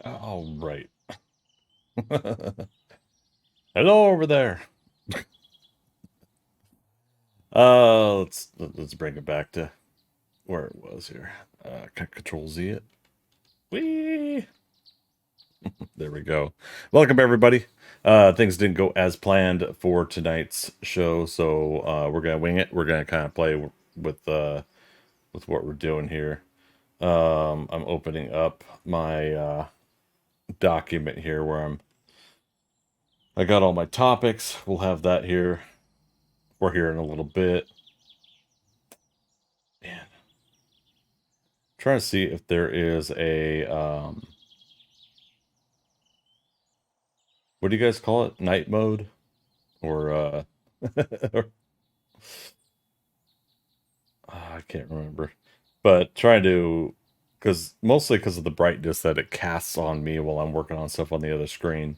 All right. Hello over there. Let's bring it back to where it was here. Control Z it. Whee! There we go. Welcome everybody. Things didn't go as planned for tonight's show, so we're gonna wing it. We're gonna kind of play with what we're doing here. I'm opening up my document here where I got all my topics. We'll have that here. We're here in a little bit. Man, trying to see if there is a what do you guys call it? Night mode or or- I can't remember. But trying to because mostly because of the brightness that it casts on me while I'm working on stuff on the other screen.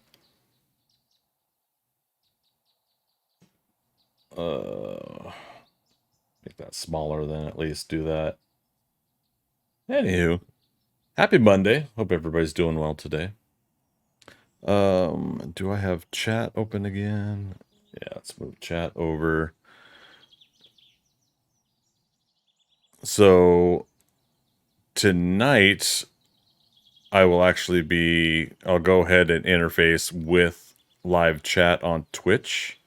Make that smaller then at least do that. Anywho, happy Monday. Hope everybody's doing well today. Do I have chat open again? Yeah, let's move chat over. So tonight I will actually I'll go ahead and interface with live chat on Twitch.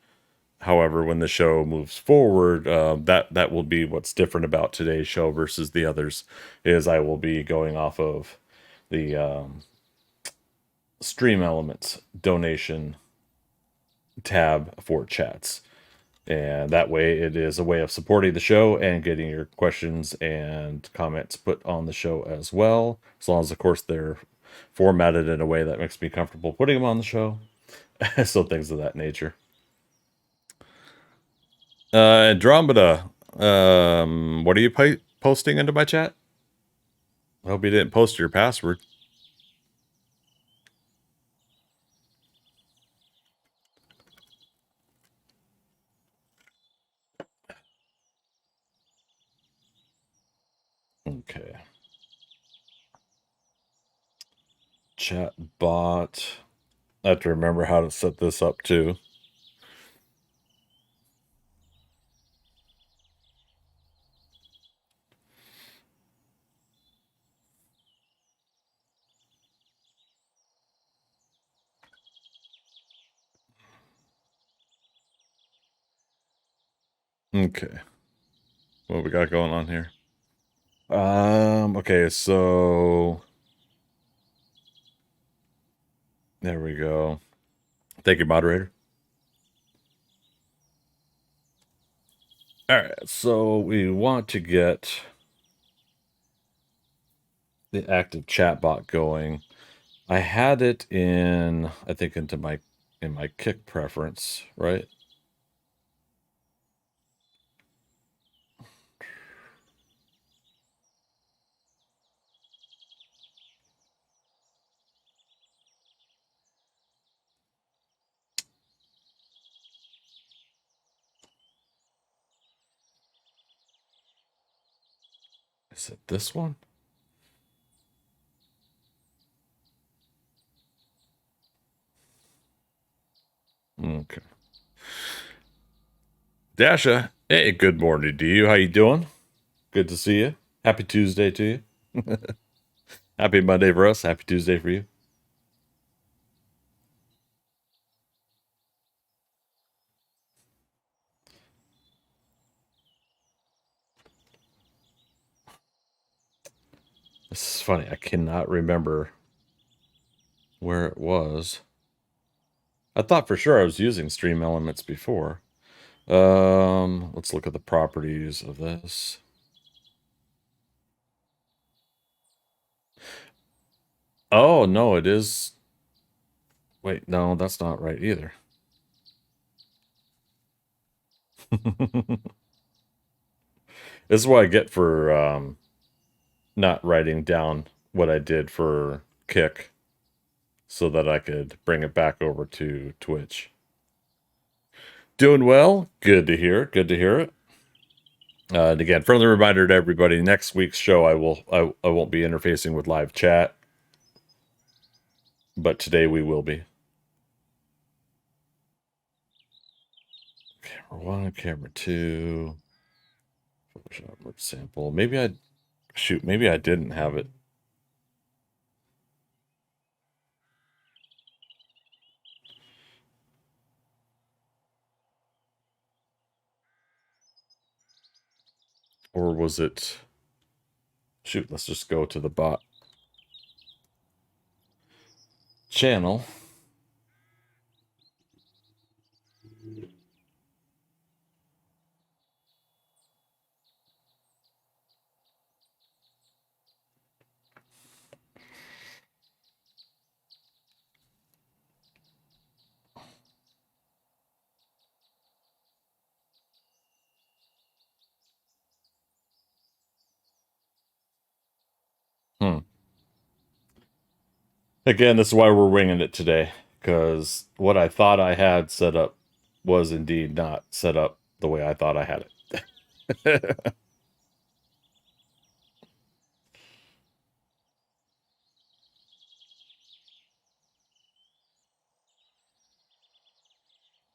However, when the show moves forward, that will be what's different about today's show versus the others. Is I will be going off of the Stream Elements donation tab for chats. And that way, it is a way of supporting the show and getting your questions and comments put on the show as well. As long as, of course, they're formatted in a way that makes me comfortable putting them on the show. So things of that nature. Andromeda, what are you posting into my chat? I hope you didn't post your password. Okay. Chat bot. I have to remember how to set this up too. Okay. What we got going on here? Okay, so there we go. Thank you, moderator. All right, so we want to get the active chat bot going. I had it in, I think, in my kick preference, right? Is it this one? Okay. Dasha, hey, good morning to you. How you doing? Good to see you. Happy Tuesday to you. Happy Monday for us. Happy Tuesday for you. This is funny. I cannot remember where it was. I thought for sure I was using Stream Elements before. Let's look at the properties of this. Oh, no, it is. Wait, no, that's not right either. This is what I get for not writing down what I did for Kick so that I could bring it back over to Twitch. Doing well. Good to hear. Good to hear it. And again, friendly reminder to everybody: next week's show, I won't be interfacing with live chat. but today we will be. Camera 1, camera 2, Photoshop merge sample. Maybe maybe I didn't have it. Or was it... Shoot, let's just go to the bot channel. Hmm. Again, this is why we're winging it today, because what I thought I had set up was indeed not set up the way I thought I had it.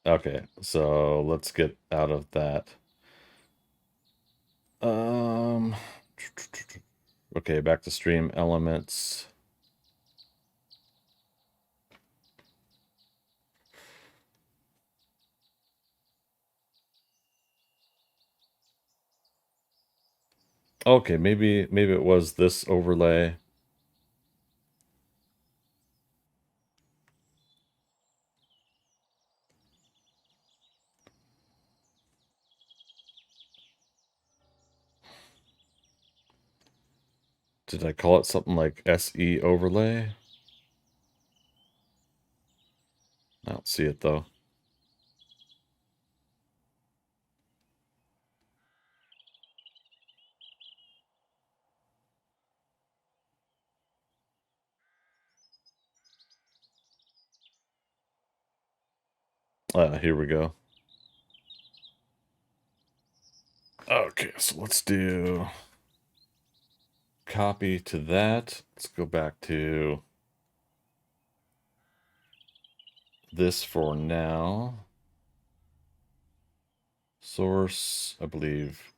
Okay, so let's get out of that. Um, okay, back to stream elements. Okay, maybe it was this overlay. Did I call it something like SE overlay? I don't see it though. Here we go. Okay, so let's do copy to that. Let's go back to this for now. Source, I believe.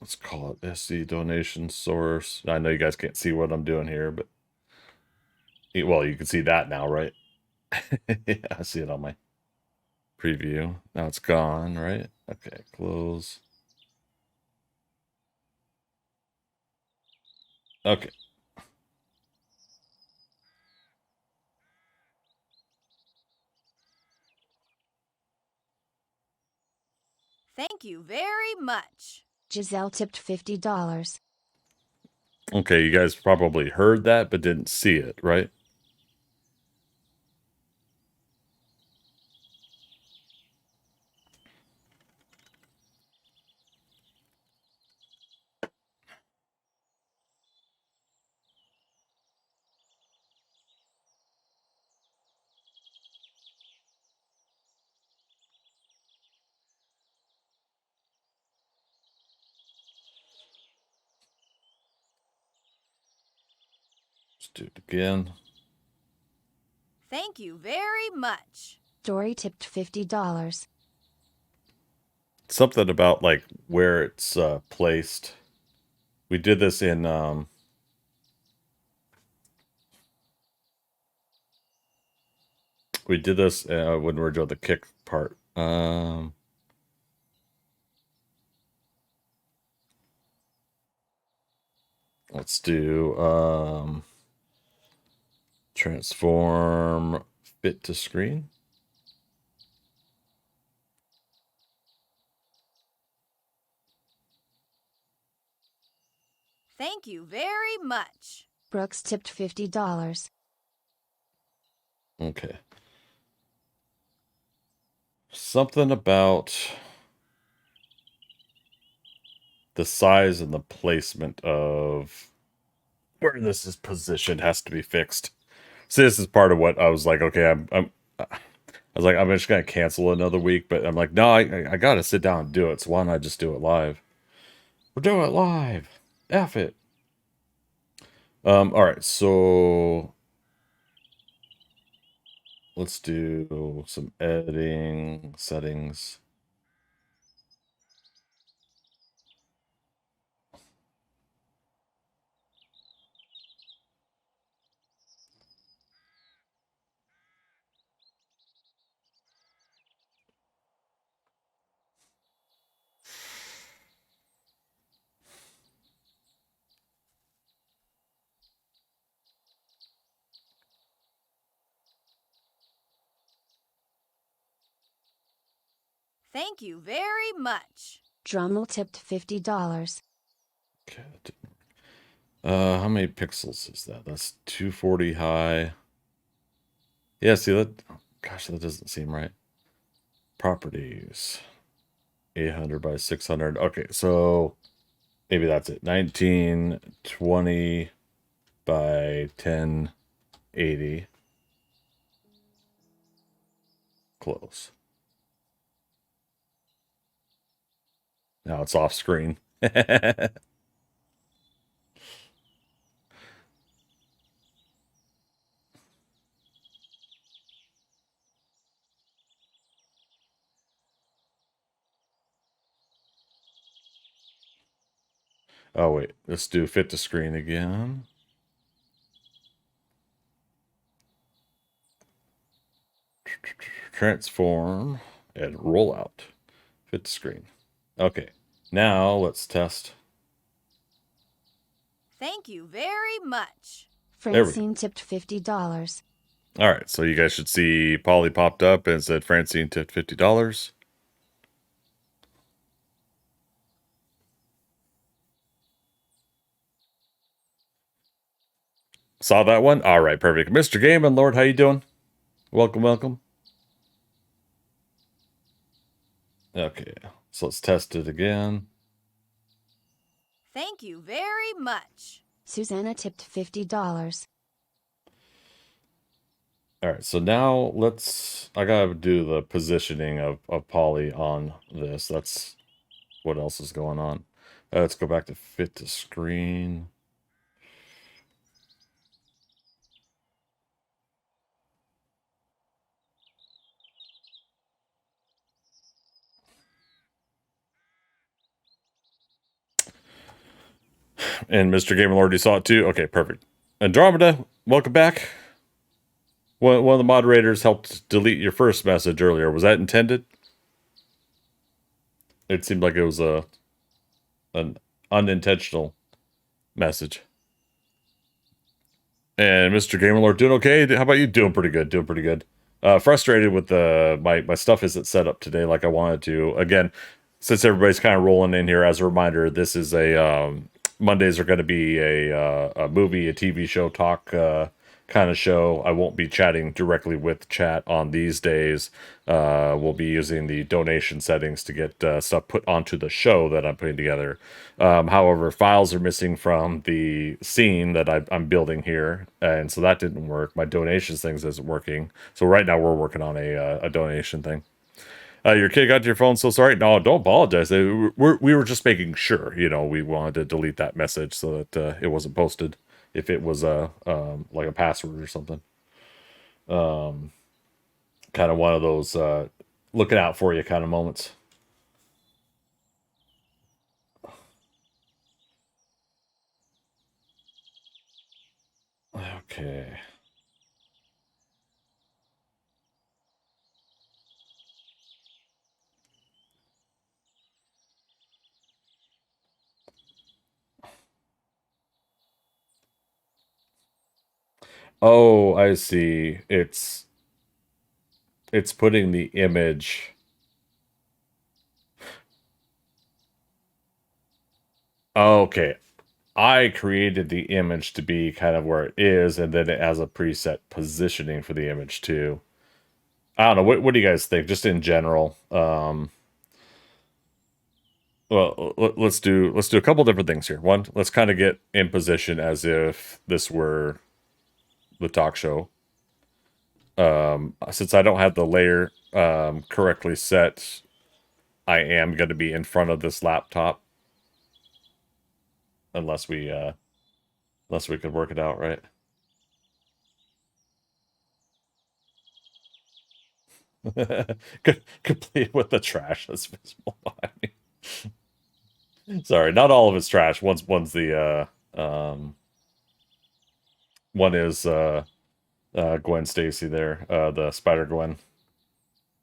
Let's call it SC donation source. I know you guys can't see what I'm doing here, but well, you can see that now, right? Yeah, I see it on my preview. Now it's gone, right? Okay, close. Okay. Thank you very much. Giselle tipped $50. Okay, you guys probably heard that but didn't see it, right? Let's do it again. Thank you very much. Dory tipped $50. Something about like where it's placed. We did this in we did this when we were doing the kick part. Let's do transform fit to screen. Thank you very much. Brooks tipped $50. Okay. Something about the size and the placement of where this is positioned has to be fixed. So this is part of what I was like, okay, was like, I'm just gonna cancel another week, but I'm like, no, I gotta sit down and do it. So why don't I just do it live? We're doing it live. F it. All right, so let's do some editing settings. Thank you very much. Drummel tipped $50. Okay. How many pixels is that? That's 240 high. Yeah, see that? Gosh, that doesn't seem right. Properties. 800 by 600. Okay, so maybe that's it. 1920 by 1080. Close. Now it's off screen. Oh, wait. Let's do fit to screen again. Transform and roll out. Fit to screen. Okay. Now let's test. Thank you very much. Francine tipped $50. All right. So you guys should see Polly popped up and said Francine tipped $50. Saw that one? All right, perfect. Mr. Game and Lord, how you doing? Welcome, welcome. Okay, so let's test it again. Thank you very much. Susanna tipped $50. All right, so now I gotta do the positioning of Polly on this. That's what else is going on. Let's go back to fit to screen. And Mr. Game and Lord, you saw it too? Okay, perfect. Andromeda, welcome back. One of the moderators helped delete your first message earlier. Was that intended? It seemed like it was an unintentional message. And Mr. Gamerlord doing okay? How about you? Doing pretty good. Doing pretty good. Frustrated with my stuff isn't set up today like I wanted to. Again, since everybody's kind of rolling in here, as a reminder, this is Mondays are going to be a movie, a TV show talk kind of show. I won't be chatting directly with chat on these days. We'll be using the donation settings to get stuff put onto the show that I'm putting together. However, files are missing from the scene that I'm building here, and so that didn't work. My donations things isn't working. So right now we're working on a donation thing. Your kid got to your phone, so sorry. No, don't apologize. We were just making sure, we wanted to delete that message so that it wasn't posted if it was like a password or something. Kind of one of those looking out for you kind of moments. Okay. Oh, I see. It's putting the image. Okay. I created the image to be kind of where it is, and then it has a preset positioning for the image too. I don't know. What do you guys think? Just in general. Well, let's do a couple different things here. One, let's kind of get in position as if this were the talk show. Since I don't have the layer correctly set, I am going to be in front of this laptop unless we could work it out, right? Complete with the trash that's visible behind me. Sorry, not all of it's trash. One's the one is Gwen Stacy there, the Spider Gwen.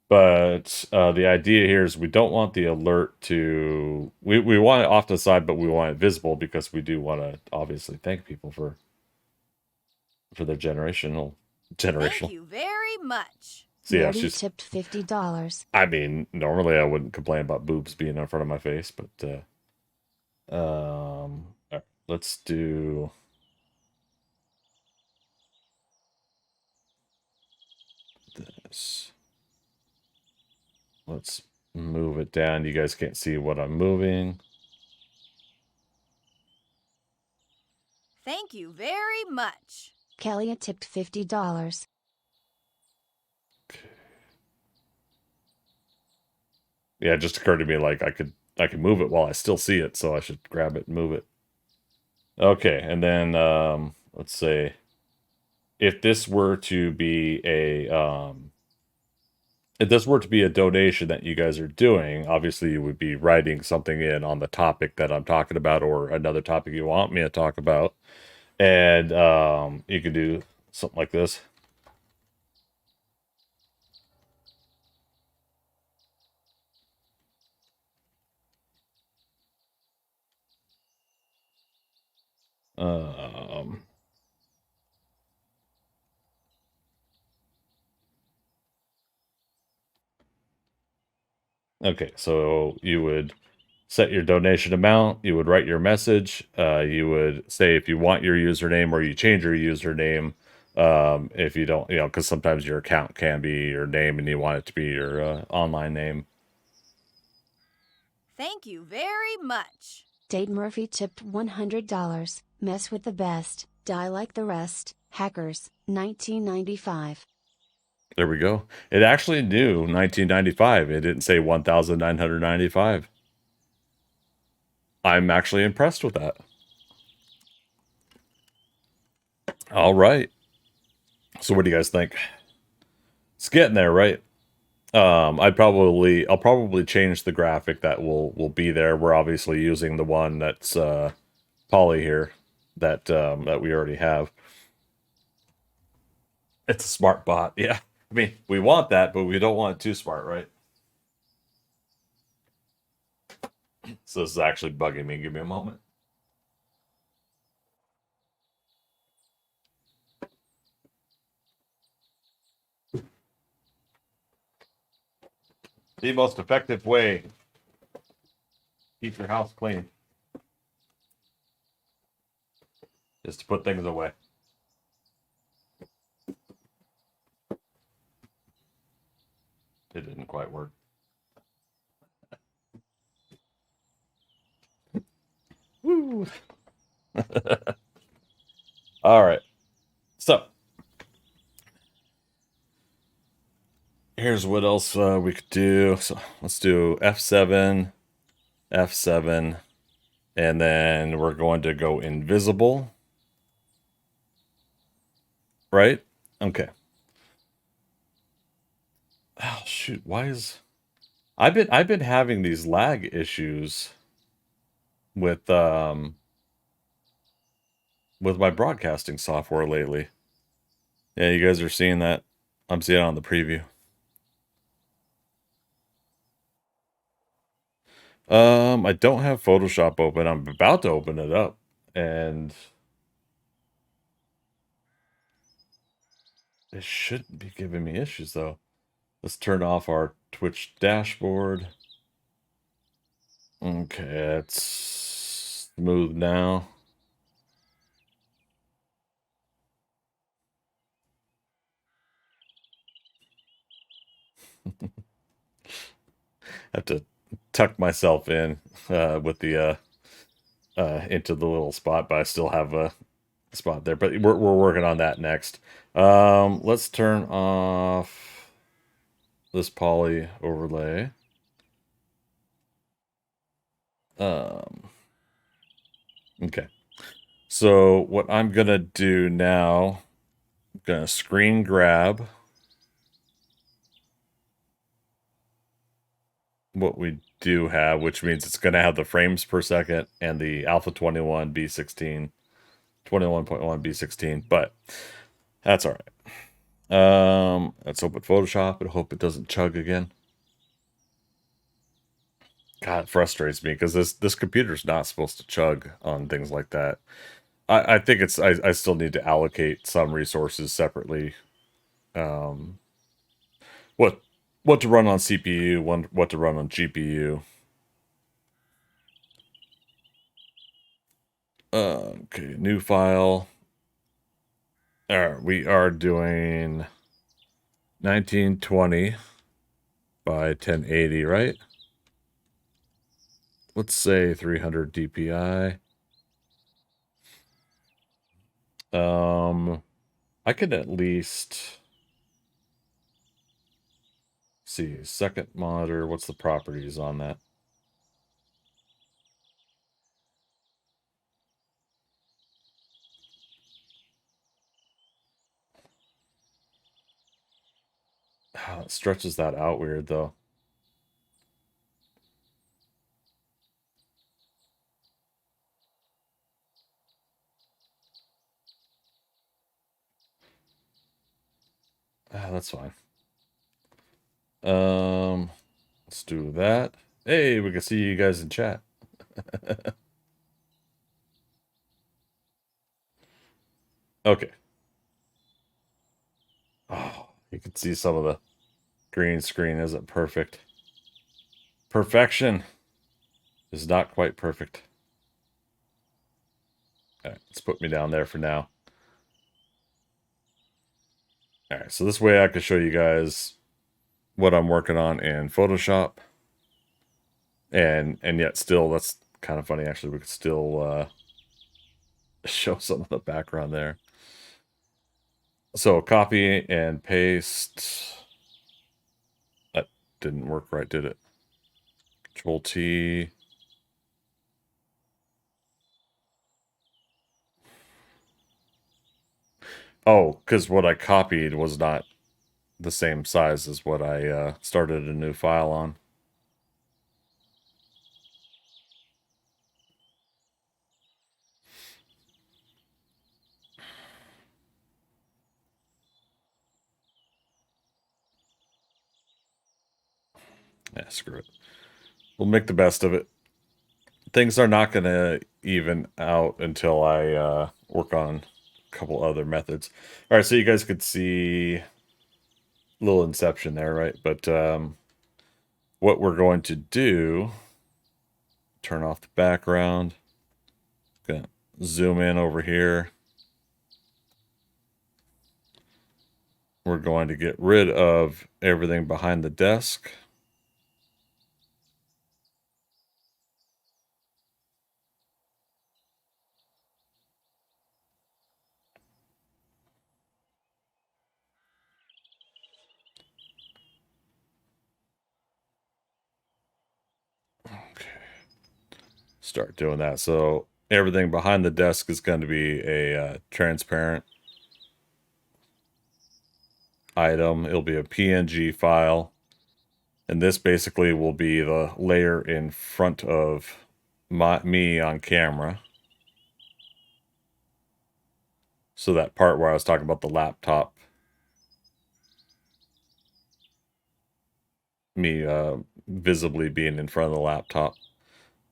But the idea here is we don't want the alert to we want it off to the side, but we want it visible because we do want to obviously thank people for their generational. Thank you very much. So yeah, Nerdy she's tipped $50. I mean, normally I wouldn't complain about boobs being in front of my face, but all right, let's do this. Let's move it down. You guys can't see what I'm moving. Thank you very much. Kelly tipped $50. Yeah, it just occurred to me like I could move it while I still see it, so I should grab it and move it. Okay, and then let's say if this were to be a if this were to be a donation that you guys are doing, obviously you would be writing something in on the topic that I'm talking about or another topic you want me to talk about. And you could do something like this. Um, okay, so you would set your donation amount, you would write your message, you would say if you want your username or you change your username. If you don't, because sometimes your account can be your name and you want it to be your online name. Thank you very much. Dade Murphy tipped $100. Mess with the best, die like the rest. Hackers, 1995. There we go. It actually knew 1995. It didn't say 1995. I'm actually impressed with that. All right. So what do you guys think? It's getting there, right? I'll probably change the graphic that will be there. We're obviously using the one that's poly here that that we already have. It's a smart bot, yeah. I mean, we want that, but we don't want it too smart, right? So this is actually bugging me. Give me a moment. The most effective way to keep your house clean is to put things away. It didn't quite work. Woo! All right. So here's what else we could do. So let's do F7, F7, and then we're going to go invisible. Right? Okay. Oh shoot, why is I've been having these lag issues with my broadcasting software lately. Yeah, you guys are seeing that. I'm seeing it on the preview. I don't have Photoshop open. I'm about to open it up, and it shouldn't be giving me issues though. Let's turn off our Twitch dashboard. Okay, it's smooth now. Have to tuck myself in with the into the little spot, but I still have spot there, but we're working on that next. Let's turn off this poly overlay. Okay. So what I'm gonna do now, I'm gonna screen grab what we do have, which means it's gonna have the frames per second and the alpha 21 B16, 21.1 B16, but that's all right. Let's open Photoshop and hope it doesn't chug again. God, it frustrates me because this computer's not supposed to chug on things like that. I think it's I still need to allocate some resources separately. Um, what what to run on CPU, what to run on GPU. Okay, new file. All right, we are doing 1920 by 1080, right? Let's say 300 DPI. I could at least see second monitor. What's the properties on that? It stretches that out weird though. That's fine. Let's do that. Hey, we can see you guys in chat. Okay. Oh, you can see some of the green screen isn't perfect. Perfection is not quite perfect. All right, let's put me down there for now. All right, so this way I can show you guys what I'm working on in Photoshop. And yet still, that's kind of funny actually. We could still show some of the background there. So copy and paste. That didn't work right, did it? Control T. Oh, because what I copied was not the same size as what I started a new file on. Yeah, screw it. We'll make the best of it. Things are not going to even out until I work on a couple other methods. All right, so you guys could see a little inception there, right? But what we're going to do, turn off the background. Gonna zoom in over here. We're going to get rid of everything behind the desk. Okay. Start doing that. So everything behind the desk is going to be a transparent item. It'll be a PNG file. And this basically will be the layer in front of me on camera. So that part where I was talking about the laptop, me visibly being in front of the laptop,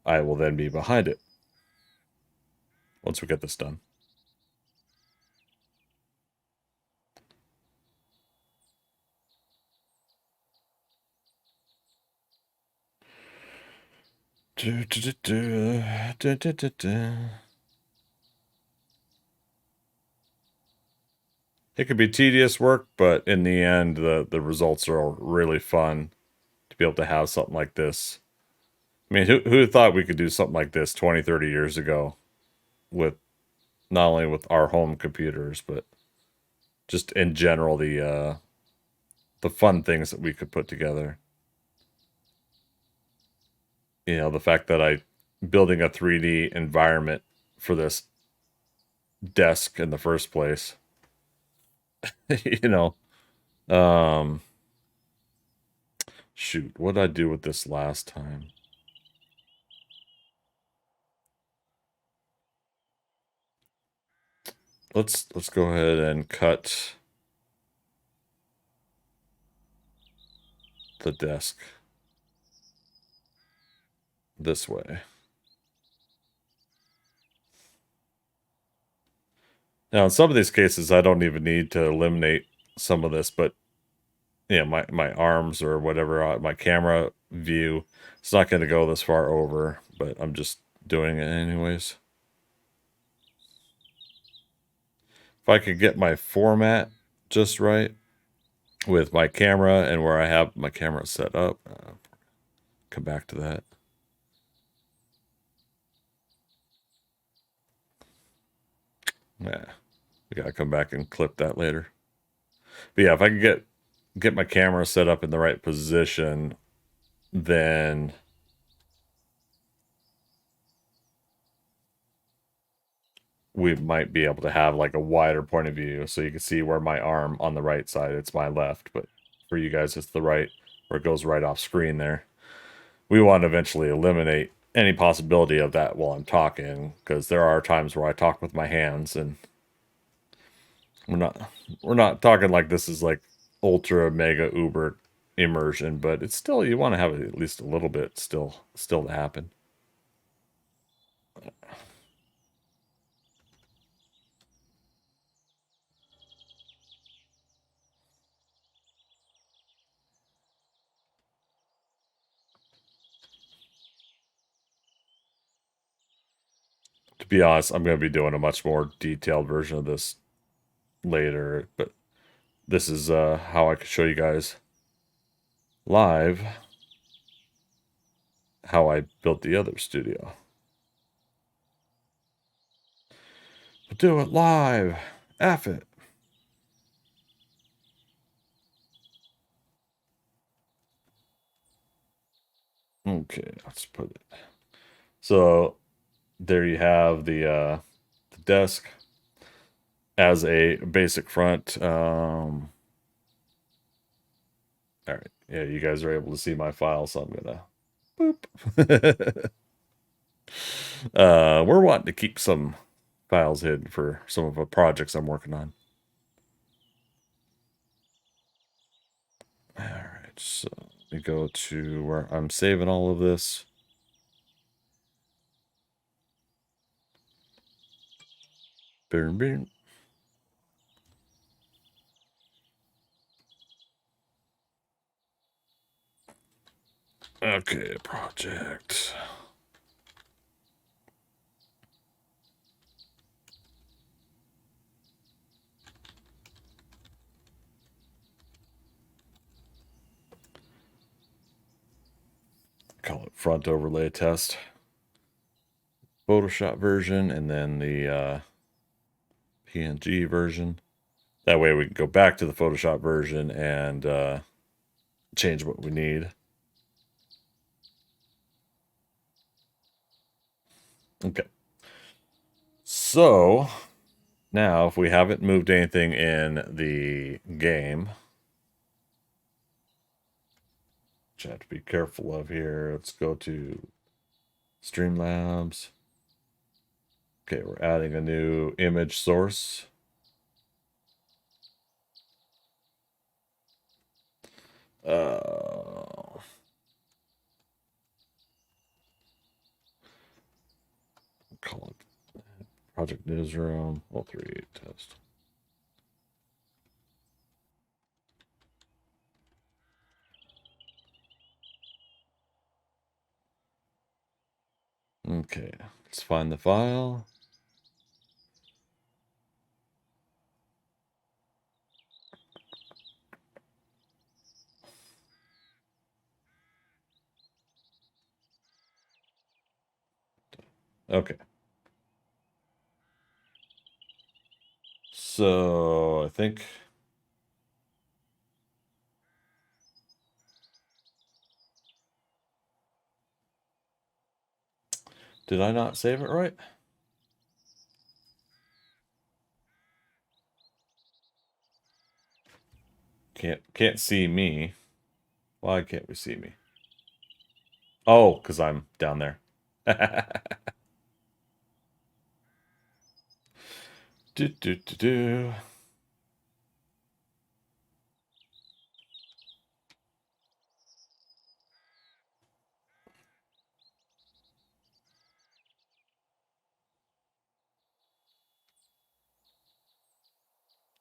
I will then be behind it once we get this done. It could be tedious work, but in the end, the results are really fun to be able to have something like this. I mean, who thought we could do something like this 20, 30 years ago with not only with our home computers, but just in general the fun things that we could put together. You know, the fact that I building a 3D environment for this desk in the first place. You know, um, shoot, what did I do with this last time? Let's go ahead and cut the desk this way. Now, in some of these cases, I don't even need to eliminate some of this, but you know, my arms or whatever, my camera view, it's not going to go this far over, but I'm just doing it anyways. If I could get my format just right with my camera and where I have my camera set up, come back to that. Yeah, we gotta come back and clip that later. But yeah, if I can get my camera set up in the right position, then we might be able to have like a wider point of view so you can see where my arm on the right side, it's my left, but for you guys it's the right, where it goes right off screen there. We want to eventually eliminate any possibility of that while I'm talking, because there are times where I talk with my hands, and we're not talking like this is like ultra mega uber immersion, but it's still, you want to have at least a little bit still to happen. To be honest, I'm going to be doing a much more detailed version of this later, but this is how I could show you guys live how I built the other studio. We'll do it live. F it. Okay, let's put it. So there you have the desk as a basic front. All right, yeah, you guys are able to see my file, so I'm gonna boop. We're wanting to keep some files hidden for some of the projects I'm working on. All right, so let me go to where I'm saving all of this. Boom, boom. Okay, project. Call it front overlay test. Photoshop version, and then the PNG version. That way we can go back to the Photoshop version and change what we need. Okay. So now if we haven't moved anything in the game, which I have to be careful of here, let's go to Streamlabs. Okay, we're adding a new image source. Call it Project Newsroom. Well, 3 test. Okay, let's find the file. Okay. So I think did I not save it right? Can't see me. Why can't we see me? Oh, because I'm down there. Do do do do.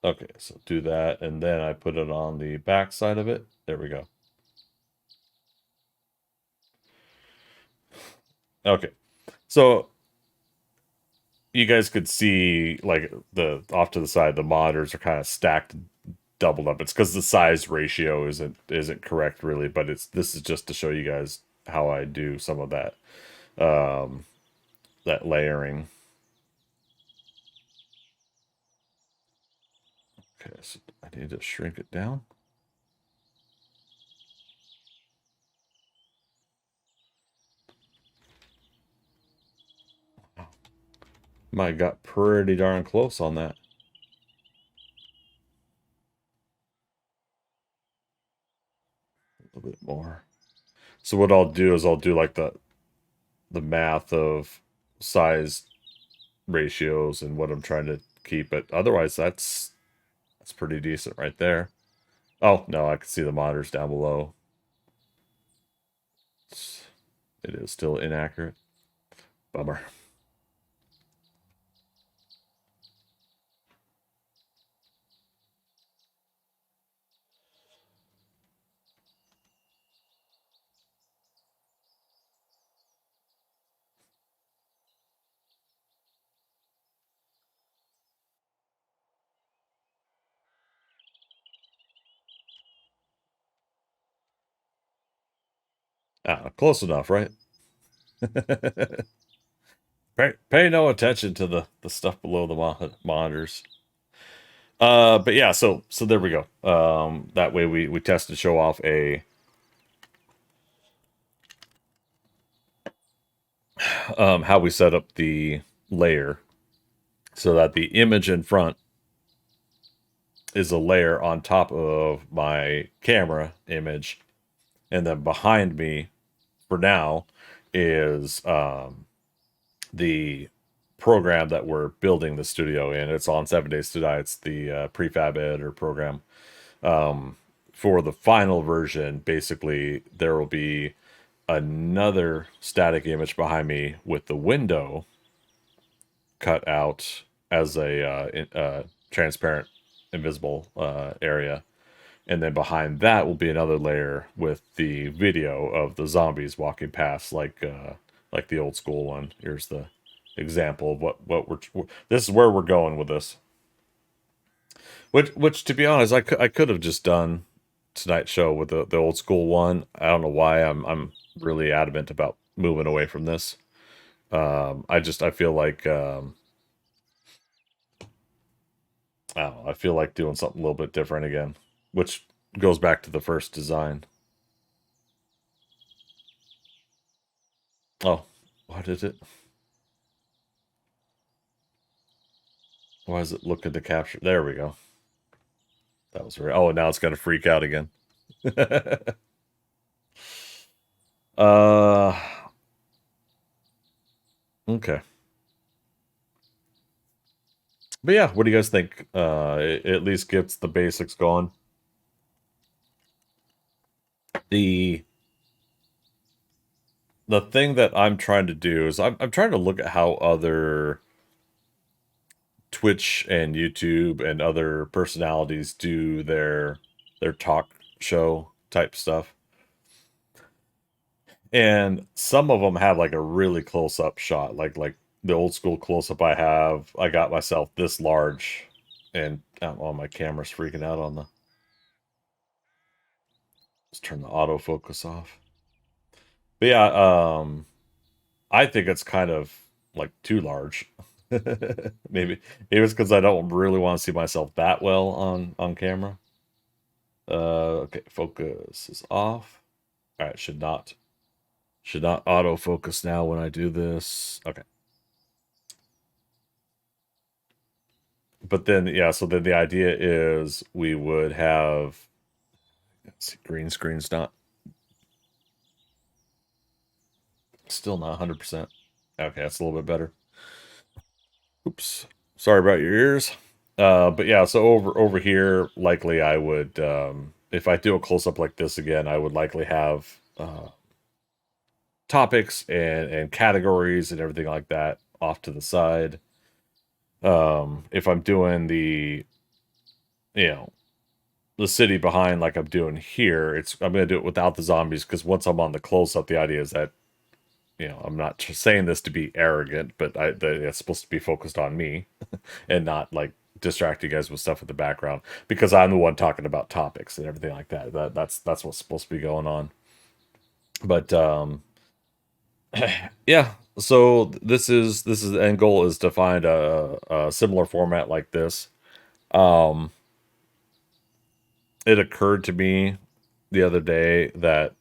Okay, so do that, and then I put it on the back side of it. There we go. Okay, so you guys could see like the off to the side, the monitors are kind of stacked, doubled up. It's because the size ratio isn't correct really, but this is just to show you guys how I do some of um, that layering. Okay, so I need to shrink it down. My got pretty darn close on that. A little bit more. So what I'll do is I'll do like the math of size ratios and what I'm trying to keep. But otherwise, that's pretty decent right there. Oh no, I can see the monitors down below. It is still inaccurate. Bummer. Close enough, right? Pay no attention to the stuff below the monitors. But yeah, so there we go. That way we test and show off how we set up the layer so that the image in front is a layer on top of my camera image, and then behind me for now is the program that we're building the studio in. It's on 7 Days to Die. It's the prefab editor program. For the final version, basically there will be another static image behind me with the window cut out as a transparent, invisible area. And then behind that will be another layer with the video of the zombies walking past, like the old school one. Here's the example of what we're. This is where we're going with this. Which to be honest, I could have just done tonight's show with the old school one. I don't know why I'm really adamant about moving away from this. I feel like I don't know, I feel like doing something a little bit different again, which goes back to the first design. Oh, why did it? Why is it looking to capture? There we go. That was right. Oh, now it's gonna freak out again. uh, okay. But yeah, what do you guys think? It at least gets the basics going. The the thing that I'm trying to do is I'm trying to look at how other Twitch and YouTube and other personalities do their talk show type stuff. And some of them have like a really close up shot, like the old school close up I have. I got myself this large, and oh, my camera's freaking out on the. Let's turn the autofocus off. But yeah, I think it's kind of like too large. Maybe it's because I don't really want to see myself that well on camera. Okay, focus is off. All right, should not autofocus now when I do this. Okay. But then, yeah, so then the idea is we would have, let's see, green screen's not, still not 100%. Okay, that's a little bit better. Oops. Sorry about your ears. But yeah, so over here, likely I would, if I do a close-up like this again, I would likely have topics and categories and everything like that off to the side. If I'm doing the, you know, the city behind like I'm doing here, I'm gonna do it without the zombies because once I'm on the close up, the idea is that, you know, I'm not saying this to be arrogant, but it's supposed to be focused on me and not like distract you guys with stuff in the background because I'm the one talking about topics and everything like that. That's what's supposed to be going on. But yeah. So this is the end goal is to find a similar format like this. Um, it occurred to me the other day that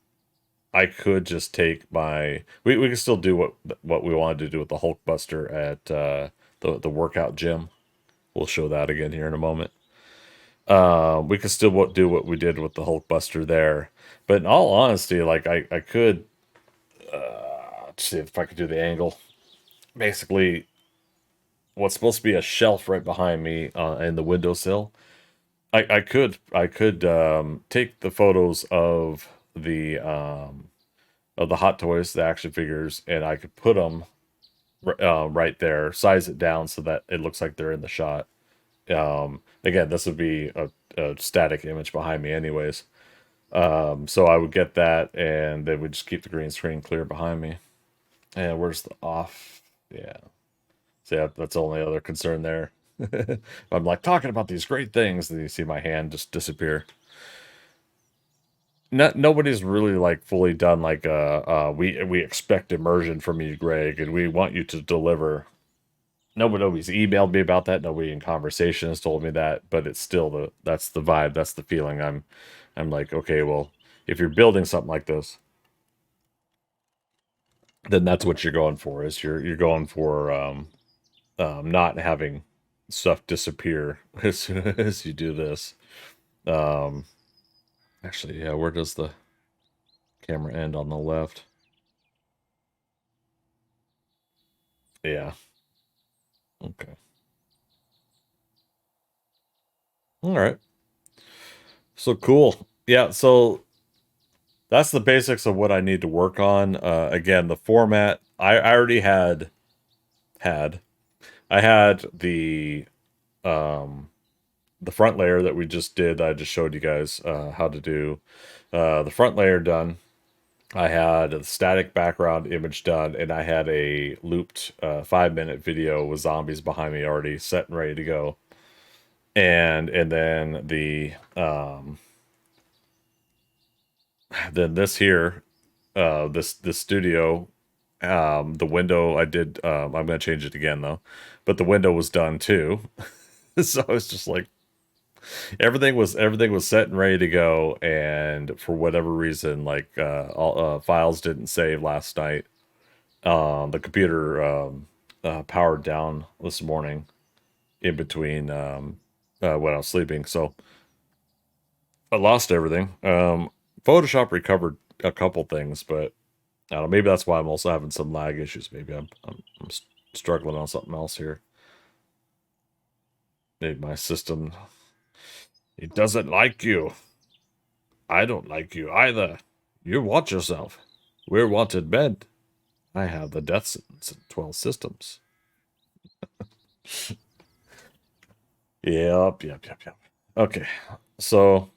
I could just take my we can still do what we wanted to do with the Hulkbuster at the workout gym. We'll show that again here in a moment. We could still do what we did with the Hulkbuster there, but in all honesty, like I could see if I could do the angle. Basically, what's supposed to be a shelf right behind me in the windowsill. I could take the photos of the Hot Toys, the action figures, and I could put them right there, size it down so that it looks like they're in the shot. Again, this would be a static image behind me, anyways. So I would get that, and they would just keep the green screen clear behind me. And where's the off? Yeah. So yeah, that's the only other concern there. I'm like talking about these great things, and you see my hand just disappear. Nobody's really like fully done like we expect immersion from you, Greg, and we want you to deliver. Nobody's emailed me about that. Nobody in conversation has told me that, but it's still that's the vibe, that's the feeling. I'm like, okay, well, if you're building something like this, then that's what you're going for. Is you're going for not having stuff disappear as soon as you do this. Um, Actually, yeah, where does the camera end on the left? Yeah. Okay. All right. So cool. Yeah, so that's the basics of what I need to work on. Again, the format I already had I had the front layer that we just did. I just showed you guys how to do the front layer done. I had a static background image done, and I had a looped 5-minute video with zombies behind me already set and ready to go. And then this here, this studio, the window I did. I'm gonna change it again though, but the window was done too. So it's just like everything was set and ready to go, and for whatever reason, like all files didn't save last night. The computer powered down this morning in between when I was sleeping, so I lost everything. Photoshop recovered a couple things, but I don't know. Maybe that's why I'm also having some lag issues. Maybe I'm struggling on something else here. Maybe my system, it doesn't like you. I don't like you either. You watch yourself. We're wanted men. I have the death sentence in 12 systems. Yep. Okay, so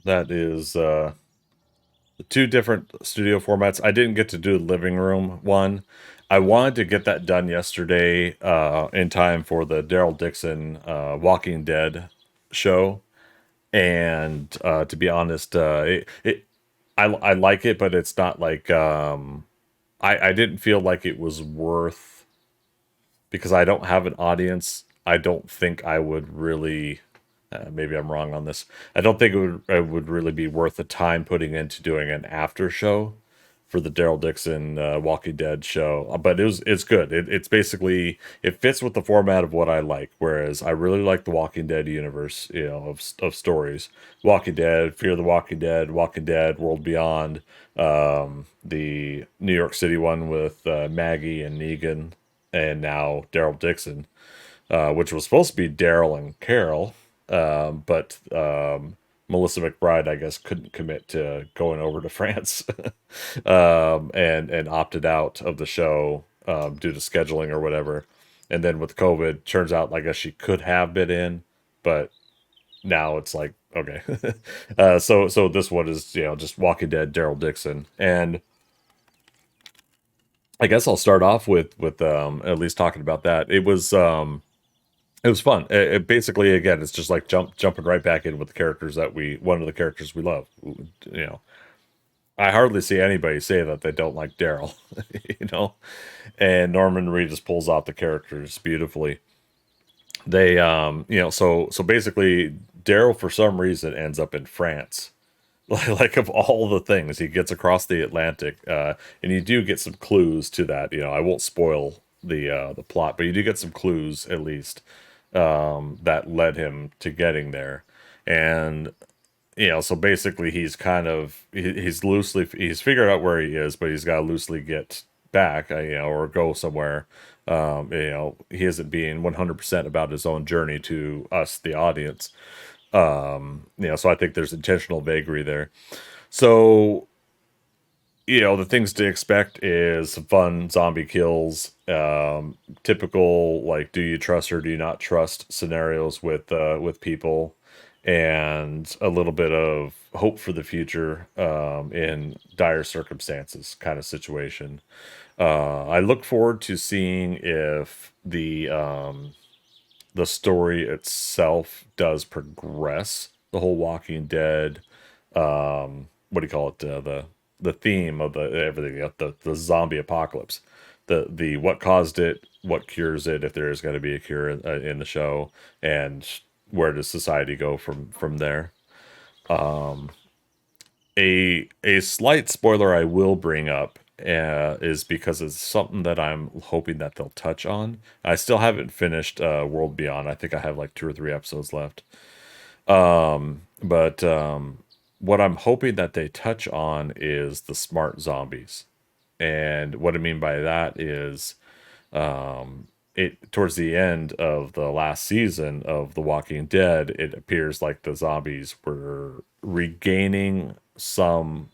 that is the two different studio formats. I didn't get to do the living room one. I wanted to get that done yesterday in time for the Daryl Dixon Walking Dead show. And to be honest, I like it, but it's not like I didn't feel like it was worth, because I don't have an audience. I don't think I would really. Maybe I'm wrong on this. I don't think it would really be worth the time putting into doing an after show for the Daryl Dixon Walking Dead show. But it's good. It's basically, it fits with the format of what I like. Whereas I really like the Walking Dead universe, of stories. Walking Dead, Fear the Walking Dead, World Beyond, the New York City one with Maggie and Negan, and now Daryl Dixon, which was supposed to be Daryl and Carol, but Melissa McBride, I guess, couldn't commit to going over to France, and opted out of the show due to scheduling or whatever. And then with COVID, turns out I guess she could have been in, but now it's like, okay. So this one is, just Walking Dead Daryl Dixon. And I guess I'll start off with at least talking about that. It was fun. It basically, again, it's just like jumping right back in with the characters one of the characters we love. You know, I hardly see anybody say that they don't like Daryl, you know, and Norman Reedus pulls out the characters beautifully. They, so basically, Daryl for some reason ends up in France. Like of all the things, he gets across the Atlantic, and you do get some clues to that. I won't spoil the plot, but you do get some clues at least, that led him to getting there. And so basically he's kind of he's figured out where he is, but he's got to loosely get back, or go somewhere. He isn't being 100% about his own journey to us, the audience. So I think there's intentional vagary there. So, the things to expect is some fun zombie kills, typical, like, do you trust or do you not trust scenarios with people, and a little bit of hope for the future, in dire circumstances kind of situation. I look forward to seeing if the story itself does progress. The whole Walking Dead, what do you call it? The theme of the everything, the zombie apocalypse, the what caused it, what cures it, if there is going to be a cure in the show, and where does society go from there. A slight spoiler I will bring up, is because it's something that I'm hoping that they'll touch on. I still haven't finished World Beyond. I think I have like 2 or 3 episodes left. But what I'm hoping that they touch on is the smart zombies. And what I mean by that is, it towards the end of the last season of The Walking Dead, it appears like the zombies were regaining some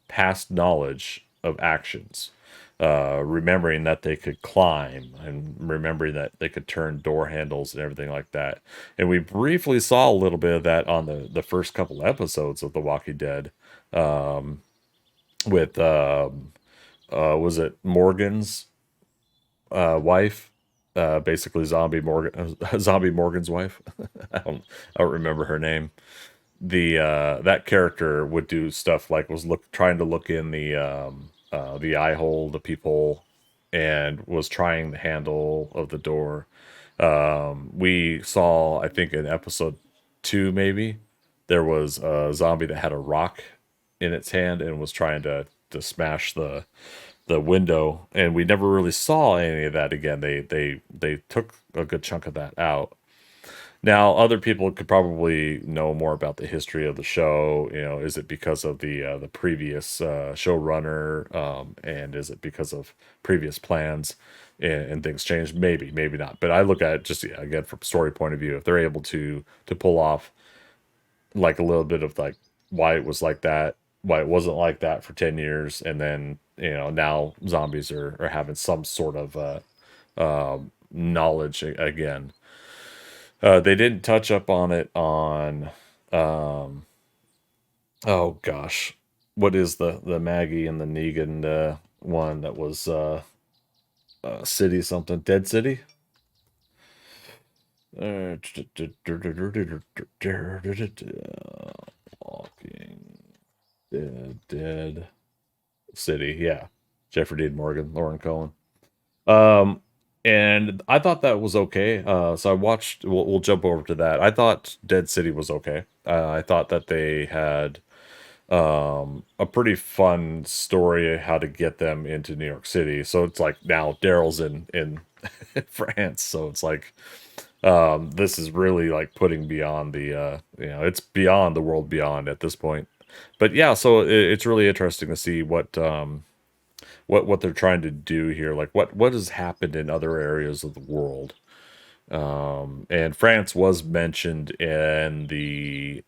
past knowledge of actions, remembering that they could climb and remembering that they could turn door handles and everything like that. And we briefly saw a little bit of that on the first couple episodes of The Walking Dead, with was it Morgan's wife? Basically, Zombie Morgan's wife. I don't remember her name. That character would do stuff like was trying to look in the eye hole, the peephole, and was trying the handle of the door. We saw, I think, in episode 2, maybe there was a zombie that had a rock in its hand and was trying to smash the window, and we never really saw any of that again. They took a good chunk of that out. Now, other people could probably know more about the history of the show. Is it because of the previous showrunner, and is it because of previous plans, and things changed? Maybe, maybe not. But I look at it just, yeah, again, from a story point of view. If they're able to pull off like a little bit of like why it was like that, why it wasn't like that for 10 years, and then now zombies are having some sort of knowledge again. They didn't touch up on it on, um, oh gosh, what is the Maggie and the Negan one that was City something, Dead City. Walking Dead City, yeah. Jeffrey Dean Morgan, Lauren Cohen. Um, and I thought that was okay. So I watched. We'll jump over to that. I thought Dead City was okay. I thought that they had a pretty fun story how to get them into New York City. So it's like now Daryl's in France. So it's like this is really like putting beyond the it's beyond the world beyond at this point. But yeah, so it's really interesting to see what they're trying to do here, like what has happened in other areas of the world. And France was mentioned in the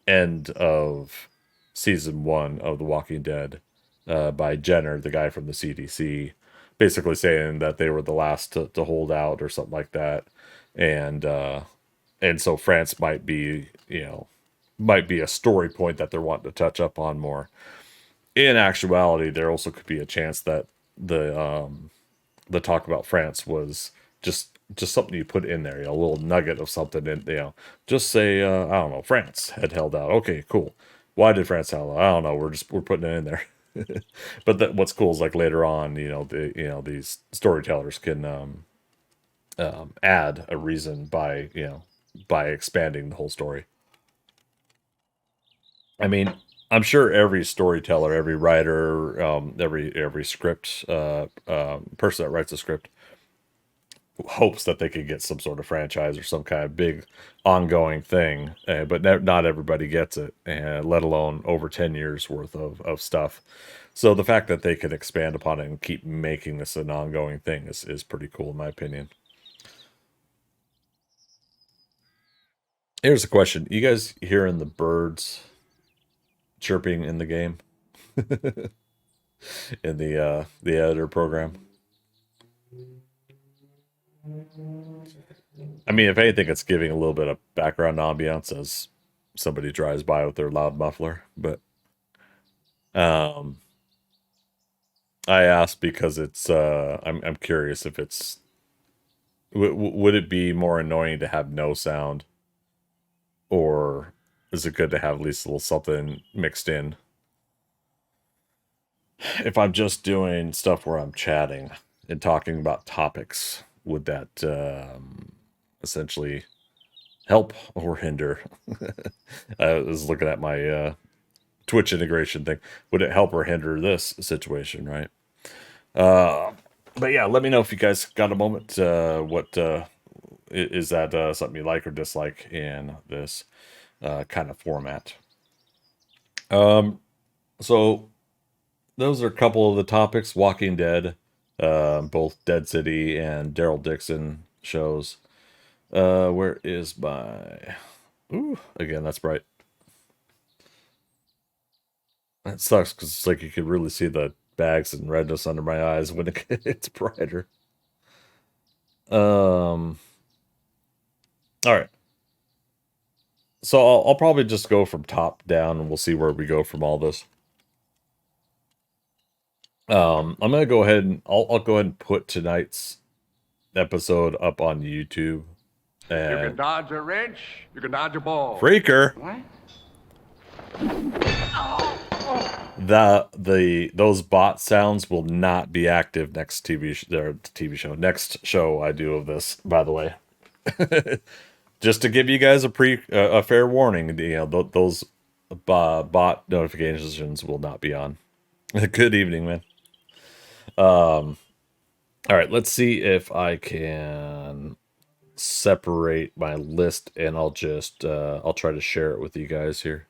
end of season 1 of The Walking Dead by Jenner, the guy from the CDC, basically saying that they were the last to hold out or something like that. And so France might be, might be a story point that they're wanting to touch up on more. In actuality, there also could be a chance that the talk about France was just something you put in there, a little nugget of something, and just say, I don't know, France had held out. Okay, cool. Why did France held out? I don't know. We're putting it in there. But what's cool is like later on, these storytellers can add a reason by expanding the whole story. I mean, I'm sure every storyteller, every writer, every script person that writes a script hopes that they could get some sort of franchise or some kind of big ongoing thing, but not everybody gets it, let alone over 10 years worth of stuff. So the fact that they could expand upon it and keep making this an ongoing thing is pretty cool in my opinion. Here's a question. You guys hearing the birds chirping in the game? In the editor program? I mean, if anything, it's giving a little bit of background ambiance as somebody drives by with their loud muffler. But um, I asked because it's I'm curious if it's would it be more annoying to have no sound, or is it good to have at least a little something mixed in? If I'm just doing stuff where I'm chatting and talking about topics, would that essentially help or hinder? I was looking at my Twitch integration thing. Would it help or hinder this situation, right? Uh, but yeah, let me know if you guys got a moment. What is that something you like or dislike in this kind of format? So those are a couple of the topics. Walking Dead, both Dead City and Daryl Dixon shows. Where is my? Ooh, again, that's bright. That sucks because it's like you could really see the bags and redness under my eyes when it gets brighter. All right. So I'll probably just go from top down and we'll see where we go from all this. I'm gonna go ahead and I'll go ahead and put tonight's episode up on YouTube. And you can dodge a wrench, you can dodge a ball. Freaker. What? Those bot sounds will not be active next TV show. Next show I do of this, by the way. Just to give you guys a fair warning, those bot notifications will not be on. Good evening, man. All right, let's see if I can separate my list, and I'll just I'll try to share it with you guys here.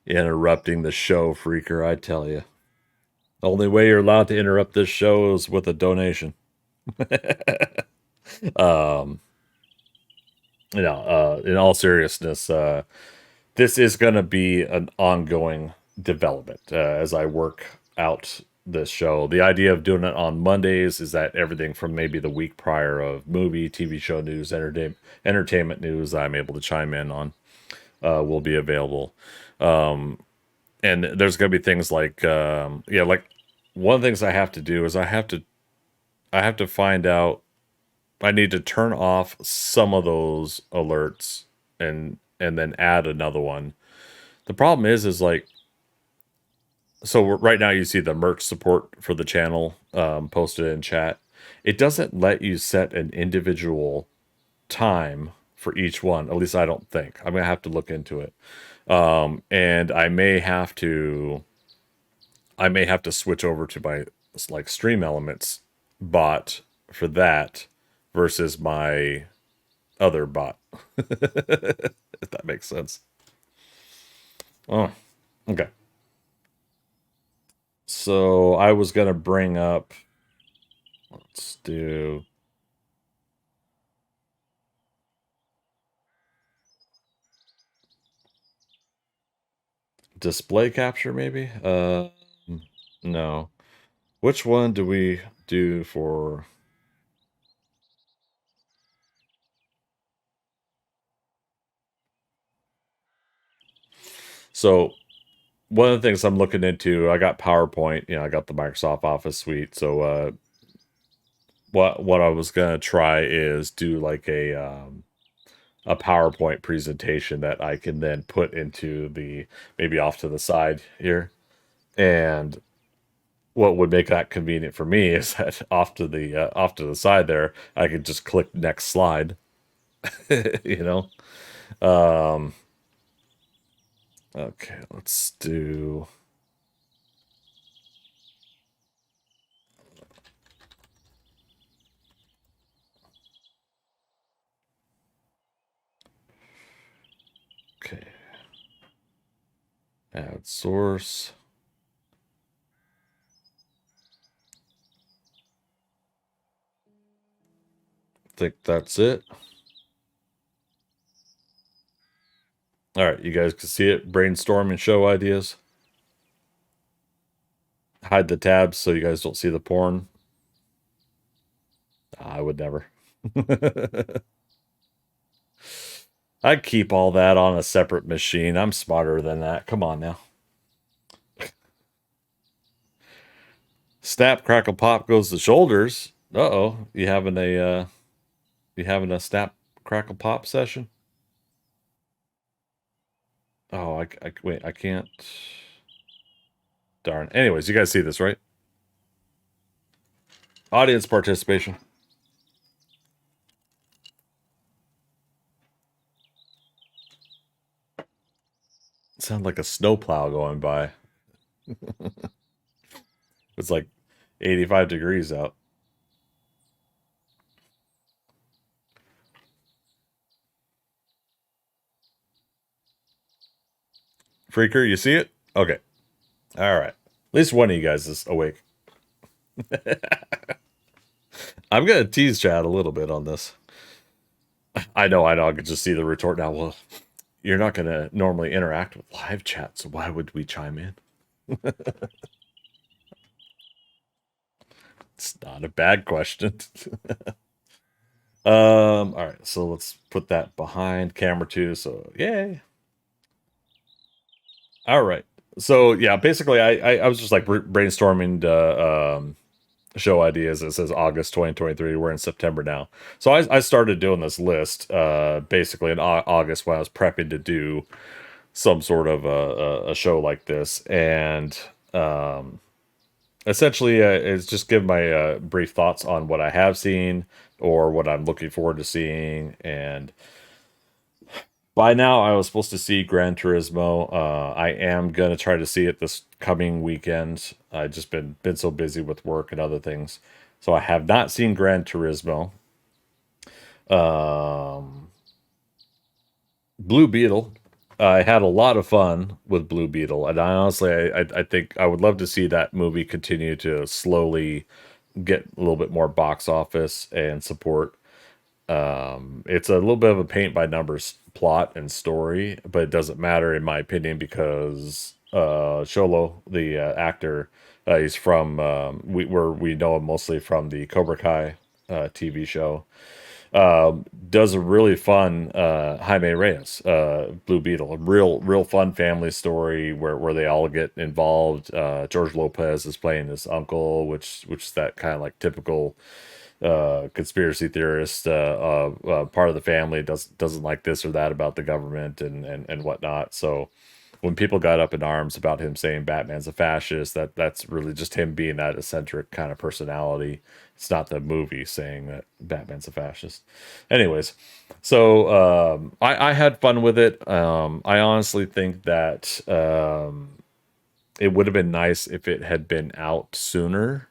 Interrupting the show, freaker, I tell you. The only way you're allowed to interrupt this show is with a donation. In all seriousness, this is going to be an ongoing development as I work out this show. The idea of doing it on Mondays is that everything from maybe the week prior of movie, TV show news, entertainment news I'm able to chime in on will be available. And there's going to be things like, like one of the things I have to do is I have to find out. I need to turn off some of those alerts and then add another one. The problem is like So right now you see the merch support for the channel posted in chat. It doesn't let you set an individual time for each one. At least I don't think. I'm gonna have to look into it. And I may have to switch over to my like Stream Elements bot for that versus my other bot. If that makes sense. Oh, okay. So I was gonna bring up, let's do display capture maybe? No. Which one do we do for? So one of the things I'm looking into, I got PowerPoint, I got the Microsoft Office suite. So what I was gonna try is do like a PowerPoint presentation that I can then put into the maybe off to the side here. And what would make that convenient for me is that off to the side there, I could just click next slide. you know. Um, okay, let's do. Okay. Add source. I think that's it. All right, you guys can see it. Brainstorm and show ideas. Hide the tabs so you guys don't see the porn. I would never. I'd keep all that on a separate machine. I'm smarter than that. Come on now. Snap, crackle, pop goes the shoulders. Uh-oh. You having a snap, crackle, pop session? Oh, wait, I can't. Darn. Anyways, you guys see this, right? Audience participation. Sound like a snowplow going by. It's like 85 degrees out. Freaker, you see it? Okay. All right. At least one of you guys is awake. I'm going to tease chat a little bit on this. I know. I could just see the retort now. Well, you're not going to normally interact with live chat, so why would we chime in? It's not a bad question. All right, so let's put that behind camera 2. So yay. All right. So yeah, basically I was just like brainstorming show ideas. It says August 2023. We're in September now. So I started doing this list basically in August when I was prepping to do some sort of a show like this. And essentially it's just give my brief thoughts on what I have seen or what I'm looking forward to seeing. And by now, I was supposed to see Gran Turismo. I am gonna try to see it this coming weekend. I've just been so busy with work and other things, so I have not seen Gran Turismo. Blue Beetle. I had a lot of fun with Blue Beetle, and I honestly, I think I would love to see that movie continue to slowly get a little bit more box office and support. It's a little bit of a paint by numbers plot and story, but it doesn't matter in my opinion because Sholo, the actor, he's from we know him mostly from the Cobra Kai TV show. Does a really fun Jaime Reyes, Blue Beetle, a real fun family story where they all get involved. George Lopez is playing his uncle, which is that kind of like typical conspiracy theorist part of the family doesn't like this or that about the government and whatnot. So when people got up in arms about him saying Batman's a fascist, that's really just him being that eccentric kind of personality. It's not the movie saying that Batman's a fascist. Anyways, so I had fun with it. I honestly think that it would have been nice if it had been out sooner,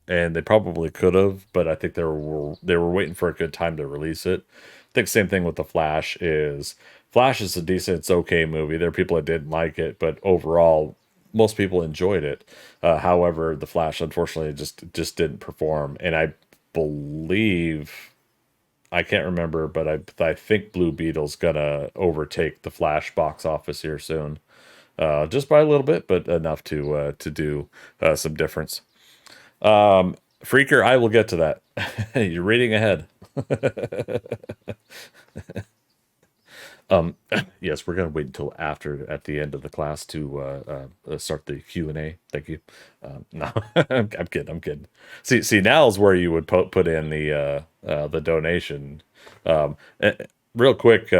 and they probably could have, but I think they were waiting for a good time to release it. I think same thing with the Flash is a decent, it's okay movie. There are people that didn't like it, but overall, most people enjoyed it. However, the Flash unfortunately just didn't perform, and I believe I can't remember, but I think Blue Beetle's gonna overtake the Flash box office here soon, just by a little bit, but enough to do some difference. Freaker, I will get to that. You're reading ahead. Yes, we're gonna wait until after at the end of the class to start the Q&A. Thank you. No, I'm kidding. I'm kidding. See, now is where you would put in the donation. Real quick,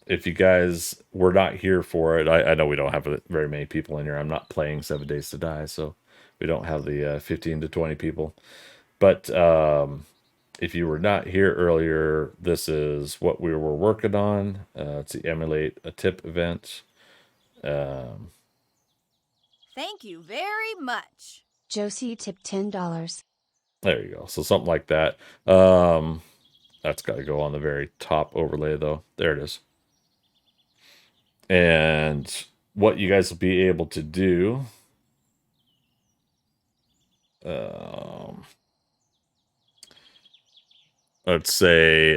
if you guys were not here for it, I know we don't have very many people in here. I'm not playing 7 Days to Die, so we don't have the 15 to 20 people. But if you were not here earlier, this is what we were working on to emulate a tip event. Thank you very much. Josie tipped $10. There you go. So something like that. That's got to go on the very top overlay, though. There it is. And what you guys will be able to do. Let's say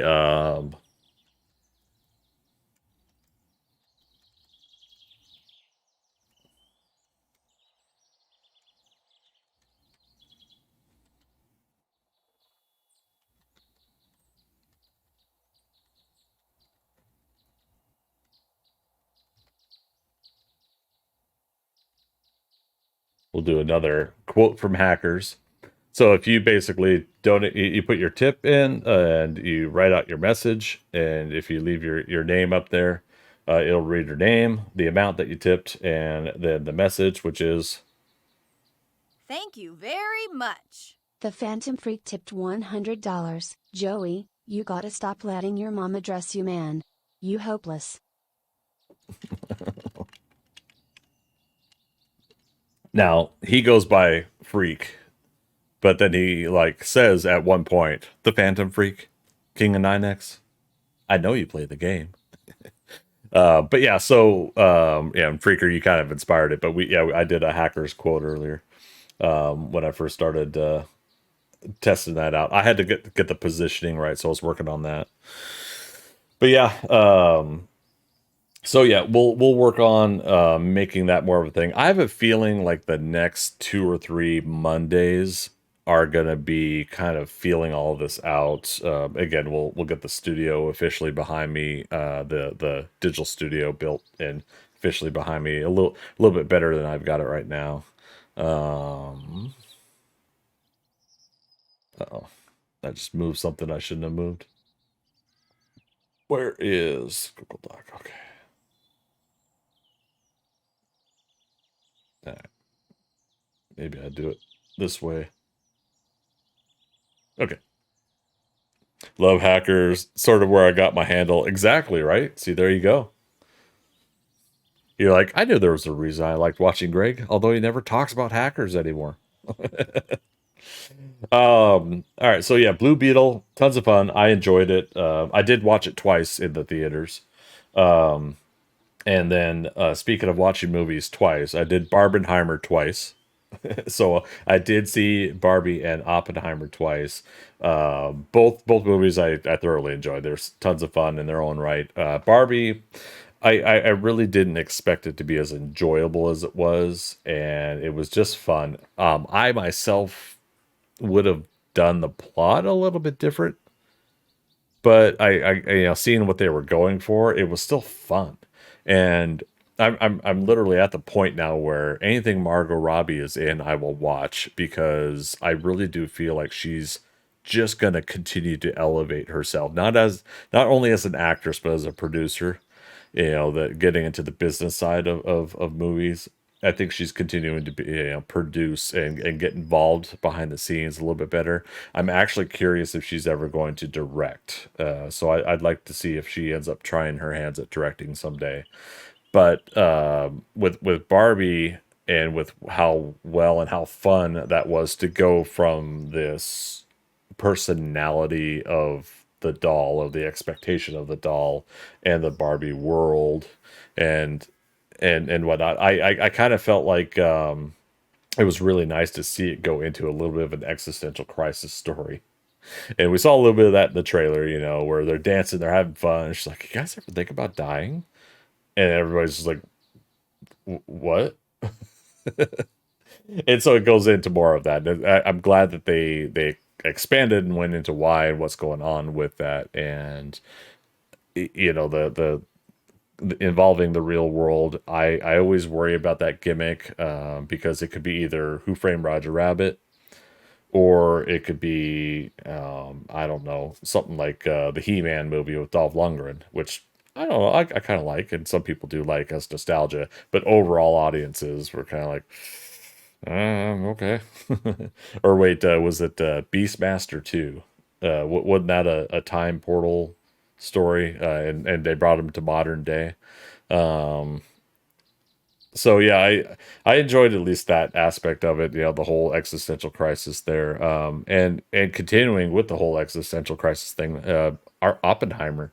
we'll do another quote from hackers. So if you basically donate, you put your tip in and you write out your message, and if you leave your name up there, it'll read your name, the amount that you tipped, and then the message, which is Thank you very much. The Phantom Freak tipped $100. Joey, you gotta stop letting your mama dress you, man. You hopeless. now he goes by Freak, but then he like says at one point, the Phantom Freak, King of 9X. I know you play the game. But yeah, so yeah, and Freaker, you kind of inspired it. But I did a hacker's quote earlier when I first started testing that out. I had to get the positioning right, so I was working on that. But yeah, so yeah, we'll work on making that more of a thing. I have a feeling like the next 2 or 3 Mondays are gonna be kind of feeling all of this out. Again, we'll get the studio officially behind me, the digital studio built and officially behind me a little bit better than I've got it right now. Uh-oh, I just moved something I shouldn't have moved. Where is Google Doc? Okay. All right. Maybe I do it this way. Okay. Love hackers, sort of where I got my handle. Exactly, right? See, there you go. You're like, I knew there was a reason I liked watching Greg, although he never talks about hackers anymore. All right, so yeah, Blue Beetle, tons of fun. I enjoyed it. I did watch it twice in the theaters. And then speaking of watching movies twice, I did Barbenheimer twice. So I did see Barbie and Oppenheimer twice. Both movies I thoroughly enjoyed. There's tons of fun in their own right. Barbie, I really didn't expect it to be as enjoyable as it was, and it was just fun. I myself would have done the plot a little bit different, but I seeing what they were going for, it was still fun. And I'm literally at the point now where anything Margot Robbie is in, I will watch, because I really do feel like she's just gonna continue to elevate herself, not only as an actress but as a producer. the getting into the business side of movies. I think she's continuing to be, produce and get involved behind the scenes a little bit better. I'm actually curious if she's ever going to direct. So I'd like to see if she ends up trying her hands at directing someday. But with Barbie and with how well and how fun that was to go from this personality of the doll, of the expectation of the doll, and the Barbie world, and and whatnot. I kind of felt like it was really nice to see it go into a little bit of an existential crisis story. And we saw a little bit of that in the trailer, where they're dancing, they're having fun. And she's like, "You guys ever think about dying?" And everybody's just like, "What?" And so it goes into more of that. And I'm glad that they expanded and went into why and what's going on with that, and the involving the real world. I always worry about that gimmick, because it could be either Who Framed Roger Rabbit, or it could be I don't know, something like the He-Man movie with Dolph Lundgren, which I don't know, I kind of like, and some people do like as nostalgia, but overall audiences were kind of like, okay. Or wait, was it Beastmaster 2? Wasn't that a time portal story? And they brought him to modern day. Um, so yeah, I enjoyed at least that aspect of it, the whole existential crisis there. And continuing with the whole existential crisis thing, our Oppenheimer,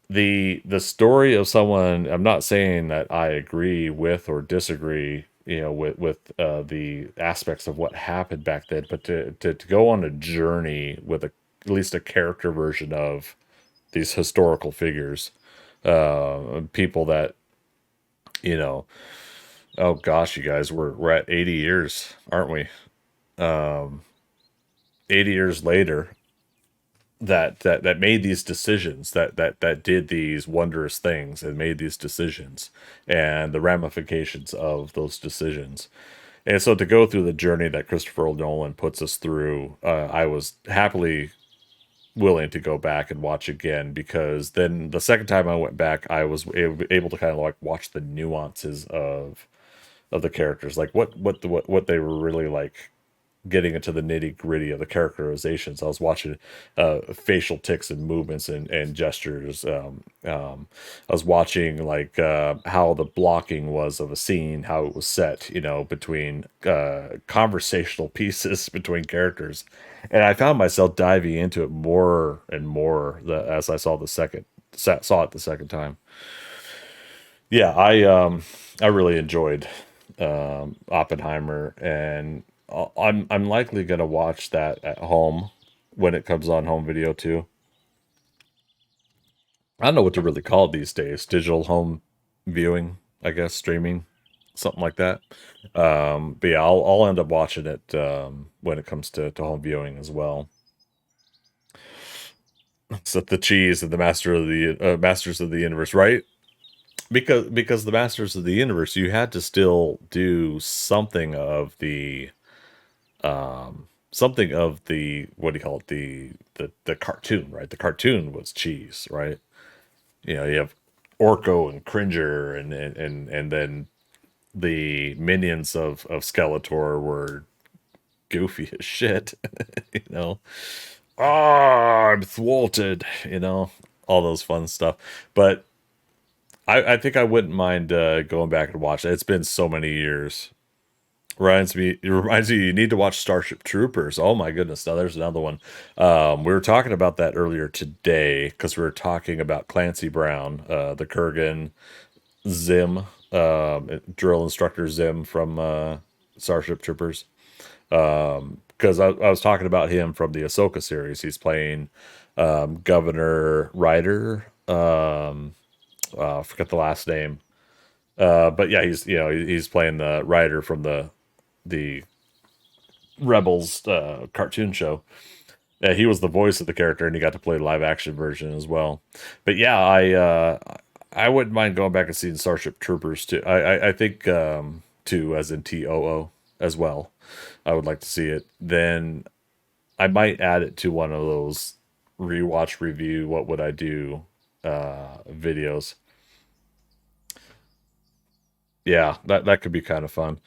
the story of someone. I'm not saying that I agree with or disagree, with the aspects of what happened back then, but to go on a journey with at least a character version of these historical figures, people that, you know oh gosh, you guys, we're at 80 years, aren't we? 80 years later, that made these decisions, that did these wondrous things and made these decisions, and the ramifications of those decisions. And so to go through the journey that Christopher Nolan puts us through, I was happily willing to go back and watch again, because then the second time I went back, I was able to kind of like watch the nuances of the characters, like what they were really like, getting into the nitty gritty of the characterizations. I was watching facial tics and movements and gestures. I was watching like how the blocking was of a scene, how it was set, between conversational pieces between characters, and I found myself diving into it more and more as I saw it the second time. Yeah, I really enjoyed Oppenheimer, and I'm likely gonna watch that at home when it comes on home video too. I don't know what to really call it these days. Digital home viewing, I guess, streaming, something like that. But yeah, I'll end up watching it when it comes to home viewing as well. So the cheese and the masters of the universe, right? Because the masters of the universe, you had to still do something of the, what do you call it, the cartoon, right? The cartoon was cheese, right? You have Orko and Cringer, and then the minions of Skeletor were goofy as shit. you know I'm thwarted, all those fun stuff. But I think I wouldn't mind going back and watch it. It's been so many years. It reminds me, you need to watch Starship Troopers. Oh my goodness! Now there's another one. We were talking about that earlier today because we were talking about Clancy Brown, the Kurgan Zim, drill instructor Zim from Starship Troopers. Because I was talking about him from the Ahsoka series. He's playing Governor Ryder. Forget the last name. But yeah, he's playing the Ryder from the Rebels cartoon show. He was the voice of the character, and he got to play the live action version as well. But yeah, I wouldn't mind going back and seeing Starship Troopers too. I think too, as in TOO as well. I would like to see it. Then I might add it to one of those rewatch review. What would I do? Videos. Yeah, that could be kind of fun.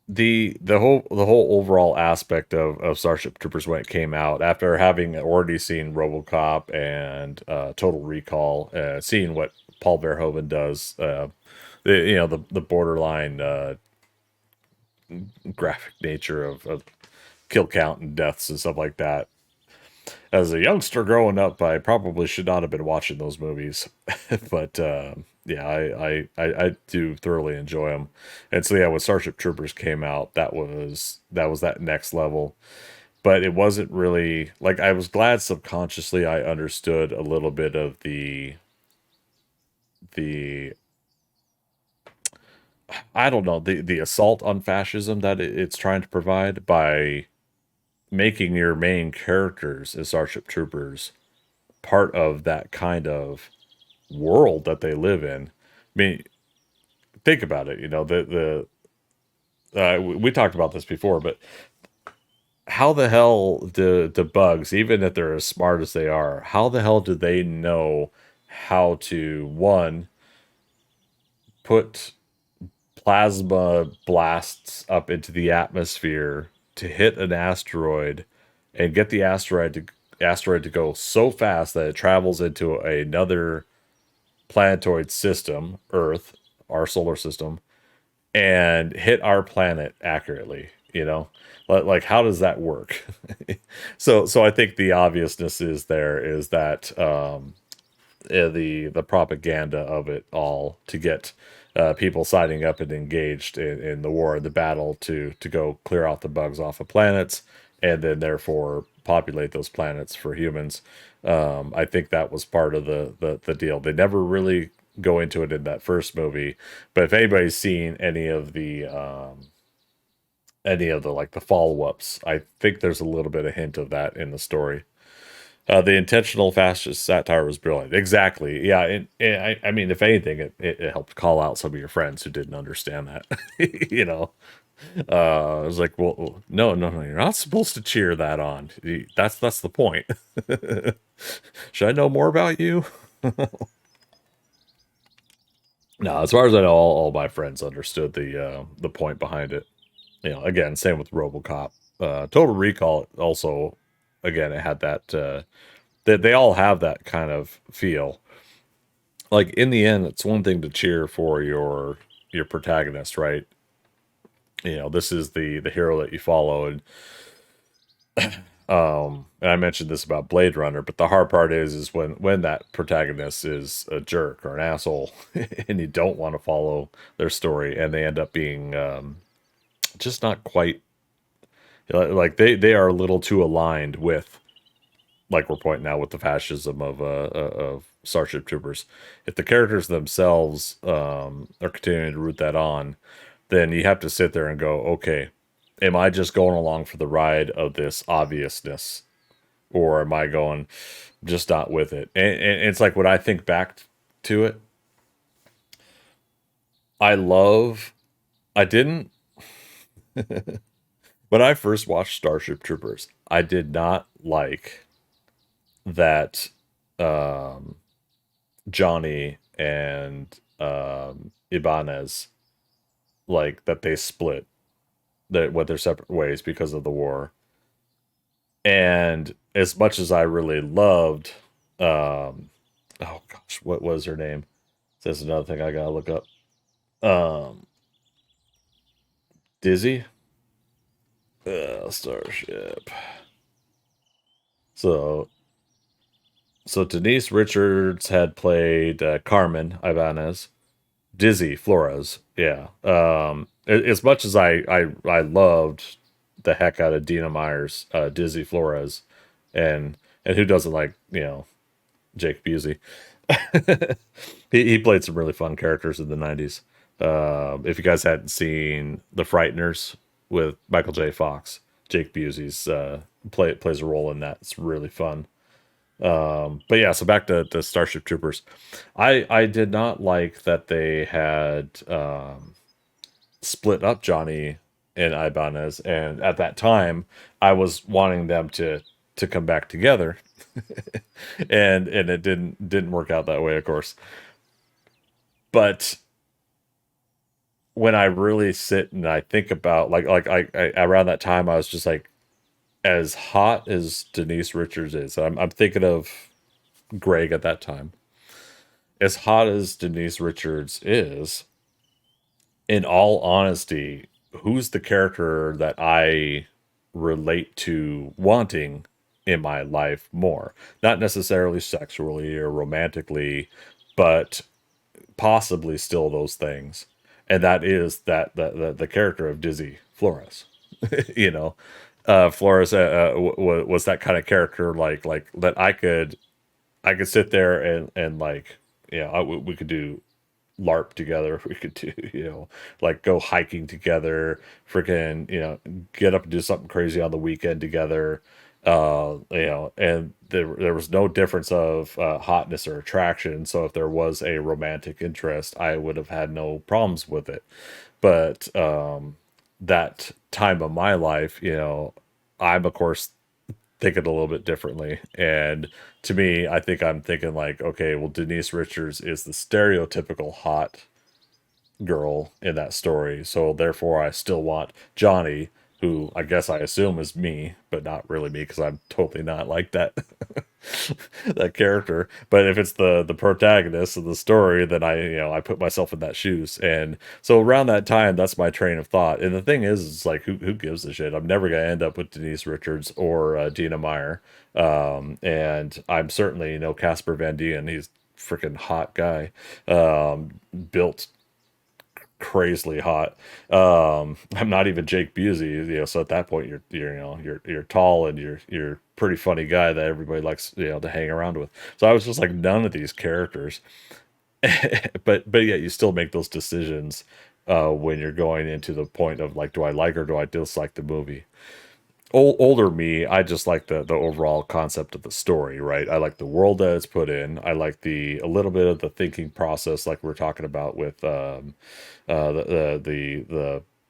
The whole overall aspect of Starship Troopers when it came out, after having already seen RoboCop and Total Recall, seeing what Paul Verhoeven does, the borderline graphic nature of kill count and deaths and stuff like that. As a youngster growing up, I probably should not have been watching those movies, but yeah, I do thoroughly enjoy them. And so yeah, when Starship Troopers came out, that was that next level. But it wasn't really like, I was glad subconsciously I understood a little bit of the I don't know, the assault on fascism that it's trying to provide by making your main characters as Starship Troopers part of that kind of world that they live in. I mean, think about it. We talked about this before, but how the hell do the bugs, even if they're as smart as they are, how the hell do they know how to, one, put plasma blasts up into the atmosphere to hit an asteroid and get the asteroid to go so fast that it travels into another planetoid system, Earth, our solar system, and hit our planet accurately, like how does that work? So I think the obviousness is there is that the propaganda of it all to get people signing up and engaged in the war, the battle to go clear out the bugs off of planets, and then therefore populate those planets for humans. I think that was part of the deal. They never really go into it in that first movie, but if anybody's seen any of the like the follow-ups, I think there's a little bit of hint of that in the story. The intentional fascist satire was brilliant. Exactly. Yeah. I mean, if anything, it helped call out some of your friends who didn't understand that. I was like, well, no, no, no, you're not supposed to cheer that on. That's the point. Should I know more about you? No, as far as I know, all my friends understood the point behind it. Again, same with RoboCop. Total Recall also, again, it had that. They all have that kind of feel. Like in the end, it's one thing to cheer for your protagonist, right? This is the hero that you follow, and I mentioned this about Blade Runner, but the hard part is when that protagonist is a jerk or an asshole, and you don't want to follow their story, and they end up being just not quite like they are a little too aligned with, like we're pointing out with the fascism of Starship Troopers. If the characters themselves are continuing to root that on, then you have to sit there and go, okay, am I just going along for the ride of this obviousness, or am I going just not with it? And it's like when I think back to it, I didn't when I first watched Starship Troopers, I did not like that um Johnny and Ibanez, like that they split, that went their separate ways because of the war. And as much as I really loved, oh gosh, what was her name? That's another thing I gotta look up. Um, Dizzy, Starship. So, so Denise Richards had played Carmen Ibanez. Dizzy Flores, yeah. As much as I loved the heck out of Dina Myers, Dizzy Flores, and who doesn't like Jake Busey? He played some really fun characters in the '90s. If you guys hadn't seen The Frighteners with Michael J. Fox, Jake Busey's plays a role in that. It's really fun. But yeah, so back to Starship Troopers. I did not like that they had split up Johnny and Ibanez, and at that time I was wanting them to come back together. And it didn't work out that way, of course. But when I really sit and I think about I around that time I was just like, as hot as Denise Richards is, I'm thinking of Greg at that time. As hot as Denise Richards is, in all honesty, who's the character that I relate to wanting in my life more? Not necessarily sexually or romantically, but possibly still those things. And that is the character of Dizzy Flores. you know, Flores was that kind of character, like that I could sit there and like, we could do LARP together. We could do, like go hiking together, freaking, get up and do something crazy on the weekend together. And there was no difference of hotness or attraction. So if there was a romantic interest, I would have had no problems with it. But that time of my life, I'm of course thinking a little bit differently. And to me, I think I'm thinking like, okay, well, Denise Richards is the stereotypical hot girl in that story. So therefore, I still want Johnny, who I guess I assume is me, but not really me because I'm totally not like that that character. But if it's the protagonist of the story, then I put myself in that shoes. And so around that time, that's my train of thought. And the thing is like who gives a shit? I'm never gonna end up with Denise Richards or Dina Meyer. And I'm certainly Casper Van Dien. He's freaking hot guy, built crazily hot. I'm not even Jake Busey, so at that point you're tall and you're pretty funny guy that everybody likes, to hang around with. So I was just like none of these characters. but yet you still make those decisions when you're going into the point of like, do I like or do I dislike the movie? Older me, I just like the overall concept of the story, right? I like the world that it's put in. I like a little bit of the thinking process, like we're talking about with the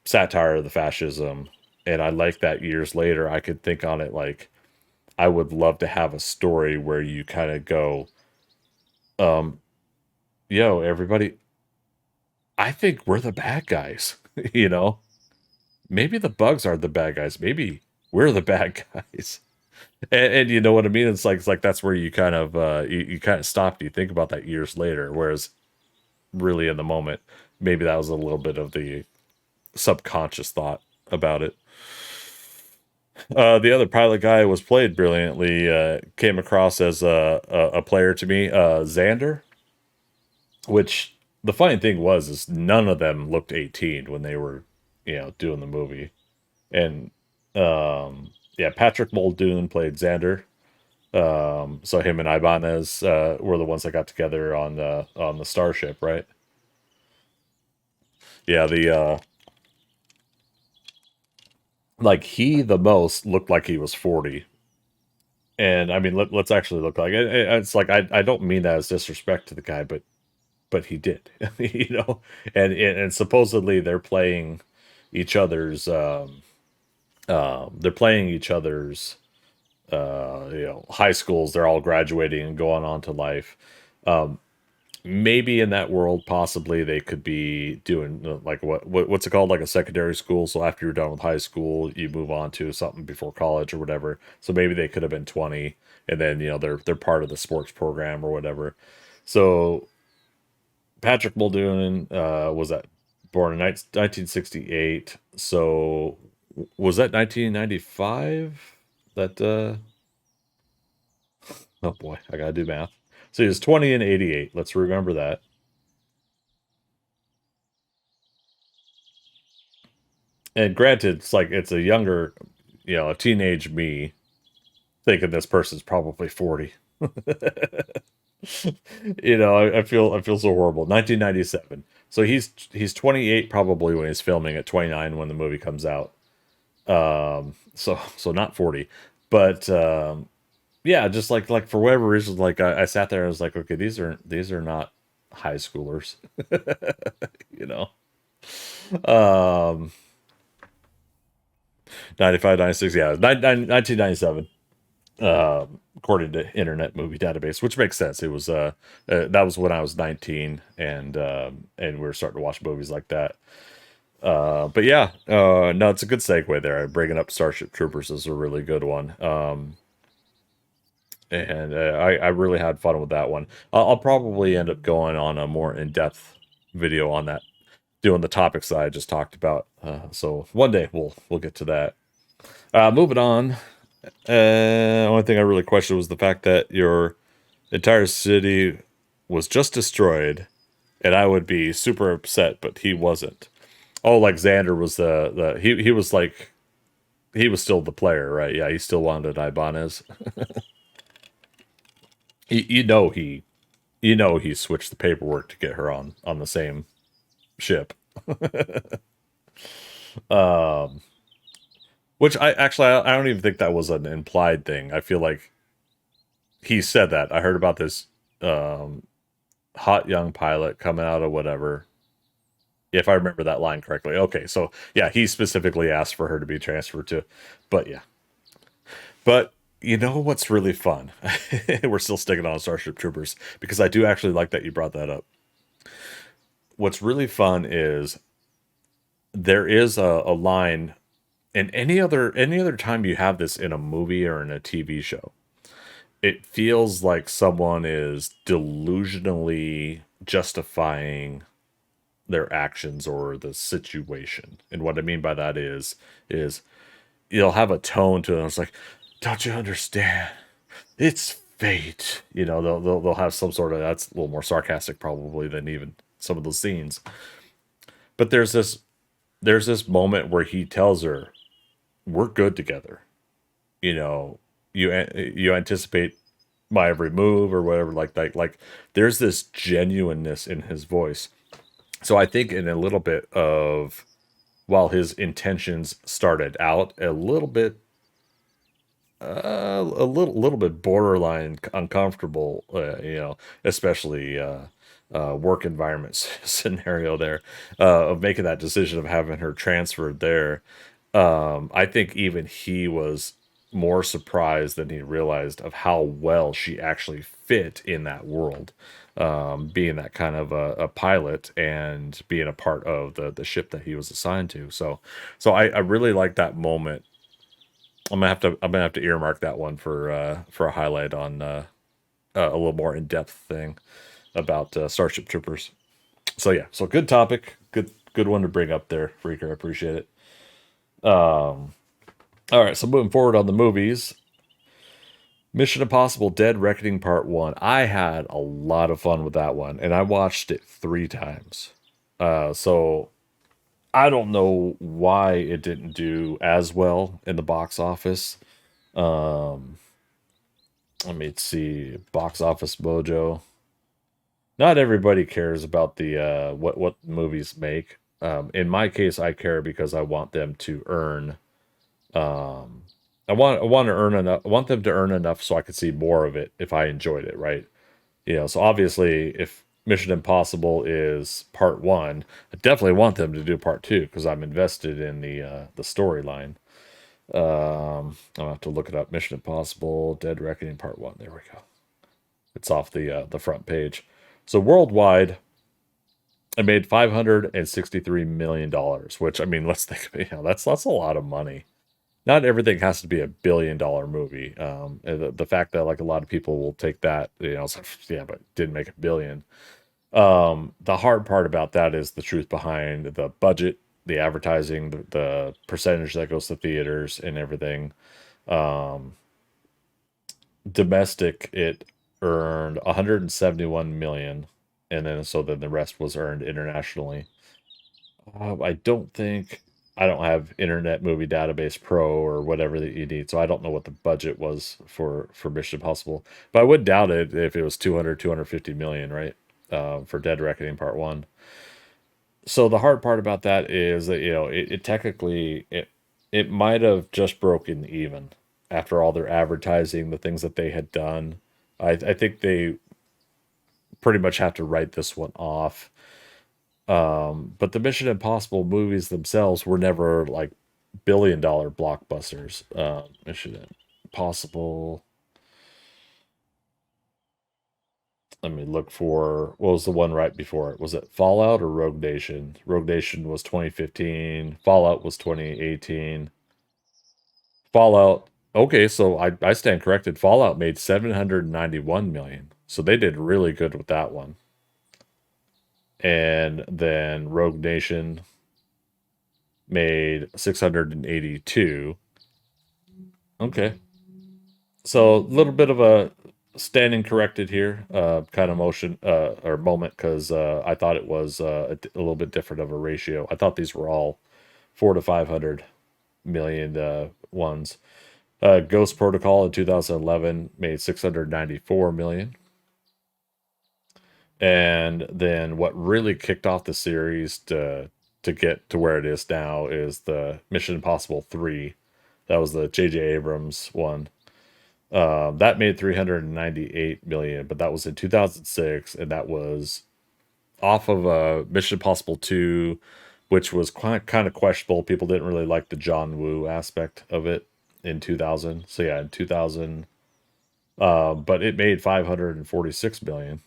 satire of the fascism, and I like that years later I could think on it like I would love to have a story where you kind of go, um, yo, everybody, I think we're the bad guys, you know? Maybe the bugs are the bad guys. Maybe we're the bad guys. And you know what I mean? It's like that's where you kind of you kind of stop and you think about that years later. Whereas really in the moment, maybe that was a little bit of the subconscious thought about it. The other pilot guy was played brilliantly. Came across as a player to me, Xander. Which the funny thing was is none of them looked 18 when they were doing the movie. And yeah, Patrick Muldoon played Xander. So him and Ibanez were the ones that got together on the starship, right? Yeah, the like he the most looked like he was 40. And I mean, let's actually look like it. It's like I don't mean that as disrespect to the guy, but he did, and supposedly each other's they're playing each other's high schools. They're all graduating and going on to life. Maybe in that world, possibly they could be doing like what's it called, like a secondary school. So after you're done with high school, you move on to something before college or whatever. So maybe they could have been 20, and then they're part of the sports program or whatever. So Patrick Muldoon was that born in 1968. So was that 1995? That oh boy, I gotta do math. So he was 20 and 88. Let's remember that. And granted, it's a younger, a teenage me thinking this person's probably 40. I feel so horrible. 1997. So he's 28 probably when he's filming, at 29 when the movie comes out. So not 40. But yeah, just like for whatever reason, like I sat there and I was like, okay, these are not high schoolers. you know. Um 95, 96, yeah, 1997. According to Internet Movie Database, which makes sense. It was that was when I was 19, and we were starting to watch movies like that. But yeah, no, it's a good segue there. Bringing up Starship Troopers is a really good one. And I really had fun with that one. I'll probably end up going on a more in-depth video on that, doing the topics that I just talked about. So one day we'll get to that. Moving on. Only thing I really questioned was the fact that your entire city was just destroyed, and I would be super upset, but he wasn't. Oh, like Xander was he was like he was still the player, right? Yeah, he still wanted Ibanez. you know he switched the paperwork to get her on the same ship. um, which I don't even think that was an implied thing. I feel like he said that. I heard about this hot young pilot coming out of whatever. If I remember that line correctly. Okay, so yeah, he specifically asked for her to be transferred to, but yeah. But you know what's really fun? We're still sticking on Starship Troopers because I do actually like that you brought that up. What's really fun is there is a line, and any other time you have this in a movie or in a TV show, it feels like someone is delusionally justifying their actions or the situation. And what I mean by that is you'll have a tone to it. It's like, don't you understand? It's fate. They'll have some sort of, that's a little more sarcastic probably than even some of those scenes. But there's this moment where he tells her, "We're good together." You know, you anticipate my every move or whatever like that. Like there's this genuineness in his voice. So I think in a little bit of, while his intentions started out a little bit a little bit borderline uncomfortable, especially work environment scenario there, of making that decision of having her transferred there. I think even he was more surprised than he realized of how well she actually fit in that world, being that kind of a pilot and being a part of the ship that he was assigned to. So I really like that moment. I'm gonna have to earmark that one for a highlight on a little more in depth thing about Starship Troopers. So yeah, so good topic, good one to bring up there, Freaker. I appreciate it. All right, so moving forward on the movies, Mission Impossible: Dead Reckoning Part One. I had a lot of fun with that one, and I watched it 3 times. So I don't know why it didn't do as well in the box office. Um, Let me see. Box Office Mojo. Not everybody cares about the what movies make. In my case, I care because I want them to earn. Um, I want to earn enough. I want them to earn enough so I could see more of it if I enjoyed it, right? So obviously, if Mission Impossible is part one, I definitely want them to do part two because I'm invested in the storyline. I'll have to look it up. Mission Impossible: Dead Reckoning Part One. There we go. It's off the front page. So worldwide, it made $563 million, which I mean, let's think of it. That's a lot of money. Not everything has to be $1 billion movie. And the fact that like a lot of people will take that, it's like, yeah, but didn't make $1 billion. The hard part about that is the truth behind the budget, the advertising, the percentage that goes to theaters and everything. Um, Domestic, it earned 171 million, and then the rest was earned internationally. I don't think I don't have Internet Movie Database Pro or whatever that you need, so I don't know what the budget was for Mission Impossible. But I would doubt it if it was 250 million, right? For Dead Reckoning Part One. So the hard part about that is that it technically it might have just broken even after all their advertising, the things that they had done. I think they pretty much have to write this one off. But the Mission Impossible movies themselves were never like $1 billion blockbusters. Mission Impossible. Let me look for what was the one right before it. Was it Fallout or Rogue Nation? Rogue Nation was 2015. Fallout was 2018. Fallout. Okay, so I stand corrected. Fallout made 791 million. So they did really good with that one. And then Rogue Nation made 682. Okay. So a little bit of a standing corrected here, kind of motion or moment, because I thought it was a little bit different of a ratio. I thought these were all 4 to 500 million ones. Ghost Protocol in 2011 made 694 million. And then what really kicked off the series to get to where it is now is the Mission Impossible 3. That was the J.J. Abrams one. That made 398 million, but that was in 2006, and that was off of Mission Impossible 2, which was kind of questionable. People didn't really like the John Woo aspect of it in 2000. So yeah, in 2000, but it made 546 million.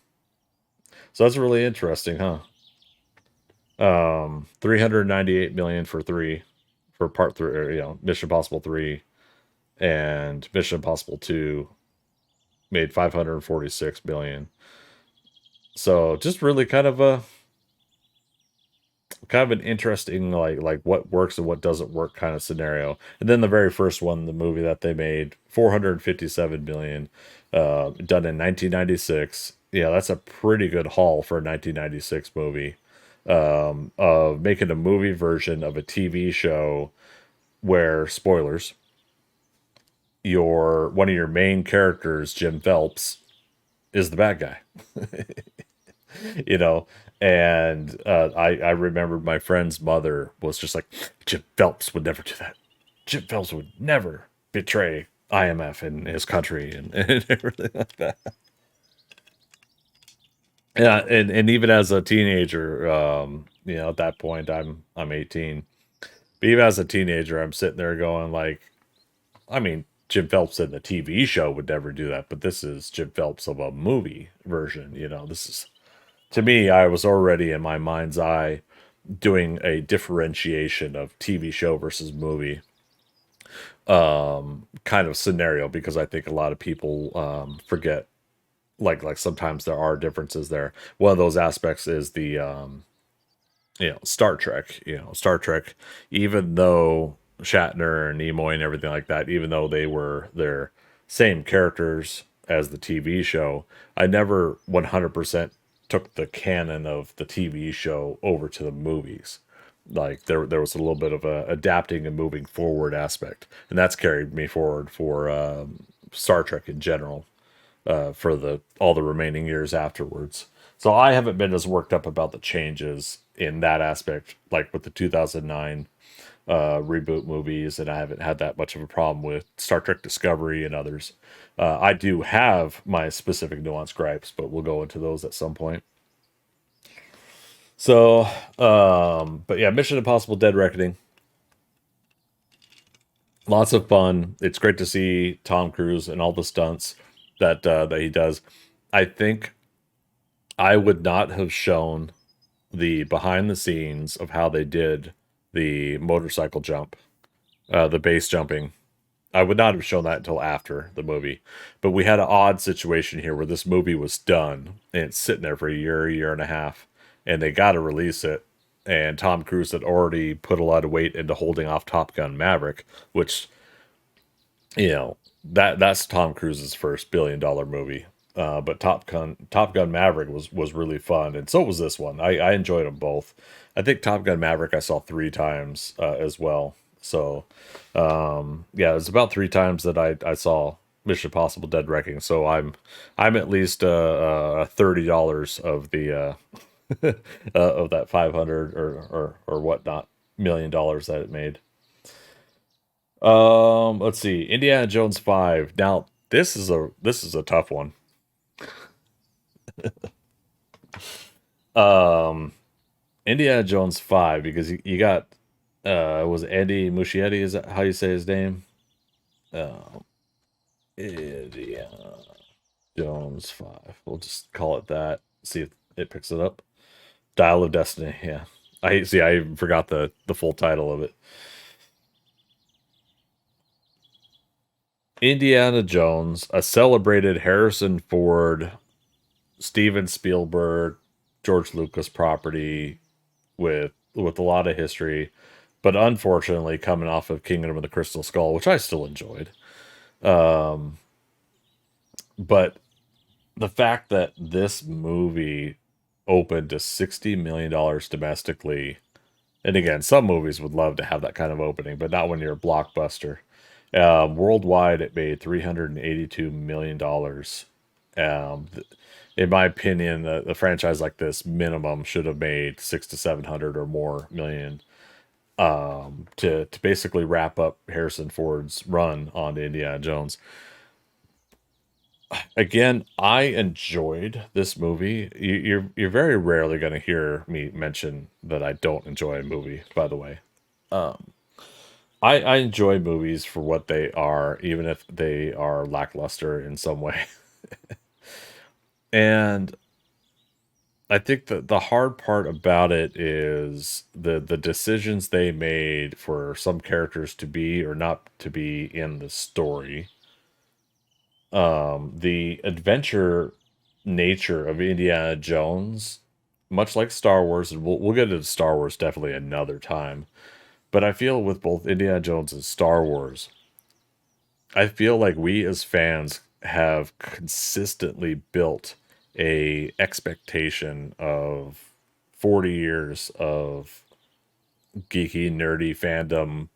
So that's really interesting, huh? 398 million for part 3, or, Mission Impossible 3, and Mission Impossible 2 made 546 million. So just really kind of an interesting like what works and what doesn't work kind of scenario. And then the very first one, the movie that they made, 457 million, done in 1996. Yeah, that's a pretty good haul for a 1996 movie. Of making a movie version of a TV show where, spoilers, one of your main characters, Jim Phelps, is the bad guy. you know and I remember my friend's mother was just like, Jim Phelps would never do that. Jim Phelps would never betray IMF and his country, and everything like that. Yeah, and even as a teenager, at that point I'm 18. But even as a teenager, I'm sitting there going like, I mean, Jim Phelps in the TV show would never do that, but this is Jim Phelps of a movie version. This is, to me, I was already in my mind's eye doing a differentiation of TV show versus movie kind of scenario, because I think a lot of people forget, like sometimes there are differences there. One of those aspects is the Star Trek. Star Trek, even though Shatner and Nimoy and everything like that, even though they were their same characters as the TV show, I never 100% took the canon of the TV show over to the movies. Like there was a little bit of a adapting and moving forward aspect, and that's carried me forward for Star Trek in general, for all the remaining years afterwards. So I haven't been as worked up about the changes in that aspect, like with the 2009 reboot movies, and I haven't had that much of a problem with Star Trek Discovery and others. I do have my specific nuanced gripes, but we'll go into those at some point. So, but yeah, Mission Impossible Dead Reckoning. Lots of fun. It's great to see Tom Cruise and all the stunts that he does. I think I would not have shown the behind the scenes of how they did the motorcycle jump, the base jumping. I would not have shown that until after the movie. But we had an odd situation here where this movie was done and it's sitting there for a year and a half, and they got to release it. And Tom Cruise had already put a lot of weight into holding off Top Gun Maverick, which, that's Tom Cruise's first $1 billion movie. But Top Gun Maverick was really fun, and so was this one. I enjoyed them both. I think Top Gun Maverick I saw 3 times as well. So yeah, it was about 3 times that I saw Mission Impossible Dead Reckoning. So I'm at least $30 of the of that 500 or whatnot $1 million that it made. Let's see, Indiana Jones 5. Now this is a tough one. Um, Indiana Jones 5, because you got was it Andy Muschietti? Is that how you say his name? Indiana Jones 5. We'll just call it that. See if it picks it up. Dial of Destiny. Yeah. I see. I forgot the full title of it. Indiana Jones, a celebrated Harrison Ford, Steven Spielberg, George Lucas property with a lot of history, but unfortunately coming off of Kingdom of the Crystal Skull, which I still enjoyed. Um, but the fact that this movie opened to $60 million domestically, and again, some movies would love to have that kind of opening, but not when you're a blockbuster. Worldwide, it made $382 million. In my opinion, the franchise like this minimum should have made 600 to 700 or more million, to basically wrap up Harrison Ford's run on Indiana Jones. Again, I enjoyed this movie. You're very rarely going to hear me mention that I don't enjoy a movie. By the way, um, I enjoy movies for what they are, even if they are lackluster in some way. And I think that the hard part about it is the decisions they made for some characters to be or not to be in the story. The adventure nature of Indiana Jones, much like Star Wars, and we'll get into Star Wars definitely another time. But I feel with both Indiana Jones and Star Wars, I feel like we as fans have consistently built a expectation of 40 years of geeky, nerdy fandom,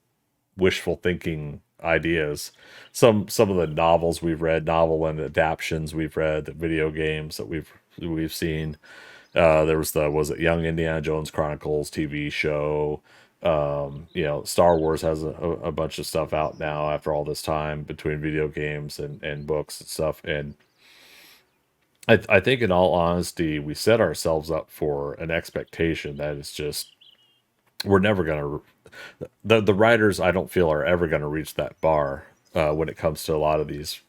wishful thinking ideas. Some of the novels we've read, novel and adaptions we've read, the video games that we've seen. There was it Young Indiana Jones Chronicles TV show. Star Wars has a bunch of stuff out now after all this time between video games and books and stuff. And I think in all honesty, we set ourselves up for an expectation that is just, we're never gonna, the writers I don't feel are ever gonna reach that bar, when it comes to a lot of these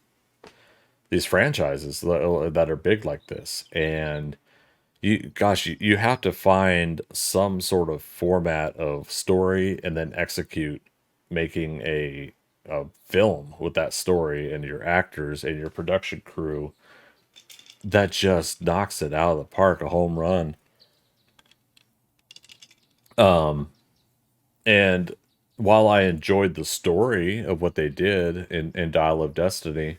franchises that are big like this. And you have to find some sort of format of story and then execute making a film with that story and your actors and your production crew that just knocks it out of the park, a home run. Um, and while I enjoyed the story of what they did in Dial of Destiny,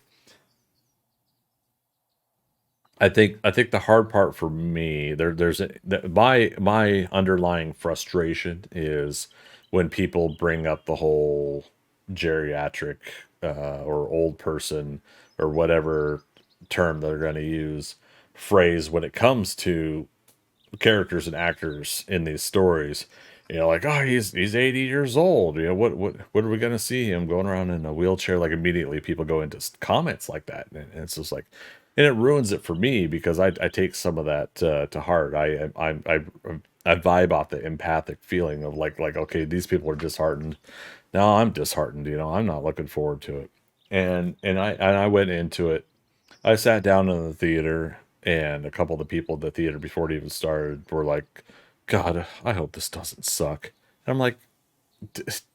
I think the hard part for me my underlying frustration is when people bring up the whole geriatric, or old person, or whatever term they're going to use, phrase when it comes to characters and actors in these stories. Like, oh, he's 80 years old. What are we gonna see him going around in a wheelchair? Like, immediately people go into comments like that, and it's just like, and it ruins it for me because I take some of that, to heart. I vibe off the empathic feeling of like, okay, these people are disheartened. Now I'm disheartened. I'm not looking forward to it. And I went into it. I sat down in the theater, and a couple of the people at the theater before it even started were like, "God, I hope this doesn't suck." And I'm like,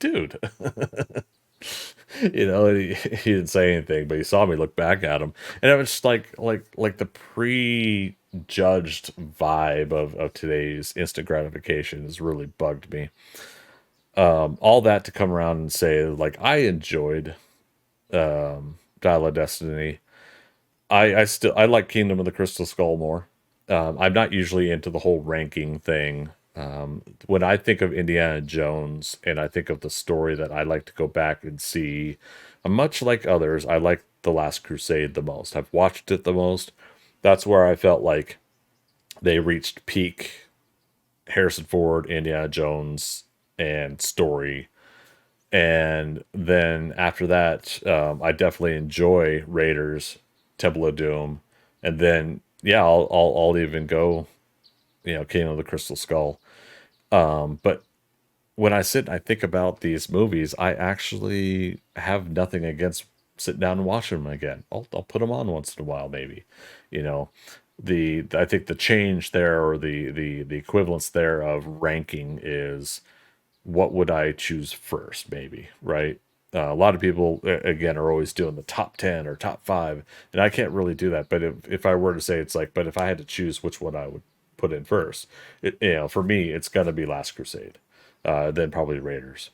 "Dude," and he didn't say anything, but he saw me look back at him, and it was just like the prejudged vibe of today's instant gratification has really bugged me. All that to come around and say, like, I enjoyed, Dial of Destiny. I like Kingdom of the Crystal Skull more. I'm not usually into the whole ranking thing. When I think of Indiana Jones and I think of the story that I like to go back and see, much like others, I like The Last Crusade the most. I've watched it the most. That's where I felt like they reached peak Harrison Ford, Indiana Jones, and story. And then after that, I definitely enjoy Raiders, Temple of Doom, and then yeah, I'll even go, Kingdom of the Crystal Skull. But when I sit and I think about these movies, I actually have nothing against sit down and watch them again. I'll put them on once in a while, maybe. You know, I think the change there, or the equivalence there of ranking, is what would I choose first, maybe, right? A lot of people, again, are always doing the top 10 or top 5, and I can't really do that. But if I were to say, it's like, but if I had to choose which one I would put in first, for me, it's going to be Last Crusade, then probably Raiders.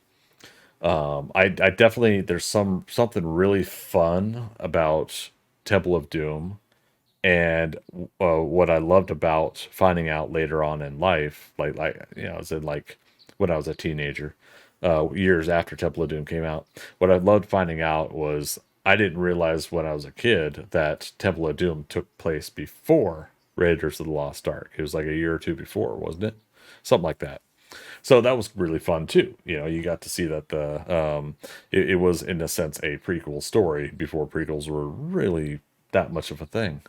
I definitely, there's something really fun about Temple of Doom, and what I loved about finding out later on in life, as in like when I was a teenager, years after Temple of Doom came out, what I loved finding out was I didn't realize when I was a kid that Temple of Doom took place before Raiders of the Lost Ark. It was like a year or two before, wasn't it? Something like that. So that was really fun too. You got to see that it was in a sense a prequel story before prequels were really that much of a thing.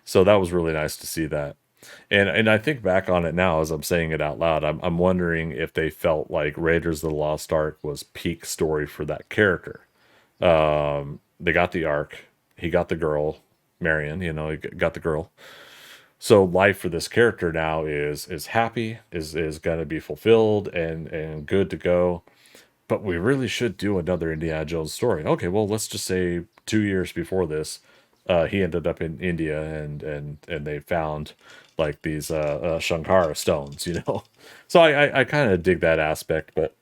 So that was really nice to see that. And I think back on it now as I'm saying it out loud, I'm wondering if they felt like Raiders of the Lost Ark was peak story for that character. They got the Ark, he got the girl, Marion, he got the girl. So life for this character now is happy, is gonna be fulfilled and good to go. But we really should do another Indiana Jones story. Okay, well, let's just say 2 years before this, he ended up in India, and they found like these Shankara stones. So I kind of dig that aspect, but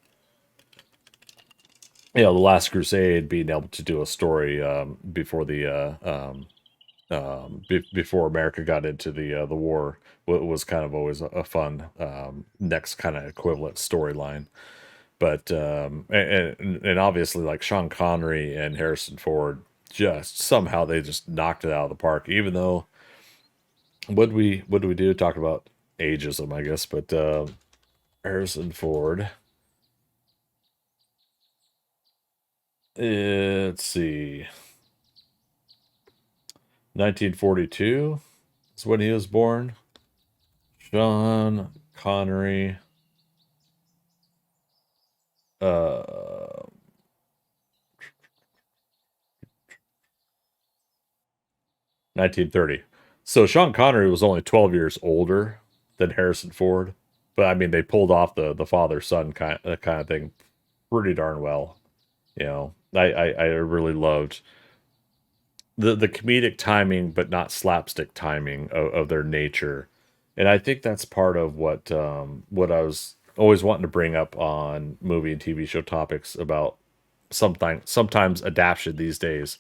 the Last Crusade being able to do a story before before America got into the war was kind of always a fun next kind of equivalent storyline. But and obviously, like Sean Connery and Harrison Ford, just somehow they just knocked it out of the park. Even though, what do we do? Talk about ageism, I guess. But Harrison Ford, let's see, 1942 is when he was born. Sean Connery, uh, 1930. So Sean Connery was only 12 years older than Harrison Ford, but I mean they pulled off the father son kind of thing pretty darn well. I really loved the comedic timing, but not slapstick timing of their nature, and I think that's part of what I was always wanting to bring up on movie and TV show topics about sometimes adaptation these days,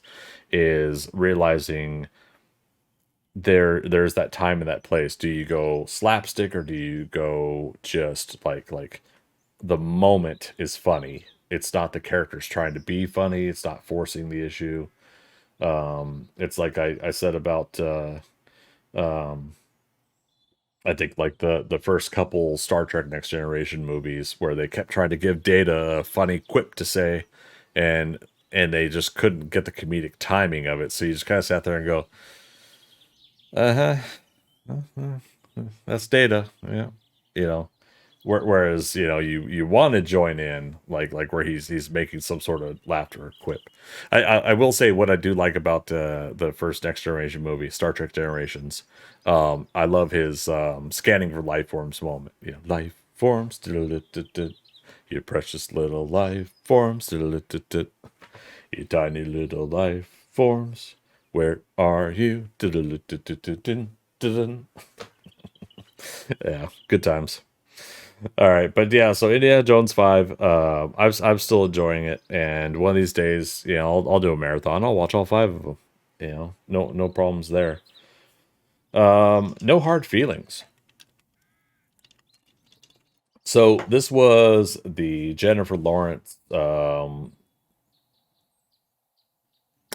is realizing there's that time and that place. Do you go slapstick, or do you go just like the moment is funny? It's not the characters trying to be funny. It's not forcing the issue. It's like I said about um, I think like the first couple Star Trek Next Generation movies, where they kept trying to give Data a funny quip to say, and they just couldn't get the comedic timing of it. So you just kind of sat there and go, uh huh, that's Data, yeah, you know. Whereas you want to join in, like where he's making some sort of laughter or quip. I will say what I do like about the first Next Generation movie, Star Trek Generations. I love his scanning for life forms moment. Life forms, you precious little life forms, you tiny little life forms. Where are you? Yeah, good times. All right, but yeah, so Indiana Jones 5, I'm still enjoying it, and one of these days, I'll do a marathon. I'll watch all 5 of them. No problems there. No hard feelings. So this was the Jennifer Lawrence. I'm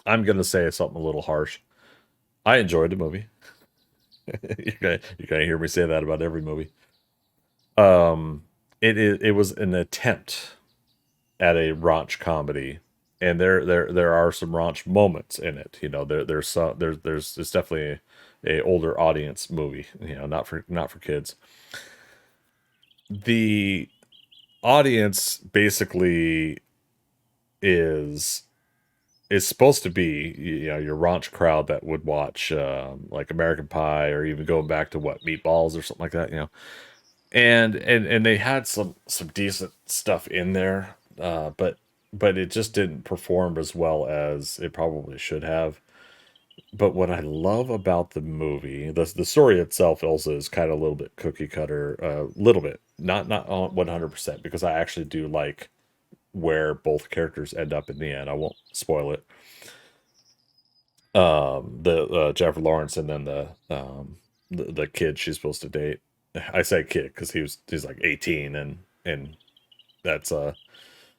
gonna say something a little harsh. I enjoyed the movie. You're gonna hear me say that about every movie. Um, it was an attempt at a raunch comedy, and there are some raunch moments in it. There's it's definitely a older audience movie. Not for kids. The audience basically is it's supposed to be, you know, your raunch crowd that would watch like American Pie, or even going back to what, Meatballs or something like that, you know. And they had some decent stuff in there, but it just didn't perform as well as it probably should have. But what I love about the movie, the story itself also is kind of a little bit cookie cutter, a little bit, not 100%, because I actually do like where both characters end up in the end. I won't spoil it. The Jennifer Lawrence, and then the kid she's supposed to date. I say kid because he's like 18, and that's I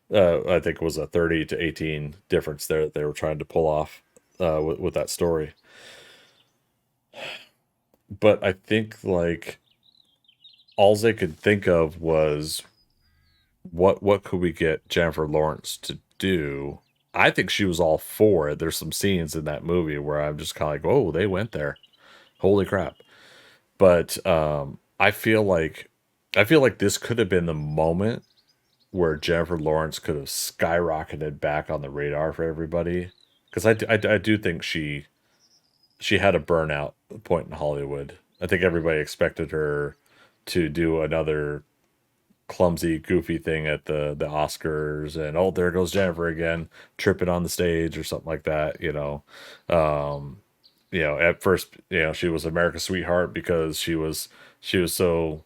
think it was a 30 to 18 difference there that they were trying to pull off with that story. But I think like all they could think of was what could we get Jennifer Lawrence to do. I think she was all for it. There's some scenes in that movie where I'm just kind of like, oh, they went there. Holy crap. But I feel like this could have been the moment where Jennifer Lawrence could have skyrocketed back on the radar for everybody, because I do think she had a burnout point in Hollywood. I think everybody expected her to do another clumsy, goofy thing at the Oscars, and oh, there goes Jennifer again, tripping on the stage or something like that. Um, at first, she was America's sweetheart because she was so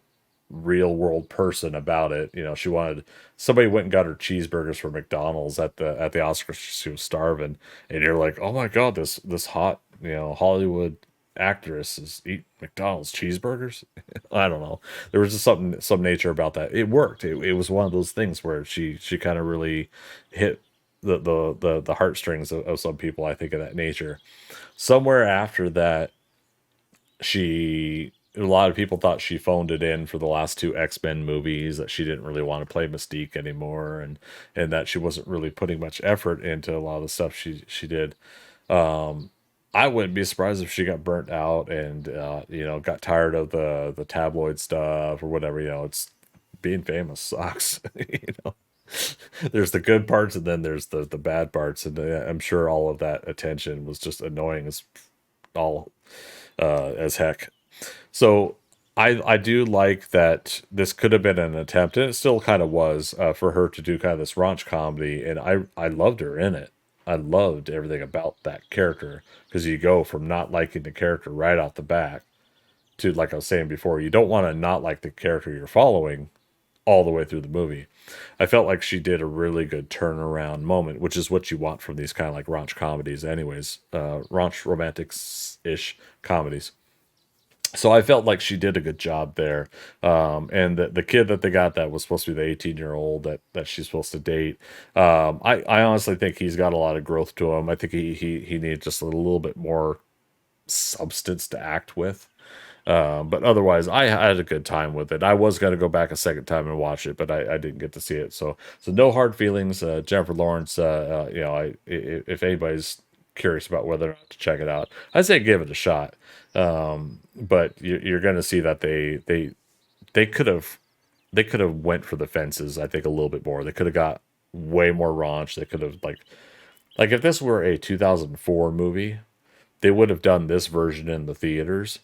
real world person about it. She wanted somebody went and got her cheeseburgers from McDonald's at the Oscars. She was starving, and you're like, oh my god, this hot Hollywood actress is eating McDonald's cheeseburgers. I don't know. There was just some nature about that. It worked. It was one of those things where she kind of really hit the heartstrings of some people. I think of that nature. Somewhere after that, a lot of people thought she phoned it in for the last two X-Men movies, that she didn't really want to play Mystique anymore, and that she wasn't really putting much effort into a lot of the stuff she did. Um, I wouldn't be surprised if she got burnt out and got tired of the tabloid stuff or whatever. It's being famous sucks. you know there's the good parts, and then there's the bad parts, and I'm sure all of that attention was just annoying all as heck. So I do like that this could have been an attempt, and it still kind of was, for her to do kind of this raunch comedy, and I loved her in it. I loved everything about that character, because you go from not liking the character right off the bat to, like I was saying before, you don't want to not like the character you're following all the way through the movie. I felt like she did a really good turnaround moment, which is what you want from these kind of like raunch comedies, anyways, raunch romantics ish comedies. So I felt like she did a good job there. And the kid that they got that was supposed to be the 18-year-old that she's supposed to date. I honestly think he's got a lot of growth to him. I think he needs just a little bit more substance to act with. But otherwise, I had a good time with it. I was going to go back a second time and watch it, but I didn't get to see it. So no hard feelings. Jennifer Lawrence, if anybody's curious about whether or not to check it out, I say give it a shot. But you're going to see that they could have went for the fences. I think a little bit more. They could have got way more raunch. They could have like if this were a 2004 movie, they would have done this version in the theaters,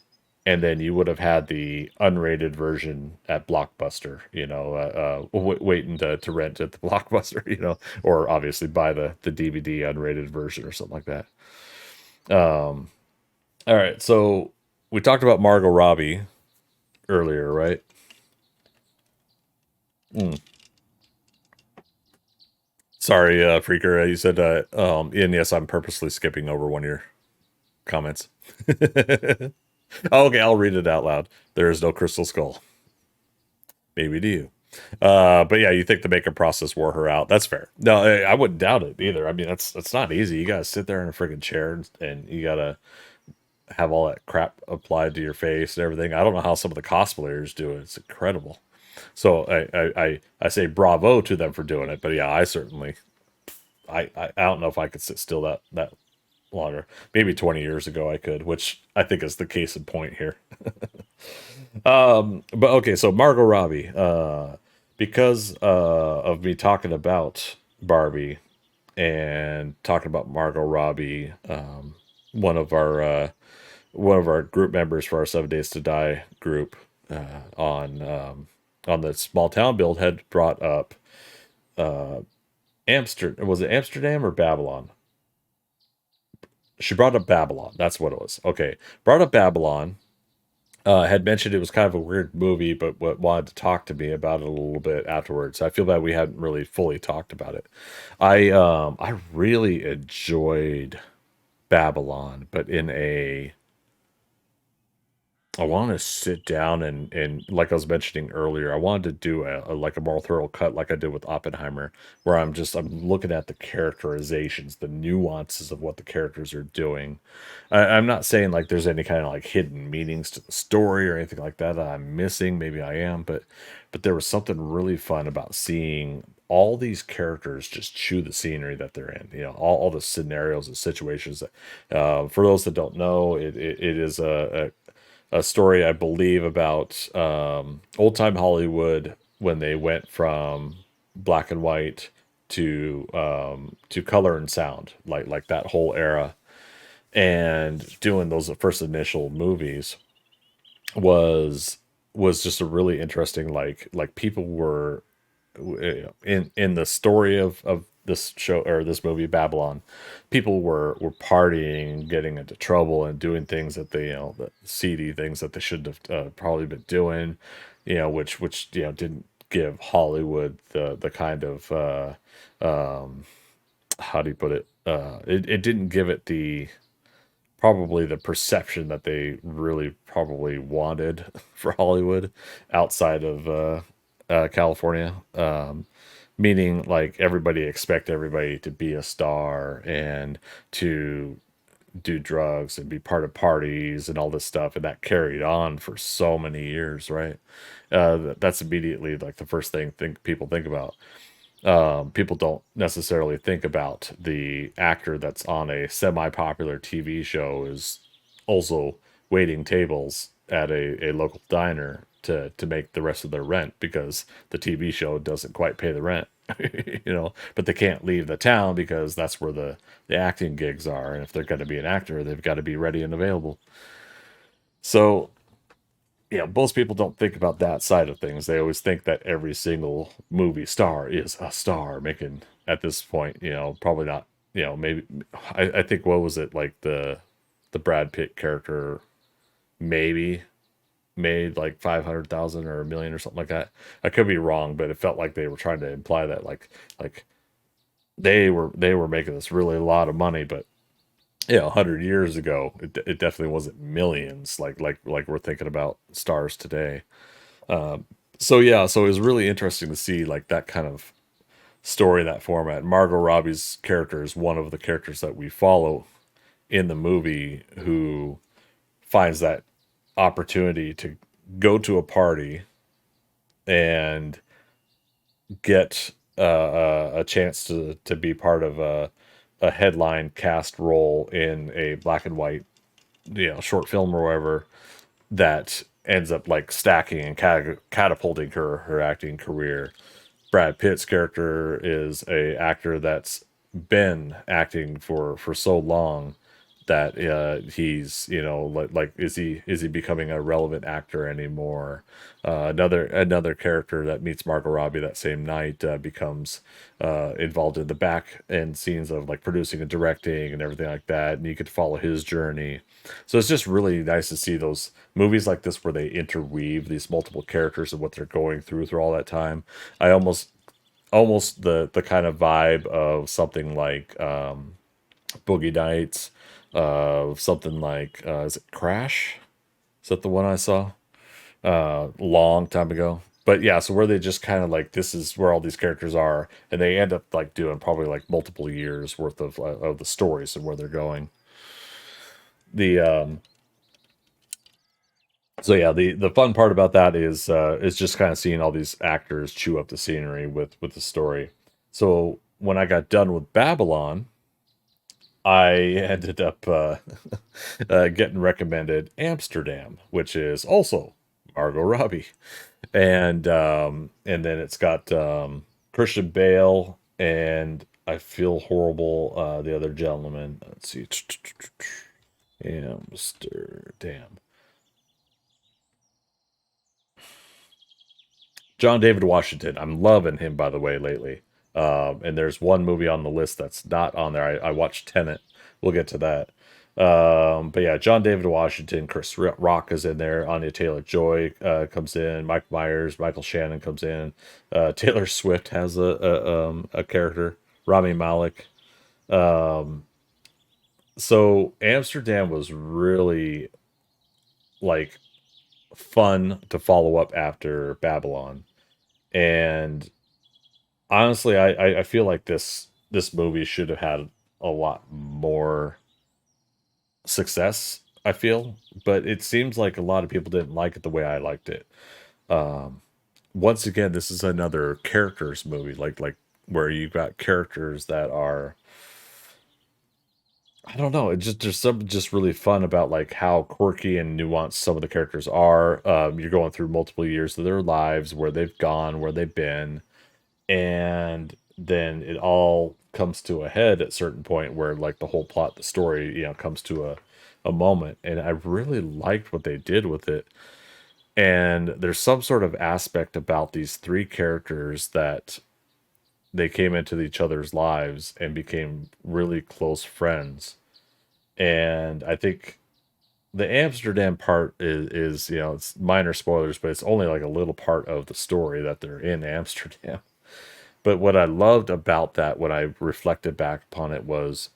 and then you would have had the unrated version at Blockbuster, waiting to rent at the Blockbuster, or obviously buy the DVD unrated version or something like that. All right, so we talked about Margot Robbie earlier, right? Mm. Sorry, Freaker, you said, and yes, I'm purposely skipping over one of your comments. Okay, I'll read it out loud. There is no crystal skull. Maybe to you. But yeah, you think the makeup process wore her out. That's fair. No, I wouldn't doubt it either. I mean, that's not easy. You gotta sit there in a freaking chair, and you gotta have all that crap applied to your face and everything. I don't know how some of the cosplayers do it. It's incredible. So I say bravo to them for doing it. But yeah, I certainly I don't know if I could sit still that longer. Maybe 20 years ago I could, which I think is the case in point here. But okay, so Margot Robbie, because of me talking about Barbie, and talking about Margot Robbie, one of our group members for our 7 Days to Die group, on the small town build, had brought up Amsterdam. Was it Amsterdam or Babylon? She brought up Babylon. That's what it was. Okay, brought up Babylon. Had mentioned it was kind of a weird movie, but wanted to talk to me about it a little bit afterwards. I feel bad we hadn't really fully talked about it. I really enjoyed Babylon, but I want to sit down and like I was mentioning earlier, I wanted to do like a more thorough cut like I did with Oppenheimer, where I'm looking at the characterizations, the nuances of what the characters are doing. I'm not saying like there's any kind of like hidden meanings to the story or anything like that I'm missing. Maybe I am, but there was something really fun about seeing all these characters just chew the scenery that they're in. All the scenarios and situations that, for those that don't know, it is a story, I believe, about old time Hollywood when they went from black and white to color and sound, like that whole era, and doing those first initial movies was just a really interesting, like people were, in the story of this show or this movie Babylon, people were partying, getting into trouble, and doing things that they, the seedy things that they shouldn't have probably been doing, which didn't give Hollywood the kind of how do you put it, it didn't give it the, probably the perception that they really probably wanted for Hollywood outside of California. Meaning like everybody expect everybody to be a star and to do drugs and be part of parties and all this stuff, and that carried on for so many years, right? That's immediately like the first thing people think about. People don't necessarily think about the actor that's on a semi-popular TV show is also waiting tables at a local diner to make the rest of their rent, because the TV show doesn't quite pay the rent. But they can't leave the town because that's where the acting gigs are, and if they're going to be an actor, they've got to be ready and available. So most people don't think about that side of things. They always think that every single movie star is a star, making, at this point, probably not, maybe, I think, what was it, like the Brad Pitt character maybe made like 500,000 or a million or something like that. I could be wrong, but it felt like they were trying to imply that like they were making this really a lot of money, but 100 years ago, it definitely wasn't millions like we're thinking about stars today. So it was really interesting to see like that kind of story, that format. Margot Robbie's character is one of the characters that we follow in the movie, who finds that opportunity to go to a party and get a chance to be part of a headline cast role in a black and white, short film or whatever, that ends up like stacking and catapulting her acting career. Brad Pitt's character is a actor that's been acting for so long that he's, like is he becoming a relevant actor anymore? Another character that meets Margot Robbie that same night becomes involved in the back end scenes of like producing and directing and everything like that, and you could follow his journey. So it's just really nice to see those movies like this where they interweave these multiple characters and what they're going through all that time. I almost the kind of vibe of something like Boogie Nights, something like is it Crash? Is that the one I saw long time ago? But yeah, so where they just kind of like, this is where all these characters are, and they end up like doing probably like multiple years worth of the stories and where they're going. The So yeah, the fun part about that is just kind of seeing all these actors chew up the scenery with the story. So when I got done with Babylon, I ended up getting recommended Amsterdam, which is also Margot Robbie, and then it's got Christian Bale and I feel horrible. The other gentleman. Let's see. Amsterdam. John David Washington. I'm loving him, by the way, lately. And there's one movie on the list that's not on there. I watched Tenet. We'll get to that. But yeah, John David Washington, Chris Rock is in there. Anya Taylor-Joy comes in. Mike Myers, Michael Shannon comes in. Taylor Swift has a character. Rami Malek. So Amsterdam was really like fun to follow up after Babylon. And honestly, I feel like this movie should have had a lot more success, I feel, but it seems like a lot of people didn't like it the way I liked it. Um, Once again, this is another characters movie, like where you've got characters that are, I don't know, it just there's something just really fun about like how quirky and nuanced some of the characters are. You're going through multiple years of their lives, where they've gone, where they've been, and then it all comes to a head at a certain point where like the whole plot, the story, comes to a moment. And I really liked what they did with it. And there's some sort of aspect about these three characters that they came into each other's lives and became really close friends. And I think the Amsterdam part is it's minor spoilers, but it's only like a little part of the story that they're in Amsterdam. But what I loved about that when I reflected back upon it was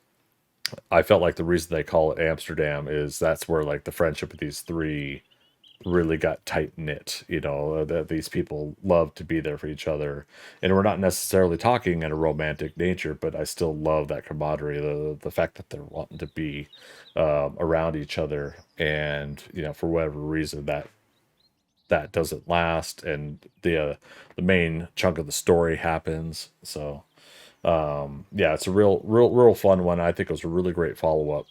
I felt like the reason they call it Amsterdam is that's where like the friendship of these three really got tight knit, that these people love to be there for each other. And we're not necessarily talking in a romantic nature, but I still love that camaraderie, the fact that they're wanting to be around each other. And, for whatever reason, that doesn't last, and the main chunk of the story happens. So yeah, it's a real fun one. I think it was a really great follow-up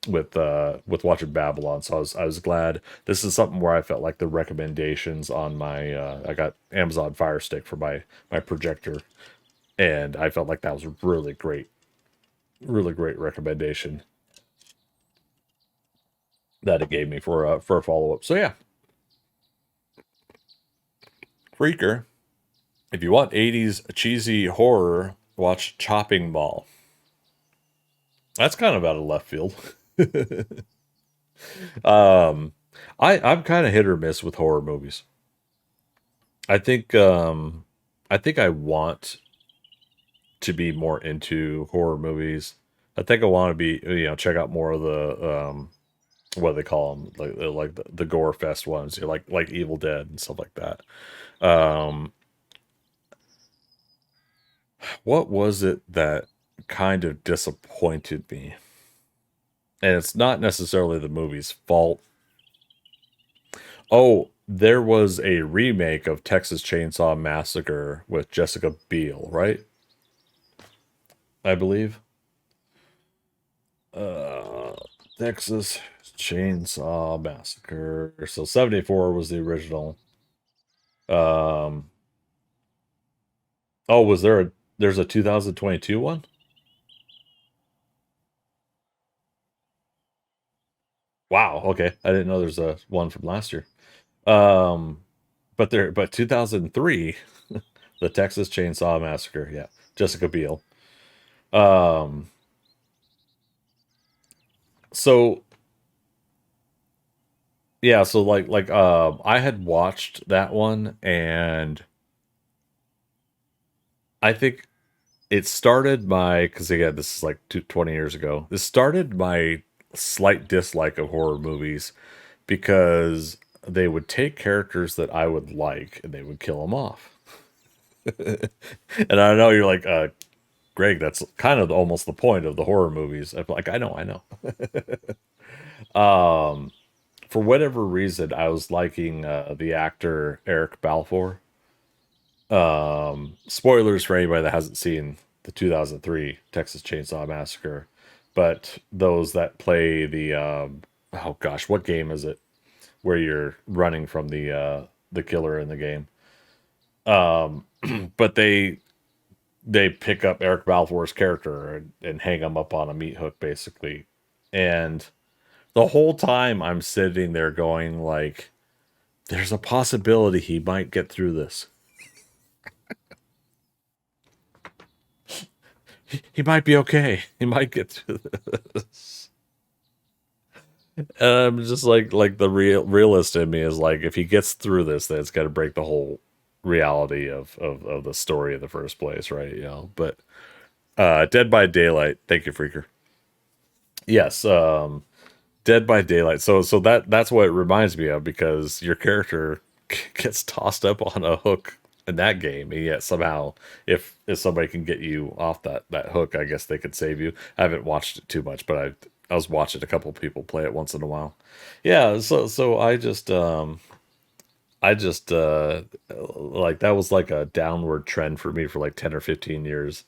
with watching Babylon. So I was glad. This is something where I felt like the recommendations on my I got Amazon Fire Stick for my projector, and I felt like that was a really great recommendation that it gave me for a follow-up. So yeah, Freaker. If you want 80s cheesy horror, watch Chopping Mall. That's kind of out of left field. um, I'm kind of hit or miss with horror movies. I think I think I want to be more into horror movies. I think I want to be check out more of the what do they call them, like the gore fest ones, like Evil Dead and stuff like that. Um, what was it that kind of disappointed me? And it's not necessarily the movie's fault. Oh, there was a remake of Texas Chainsaw Massacre with Jessica Biel, right? I believe. Uh, Texas Chainsaw Massacre. So 74 was the original. Um, oh, there's a 2022 one? Wow, okay. I didn't know there's a one from last year. Um, but 2003, the Texas Chainsaw Massacre, yeah. Jessica Biel. Um, so yeah, so I had watched that one, and I think it started my, because again, this is like 20 years ago. This started my slight dislike of horror movies because they would take characters that I would like and they would kill them off. And I know you're like, Greg, that's kind of almost the point of the horror movies. I'm like, I know. Um, for whatever reason, I was liking the actor Eric Balfour. Spoilers for anybody that hasn't seen the 2003 Texas Chainsaw Massacre, but those that play the oh gosh, what game is it? Where you're running from the killer in the game. But they pick up Eric Balfour's character and hang him up on a meat hook, basically. And the whole time I'm sitting there going like, there's a possibility he might get through this. He might be okay. He might get through this. And I'm just like the realist in me is like, if he gets through this, then it's got to break the whole reality of the story in the first place, right? You know, but Dead by Daylight. Thank you, Freaker. Yes, Dead by Daylight. So that's what it reminds me of, because your character gets tossed up on a hook in that game, and yet somehow, if somebody can get you off that hook, I guess they could save you. I haven't watched it too much, but I was watching a couple people play it once in a while. Yeah, so I just like, that was like a downward trend for me for like 10 or 15 years.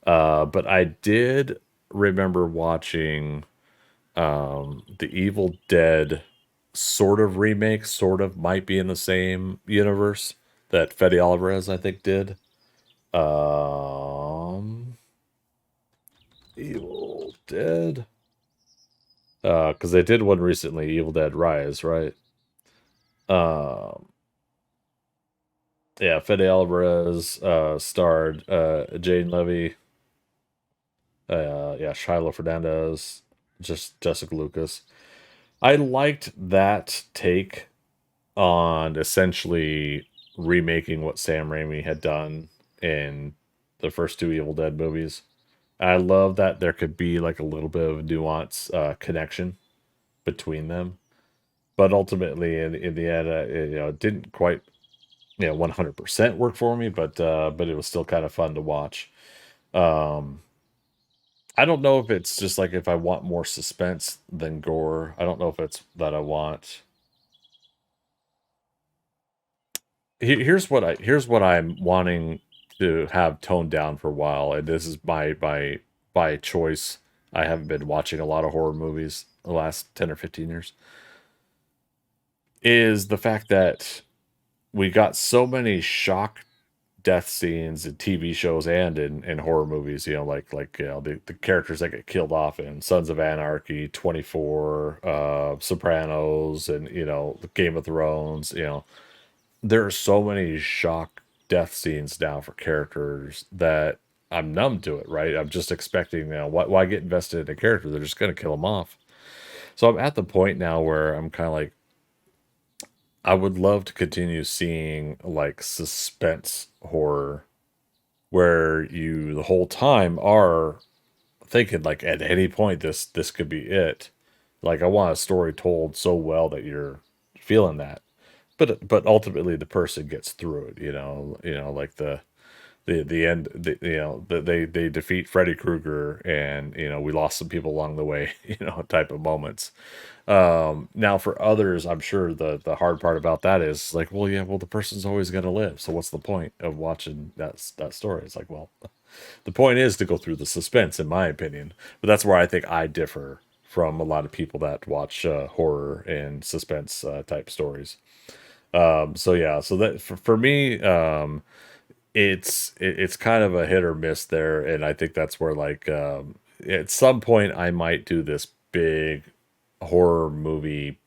But I did remember watching the Evil Dead sort of remake, sort of might be in the same universe that Fede Alvarez, I think, did. Evil Dead. Because they did one recently, Evil Dead Rise, right? Um, yeah, Fede Alvarez starred Jane Levy, yeah, Shiloh Fernandez, just Jessica Lucas. I liked that take on essentially remaking what Sam Raimi had done in the first two Evil Dead movies. I love that there could be like a little bit of nuance connection between them, but ultimately, in the end, it didn't quite 100% work for me, but it was still kind of fun to watch. Um, I don't know if it's just like, if I want more suspense than gore. I don't know if it's that I want. Here's what I'm wanting to have toned down for a while, and this is by choice. I haven't been watching a lot of horror movies the last 10 or 15 years. Is the fact that we got so many shock death scenes in TV shows and in horror movies, the characters that get killed off in Sons of Anarchy, 24, Sopranos, and the Game of Thrones. There are so many shock death scenes now for characters that I'm numb to it, right? I'm just expecting, why get invested in a character? They're just going to kill them off. So I'm at the point now where I'm kind of like, I would love to continue seeing like suspense horror where you the whole time are thinking like, at any point this could be it. Like, I want a story told so well that you're feeling that. But ultimately the person gets through it, like the end, they defeat Freddy Krueger, and we lost some people along the way, type of moments. Now for others, I'm sure the hard part about that is like, well, yeah, well, the person's always going to live, so what's the point of watching that story? It's like, well, the point is to go through the suspense, in my opinion. But that's where I think I differ from a lot of people that watch horror and suspense type stories. So yeah, so that for me, it's kind of a hit or miss there, and I think that's where, like, at some point I might do this big horror movie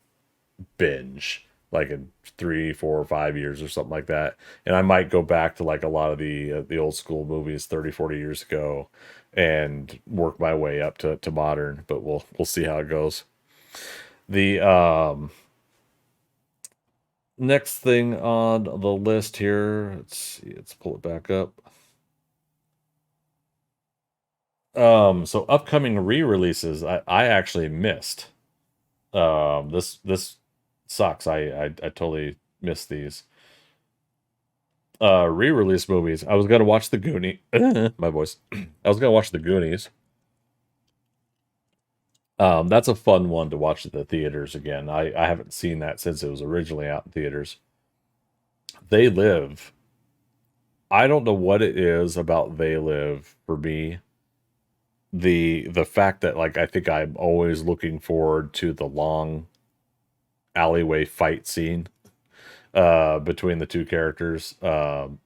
binge, like in 3, 4, 5 years or something like that, and I might go back to like a lot of the old school movies 30, 40 years ago, and work my way up to modern. But we'll see how it goes. The next thing on the list here, let's see, let's pull it back up. So upcoming re-releases, I actually missed. This sucks. I totally missed these. Re-release movies. I was gonna watch the Goonies. My voice. I was gonna watch the Goonies. That's a fun one to watch at the theaters again. I haven't seen that since it was originally out in theaters. They Live. I don't know what it is about They Live for me. The fact that, like, I think I'm always looking forward to the long alleyway fight scene. between the two characters. And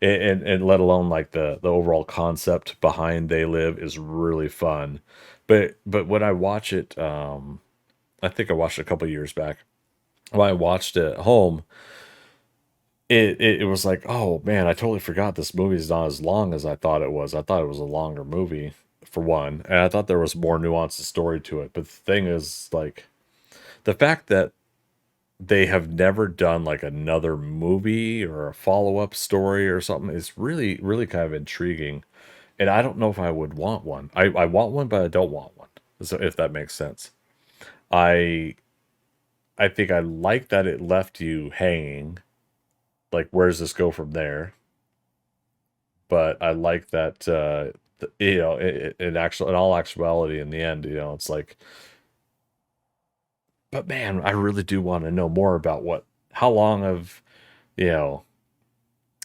let alone like the overall concept behind They Live is really fun. But when I watch it, I think I watched it a couple years back. When I watched it at home, it was like, oh man, I totally forgot this movie is not as long as I thought it was. I thought it was a longer movie for one, and I thought there was more nuanced story to it. But the thing is, like, the fact that they have never done like another movie or a follow-up story or something is really, really kind of intriguing. And I don't know if I would want one. I want one, but I don't want one. So if that makes sense. I I think I like that it left you hanging. Like, where does this go from there? But I like that, in all actuality, in the end, it's like, but man, I really do want to know more about how long have, you know,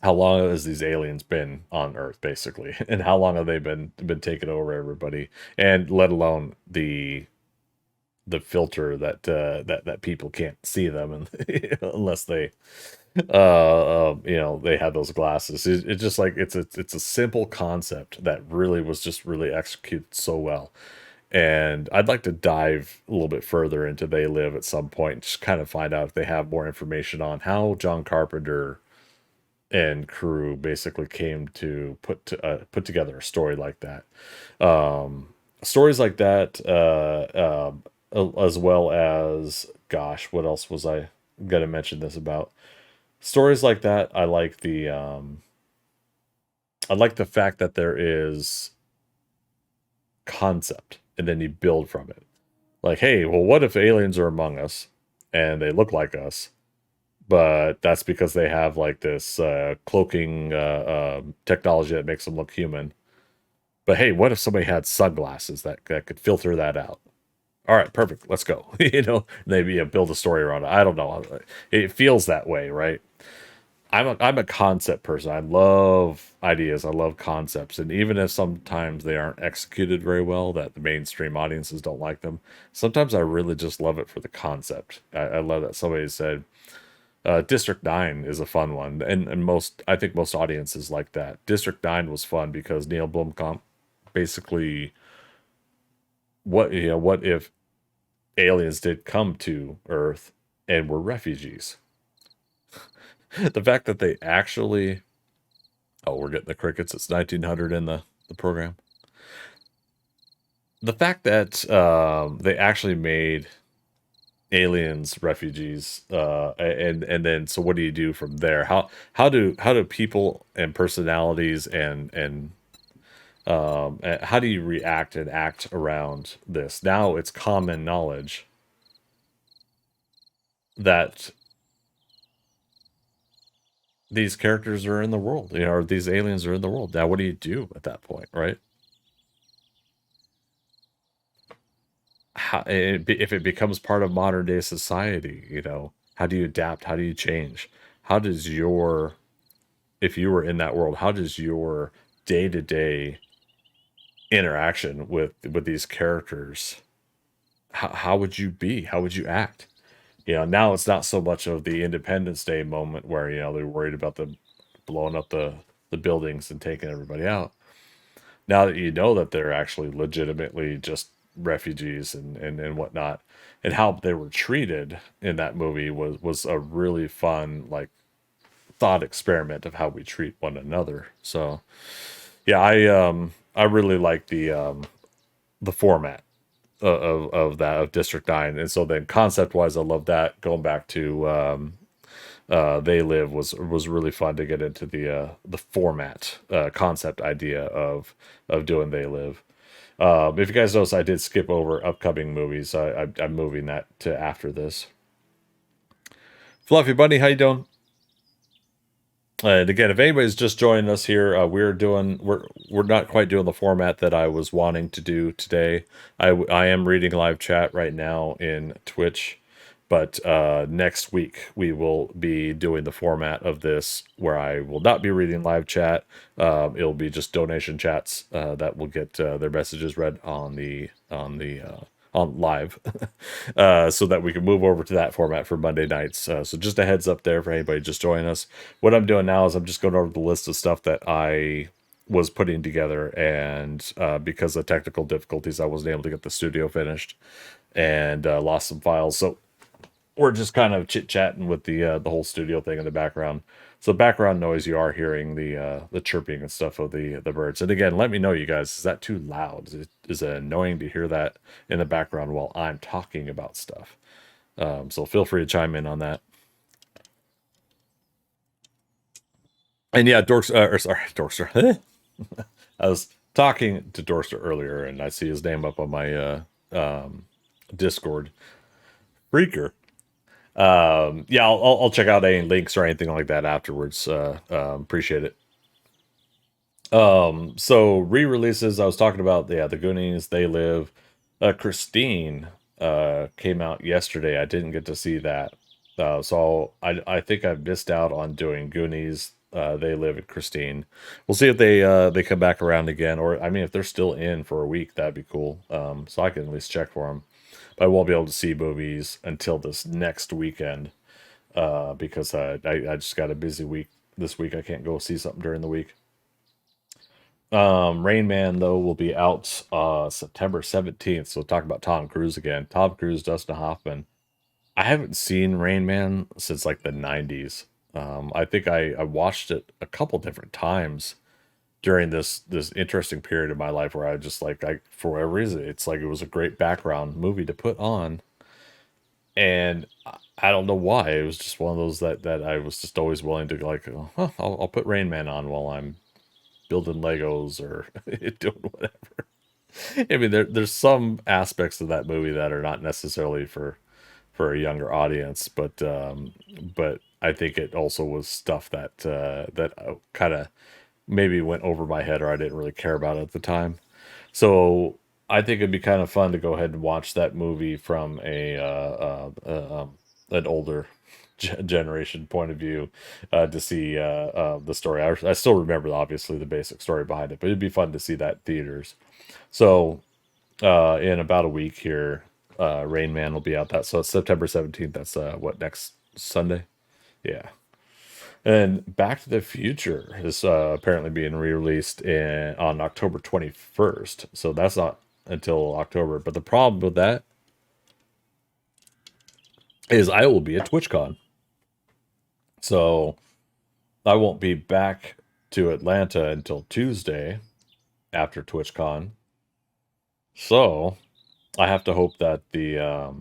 how long has these aliens been on Earth, basically, and how long have they been taking over everybody, and let alone the filter that people can't see them and unless they they had those glasses. It's just like it's a simple concept that really was just really executed so well. And I'd like to dive a little bit further into They Live at some point, just kind of find out if they have more information on how John Carpenter and crew basically came to put together a story like that. Stories like that, as well as, gosh, what else was I gonna mention this about? Stories like that. I like the fact that there is concept and then you build from it. Like, hey, well, what if aliens are among us and they look like us, but that's because they have like this cloaking technology that makes them look human. But hey, what if somebody had sunglasses that could filter that out? All right, perfect. Let's go. Maybe build a story around it. I don't know. It feels that way, right? I'm a concept person. I love ideas. I love concepts, and even if sometimes they aren't executed very well, that the mainstream audiences don't like them, sometimes I really just love it for the concept. I love that somebody said District 9 is a fun one, and I think most audiences like that. District 9 was fun because Neil Blomkamp basically, what if aliens did come to Earth and were refugees? The fact that they actually, oh, we're getting the crickets. It's 1900 in the program. The fact that they actually made aliens refugees, and then so what do you do from there? How do people and personalities and how do you react and act around this? Now it's common knowledge that these characters are in the world, or these aliens are in the world. Now, what do you do at that point, right? If it becomes part of modern day society, how do you adapt? How do you change? How does if you were in that world, how does your day to day interaction with these characters, how would you be? How would you act? Now it's not so much of the Independence Day moment where, they're worried about the blowing up the buildings and taking everybody out. Now that you know that they're actually legitimately just refugees and whatnot, and how they were treated in that movie was a really fun, like, thought experiment of how we treat one another. So yeah, I really like the format of that, of District 9. And so then concept wise, I love that. Going back to They Live was really fun to get into the format concept idea of doing They Live. If you guys notice, I did skip over upcoming movies. I'm moving that to after this. Fluffy Bunny, how you doing? And again, if anybody's just joining us here, we're not quite doing the format that I was wanting to do today. I am reading live chat right now in Twitch, but next week we will be doing the format of this where I will not be reading live chat. It'll be just donation chats that will get their messages read on the on live, so that we can move over to that format for Monday nights. So just a heads up there for anybody just joining us. What I'm doing now is I'm just going over the list of stuff that I was putting together, and because of technical difficulties, I wasn't able to get the studio finished, and lost some files. So we're just kind of chit chatting with the whole studio thing in the background. So background noise, you are hearing the chirping and stuff of the birds. And again, let me know, you guys, is that too loud? Is it annoying to hear that in the background while I'm talking about stuff? So feel free to chime in on that. And yeah, Dorkster. I was talking to Dorkster earlier, and I see his name up on my Discord. Freaker. Yeah, I'll check out any links or anything like that afterwards. Appreciate it. So re-releases, I was talking about, yeah, the Goonies, They Live. Christine came out yesterday. I didn't get to see that. So I think I've missed out on doing Goonies, They Live, and Christine. We'll see if they come back around again, or I mean, if they're still in for a week, that'd be cool. So I can at least check for them. But I won't be able to see movies until this next weekend, because I just got a busy week this week. I can't go see something during the week. Rain Man, though, will be out September 17th. So talk about Tom Cruise again. Tom Cruise, Dustin Hoffman. I haven't seen Rain Man since like the 90s. I think I watched it a couple different times during this interesting period of my life where I just like, I for whatever reason, it's like it was a great background movie to put on. And I don't know why. It was just one of those that I was just always willing to like, oh, huh, I'll put Rain Man on while I'm building Legos or doing whatever. I mean, there's some aspects of that movie that are not necessarily for a younger audience, but I think it also was stuff that kind of maybe went over my head or I didn't really care about at the time. So I think it'd be kind of fun to go ahead and watch that movie from an older generation point of view, to see the story. I still remember obviously the basic story behind it, but it'd be fun to see that in theaters. So in about a week here, Rain Man will be out. That so it's September 17th. That's what, next Sunday? Yeah. And Back to the Future is apparently being re-released on October 21st. So that's not until October. But the problem with that is I will be at TwitchCon. So I won't be back to Atlanta until Tuesday after TwitchCon. So I have to hope that the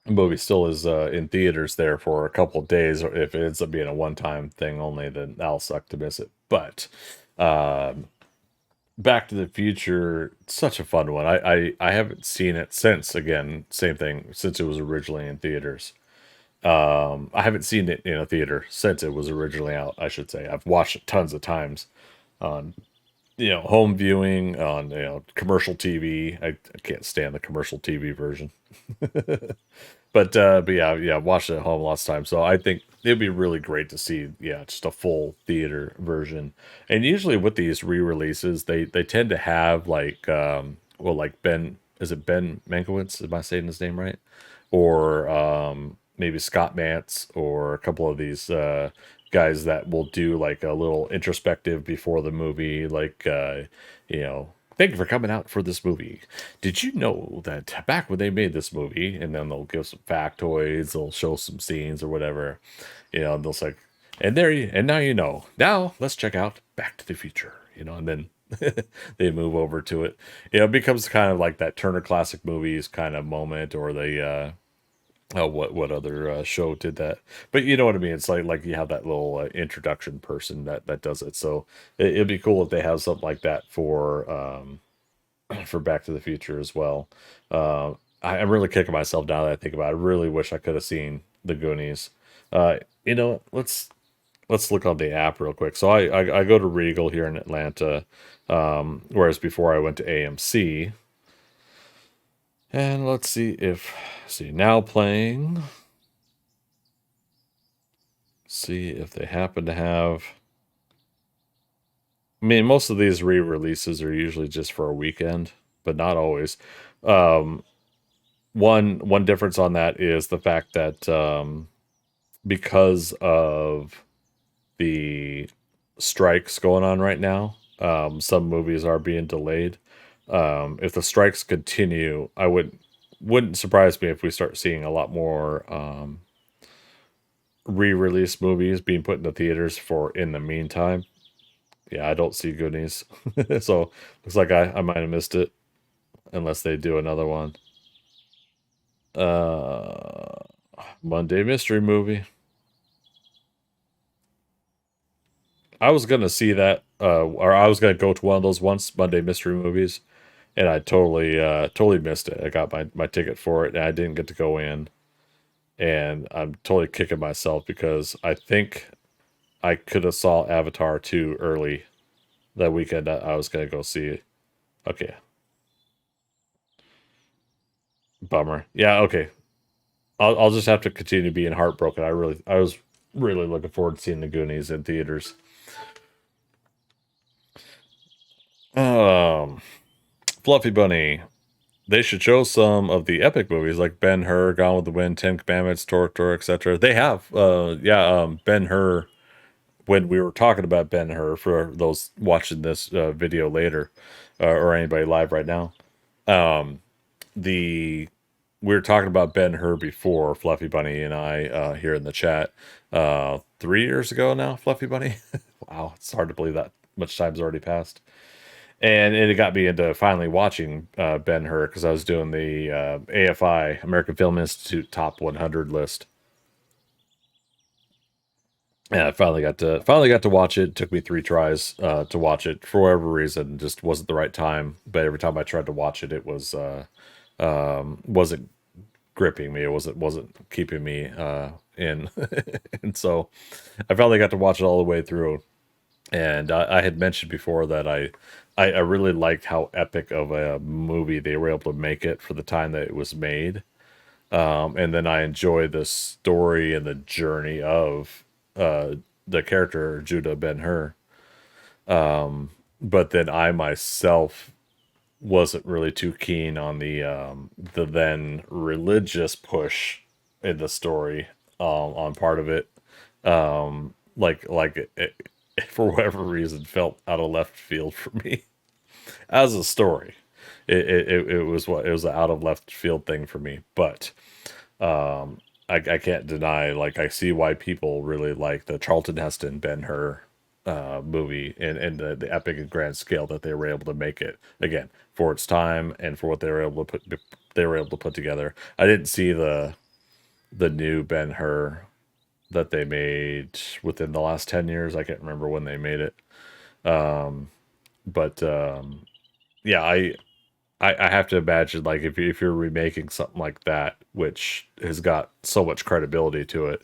movie still is in theaters there for a couple of days. Or if it ends up being a one-time thing only, then I'll suck to miss it. But Back to the Future, such a fun one. I haven't seen it since, again, same thing, since it was originally in theaters. I haven't seen it in a theater since it was originally out, I should say. I've watched it tons of times on, home viewing, on, commercial TV. I can't stand the commercial TV version. But yeah, watched it at home lots of times. So I think it'd be really great to see, just a full theater version. And usually with these re-releases, they tend to have like, like is it Ben Mankiewicz? Am I saying his name right? Or maybe Scott Mantz, or a couple of these guys that will do like a little introspective before the movie, like thank you for coming out for this movie. Did you know that back when they made this movie, and then they'll give some factoids, they'll show some scenes or whatever, and they'll say, and now Now let's check out Back to the Future, and then they move over to it. It becomes kind of like that Turner Classic Movies kind of moment, or the what other show did that? But you know what I mean. It's like you have that little introduction person that does it. So it'd be cool if they have something like that for Back to the Future as well. I'm really kicking myself now that I think about it. I really wish I could have seen the Goonies. Let's look on the app real quick. So I go to Regal here in Atlanta, whereas before I went to AMC. And let's see now playing. See if they happen to have. I mean, most of these re-releases are usually just for a weekend, but not always. one difference on that is the fact that because of the strikes going on right now, some movies are being delayed. If the strikes continue, wouldn't surprise me if we start seeing a lot more re-release movies being put into theaters for in the meantime. Yeah, I don't see Goonies. So looks like I might have missed it unless they do another one. Uh Monday Mystery Movie. I was gonna see that, or I was gonna go to one of those once Monday Mystery Movies, and I totally missed it. I got my ticket for it, and I didn't get to go in, and I'm totally kicking myself because I think I could have saw Avatar 2 early that weekend that I was gonna go see it. Okay, bummer. Yeah, okay. I'll just have to continue being heartbroken. I was really looking forward to seeing the Goonies in theaters. Um, Fluffy Bunny. They should show some of the epic movies like Ben Hur, Gone with the Wind, Ten Commandments, Tor, etc. They have, Ben Hur. When we were talking about Ben Hur, for those watching this video later, or anybody live right now, um, the we were talking about Ben Hur before, Fluffy Bunny and I, here in the chat, 3 years ago now. Fluffy Bunny, wow, it's hard to believe that much time's already passed. And it got me into finally watching Ben Hur because I was doing the AFI, American Film Institute Top 100 list. And I finally got to watch it. It took me 3 tries to watch it. For whatever reason, just wasn't the right time. But every time I tried to watch it, it wasn't gripping me. It wasn't keeping me in. And so I finally got to watch it all the way through. And I had mentioned before that I really liked how epic of a movie they were able to make it for the time that it was made. And then I enjoy the story and the journey of the character Judah Ben-Hur. But then I myself wasn't really too keen on the then religious push in the story on part of it. Like for whatever reason felt out of left field for me as a story. It was it was an out of left field thing for me, but I can't deny, like, I see why people really like the Charlton Heston Ben Hur movie, and the epic and grand scale that they were able to make it, again, for its time and for what they were able to put together. I didn't see the new Ben Hur that they made within the last 10 years. I can't remember when they made it. But yeah, I have to imagine, like, if you're remaking something like that, which has got so much credibility to it,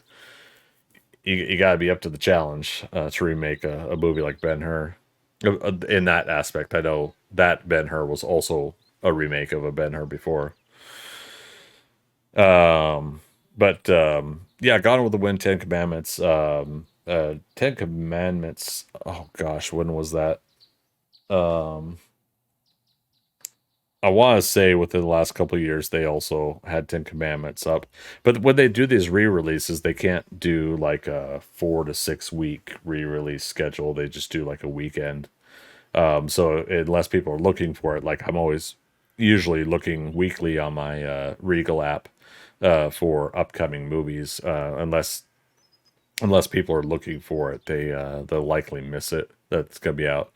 you got to be up to the challenge to remake a movie like Ben Hur. In that aspect, I know that Ben Hur was also a remake of a Ben Hur before. But yeah, Gone with the Wind, Ten Commandments. Ten Commandments. Oh gosh, when was that? Um, I want to say within the last couple of years they also had Ten Commandments up, but when they do these re-releases, they can't do like a 4 to 6 week re-release schedule. They just do like a weekend. So unless people are looking for it, like I'm always usually looking weekly on my Regal app for upcoming movies. Unless people are looking for it, they'll likely miss it. That's gonna be out.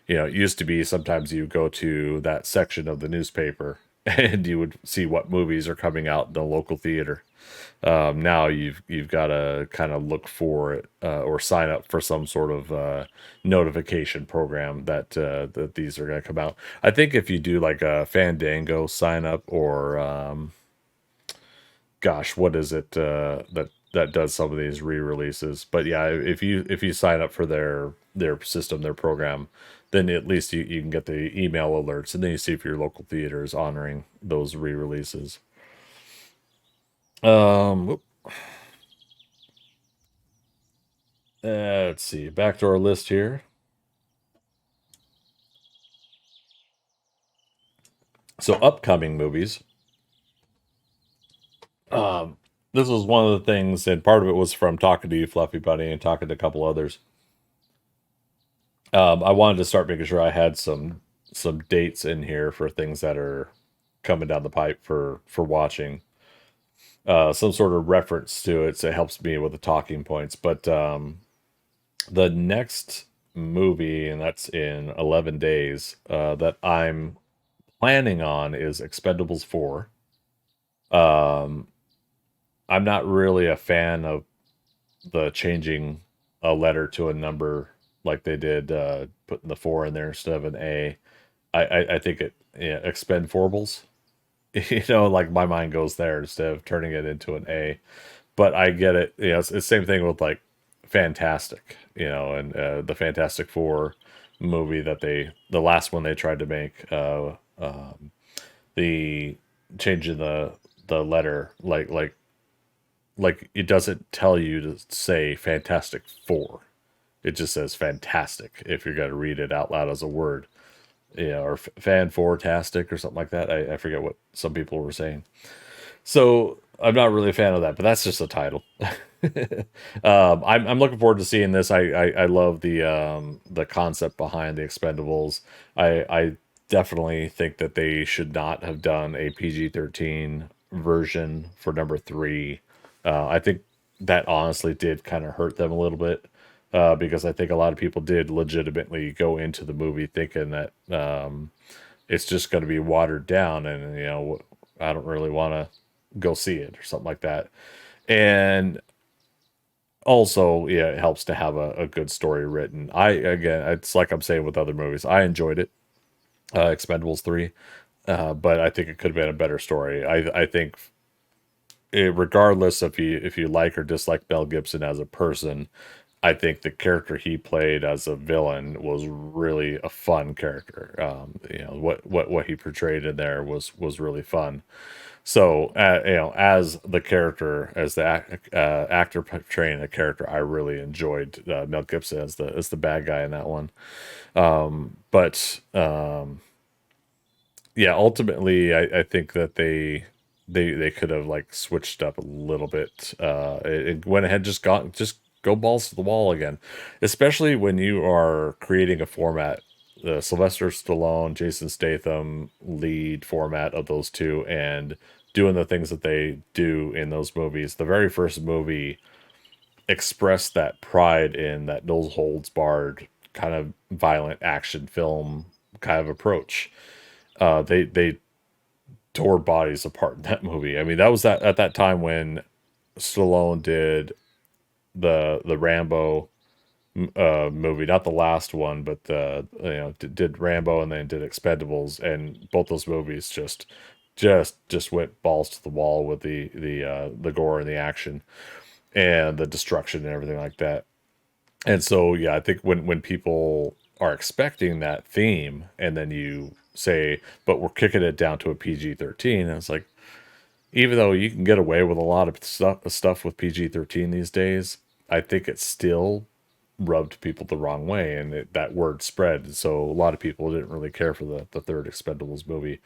It used to be sometimes you go to that section of the newspaper and you would see what movies are coming out in the local theater. Now you've got to kind of look for it or sign up for some sort of notification program that these are going to come out. I think if you do like a Fandango sign up, or gosh, what is it that does some of these re-releases? But yeah, if you sign up for their system, their program, then at least you can get the email alerts, and then you see if your local theater is honoring those re-releases. Whoop. Let's see, back to our list here. So upcoming movies. This was one of the things, and part of it was from talking to you, Fluffy Bunny, and talking to a couple others. I wanted to start making sure I had some dates in here for things that are coming down the pipe for watching. Some sort of reference to it, so it helps me with the talking points. But the next movie, and that's in 11 days, that I'm planning on is Expendables 4. Um, I'm not really a fan of the changing a letter to a number like they did, putting the 4 in there instead of an A. I think it, yeah, expend forbles. Like my mind goes there instead of turning it into an A. But I get it. It's the same thing with like Fantastic, and the Fantastic Four movie that the last one they tried to make, the changing the letter, like it doesn't tell you to say Fantastic Four. It just says fantastic if you're going to read it out loud as a word, or fan tastic or something like that. I forget what some people were saying. So I'm not really a fan of that, but that's just a title. I'm looking forward to seeing this. I love the concept behind the Expendables. I definitely think that they should not have done a PG-13 version for number 3. I think that honestly did kind of hurt them a little bit, because I think a lot of people did legitimately go into the movie thinking that it's just going to be watered down, and I don't really want to go see it or something like that. And also, yeah, it helps to have a good story written. Again, it's like I'm saying with other movies, I enjoyed it, Expendables 3, but I think it could have been a better story. I think regardless if you like or dislike Mel Gibson as a person, I think the character he played as a villain was really a fun character. What he portrayed in there was really fun. So, as the character, as the actor portraying the character, I really enjoyed Mel Gibson as the bad guy in that one. But yeah, ultimately, I think that they could have like switched up a little bit. It went ahead, just go balls to the wall again, especially when you are creating a format, the Sylvester Stallone, Jason Statham lead format of those two, and doing the things that they do in those movies. The very first movie expressed that pride in that no holds barred kind of violent action film kind of approach. They tore bodies apart in that movie. I mean, that was that at that time when Stallone did the Rambo movie, not the last one, but did Rambo and then did Expendables, and both those movies just went balls to the wall with the gore and the action and the destruction and everything like that. And so, yeah, I think when people are expecting that theme, and then you say, but we're kicking it down to a PG-13, and it's like, even though you can get away with a lot of stuff with PG-13 these days, I think it still rubbed people the wrong way, and that word spread. So a lot of people didn't really care for the third Expendables movie.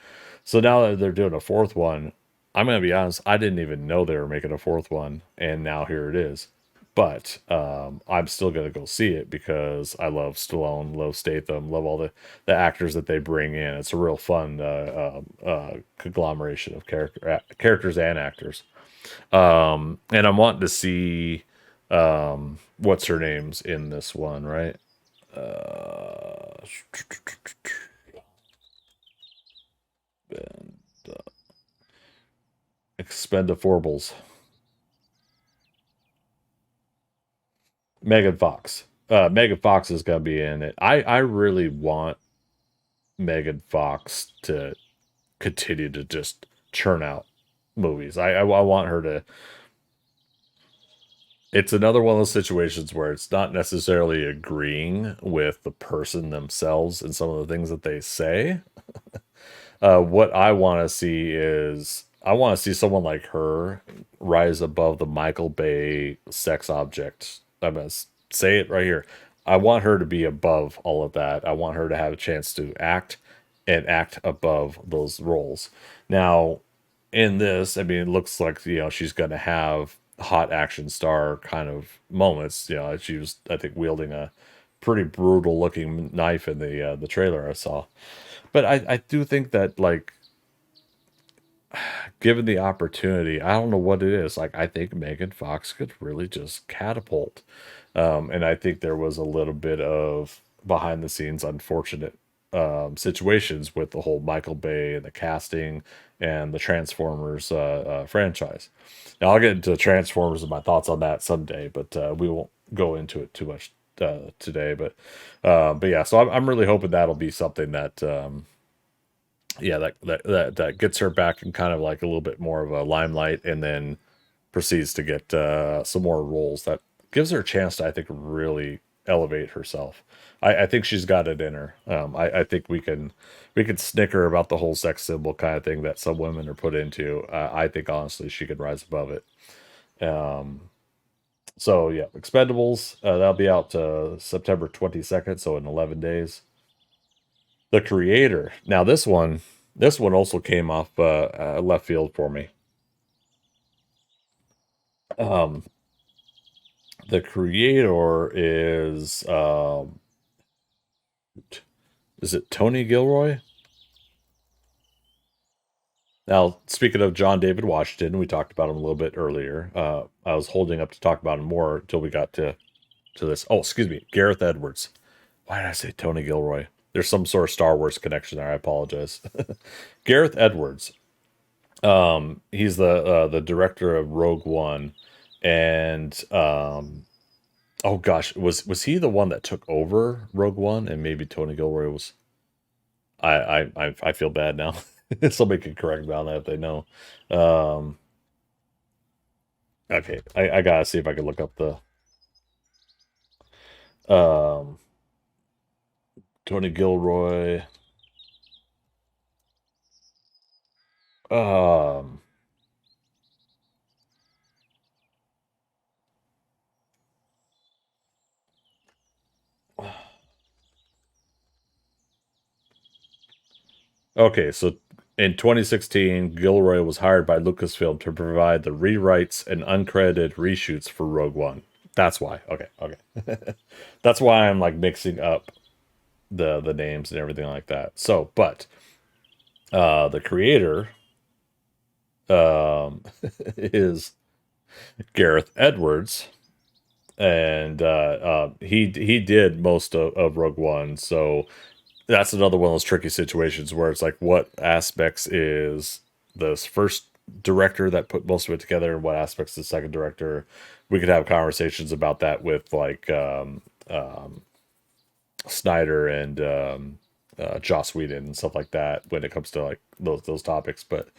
So now that they're doing a fourth one, I'm gonna be honest, I didn't even know they were making a fourth one, and now here it is. But I'm still gonna go see it because I love Stallone, love Statham, love all the actors that they bring in. It's a real fun conglomeration of characters and actors. And I'm wanting to see what's her name's in this one, right? Uh, and, Expendaforbles. Megan Fox. Megan Fox is gonna be in it. I really want Megan Fox to continue to just churn out movies. I want her to. It's another one of those situations where it's not necessarily agreeing with the person themselves and some of the things that they say. What I want to see is I want to see someone like her rise above the Michael Bay sex object. I'm gonna say it right here. I want her to be above all of that. I want her to have a chance to act and act above those roles. Now, in this, I mean, it looks like, she's going to have hot action star kind of moments. She was, I think, wielding a pretty brutal looking knife in the trailer I saw. But I do think that, like, given the opportunity, I don't know what it is. Like, I think Megan Fox could really just catapult. And I think there was a little bit of behind the scenes unfortunate situations with the whole Michael Bay and the casting and the Transformers franchise. Now, I'll get into Transformers and my thoughts on that someday, but we won't go into it too much today. But yeah, so I'm really hoping that'll be something that yeah, that gets her back in kind of like a little bit more of a limelight, and then proceeds to get some more roles that gives her a chance to, I think, really elevate herself. I think she's got it in her. I think we can snicker about the whole sex symbol kind of thing that some women are put into. I think honestly she could rise above it. So yeah, Expendables, that'll be out September 22nd, so in 11 days. The Creator. Now this one also came off left field for me. Um, the Creator is it Tony Gilroy? Now, speaking of John David Washington, we talked about him a little bit earlier. I was holding up to talk about him more until we got to this. Oh, excuse me, Gareth Edwards. Why did I say Tony Gilroy? There's some sort of Star Wars connection there. I apologize. Gareth Edwards. He's the director of Rogue One, and oh gosh, was he the one that took over Rogue One? And maybe Tony Gilroy was. I feel bad now. Somebody can correct me on that if they know. Um, okay, I gotta see if I can look up the um Tony Gilroy. Um, okay, so in 2016, Gilroy was hired by Lucasfilm to provide the rewrites and uncredited reshoots for Rogue One. That's why. Okay, okay. That's why I'm like mixing up the names and everything like that. So, but the creator is Gareth Edwards, and he did most of Rogue One. So that's another one of those tricky situations where it's like, what aspects is this first director that put most of it together, and what aspects the second director? We could have conversations about that with like Snyder and Joss Whedon and stuff like that when it comes to like those topics. But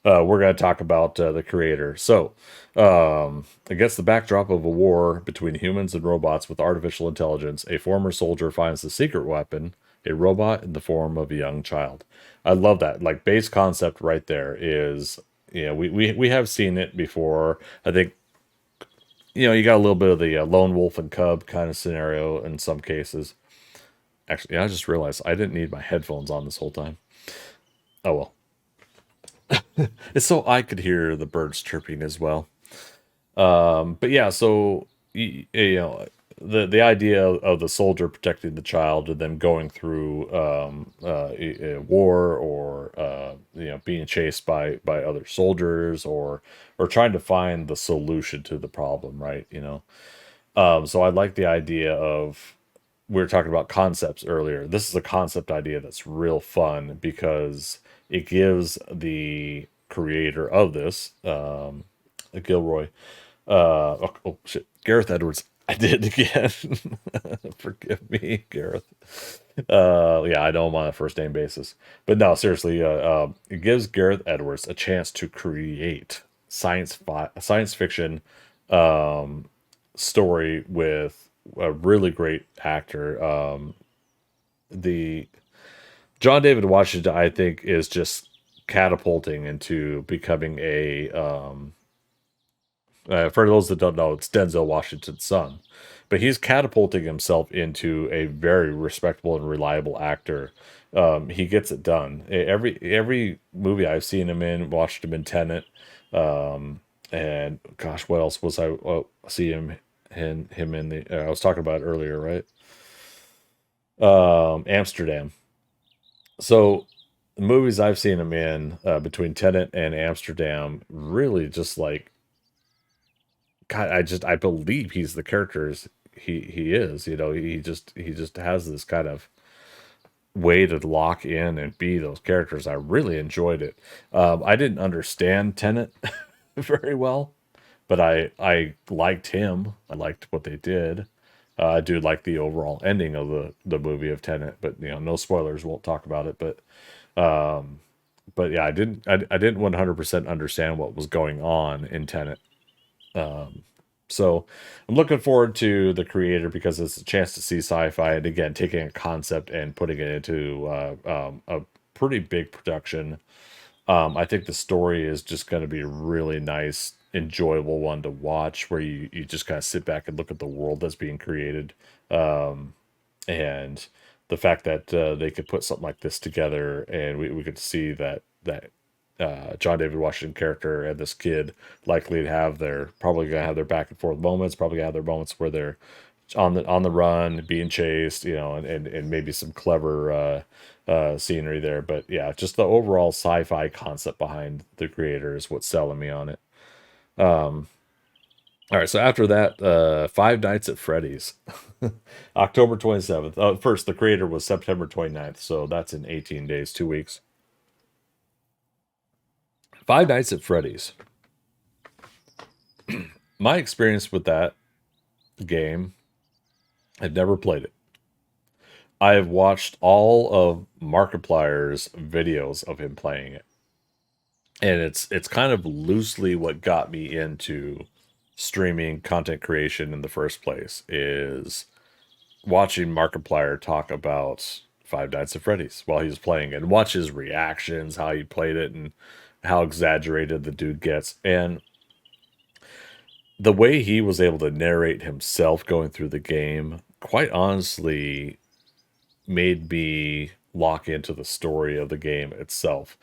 we're going to talk about the creator. So, against the backdrop of a war between humans and robots with artificial intelligence, a former soldier finds the secret weapon, a robot in the form of a young child. I love that. Like, base concept right there is, we have seen it before. I think, you got a little bit of the lone wolf and cub kind of scenario in some cases. Actually, I just realized I didn't need my headphones on this whole time. Oh well. It's so I could hear the birds chirping as well. But yeah, so the idea of the soldier protecting the child and them going through a war, or being chased by other soldiers, or trying to find the solution to the problem, right? So I like the idea of, we were talking about concepts earlier. This is a concept idea that's real fun because it gives the creator of this, Gilroy, shit, Gareth Edwards. I did it again. Forgive me, Gareth. Yeah, I know him on a first name basis, but no, seriously, it gives Gareth Edwards a chance to create science fiction story with a really great actor. The John David Washington, I think, is just catapulting into becoming for those that don't know, it's Denzel Washington's son. but he's catapulting himself into a very respectable and reliable actor. He gets it done. Every movie I've seen him in, watched him in Tenet, and gosh, what else was I see him in the? I was talking about it earlier, right? Amsterdam. So the movies I've seen him in between Tenet and Amsterdam really just like God, I believe he's the characters he is. You know, he just has this kind of way to lock in and be those characters. I really enjoyed it. I didn't understand Tenet very well, but I liked him. I liked what they did. I do like the overall ending of the movie of Tenet, but no spoilers. Won't talk about it. But yeah, I didn't 100% understand what was going on in Tenet. So I'm looking forward to the creator because it's a chance to see sci-fi and again taking a concept and putting it into a pretty big production. I think the story is just going to be a really nice, enjoyable one to watch where you just kind of sit back and look at the world that's being created. And the fact that they could put something like this together and we could see that John David Washington character and this kid likely to have probably gonna have their back and forth moments, probably gonna have their moments where they're on the run, being chased, and maybe some clever scenery there. But yeah, just the overall sci-fi concept behind the creator is what's selling me on it. All right, so after that, Five Nights at Freddy's, October 27th. First, the creator was September 29th, so that's in 18 days, 2 weeks. Five Nights at Freddy's. My experience with that game, I've never played it. I have watched all of Markiplier's videos of him playing it. And it's kind of loosely what got me into streaming content creation in the first place is watching Markiplier talk about Five Nights at Freddy's while he was playing it and watch his reactions, how he played it and how exaggerated the dude gets. And the way he was able to narrate himself going through the game, quite honestly, made me lock into the story of the game itself.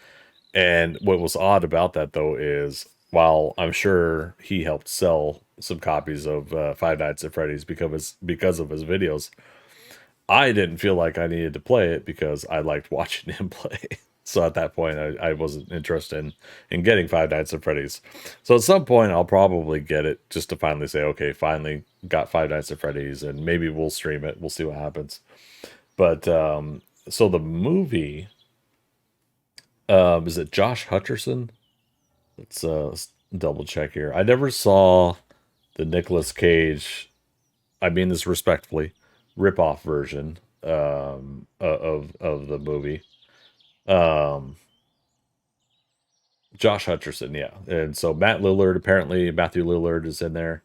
And what was odd about that, though, is while I'm sure he helped sell some copies of Five Nights at Freddy's because of his videos, I didn't feel like I needed to play it because I liked watching him play. So at that point, I wasn't interested in getting Five Nights at Freddy's. So at some point, I'll probably get it just to finally say, okay, finally got Five Nights at Freddy's, and maybe we'll stream it. We'll see what happens. But so the movie, is it Josh Hutcherson? Let's double check here. I never saw the Nicolas Cage, I mean this respectfully, rip-off version of the movie. Josh Hutcherson, yeah. And so Matthew Lillard is in there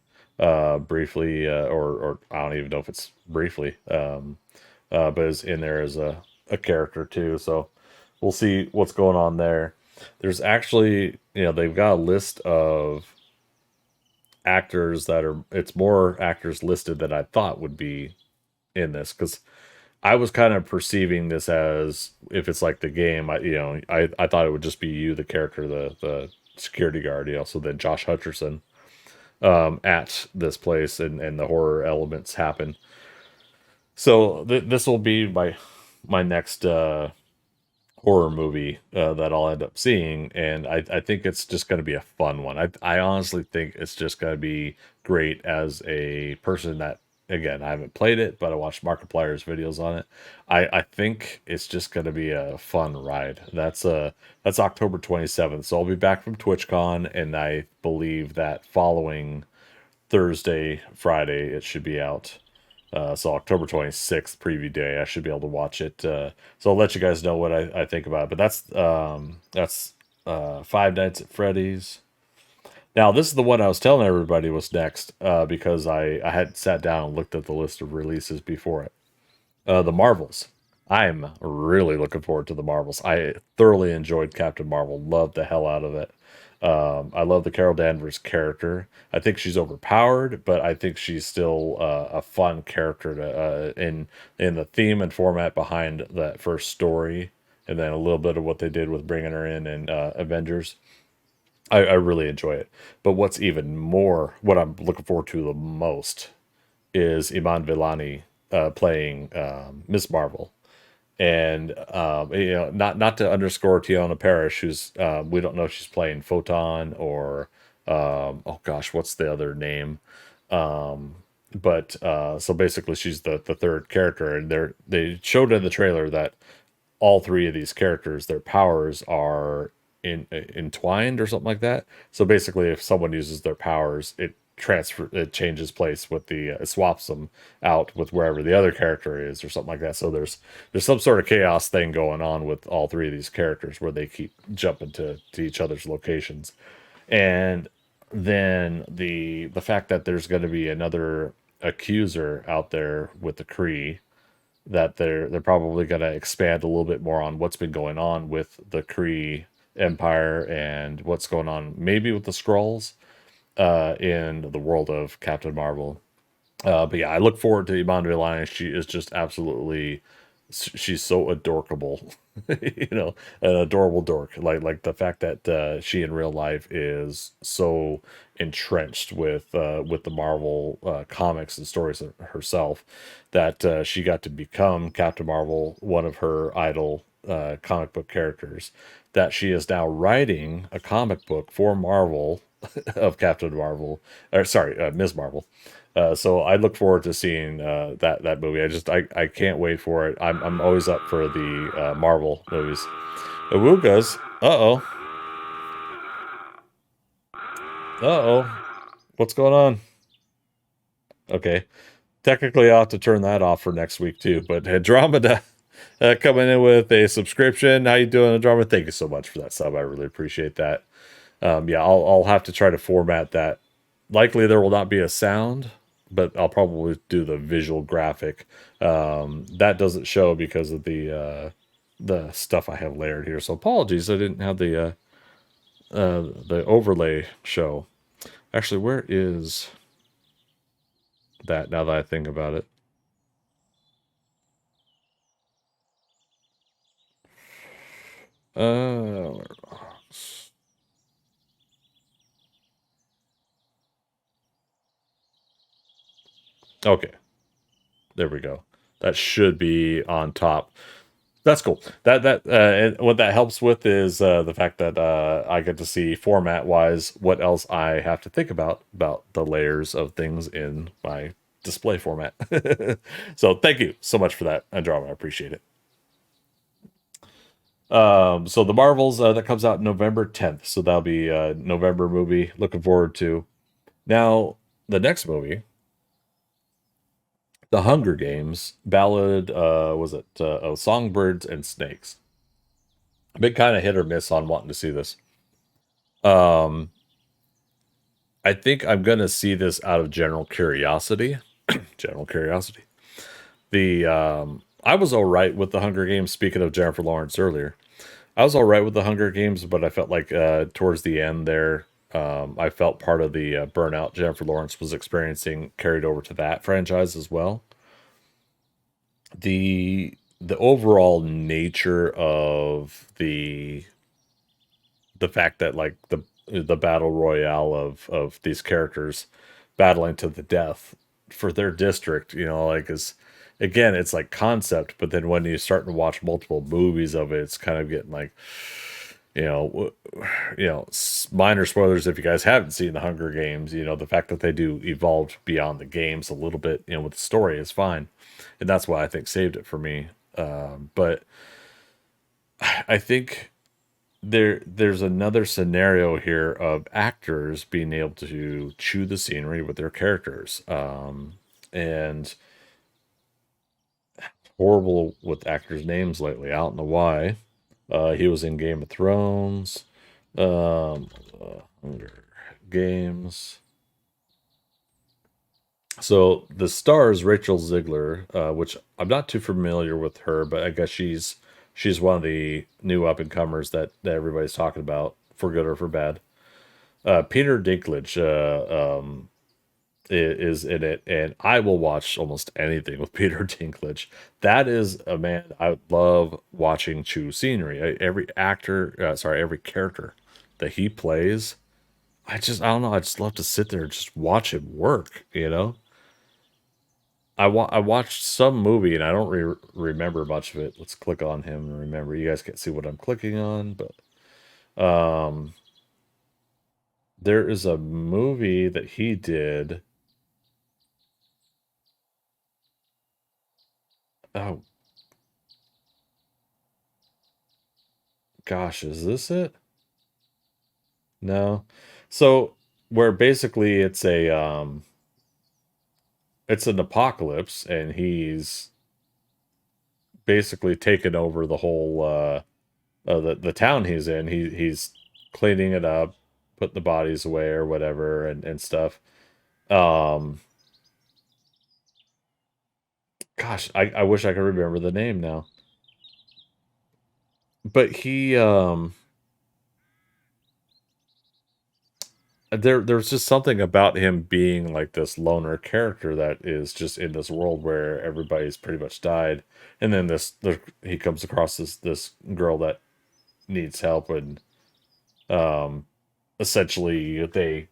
briefly, or I don't even know if it's briefly, but is in there as a character too. So we'll see what's going on there. There's actually, they've got a list of actors it's more actors listed than I thought would be in this because I was kind of perceiving this as if it's like the game, I thought it would just be you, the character, the security guard, so then Josh Hutcherson at this place and the horror elements happen. So this will be my next horror movie that I'll end up seeing, and I think it's just going to be a fun one. I honestly think it's just going to be great as a person that, again, I haven't played it, but I watched Markiplier's videos on it. I think it's just going to be a fun ride. That's October 27th, so I'll be back from TwitchCon, and I believe that following Thursday, Friday, it should be out. So October 26th, preview day, I should be able to watch it. So I'll let you guys know what I think about it. But that's Five Nights at Freddy's. Now, this is the one I was telling everybody was next because I had sat down and looked at the list of releases before it. The Marvels. I'm really looking forward to the Marvels. I thoroughly enjoyed Captain Marvel. Loved the hell out of it. I love the Carol Danvers character. I think she's overpowered, but I think she's still a fun character to in the theme and format behind that first story, and then a little bit of what they did with bringing her in Avengers. I really enjoy it. But what's even more, what I'm looking forward to the most, is Iman Vellani playing Miss Marvel. And not to underscore Tiana Parrish, who's we don't know if she's playing Photon or oh gosh, what's the other name? But so basically, she's the third character, and they showed in the trailer that all three of these characters, their powers are entwined or something like that. So basically, if someone uses their powers, it changes place with the it swaps them out with wherever the other character is or something like that. So there's some sort of chaos thing going on with all three of these characters where they keep jumping to each other's locations. And then the fact that there's going to be another accuser out there with the Kree, that they're probably going to expand a little bit more on what's been going on with the Kree Empire and what's going on maybe with the Skrulls in the world of Captain Marvel. But yeah, I look forward to Iman Vellani. She is just absolutely, she's so adorkable, an adorable dork. Like the fact that she in real life is so entrenched with the Marvel comics and stories herself, that she got to become Captain Marvel, one of her idol comic book characters. That she is now writing a comic book for Marvel of Captain Marvel, or sorry, Ms. Marvel. So I look forward to seeing that movie. I can't wait for it. I'm always up for the Marvel movies. Awoogas. Uh oh. What's going on? Okay. Technically, I'll have to turn that off for next week too. But Andromeda coming in with a subscription. How you doing, Andromeda? Thank you so much for that sub. I really appreciate that. Yeah, I'll have to try to format that. Likely there will not be a sound, but I'll probably do the visual graphic. That doesn't show because of the stuff I have layered here. So apologies, I didn't have the overlay show. Actually, where is that now that I think about it? Uh, okay, there we go. That should be on top. That's cool. And what that helps with is the fact that I get to see format wise what else I have to think about the layers of things in my display format. So thank you so much for that, Andromeda. I appreciate it. So the Marvels that comes out November 10th. So that'll be a November movie. Looking forward to. Now the next movie, The Hunger Games, Ballad. Was it Songbirds and Snakes? Been kind of hit or miss on wanting to see this. Um, I think I'm gonna see this out of general curiosity. General curiosity. The I was all right with the Hunger Games. Speaking of Jennifer Lawrence earlier, I was all right with the Hunger Games, but I felt like towards the end there, I felt part of the burnout Jennifer Lawrence was experiencing carried over to that franchise as well. The overall nature of the fact that like the battle royale of these characters battling to the death for their district, like is, again, it's like concept, but then when you start to watch multiple movies of it, it's kind of getting like, you know minor spoilers if you guys haven't seen the Hunger Games. The fact that they do evolve beyond the games a little bit, with the story is fine, and that's why I think saved it for me. But I think there's another scenario here of actors being able to chew the scenery with their characters, and horrible with actors' names lately. I don't know why. He was in Game of Thrones, Hunger Games. So the star is Rachel Ziegler, which I'm not too familiar with her, but I guess she's one of the new up and comers that everybody's talking about, for good or for bad. Peter Dinklage is in it, and I will watch almost anything with Peter Dinklage. That is a man I love watching chew scenery. Every actor, every character that he plays, I don't know. I just love to sit there and just watch him work. I watched some movie and I don't remember much of it. Let's click on him and remember. You guys can't see what I'm clicking on, but there is a movie that he did. Oh gosh, is this it? No. So where basically it's an apocalypse and he's basically taken over the whole the town he's in. He's cleaning it up, putting the bodies away or whatever and stuff. Um Gosh, I wish I could remember the name now. But there's just something about him being like this loner character that is just in this world where everybody's pretty much died, and then he comes across this girl that needs help, and um essentially they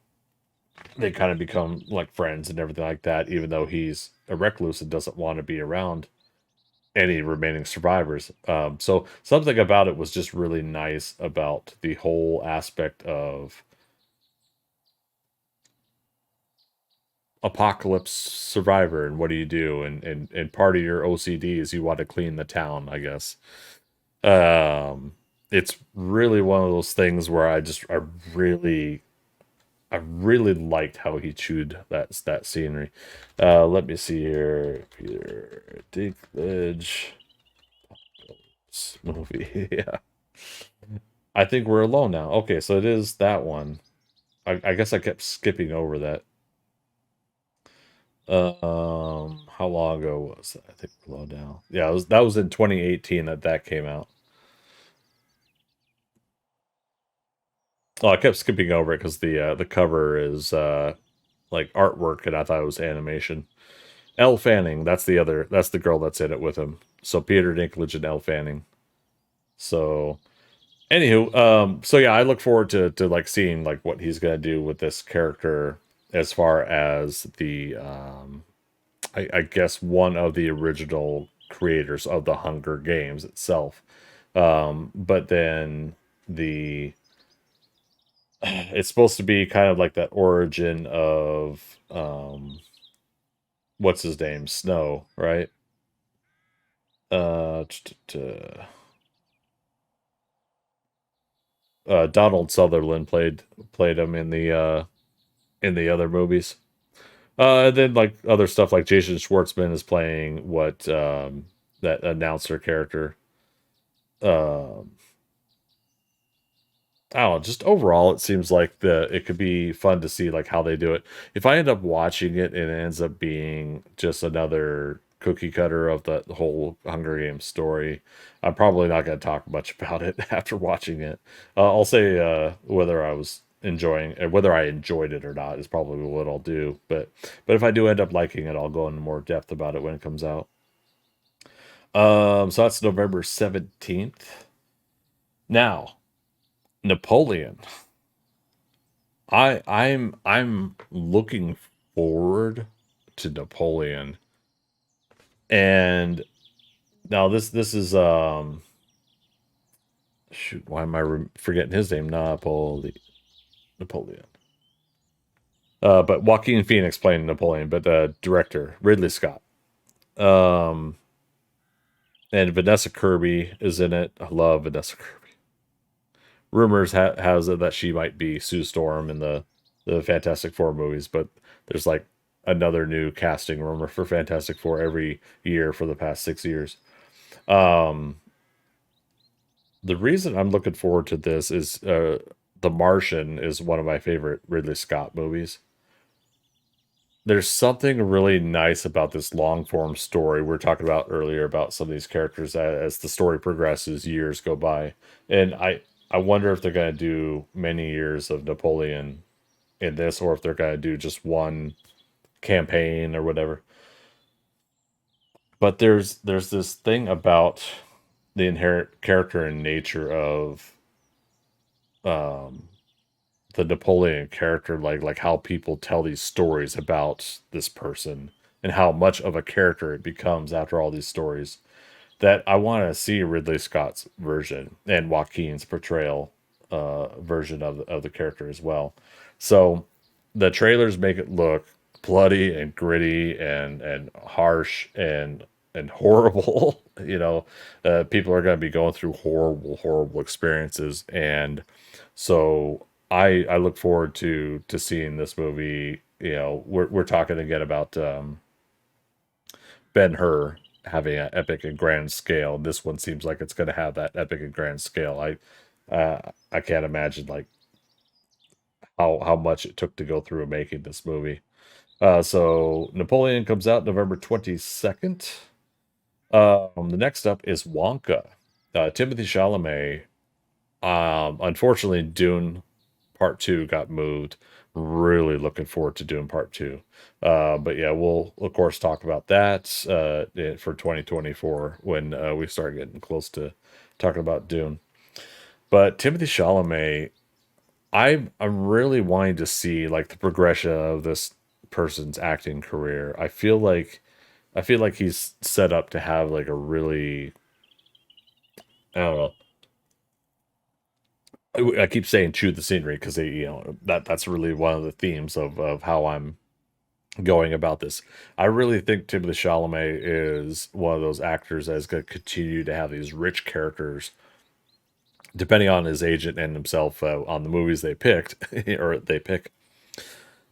kind of become like friends and everything like that, even though he's a recluse and doesn't want to be around any remaining survivors. So something about it was just really nice about the whole aspect of apocalypse survivor and what do you do, and part of your OCD is you want to clean the town, I guess. It's really one of those things where I really liked how he chewed that scenery. Let me see here. Peter Dinklage movie. Yeah. I think we're alone now. Okay, so it is that one. I guess I kept skipping over that. How long ago was that? I think we're low now. Yeah, that was in 2018 that came out. Oh, I kept skipping over it because the cover is like artwork, and I thought it was animation. Elle Fanning, that's the girl that's in it with him. So Peter Dinklage and Elle Fanning. So anywho, so yeah, I look forward to like seeing like what he's gonna do with this character as far as the I guess one of the original creators of the Hunger Games itself. But then the it's supposed to be kind of like that origin of what's his name? Snow, right? Uh Donald Sutherland played him in the other movies. And then like other stuff like Jason Schwartzman is playing what that announcer character. Um I don't know, just overall it seems like it could be fun to see like how they do it. If I end up watching it and it ends up being just another cookie cutter of the whole Hunger Games story, I'm probably not going to talk much about it after watching it. I'll say whether I enjoyed it or not is probably what I'll do. But if I do end up liking it, I'll go into more depth about it when it comes out. So that's November 17th. Now, Napoleon. I'm looking forward to Napoleon. And now this is shoot, why am I forgetting his name? Napoleon. But Joaquin Phoenix playing Napoleon, but the director Ridley Scott. Um and Vanessa Kirby is in it. I love Vanessa Kirby. Rumors has it that she might be Sue Storm in the Fantastic Four movies, but there's like another new casting rumor for Fantastic Four every year for the past 6 years. Um, the reason I'm looking forward to this is The Martian is one of my favorite Ridley Scott movies. There's something really nice about this long form story. We are talking about earlier about some of these characters as the story progresses, years go by, and I wonder if they're going to do many years of Napoleon in this, or if they're going to do just one campaign or whatever. But there's this thing about the inherent character and nature of um, the Napoleon character, like how people tell these stories about this person and how much of a character it becomes after all these stories. That I want to see Ridley Scott's version and Joaquin's portrayal version of the character as well. So the trailers make it look bloody and gritty and harsh and horrible. People are going to be going through horrible experiences, and so I look forward to seeing this movie. We're talking again about Ben-Hur having an epic and grand scale. This one seems like it's going to have that epic and grand scale. I can't imagine like how much it took to go through making this movie. So Napoleon comes out November 22nd. The next up is Wonka. Timothy Chalamet. Unfortunately, Dune Part 2 got moved. Really looking forward to doing Part 2. But yeah, we'll of course talk about that for 2024 when we start getting close to talking about Dune. But Timothy Chalamet, I'm really wanting to see like the progression of this person's acting career. I feel like he's set up to have like a really, I don't know. I keep saying chew the scenery because that's really one of the themes of how I'm going about this. I really think Timothée Chalamet is one of those actors that is going to continue to have these rich characters, depending on his agent and himself on the movies they picked or they pick.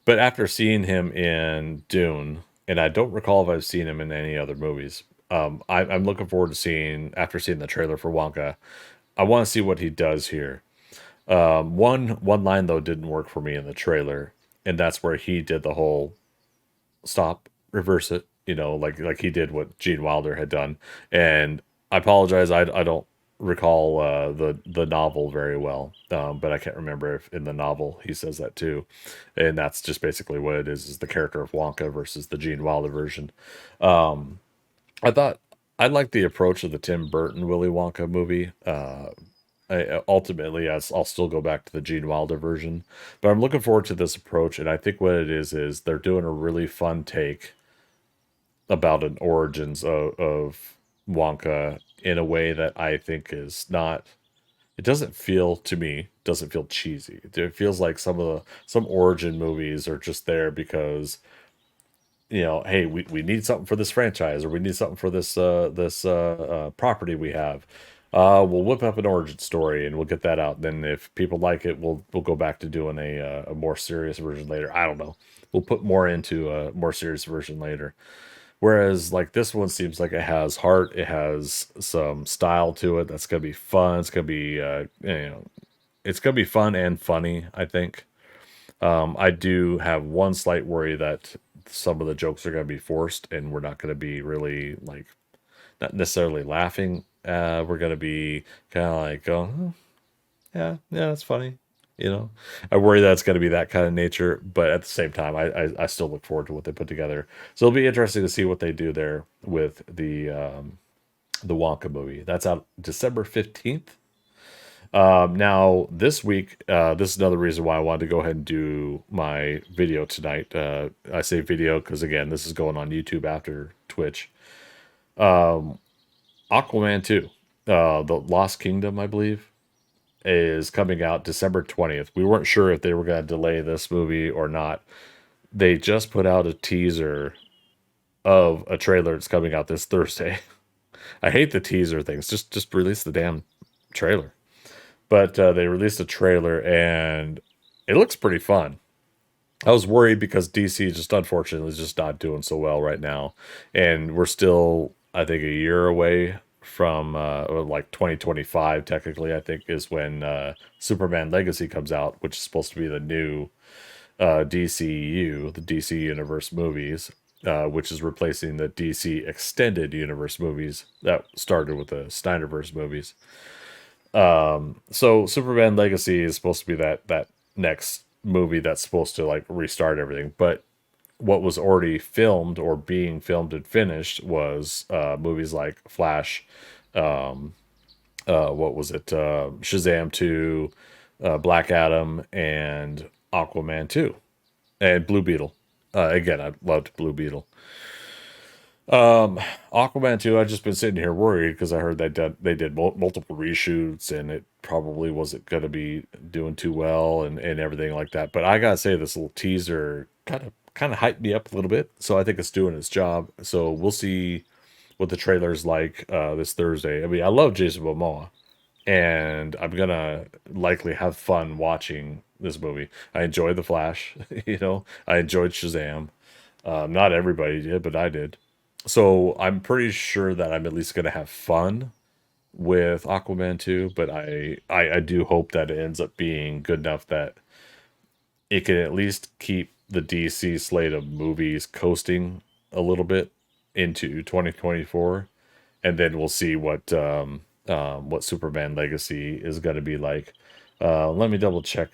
But after seeing him in Dune, and I don't recall if I've seen him in any other movies, I'm looking forward to seeing the trailer for Wonka. I want to see what he does here. One line though didn't work for me in the trailer, and that's where he did the whole stop, reverse it, like he did what Gene Wilder had done. And I apologize, I don't recall the novel very well, but I can't remember if in the novel he says that too. And that's just basically what it is the character of Wonka versus the Gene Wilder version. I thought I liked the approach of the Tim Burton Willy Wonka movie. Ultimately, I'll still go back to the Gene Wilder version, but I'm looking forward to this approach. And I think what it is they're doing a really fun take about an origins of Wonka in a way that I think is not. It doesn't feel cheesy. It feels like some origin movies are just there because hey, we need something for this franchise, or we need something for this property we have. We'll whip up an origin story and we'll get that out. Then if people like it, we'll go back to doing a more serious version later. I don't know. We'll put more into a more serious version later. Whereas like this one seems like it has heart, it has some style to it. That's gonna be fun. It's gonna be it's gonna be fun and funny, I think. I do have one slight worry that some of the jokes are going to be forced and we're not going to be really like not necessarily laughing. We're going to be kind of like going, "Oh, yeah, that's funny." I worry that it's going to be that kind of nature, but at the same time, I still look forward to what they put together. So it'll be interesting to see what they do there with the Wonka movie. That's out December 15th. Now this week, this is another reason why I wanted to go ahead and do my video tonight. I say video because again, this is going on YouTube after Twitch. Aquaman 2, the Lost Kingdom, I believe, is coming out December 20th. We weren't sure if they were going to delay this movie or not. They just put out a teaser of a trailer that's coming out this Thursday. I hate the teaser things. Just release the damn trailer. But they released a trailer and it looks pretty fun. I was worried because DC just unfortunately is just not doing so well right now, and we're still I think a year away from or like 2025 technically I think is when Superman Legacy comes out, which is supposed to be the new DCU, the DC Universe movies, which is replacing the DC Extended Universe movies that started with the Snyderverse movies. So Superman Legacy is supposed to be that next movie that's supposed to like restart everything, but what was already filmed or being filmed and finished was movies like Flash, what was it? Shazam 2, Black Adam, and Aquaman 2, and Blue Beetle. Again, I loved Blue Beetle. Aquaman 2, I've just been sitting here worried because I heard that they did multiple reshoots and it probably wasn't going to be doing too well and everything like that. But I gotta say, this little teaser kind of hyped me up a little bit, so I think it's doing its job. So we'll see what the trailer's like this Thursday. I mean, I love Jason Momoa, and I'm gonna likely have fun watching this movie. I enjoyed The Flash, I enjoyed Shazam. Not everybody did, but I did. So I'm pretty sure that I'm at least gonna have fun with Aquaman 2, but I do hope that it ends up being good enough that it can at least keep the DC slate of movies coasting a little bit into 2024, and then we'll see what Superman Legacy is going to be like. Let me double check.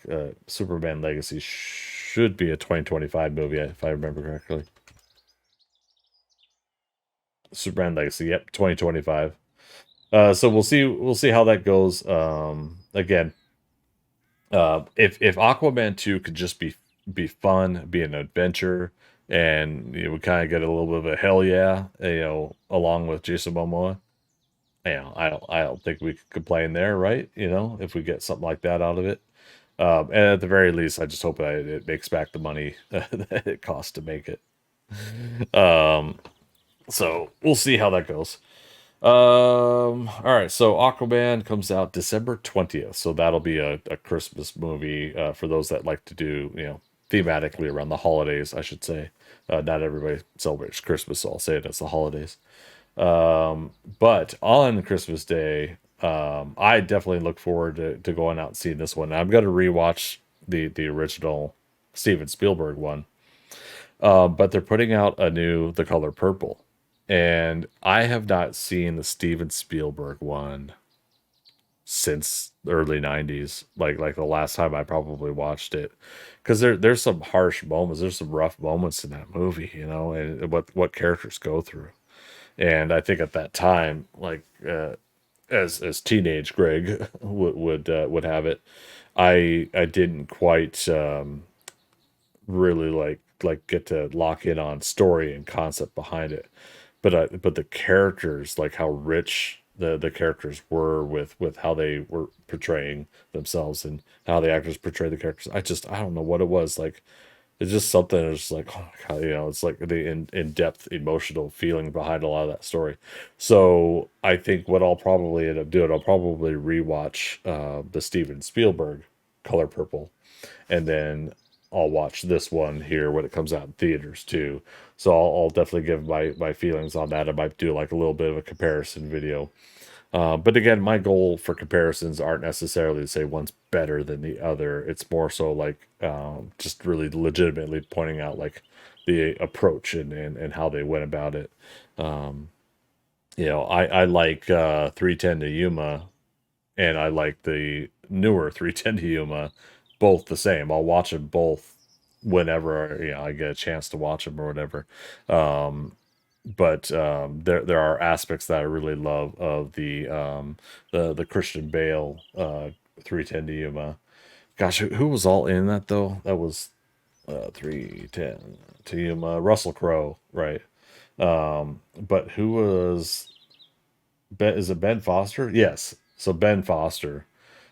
Superman Legacy should be a 2025 movie if I remember correctly. Superman Legacy, yep, 2025. So we'll see how that goes. Again, if Aquaman 2 could just be fun, be an adventure, and we kind of get a little bit of a hell yeah, along with Jason Momoa, I don't think we could complain there, right? If we get something like that out of it. And at the very least, I just hope that it makes back the money that it costs to make it. Um, so we'll see how that goes. All right, so Aquaman comes out December 20th, so that'll be a Christmas movie for those that like to do, thematically around the holidays, I should say. Not everybody celebrates Christmas, so I'll say it as the holidays. But on Christmas Day, I definitely look forward to going out and seeing this one. I'm going to rewatch the original Steven Spielberg one, but they're putting out a new The Color Purple, and I have not seen the Steven Spielberg one since the early 90s, like the last time I probably watched it, because there's some harsh moments, there's some rough moments in that movie, and what characters go through. And I think at that time, like as teenage Greg would have it, I didn't quite really like get to lock in on story and concept behind it, but the characters, like how rich the characters were with how they were portraying themselves and how the actors portray the characters. I don't know what it was like. It's just something that's like, oh my God, it's like the in-depth emotional feeling behind a lot of that story. So I think what I'll probably end up doing, I'll probably rewatch the Steven Spielberg Color Purple, and then I'll watch this one here when it comes out in theaters too. So I'll definitely give my feelings on that. I might do like a little bit of a comparison video. But again, my goal for comparisons aren't necessarily to say one's better than the other. It's more so like just really legitimately pointing out like the approach and how they went about it. Um, I like 310 to Yuma, and I like the newer 310 to Yuma, both the same. I'll watch them both whenever I get a chance to watch them or whatever. But there are aspects that I really love of the Christian Bale 310 to Yuma. Gosh, who was all in that though? That was 310 to Yuma. Russell Crowe, right? But who was Ben? Is it Ben Foster? Yes. So Ben Foster,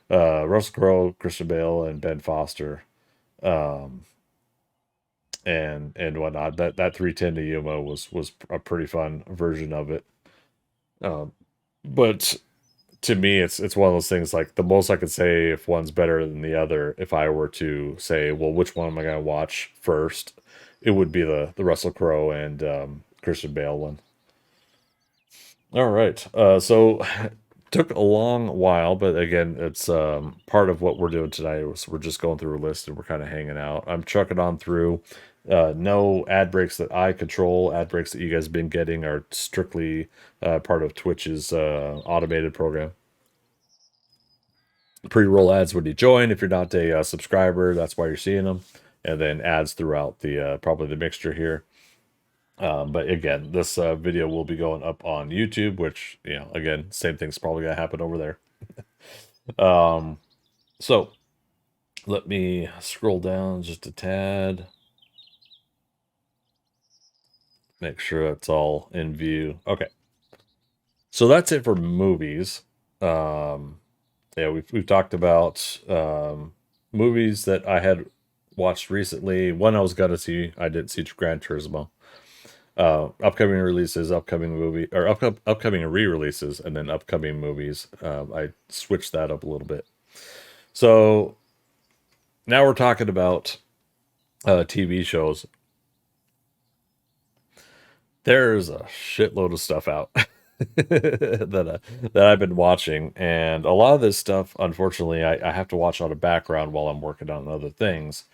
Russell Crowe, Christian Bale, and Ben Foster. Um, and whatnot. That 310 to Yuma was a pretty fun version of it. Um, but to me, it's one of those things like the most I could say if one's better than the other. If I were to say, well, which one am I going to watch first? It would be the Russell Crowe and Christian Bale one. All right. So took a long while, but again, it's part of what we're doing tonight. Was we're just going through a list and we're kind of hanging out. I'm trucking on through. No ad breaks that I control. Ad breaks that you guys have been getting are strictly part of Twitch's automated program. Pre-roll ads when you join. If you're not a subscriber, that's why you're seeing them. And then ads throughout the probably the mixture here. But again, this video will be going up on YouTube, which, again, same thing's probably going to happen over there. So let me scroll down just a tad. Make sure it's all in view. Okay. So that's it for movies. Yeah, we've talked about movies that I had watched recently. One I was gonna see, I didn't see Gran Turismo. Upcoming releases, upcoming movie, or upcoming re-releases, and then upcoming movies. I switched that up a little bit. So now we're talking about TV shows. There's a shitload of stuff out that I've been watching, and a lot of this stuff, unfortunately, I have to watch on a background while I'm working on other things,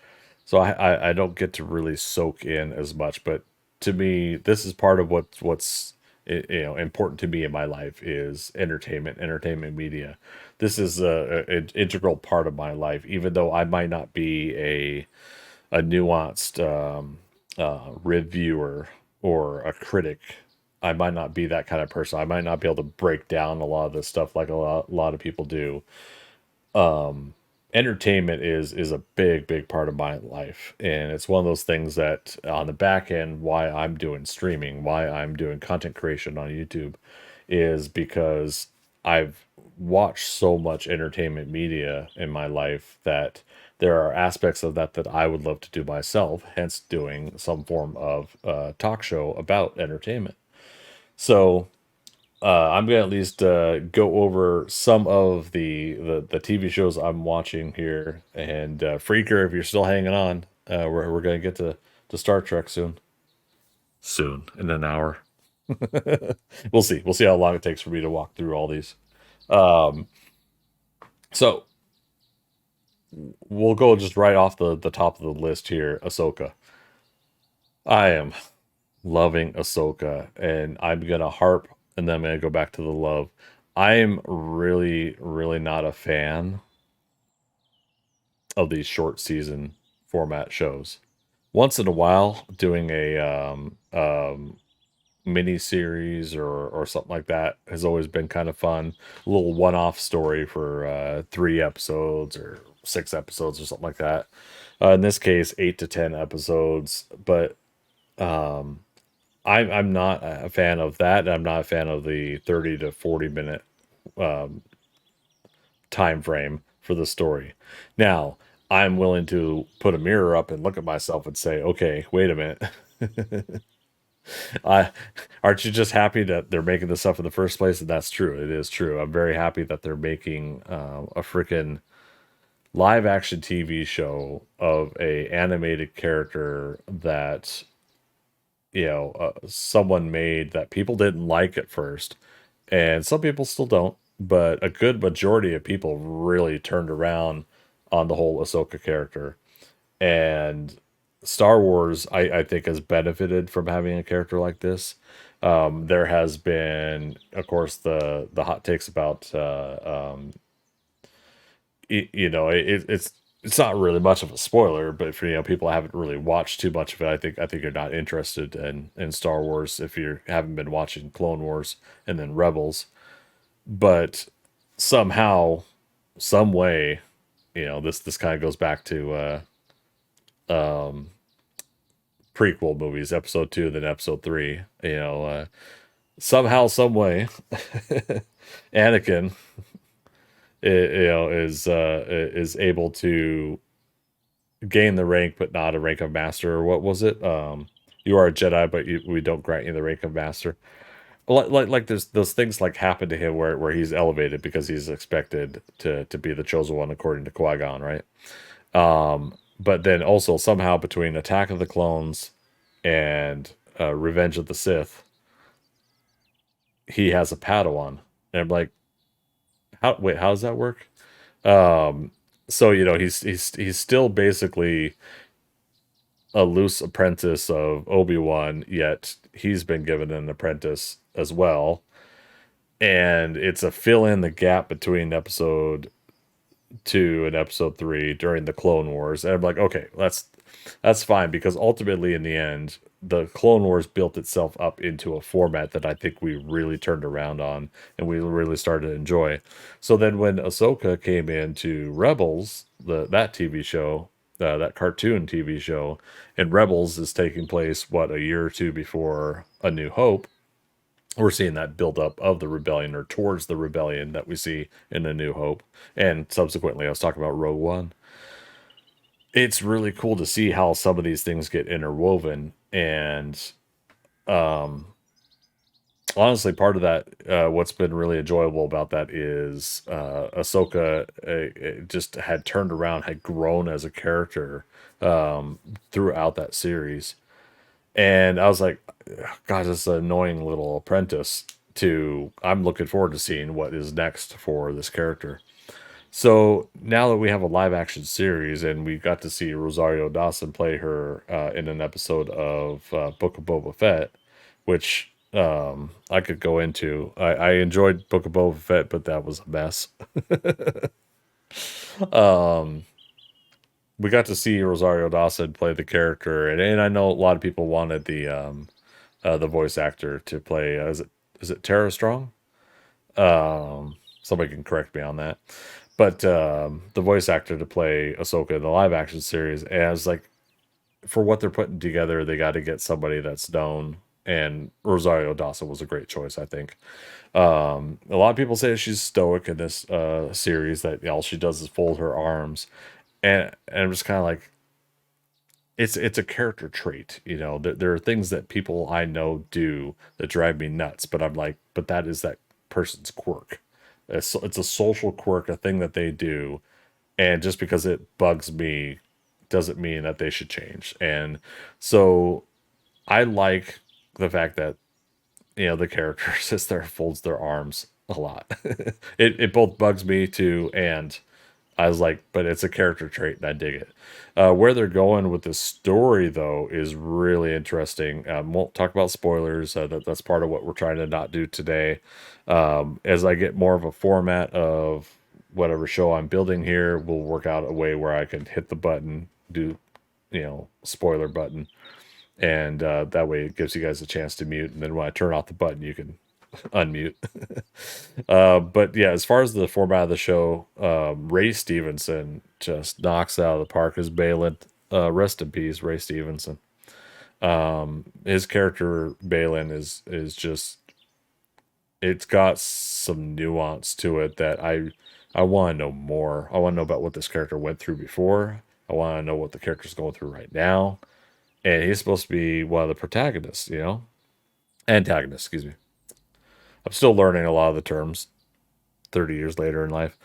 so I don't get to really soak in as much. But to me, this is part of what's important to me in my life is entertainment media. This is an integral part of my life, even though I might not be a nuanced reviewer or a critic. I might not be that kind of person. I might not be able to break down a lot of this stuff like a lot of people do. Entertainment is a big part of my life, and it's one of those things that on the back end, why I'm doing streaming, why I'm doing content creation on YouTube, is because I've watched so much entertainment media in my life that there are aspects of that I would love to do myself, hence doing some form of talk show about entertainment. So I'm gonna at least go over some of the TV shows I'm watching here. And Freaker, if you're still hanging on, we're gonna get to Star Trek soon. Soon, in an hour. We'll see. We'll see how long it takes for me to walk through all these. So we'll go just right off the top of the list here. Ahsoka. I am loving Ahsoka, and I'm gonna harp, and then I'm gonna go back to the love. I am really not a fan of these short season format shows. Once in a while, doing a mini series or something like that has always been kind of fun. A little one-off story for 3 episodes or 6 episodes or something like that. In this case, 8 to 10 episodes, but I'm not a fan of that. I'm not a fan of the 30 to 40 minute time frame for the story. Now, I'm willing to put a mirror up and look at myself and say, okay, wait a minute. I aren't you just happy that they're making this stuff in the first place? And that's true. It is true. I'm very happy that they're making a freaking live action TV show of a animated character that someone made that people didn't like at first, and some people still don't, but a good majority of people really turned around on the whole Ahsoka character. And Star Wars, I think, has benefited from having a character like this. There has been, of course, the hot takes about it's not really much of a spoiler, but for people haven't really watched too much of it, I think you're not interested in Star Wars if you haven't been watching Clone Wars and then Rebels. But somehow, some way, this kind of goes back to prequel movies, episode 2, then episode 3. Somehow, some way, Anakin, is able to gain the rank, but not a rank of master. Or what was it? You are a Jedi, but we don't grant you the rank of master. Like there's those things like happen to him where he's elevated because he's expected to be the chosen one according to Qui-Gon, right? But then also somehow between Attack of the Clones and Revenge of the Sith, he has a Padawan, and I'm like, how does that work? So he's still basically a loose apprentice of Obi-Wan, yet he's been given an apprentice as well. And it's a fill in the gap between episode to an episode 3 during the Clone Wars, and I'm like, okay, that's fine, because ultimately in the end, the Clone Wars built itself up into a format that I think we really turned around on and we really started to enjoy. So then when Ahsoka came into Rebels, that TV show, that cartoon TV show, and Rebels is taking place a year or two before A New Hope. We're seeing that build up of the rebellion, or towards the rebellion that we see in A New Hope, and subsequently I was talking about Rogue One. It's really cool to see how some of these things get interwoven, and um honestly, part of that, what's been really enjoyable about that is Ahsoka just had turned around, had grown as a character throughout that series. And I was like, God, this is an annoying little apprentice. I'm looking forward to seeing what is next for this character. So now that we have a live action series, and we got to see Rosario Dawson play her in an episode of Book of Boba Fett, which I could go into. I enjoyed Book of Boba Fett, but that was a mess. um, we got to see Rosario Dawson play the character, and I know a lot of people wanted the voice actor to play. Is it Tara Strong? Somebody can correct me on that. But the voice actor to play Ahsoka in the live action series, and I was like, for what they're putting together, they got to get somebody that's known. And Rosario Dawson was a great choice, I think. A lot of people say she's stoic in this series, that all she does is fold her arms, and I'm just kind of like, it's a character trait, there are things that people I know do that drive me nuts, but I'm like, but that is that person's quirk. It's a social quirk, a thing that they do, and just because it bugs me doesn't mean that they should change. And so I like the fact that the character sits there and folds their arms a lot. It both bugs me too, and I was like, but it's a character trait, and I dig it. Where they're going with the story, though, is really interesting. Won't talk about spoilers. That's part of what we're trying to not do today. As I get more of a format of whatever show I'm building here, we'll work out a way where I can hit the button, do, spoiler button, and that way it gives you guys a chance to mute. And then when I turn off the button, you can unmute. But yeah, as far as the format of the show, Ray Stevenson just knocks it out of the park as Balin. Rest in peace, Ray Stevenson. His character Balin is just, it's got some nuance to it that I want to know more. I want to know about what this character went through before. I want to know what the character's going through right now. And he's supposed to be one of the protagonists, antagonists, excuse me. I'm still learning a lot of the terms 30 years later in life.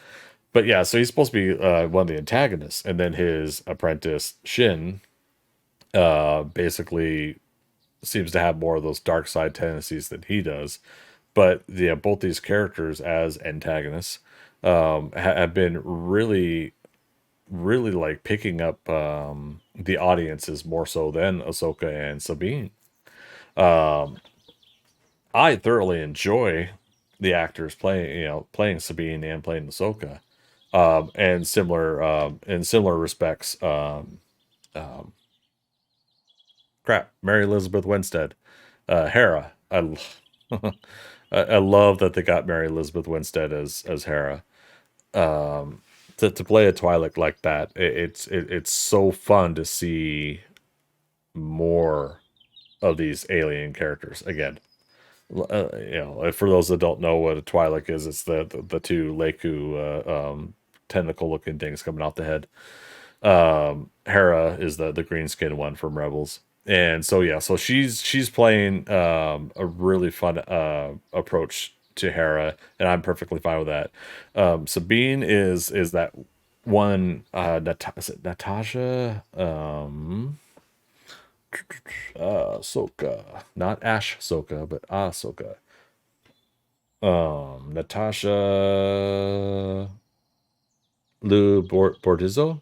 But yeah, so he's supposed to be one of the antagonists. And then his apprentice, Shin, basically seems to have more of those dark side tendencies than he does. But yeah, both these characters as antagonists have been really, really like picking up the audiences more so than Ahsoka and Sabine. Um, I thoroughly enjoy the actors playing Sabine and playing Ahsoka, and in similar respects. Um, Mary Elizabeth Winstead, Hera. I love that they got Mary Elizabeth Winstead as Hera. To play a Twi'lek like that, it's so fun to see more of these alien characters again. For those that don't know what a Twi'lek is, it's the two Leku tentacle looking things coming off the head. Hera is the green skin one from Rebels, and so yeah, so she's playing a really fun approach to Hera, and I'm perfectly fine with that. Sabine is that one. Is it Natasha? Ahsoka, not Ash Soka, but Ahsoka. Natasha Bordizzo.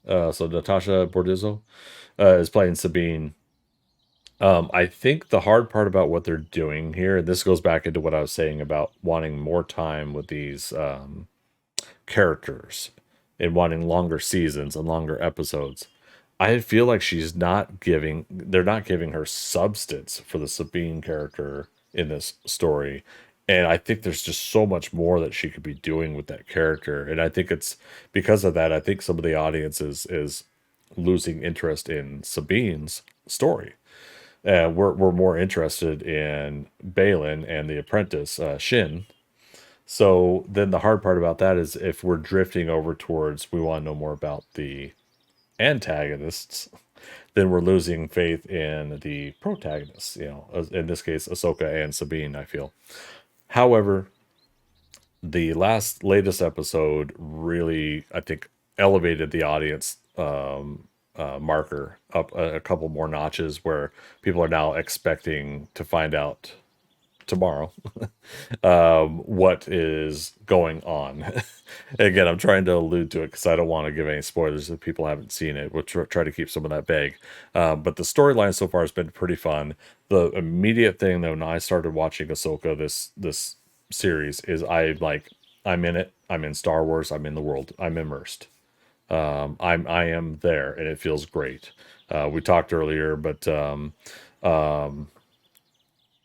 So Natasha Bordizzo is playing Sabine. I think the hard part about what they're doing here, and this goes back into what I was saying about wanting more time with these characters and wanting longer seasons and longer episodes. I feel like they're not giving her substance for the Sabine character in this story. And I think there's just so much more that she could be doing with that character. And I think it's because of that, I think some of the audience is losing interest in Sabine's story. We're more interested in Balin and the apprentice, Shin. So then the hard part about that is if we're drifting over towards we want to know more about the antagonists, then we're losing faith in the protagonists, in this case, Ahsoka and Sabine, I feel. However, the latest episode really, I think, elevated the audience marker up a couple more notches where people are now expecting to find out tomorrow what is going on. Again, I'm trying to allude to it because I don't want to give any spoilers if people haven't seen it. We'll try to keep some of that vague. But the storyline so far has been pretty fun. The immediate thing though, when I started watching Ahsoka this series, is I'm in it. I'm in Star Wars. I'm in the world. I'm immersed. I am there, and it feels great. We talked earlier, but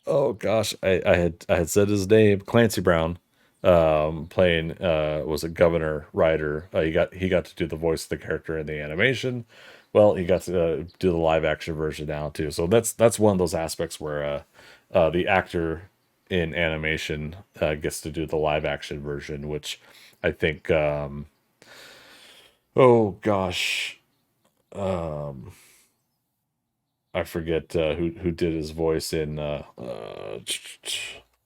oh gosh, I had said his name, Clancy Brown, playing was a Governor Ryder. He got to do the voice of the character in the animation. Well, he got to do the live action version now too. So that's one of those aspects where the actor in animation gets to do the live action version, which I think oh gosh, um I forget who did his voice in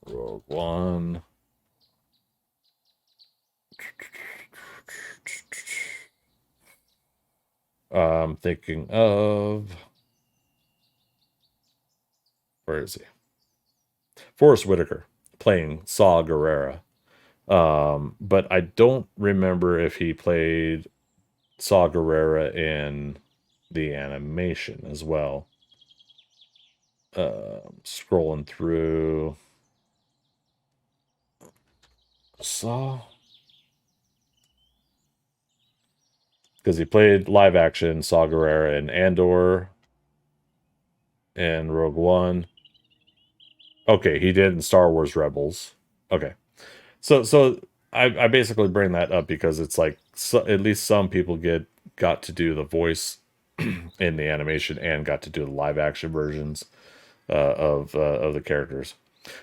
Rogue One. I'm thinking of, where is he? Forrest Whitaker playing Saw Gerrera. But I don't remember if he played Saw Gerrera in the animation as well. Scrolling through. Saw. Because he played live action Saw Gerrera in Andor and Rogue One. Okay, he did in Star Wars Rebels. Okay. So I basically bring that up because it's like at least some people got to do the voice in the animation and got to do the live action versions of the characters.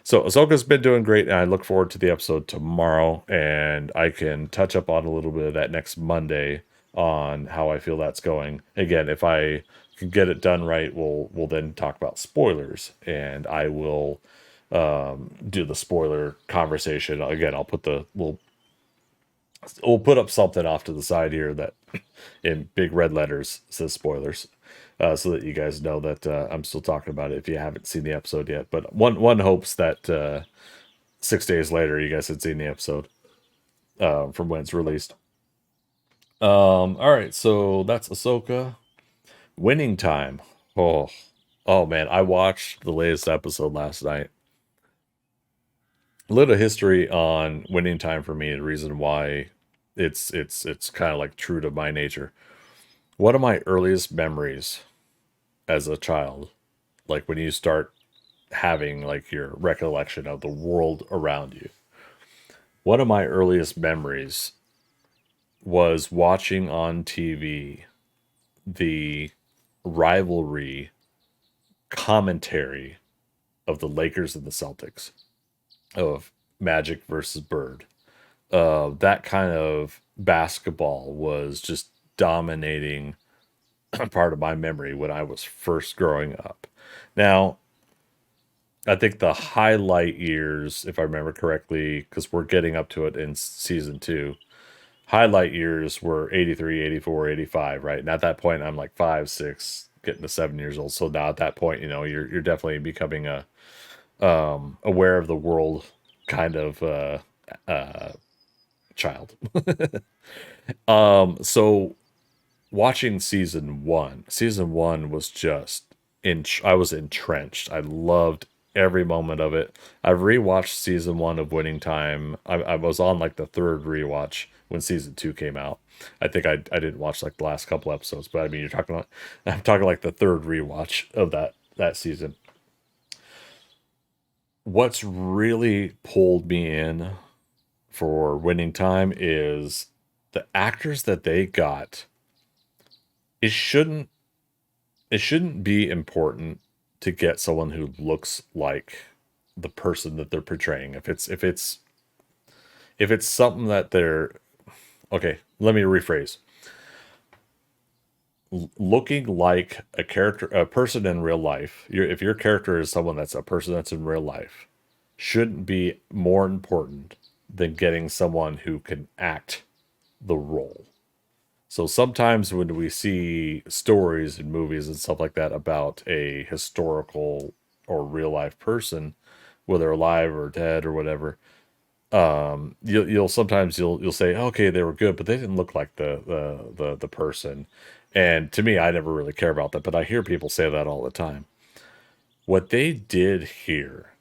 So Ahsoka's been doing great, and I look forward to the episode tomorrow, and I can touch up on a little bit of that next Monday on how I feel that's going. Again, if I can get it done right, we'll then talk about spoilers, and I will do the spoiler conversation. Again, we'll put up something off to the side here that in big red letters says spoilers, so that you guys know that I'm still talking about it if you haven't seen the episode yet. But one hopes that 6 days later you guys had seen the episode from when it's released. All right, so that's Ahsoka. Winning Time. Oh man, I watched the latest episode last night. A little history on Winning Time for me, the reason why it's kind of like true to my nature. One of my earliest memories as a child, like when you start having like your recollection of the world around you, one of my earliest memories was watching on TV the rivalry commentary of the Lakers and the Celtics, of Magic versus Bird. That kind of basketball was just dominating part of my memory when I was first growing up. Now, I think the highlight years, if I remember correctly, because we're getting up to it in season 2, highlight years were 83, 84, 85, right? And at that point, I'm like 5, 6, getting to 7 years old. So now at that point, you're definitely becoming a aware of the world kind of child. So watching season one was just I was entrenched. I loved every moment of it. I've rewatched season 1 of Winning Time. I was on like the third rewatch when season 2 came out. I think I didn't watch like the last couple episodes, but I mean, I'm talking like the third rewatch of that season. What's really pulled me in for Winning Time is the actors that they got. It shouldn't it shouldn't be important to get someone who looks like the person that they're portraying. If it's something that they're okay, let me rephrase. Looking like a person in real life. If your character is someone that's a person that's in real life, shouldn't be more important than getting someone who can act the role. So sometimes when we see stories and movies and stuff like that about a historical or real life person, whether alive or dead or whatever, you'll sometimes you'll say, okay, they were good, but they didn't look like the person. And to me, I never really care about that, but I hear people say that all the time. What they did here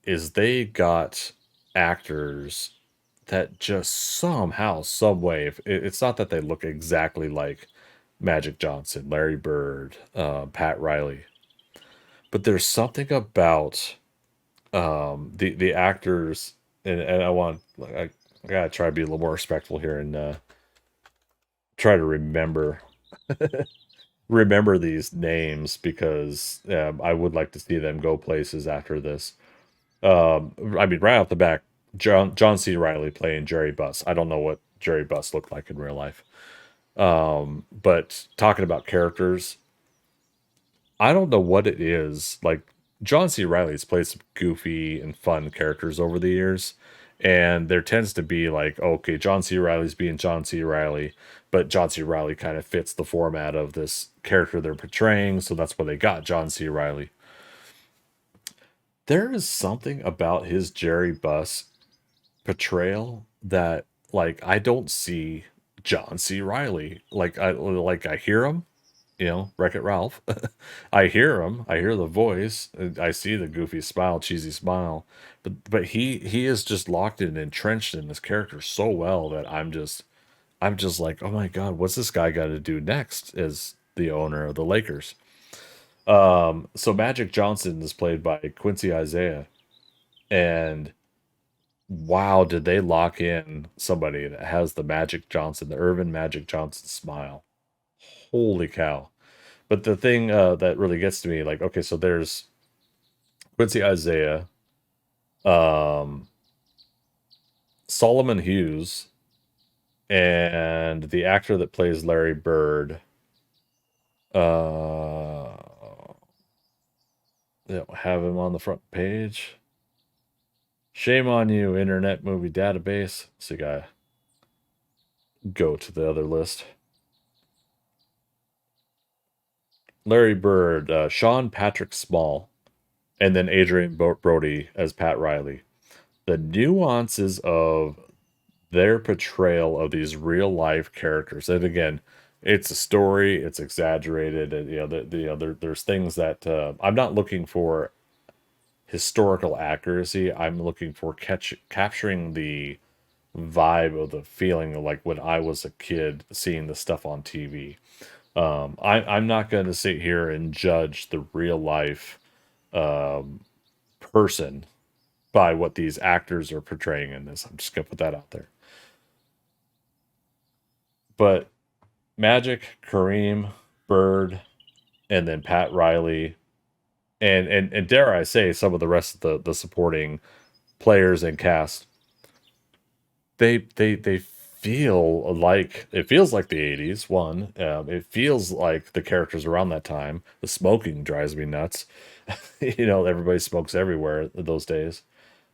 is they got actors that just somehow, some way, it's not that they look exactly like Magic Johnson, Larry Bird, Pat Riley, but there's something about the actors, and I gotta try to be a little more respectful here and try to remember these names because I would like to see them go places after this. I mean, right off the back, John C. Riley playing Jerry Buss. I don't know what Jerry Buss looked like in real life. But talking about characters, I don't know what it is. Like John C. Riley's played some goofy and fun characters over the years. And there tends to be like, okay, John C. Riley's being John C. Riley, but John C. Riley kind of fits the format of this character they're portraying. So that's why they got John C. Riley. There is something about his Jerry Buss portrayal that like I don't see John C. Riley. Like I hear him, Wreck It Ralph. I hear him. I hear the voice. I see the goofy smile, cheesy smile. But he is just locked in, entrenched in this character so well that I'm just like, oh my god, what's this guy got to do next as the owner of the Lakers? So Magic Johnson is played by Quincy Isaiah, and wow, did they lock in somebody that has the Irvin Magic Johnson smile? Holy cow! But the thing that really gets to me, like, okay, so there's Quincy Isaiah, um, Solomon Hughes, and the actor that plays Larry Bird. Uh, they don't have him on the front page. Shame on you, Internet Movie Database. So you gotta go to the other list. Larry Bird, Sean Patrick Small, and then Adrian Brody as Pat Riley. The nuances of their portrayal of these real life characters, and again, it's a story, it's exaggerated, and there's things that I'm not looking for historical accuracy. I'm looking for capturing the vibe of the feeling of like when I was a kid seeing the stuff on TV. I'm not going to sit here and judge the real life um, person by what these actors are portraying in this. I'm just going to put that out there. But Magic, Kareem, Bird, and then Pat Riley, and dare I say some of the rest of the supporting players and cast, they feel like it feels like the 80s. It feels like the characters around that time. The smoking drives me nuts. Everybody smokes everywhere those days.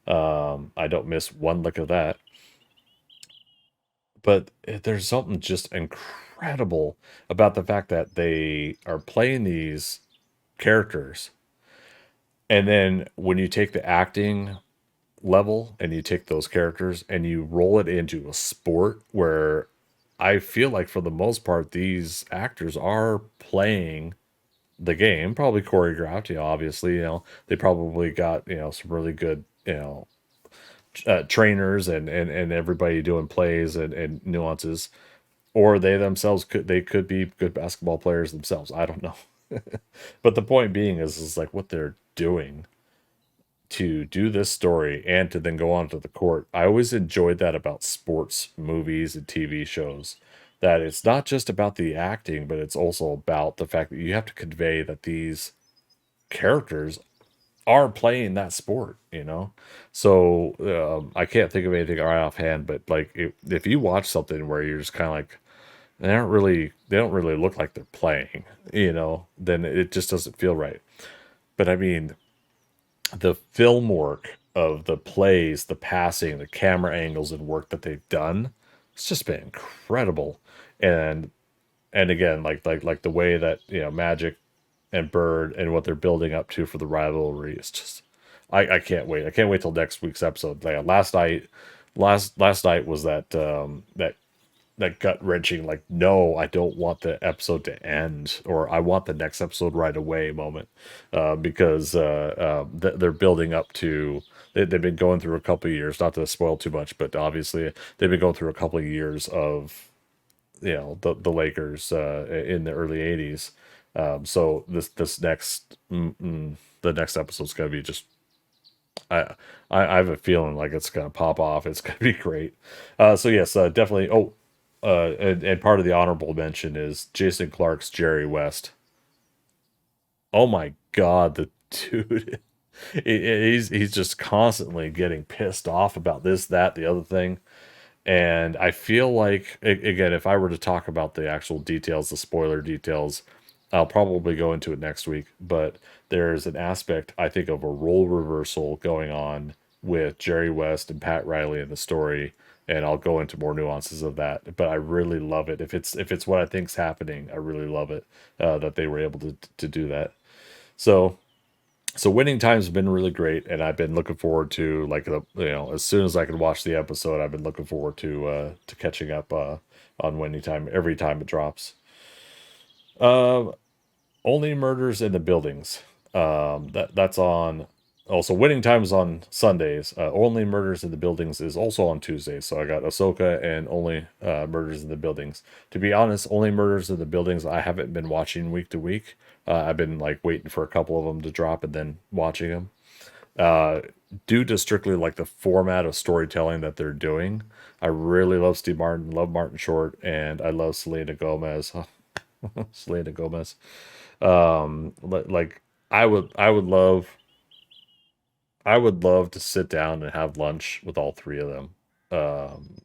I don't miss one lick of that. But there's something just incredible about the fact that they are playing these characters, and then when you take the acting level and you take those characters and you roll it into a sport where I feel like for the most part these actors are playing the game, probably choreographed. Obviously, they probably got some really good trainers and everybody doing plays and nuances, or they themselves could be good basketball players themselves. I don't know. But the point being is like what they're doing to do this story and to then go on to the court. I always enjoyed that about sports movies and TV shows, that it's not just about the acting, but it's also about the fact that you have to convey that these characters are playing that sport. So I can't think of anything right offhand, but like if you watch something where you're just kind of like, they don't really look like they're playing, then it just doesn't feel right. But I mean, the film work of the plays, the passing, the camera angles and work that they've done, it's just been incredible. And again, like the way that Magic and Bird and what they're building up to for the rivalry is just, I can't wait. I can't wait till next week's episode. Like last night was that gut wrenching, like, no, I don't want the episode to end, or I want the next episode right away moment, because they're building up to. They've been going through a couple of years, not to spoil too much, but obviously they've been going through a couple of years of the Lakers in the early '80s. So this next the next episode's gonna be just. I have a feeling like it's gonna pop off. It's gonna be great. So yes, definitely. Oh, and part of the honorable mention is Jason Clarke's Jerry West. Oh my God, the dude. He's just constantly getting pissed off about this, that, the other thing. And I feel like, again, if I were to talk about the actual details, the spoiler details, I'll probably go into it next week. But there's an aspect, I think, of a role reversal going on with Jerry West and Pat Riley in the story, and I'll go into more nuances of that. But I really love it. If it's what I think's happening, I really love it that they were able to do that. So winning time's been really great, and I've been looking forward to, like, as soon as I can watch the episode, I've been looking forward to catching up on winning time every time it drops. Uh, Only Murders in the Buildings. That's on. Also, Winning Time is on Sundays. Only Murders in the Buildings is also on Tuesdays. So I got Ahsoka and Only Murders in the Buildings. To be honest, Only Murders in the Buildings I haven't been watching week to week. I've been like waiting for a couple of them to drop and then watching them. Uh, Due to strictly like the format of storytelling that they're doing, I really love Steve Martin, love Martin Short, and I love Selena Gomez. Selena Gomez. Like I would love to sit down and have lunch with all three of them. Um,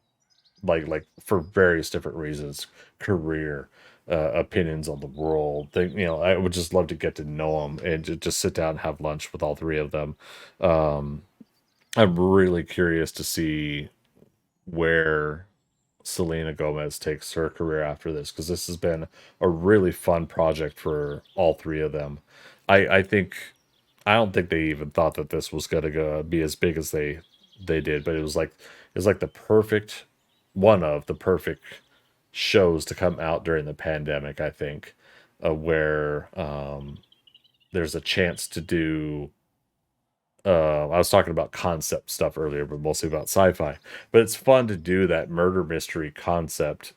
like for various different reasons, career, opinions on the world. I would just love to get to know them and just sit down and have lunch with all three of them. Um, I'm really curious to see where Selena Gomez takes her career after this, because this has been a really fun project for all three of them. I think I don't think they even thought that this was gonna go be as big as they did, but it was like the perfect one of the perfect shows to come out during the pandemic. I think where there's a chance to do. I was talking about concept stuff earlier, but mostly about sci-fi. But it's fun to do that murder mystery concept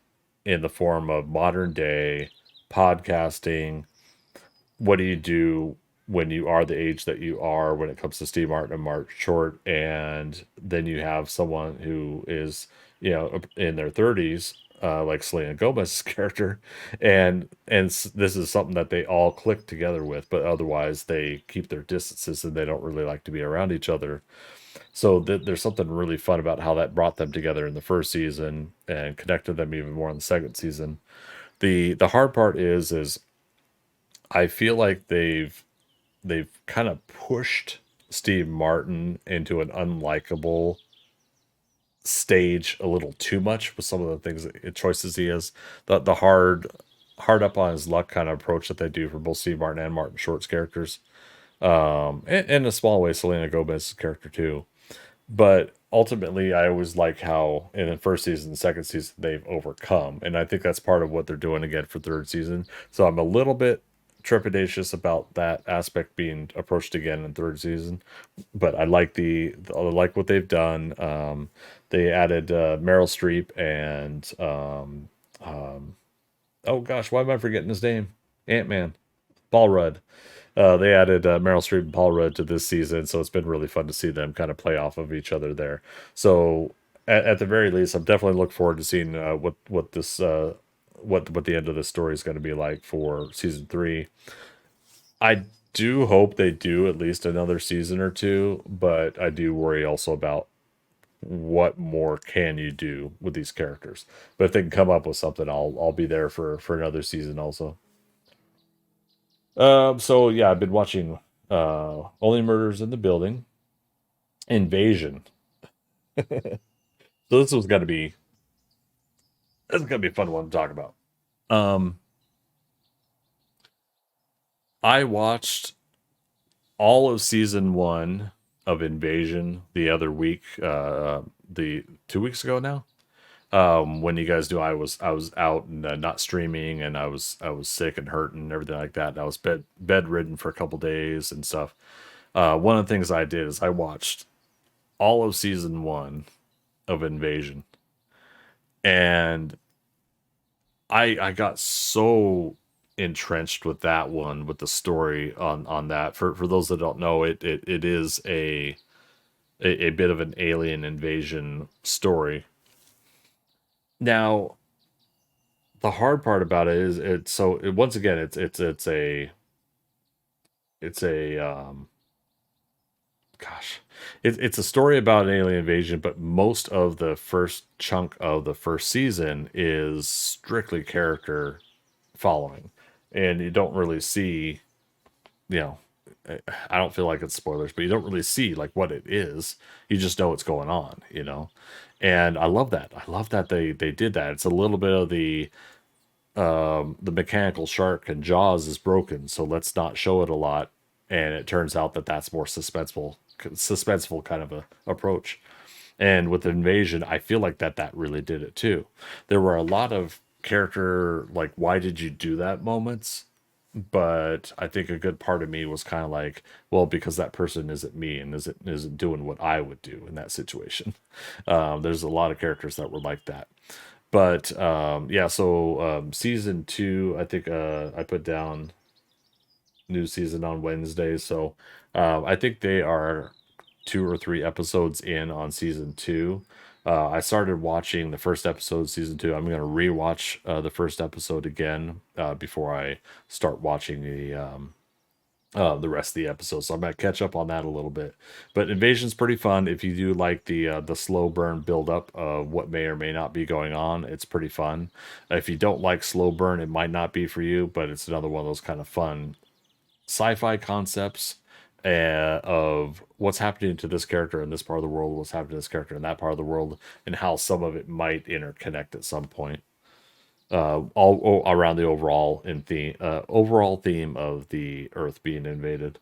in the form of modern day podcasting. What do you do when you are the age that you are when it comes to Steve Martin and Mark Short, and then you have someone who is in their 30s, like Selena Gomez's character, and this is something that they all click together with, but otherwise they keep their distances and they don't really like to be around each other. So there's something really fun about how that brought them together in the first season and connected them even more in the second season. The hard part is I feel like they've kind of pushed Steve Martin into an unlikable stage a little too much with some of the things choices he has. The hard up on his luck kind of approach that they do for both Steve Martin and Martin Short's characters. And in a small way, Selena Gomez's character too. But ultimately, I always like how in the first season, second season, they've overcome, and I think that's part of what they're doing again for third season. So I'm a little bit trepidatious about that aspect being approached again in third season, but I like I like what they've done. They added Meryl Streep and oh gosh, why am I forgetting his name? Ant-Man, Paul Rudd. They added Meryl Streep and Paul Rudd to this season, so it's been really fun to see them kind of play off of each other there. So at the very least, I'm definitely looking forward to seeing what this what the end of this story is going to be like for season 3. I do hope they do at least another season or two, but I do worry also about what more can you do with these characters. But if they can come up with something, I'll be there for another season also. So yeah, I've been watching Only Murders in the Building, Invasion. So this is gonna be a fun one to talk about. Um, I watched all of season 1 of Invasion the other week, the 2 weeks ago now. When you guys knew I was out and not streaming, and I was sick and hurting and everything like that. And I was bedridden for a couple days and stuff. One of the things I did is I watched all of season 1 of Invasion, and I got so entrenched with that one, with the story on that. For those that don't know, it is a bit of an alien invasion story. Now, the hard part about it is once again it's a gosh, it's a story about an alien invasion, but most of the first chunk of the first season is strictly character following, and you don't really see, you know, I don't feel like it's spoilers, but you don't really see like what it is. You just know what's going on, and I love that. I love that they did that. It's a little bit of the mechanical shark and Jaws is broken, so let's not show it a lot. And it turns out that that's more suspenseful kind of a approach. And with Invasion, I feel like that really did it too. There were a lot of character like, why did you do that moments, but I think a good part of me was kind of like, well, because that person isn't me and isn't doing what I would do in that situation. There's a lot of characters that were like that. But yeah, so season 2, I think I put down new season on Wednesday. So I think they are 2 or 3 episodes in on season 2. I started watching the first episode of season 2. I'm going to rewatch the first episode again before I start watching the rest of the episode. So I'm gonna catch up on that a little bit. But Invasion's pretty fun if you do like the slow burn build up of what may or may not be going on. It's pretty fun. If you don't like slow burn, it might not be for you, but it's another one of those kind of fun sci-fi concepts of what's happening to this character in this part of the world, what's happening to this character in that part of the world, and how some of it might interconnect at some point. All around the overall theme of the Earth being invaded.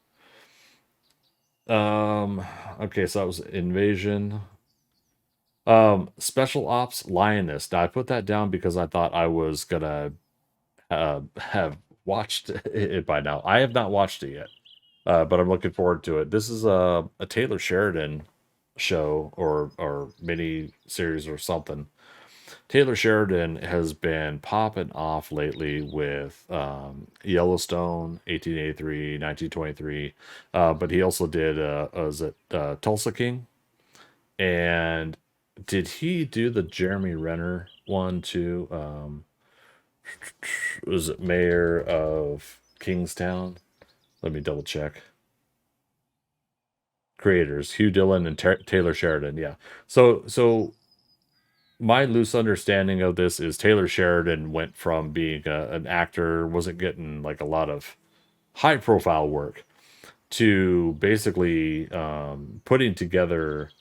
Um, okay, so that was Invasion. Special Ops Lioness. Now I put that down because I thought I was gonna have watched it by now. I have not watched it yet, but I'm looking forward to it. This is a Taylor Sheridan show or mini series or something. Taylor Sheridan has been popping off lately with Yellowstone, 1883, 1923, but he also did, was it Tulsa King? And did he do the Jeremy Renner one too? Was it Mayor of Kingstown? Let me double check. Creators Hugh Dillon and Taylor Sheridan. Yeah. So my loose understanding of this is Taylor Sheridan went from being an actor, wasn't getting like a lot of high profile work, to basically putting together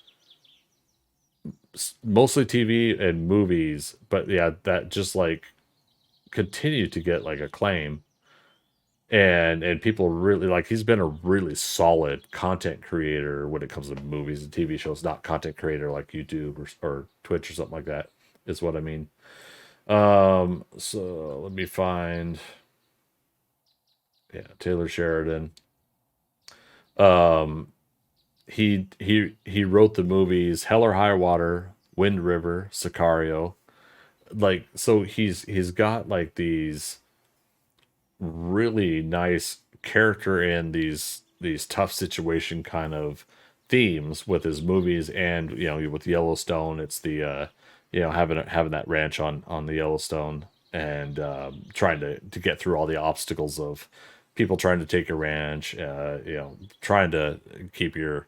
mostly TV and movies, but yeah, that just like continue to get like acclaim, and people really like, he's been a really solid content creator when it comes to movies and TV shows, not content creator like YouTube or Twitch or something like that is what I mean. So let me find. Yeah, Taylor Sheridan. Um, he wrote the movies Hell or High Water, Wind River, Sicario. Like, so he's got like these really nice character in these tough situation kind of themes with his movies. And with Yellowstone, it's the having that ranch on the Yellowstone, and trying to get through all the obstacles of people trying to take your ranch, trying to keep your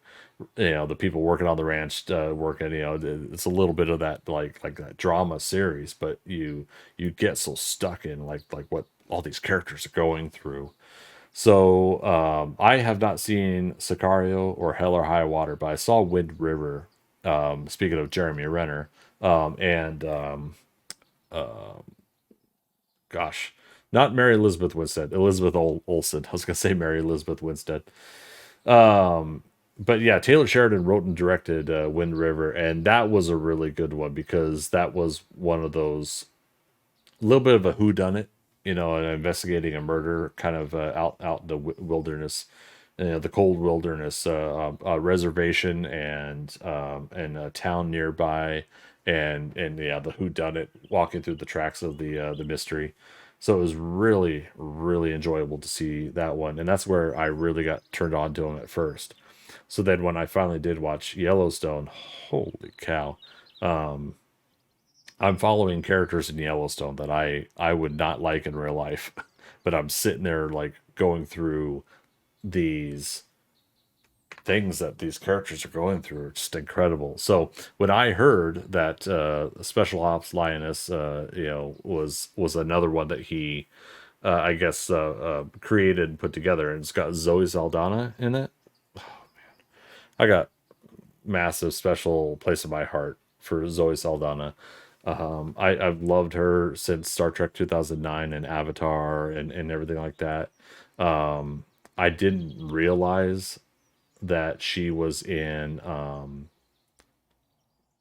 the people working on the ranch working. It's a little bit of that, like that drama series, but you get so stuck in like what all these characters are going through. So I have not seen Sicario or Hell or High Water, but I saw Wind River. Speaking of Jeremy Renner, and gosh, not Mary Elizabeth Winstead, Elizabeth Olsen. I was gonna say Mary Elizabeth Winstead. But yeah, Taylor Sheridan wrote and directed Wind River, and that was a really good one because that was one of those little bit of a whodunit, and investigating a murder kind of out in the wilderness, the cold wilderness, reservation, and a town nearby, and yeah, the whodunit, walking through the tracks of the mystery. So it was really really enjoyable to see that one, and that's where I really got turned on to him at first. So then when I finally did watch Yellowstone, holy cow. Um, I'm following characters in Yellowstone that I would not like in real life, but I'm sitting there like going through these things that these characters are going through. It's just incredible. So when I heard that Special Ops Lioness, was another one that he, I guess, created and put together, and it's got Zoe Saldana in it. I got massive special place in my heart for Zoe Saldana. I've loved her since Star Trek 2009 and Avatar and everything like that. I didn't realize that she was in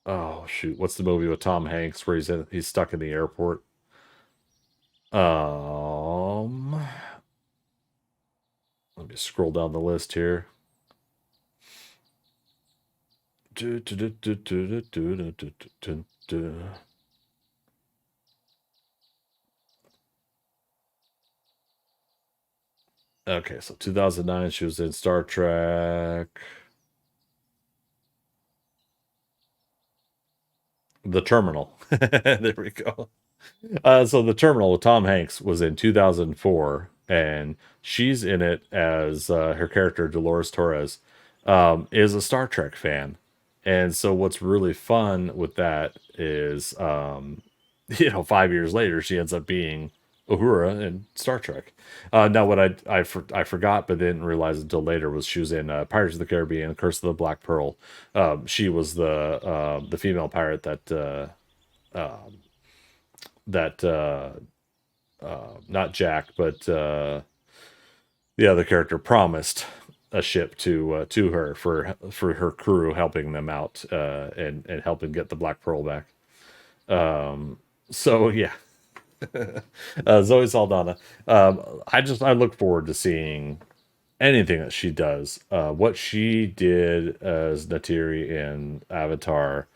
oh shoot, what's the movie with Tom Hanks where he's stuck in the airport? Um, Let me scroll down the list here. Okay, so 2009, she was in Star Trek, The Terminal. There we go. So The Terminal with Tom Hanks was in 2004, and she's in it as her character Dolores Torres is a Star Trek fan. And so what's really fun with that is, 5 years later, she ends up being Uhura in Star Trek. Now, what I forgot but didn't realize until later was she was in Pirates of the Caribbean, Curse of the Black Pearl. She was the female pirate that not Jack, but the other character promised a ship to her for her crew, helping them out and helping get the Black Pearl back. So yeah, Zoe Saldana. I look forward to seeing anything that she does. What she did as Natiri in Avatar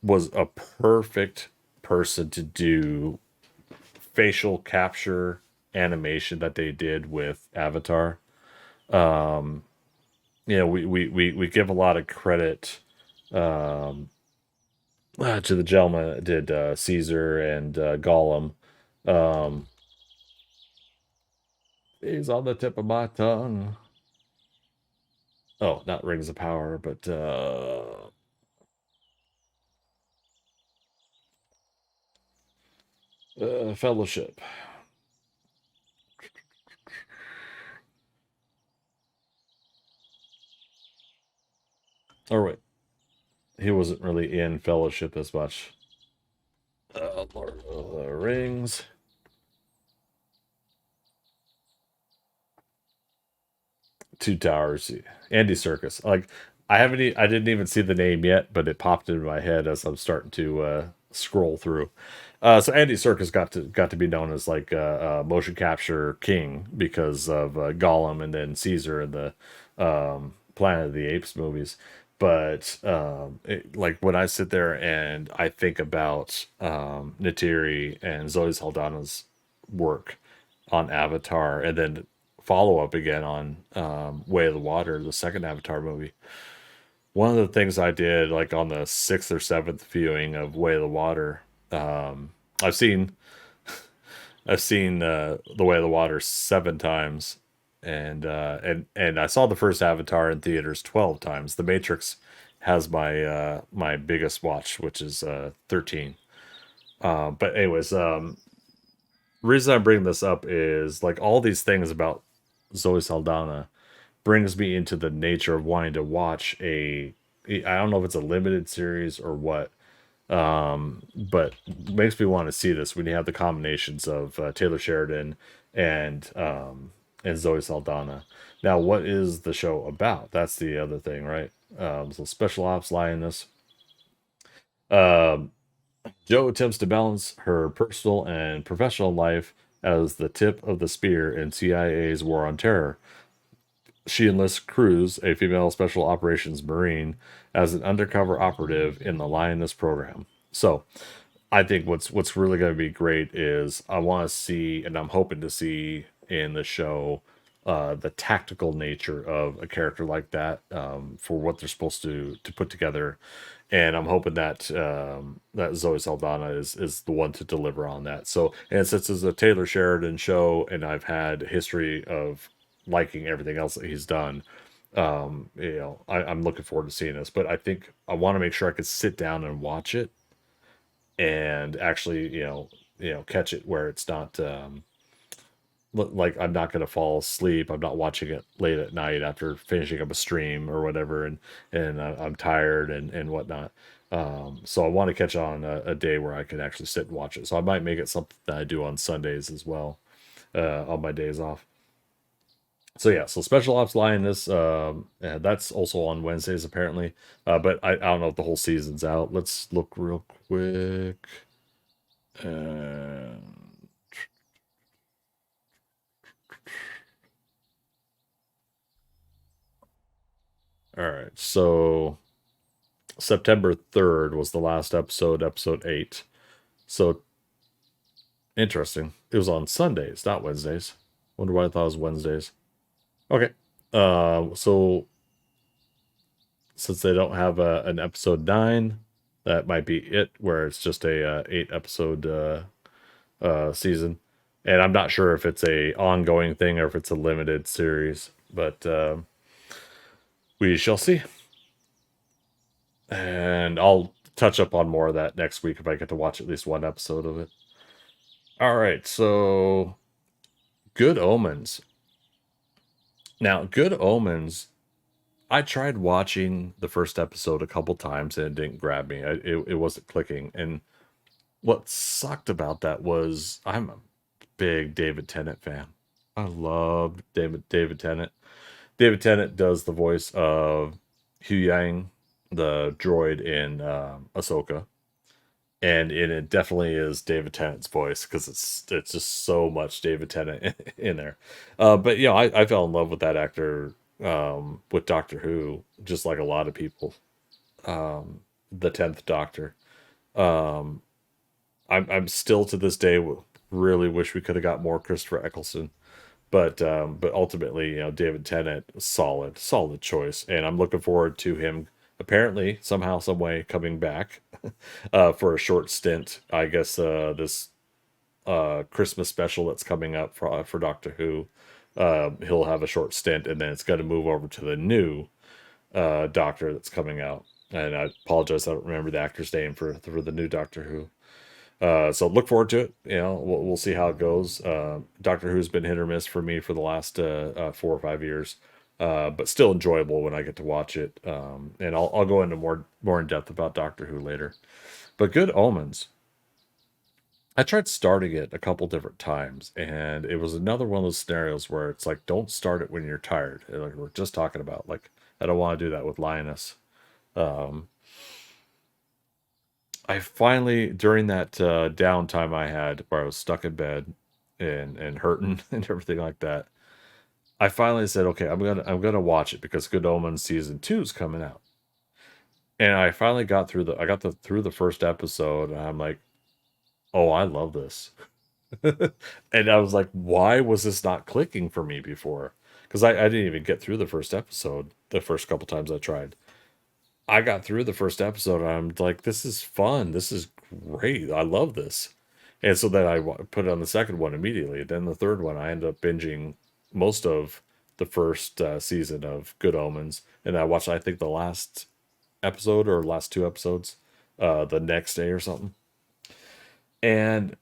was a perfect person to do facial capture animation that they did with Avatar. We give a lot of credit to the gentleman that did Caesar and Gollum. Um, he's on the tip of my tongue. Oh, not Rings of Power, but Fellowship. Or wait, he wasn't really in Fellowship as much. Lord of the Rings. Two Towers. Andy Serkis. Like I didn't even see the name yet, but it popped into my head as I'm starting to scroll through. So Andy Serkis got to be known as like motion capture king because of Gollum and then Caesar and the Planet of the Apes movies. But like when I sit there and I think about Neytiri and Zoe Saldana's work on Avatar, and then follow up again on Way of the Water, the second Avatar movie. One of the things I did, like on the sixth or seventh viewing of Way of the Water, I've seen The Way of the Water 7 times, and I saw the first Avatar in theaters 12 times. The Matrix has my biggest watch, which is 13. But anyways, reason I'm bringing this up is like all these things about Zoe Saldana brings me into the nature of wanting to watch I don't know if it's a limited series or what, but makes me want to see this when you have the combinations of Taylor Sheridan and Zoe Saldana. Now, what is the show about? That's the other thing, right? So special ops lioness. Um, Joe attempts to balance her personal and professional life as the tip of the spear in CIA's war on terror. She enlists Cruz, a female special operations marine, as an undercover operative in the Lioness program. So, I think what's really going to be great is I want to see, and I'm hoping to see in the show, the tactical nature of a character like that, for what they're supposed to put together, and I'm hoping that that Zoe Saldana is the one to deliver on that. So, and since it's a Taylor Sheridan show, and I've had a history of liking everything else that he's done, I'm looking forward to seeing this. But I think I want to make sure I could sit down and watch it and actually, catch it where it's not like I'm not going to fall asleep. I'm not watching it late at night after finishing up a stream or whatever, and I'm tired and whatnot. So I want to catch on a day where I can actually sit and watch it. So I might make it something that I do on Sundays as well, on my days off. So yeah, so Special Ops Lioness, and that's also on Wednesdays apparently. But I don't know if the whole season's out. Let's look real quick. Uh, all right, so September 3rd was the last episode, episode 8. So interesting. It was on Sundays, not Wednesdays. Wonder why I thought it was Wednesdays. Okay. So since they don't have an episode 9, that might be it, where it's just a 8 episode season. And I'm not sure if it's a ongoing thing or if it's a limited series, but we shall see. And I'll touch up on more of that next week if I get to watch at least one episode of it. All right, so Good Omens. Now, Good Omens, I tried watching the first episode a couple times and it didn't grab me. It wasn't clicking. And what sucked about that was I'm a big David Tennant fan. I love David Tennant. David Tennant does the voice of Hu Yang, the droid in Ahsoka, and it definitely is David Tennant's voice because it's just so much David Tennant in there. But I fell in love with that actor with Doctor Who, just like a lot of people. The 10th Doctor. Um, I'm still to this day really wish we could have got more Christopher Eccleston. But ultimately, David Tennant, solid choice, and I'm looking forward to him apparently somehow, some way coming back for a short stint. I guess this Christmas special that's coming up for Doctor Who, he'll have a short stint, and then it's going to move over to the new Doctor that's coming out. And I apologize, I don't remember the actor's name for the new Doctor Who. So look forward to it. We'll see how it goes. Doctor Who's been hit or miss for me for the last 4 or 5 years, but still enjoyable when I get to watch it. And I'll go into more in depth about Doctor Who later. But Good Omens, I tried starting it a couple different times, and it was another one of those scenarios where it's like, don't start it when you're tired. Like we're just talking about, like I don't want to do that with Lioness. Um, I finally, during that downtime I had where I was stuck in bed and hurting and everything like that, I finally said, okay, I'm gonna watch it because Good Omens season 2 is coming out. And I finally got through through the first episode, and I'm like, oh, I love this. And I was like, why was this not clicking for me before? Because I didn't even get through the first episode the first couple times I tried. I got through the first episode, and I'm like, this is fun. This is great. I love this. And so then put it on the second one immediately. Then the third one, I ended up binging most of the first season of Good Omens. And I watched, I think, the last episode or last two episodes the next day or something. And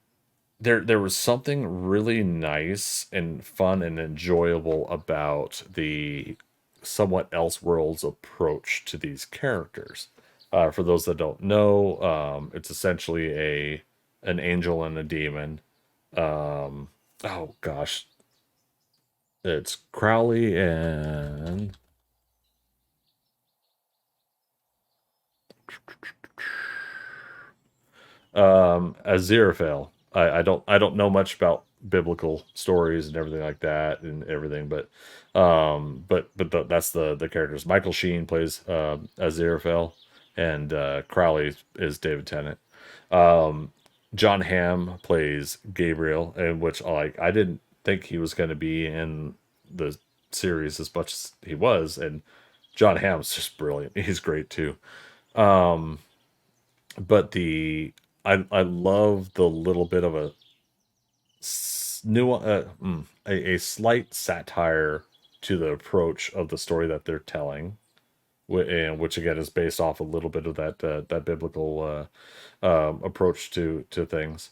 there was something really nice and fun and enjoyable about the somewhat Elseworlds approach to these characters. For those that don't know, it's essentially an angel and a demon. Oh gosh, it's Crowley and Aziraphale. I don't know much about biblical stories and everything like that and everything, but that's the characters. Michael Sheen plays Aziraphale, and Crowley is David Tennant. Um, John Hamm plays Gabriel, and which like I didn't think he was going to be in the series as much as he was, and John Hamm's just brilliant. He's great too. Um, but I love the little bit of a new a slight satire to the approach of the story that they're telling, and which again is based off a little bit of that biblical approach to things.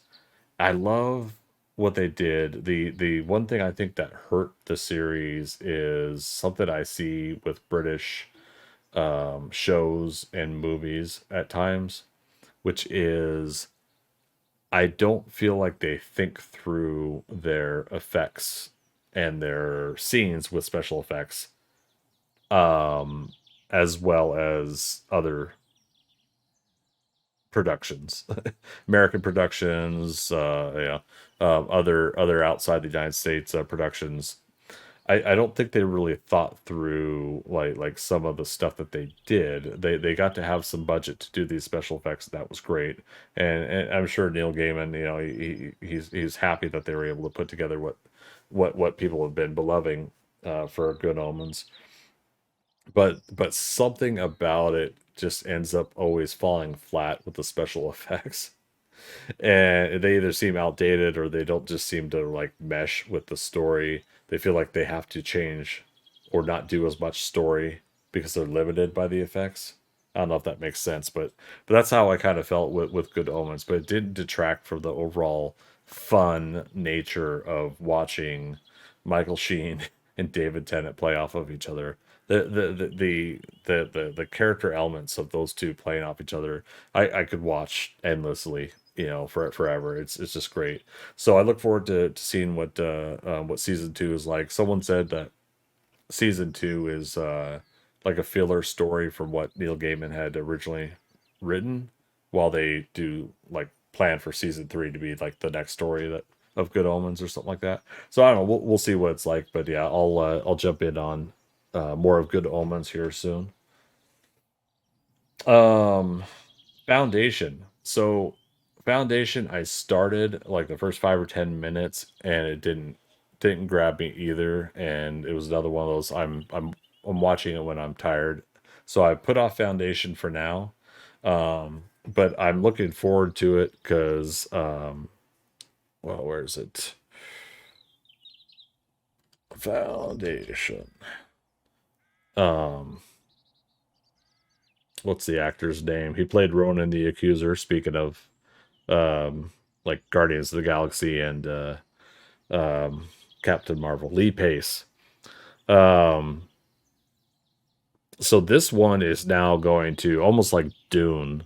I love what they did. The one thing I think that hurt the series is something I see with British shows and movies at times, which is I don't feel like they think through their effects and their scenes with special effects, um, as well as other productions, American productions, other outside the United States productions. I don't think they really thought through like some of the stuff that they did. They got to have some budget to do these special effects. That was great, and I'm sure Neil Gaiman, he's happy that they were able to put together what people have been beloving for Good Omens. But something about it just ends up always falling flat with the special effects, and they either seem outdated or they don't just seem to like mesh with the story. They feel like they have to change or not do as much story because they're limited by the effects. I don't know if that makes sense, but that's how I kind of felt with Good Omens. But it didn't detract from the overall fun nature of watching Michael Sheen and David Tennant play off of each other. The character elements of those two playing off each other, I could watch endlessly, for forever. It's just great. So I look forward to seeing what season two is like. Someone said that season two is like a filler story from what Neil Gaiman had originally written, while they do like plan for season three to be like the next story that of Good Omens or something like that. So I don't know. We'll see what it's like, but yeah, I'll jump in on more of Good Omens here soon. Um, Foundation. So Foundation, I started like the first 5 or 10 minutes, and it didn't grab me either. And it was another one of those I'm watching it when I'm tired, so I put off Foundation for now. But I'm looking forward to it because well, where is it? Foundation. Um, what's the actor's name? He played Ronan the Accuser. Speaking of like Guardians of the Galaxy and um, Captain Marvel, Lee Pace. Um, so this one is now going to almost like Dune,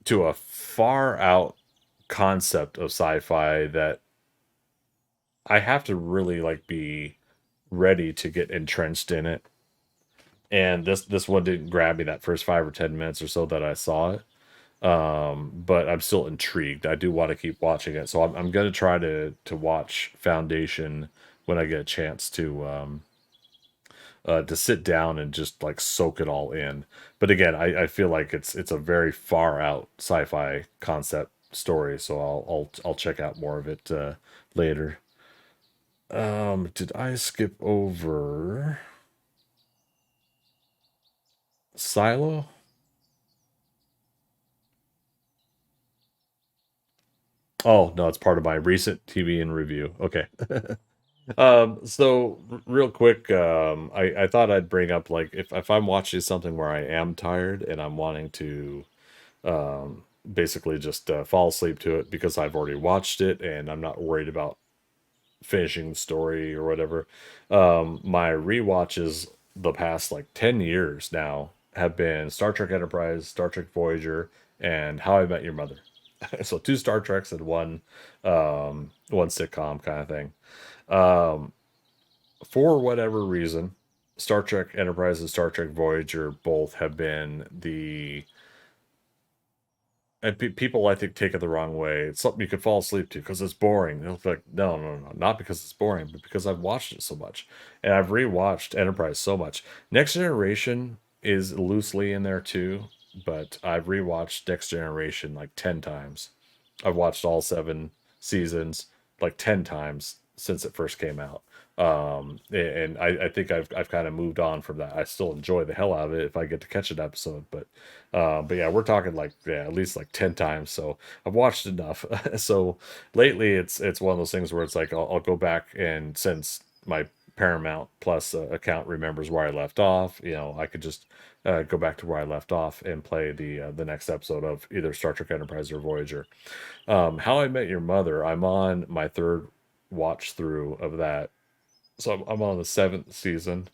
to a far out concept of sci-fi that I have to really like be ready to get entrenched in it. And this one didn't grab me that first 5 or 10 minutes or so that I saw it. But I'm still intrigued. I do want to keep watching it, so I'm gonna try to watch Foundation when I get a chance to sit down and just like soak it all in. But again, I feel like it's a very far out sci-fi concept story, so I'll check out more of it later. Did I skip over Silo? Oh no, it's part of my recent TV and review. Okay. So real quick, I thought I'd bring up like if I'm watching something where I am tired and I'm wanting to basically just fall asleep to it because I've already watched it and I'm not worried about finishing the story or whatever. My rewatches the past like 10 years now have been Star Trek Enterprise, Star Trek Voyager, and How I Met Your Mother. So two Star Treks and one sitcom kind of thing. Um, for whatever reason, Star Trek Enterprise and Star Trek Voyager both have been the and people I think take it the wrong way. It's something you could fall asleep to because it's boring. They'll be like, no, no, no, not because it's boring, but because I've watched it so much, and I've rewatched Enterprise so much. Next Generation is loosely in there too, but I've rewatched Next Generation like 10 times. I've watched all 7 seasons like 10 times since it first came out. And I think I've kind of moved on from that. I still enjoy the hell out of it if I get to catch an episode, but yeah, we're talking like yeah, at least like 10 times. So I've watched enough. So lately, it's one of those things where it's like I'll go back and since my Paramount Plus account remembers where I left off, I could just go back to where I left off and play the next episode of either Star Trek Enterprise or Voyager. How I Met Your Mother. I'm on my third watch through of that, so I'm on the seventh season.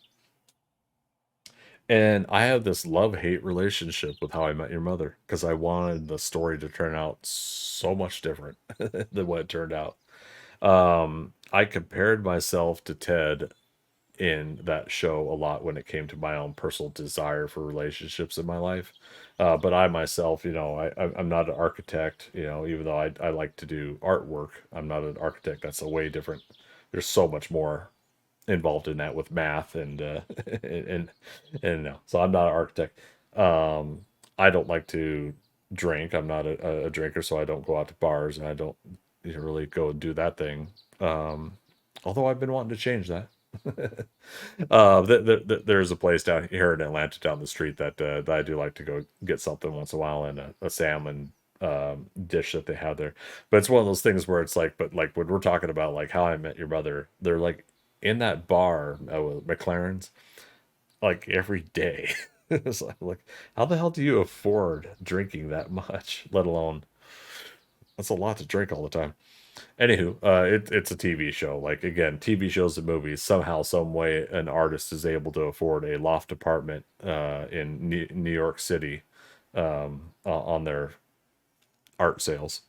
And I have this love-hate relationship with How I Met Your Mother because I wanted the story to turn out so much different than what it turned out. I compared myself to Ted in that show a lot when it came to my own personal desire for relationships in my life. But I myself, I'm not an architect, even though I like to do artwork, I'm not an architect. That's a way different. There's so much more involved in that with math and and no, so I'm not an architect. I don't like to drink. I'm not a drinker, so I don't go out to bars and I don't really go and do that thing. Although I've been wanting to change that. There's a place down here in Atlanta down the street that I do like to go get something once in a while, and a salmon dish that they have there. But it's one of those things where it's like, but like when we're talking about like How I Met Your Mother, they're like in that bar with McLaren's like every day. It's like, how the hell do you afford drinking that much? Let alone that's a lot to drink all the time. Anywho, it's a TV show. Like again, TV shows and movies. Somehow, some way, an artist is able to afford a loft apartment in New York City on their art sales.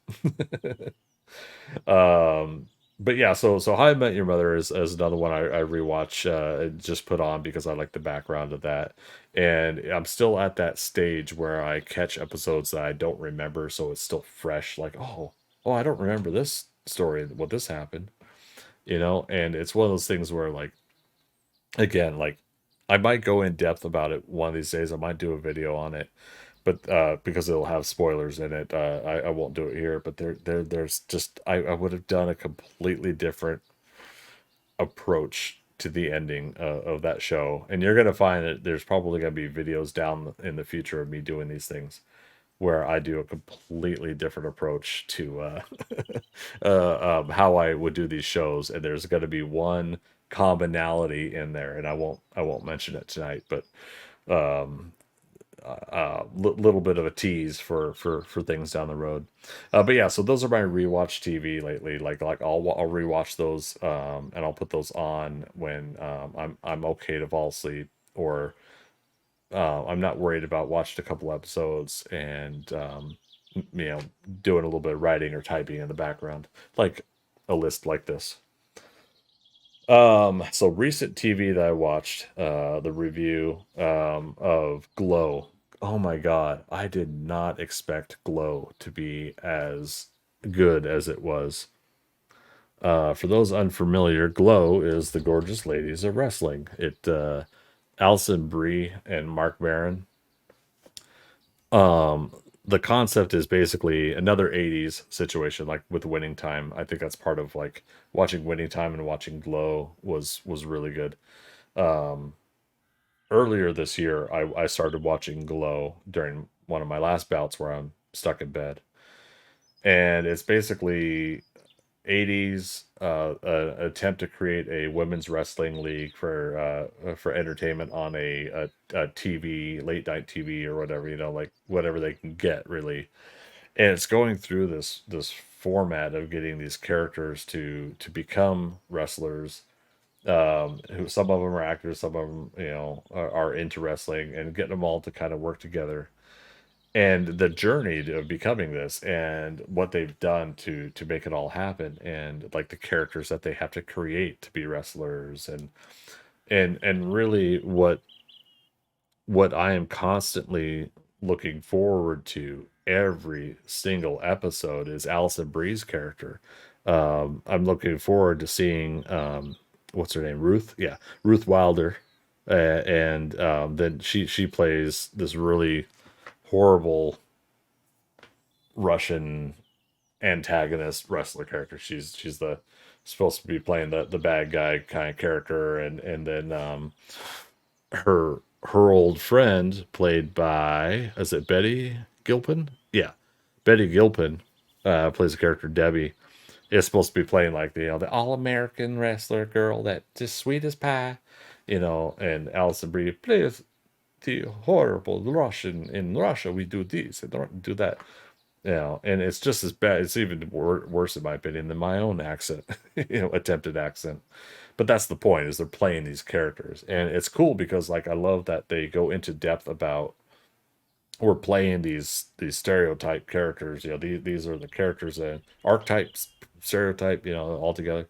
um, but yeah, so How I Met Your Mother is another one I rewatch. Just put on because I like the background of that, and I'm still at that stage where I catch episodes that I don't remember, so it's still fresh. Like oh, I don't remember this story. What this happened, and it's one of those things where like again, like I might go in depth about it one of these days. I might do a video on it, but because it'll have spoilers in it, I won't do it here. But there's just I would have done a completely different approach to the ending of that show, and you're gonna find that there's probably gonna be videos down in the future of me doing these things where I do a completely different approach to how I would do these shows, and there's going to be one commonality in there, and I won't mention it tonight, but um, little bit of a tease for things down the road. But yeah, so those are my rewatch TV lately. Like I'll rewatch those, and I'll put those on when I'm okay to fall asleep or I'm not worried about watching a couple episodes and you know doing a little bit of writing or typing in the background, like a list like this. So recent TV that I watched, the review of Glow. oh my god, I did not expect Glow to be as good as it was. For those unfamiliar, Glow is the Gorgeous Ladies of Wrestling. It Alison Brie and Mark Maron. The concept is basically another 80s situation, like with Winning Time. I think that's part of like watching Winning Time and watching Glow was really good. Earlier this year, I started watching Glow during one of my last bouts where I'm stuck in bed. And it's basically 80s attempt to create a women's wrestling league for entertainment on a TV, late night TV or whatever, like whatever they can get really. And it's going through this format of getting these characters to become wrestlers, who some of them are actors, some of them are into wrestling, and getting them all to kind of work together, and the journey of becoming this and what they've done to make it all happen, and like the characters that they have to create to be wrestlers, and really what I am constantly looking forward to every single episode is Alison Brie's character. I'm looking forward to seeing what's her name, Ruth, yeah, Ruth Wilder, and then she plays this really horrible Russian antagonist wrestler character. She's the supposed to be playing the bad guy kind of character, and then her old friend, played by, is it Betty Gilpin? Yeah, Betty Gilpin plays the character Debbie. Is supposed to be playing like the all American wrestler girl that just sweet as pie, and Alison Brie plays the horrible Russian. In Russia, we do this and don't do that. And it's just as bad. It's even worse, in my opinion, than my own accent, attempted accent. But that's the point, is they're playing these characters. And it's cool because, like, I love that they go into depth about, we're playing these stereotype characters. These are the characters and archetypes, stereotype, all together.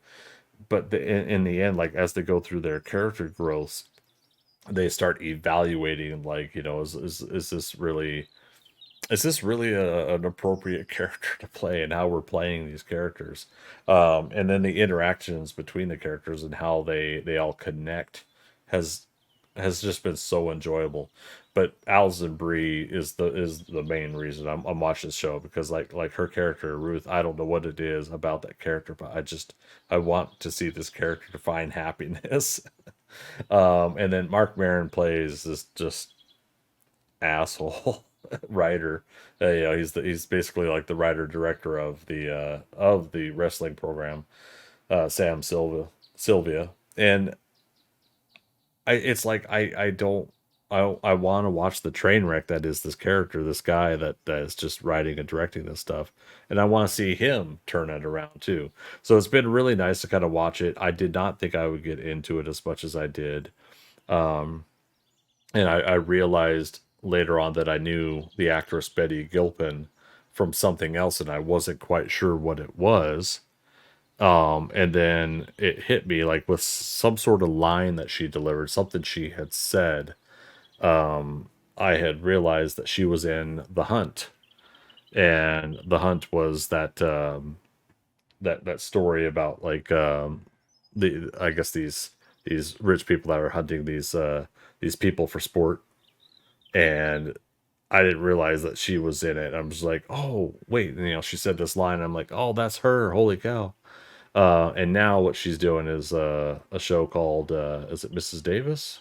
But in the end, like, as they go through their character growths, they start evaluating, like, is this really an appropriate character to play, and how we're playing these characters, and then the interactions between the characters and how they all connect has just been so enjoyable. But Alison Brie is the main reason I'm watching this show, because like her character Ruth, I don't know what it is about that character, but I want to see this character to find happiness. And then Mark Maron plays this just asshole writer. He's basically like the writer director of the wrestling program, Sam Sylvia, and it's like I don't. I want to watch the train wreck that is this character, this guy that is just writing and directing this stuff, and I want to see him turn it around too. So it's been really nice to kind of watch it. I did not think I would get into it as much as I did. And I realized later on that I knew the actress Betty Gilpin from something else, and I wasn't quite sure what it was. And then it hit me, like, with some sort of line that she delivered, something she had said. I had realized that she was in The Hunt, and The Hunt was that story about, like, the I guess these rich people that are hunting these people for sport, and I didn't realize that she was in it. I'm just like, oh wait, she said this line. I'm like, oh, that's her. Holy cow! And now what she's doing is a show called is it Mrs. Davis?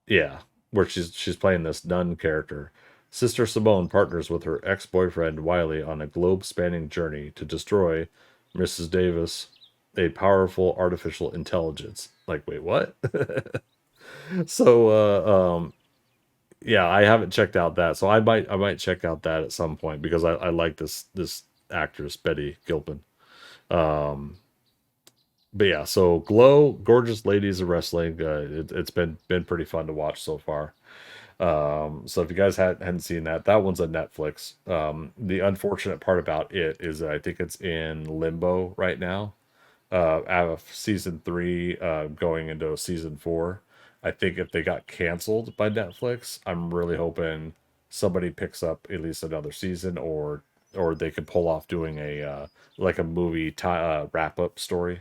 Yeah, where she's playing this nun character. Sister Simone partners with her ex-boyfriend Wiley on a globe-spanning journey to destroy Mrs. Davis, a powerful artificial intelligence. Like, wait, what? So, yeah, I haven't checked out that, so I might check out that at some point, because I like this actress Betty Gilpin. But yeah, so Glow, Gorgeous Ladies of Wrestling. It's been pretty fun to watch so far. So if you guys hadn't seen that, that one's on Netflix. The unfortunate part about it is that I think it's in limbo right now. Out of season 3, going into season 4. I think if they got canceled by Netflix, I'm really hoping somebody picks up at least another season, or they could pull off doing a like a movie wrap up story.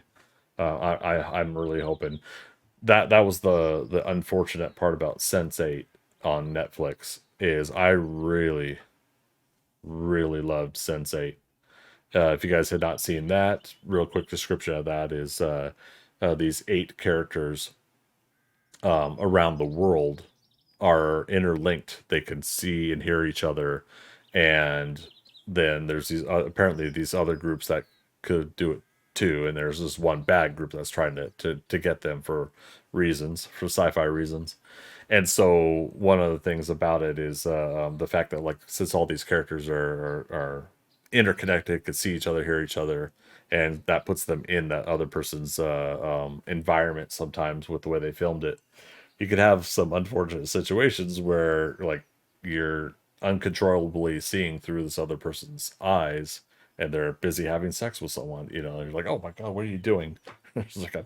I'm really hoping that was the unfortunate part about Sense8 on Netflix is I really loved Sense8. If you guys had not seen that, real quick description of that is these 8 characters around the world are interlinked. They can see and hear each other, and then there's these apparently these other groups that could do it too. And there's this one bad group that's trying to get them for reasons, for sci-fi reasons. And so one of the things about it is the fact that like since all these characters are interconnected, could see each other, hear each other, and that puts them in that other person's environment sometimes with the way they filmed it. You could have some unfortunate situations where like you're uncontrollably seeing through this other person's eyes and they're busy having sex with someone, you know, and you're like, oh my God, what are you doing? It's like,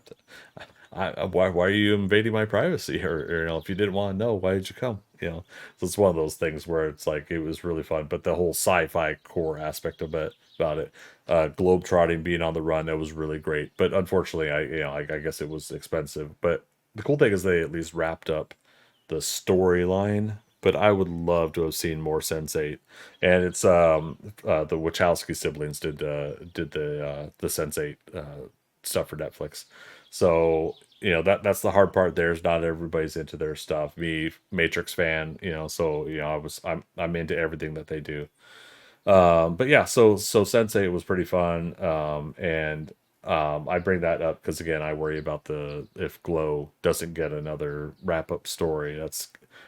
why are you invading my privacy? Or, you know, if you didn't want to know, why did you come? You know, so it's one of those things where it's like, it was really fun, but the whole sci-fi core aspect of it, about it, globetrotting, being on the run, that was really great. But unfortunately, I guess it was expensive, but the cool thing is they at least wrapped up the storyline. But I would love to have seen more Sense8, and it's the Wachowski siblings did the Sense8 stuff for Netflix. So you know that's the hard part. There's not everybody's into their stuff. Me, Matrix fan, you know, so you know I'm into everything that they do. But yeah, so Sensei was pretty fun. And I bring that up because again, I worry about the if Glow doesn't get another wrap up story.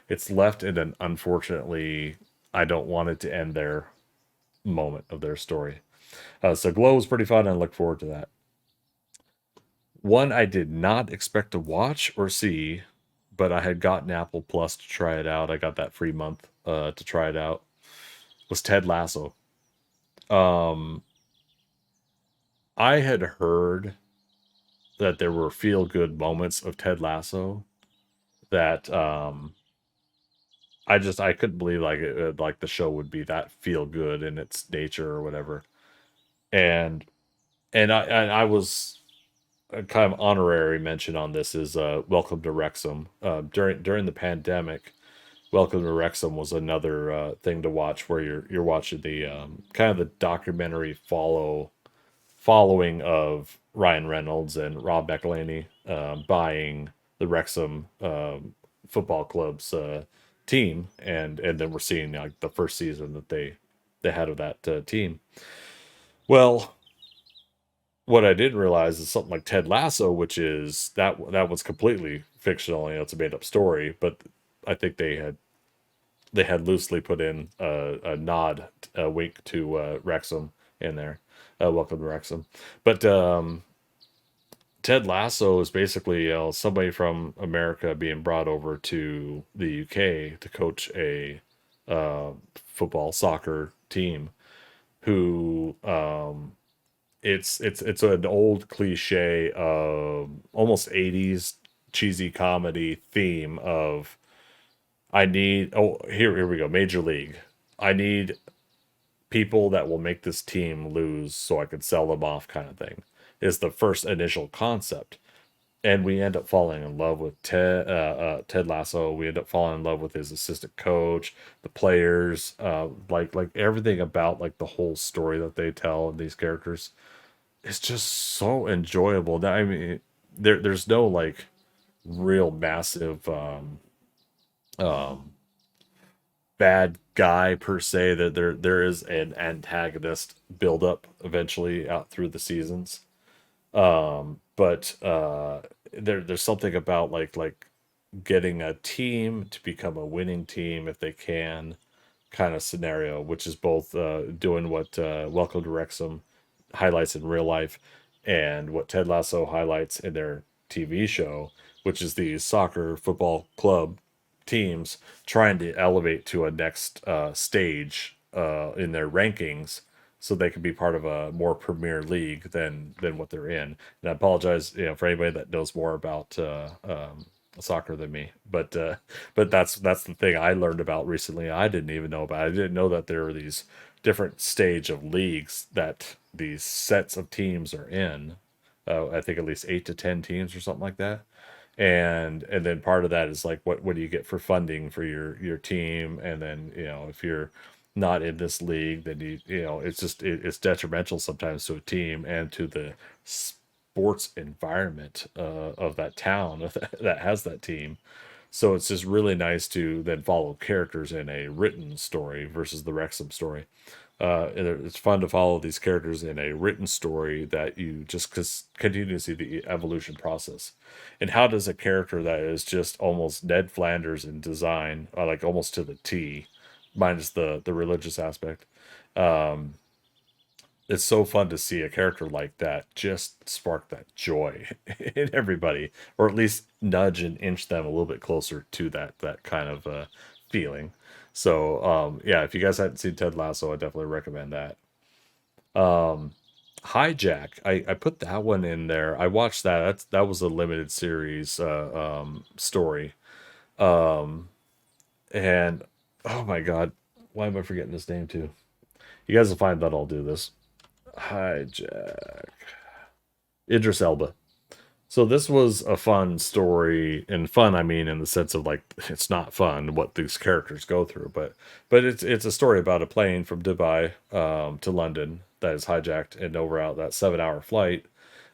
It's left in an unfortunately I don't want it to end their moment of their story. So Glow was pretty fun and I look forward to that. One I did not expect to watch or see, but I had gotten Apple Plus to try it out. I got that free month to try it out. Was Ted Lasso. Um, I had heard that there were feel good moments of Ted Lasso that I couldn't believe like like the show would be that feel good in its nature or whatever. And I was a kind of honorary mention on this is Welcome to Wrexham. During the pandemic, Welcome to Wrexham was another thing to watch where you're watching the kind of the documentary following of Ryan Reynolds and Rob McElhenney buying the Wrexham football club's team, and then we're seeing like the first season that they had of that team. Well, what I didn't realize is something like Ted Lasso, which is that was completely fictional. You know, it's a made up story, but I think they had loosely put in a nod, a wink to Wrexham in there. Welcome to Wrexham. But Ted Lasso is basically somebody from America being brought over to the UK to coach a football soccer team who it's an old cliche of almost 80s cheesy comedy theme of I need here we go, Major League. I need people that will make this team lose so I could sell them off kind of thing is the first initial concept. And we end up falling in love with Ted Lasso. We end up falling in love with his assistant coach, the players, like everything about like the whole story that they tell and these characters. It's just so enjoyable. That I mean, there's no like real massive um bad guy per se. That there is an antagonist build up eventually out through the seasons. But there's something about like getting a team to become a winning team if they can kind of scenario, which is both doing what Welcome to Wrexham highlights in real life and what Ted Lasso highlights in their TV show, which is the soccer football club teams trying to elevate to a next stage in their rankings so they can be part of a more premier league than what they're in. And I apologize, you know, for anybody that knows more about soccer than me. But that's the thing I learned about recently. I didn't even know about. I didn't know that there were these different stage of leagues that these sets of teams are in. I think at least 8 to 10 teams or something like that. And then part of that is like what do you get for funding for your team, and then if you're not in this league, then it's just it's detrimental sometimes to a team and to the sports environment of that town that has that team. So it's just really nice to then follow characters in a written story versus the Wrexham story. It's fun to follow these characters in a written story that you just continue to see the evolution process. And how does a character that is just almost Ned Flanders in design, like almost to the T, minus the religious aspect, um, it's so fun to see a character like that just spark that joy in everybody, or at least nudge and inch them a little bit closer to that kind of feeling. So yeah, if you guys hadn't seen Ted Lasso, I definitely recommend that. Um, Hijack, I put that one in there. I watched that. That was a limited series story. Um, and oh my god, why am I forgetting his name too? You guys will find that I'll do this. Hijack. Idris Elba. So this was a fun story, and fun I mean in the sense of like it's not fun what these characters go through, but it's a story about a plane from Dubai to London that is hijacked, and over out that 7 hour flight.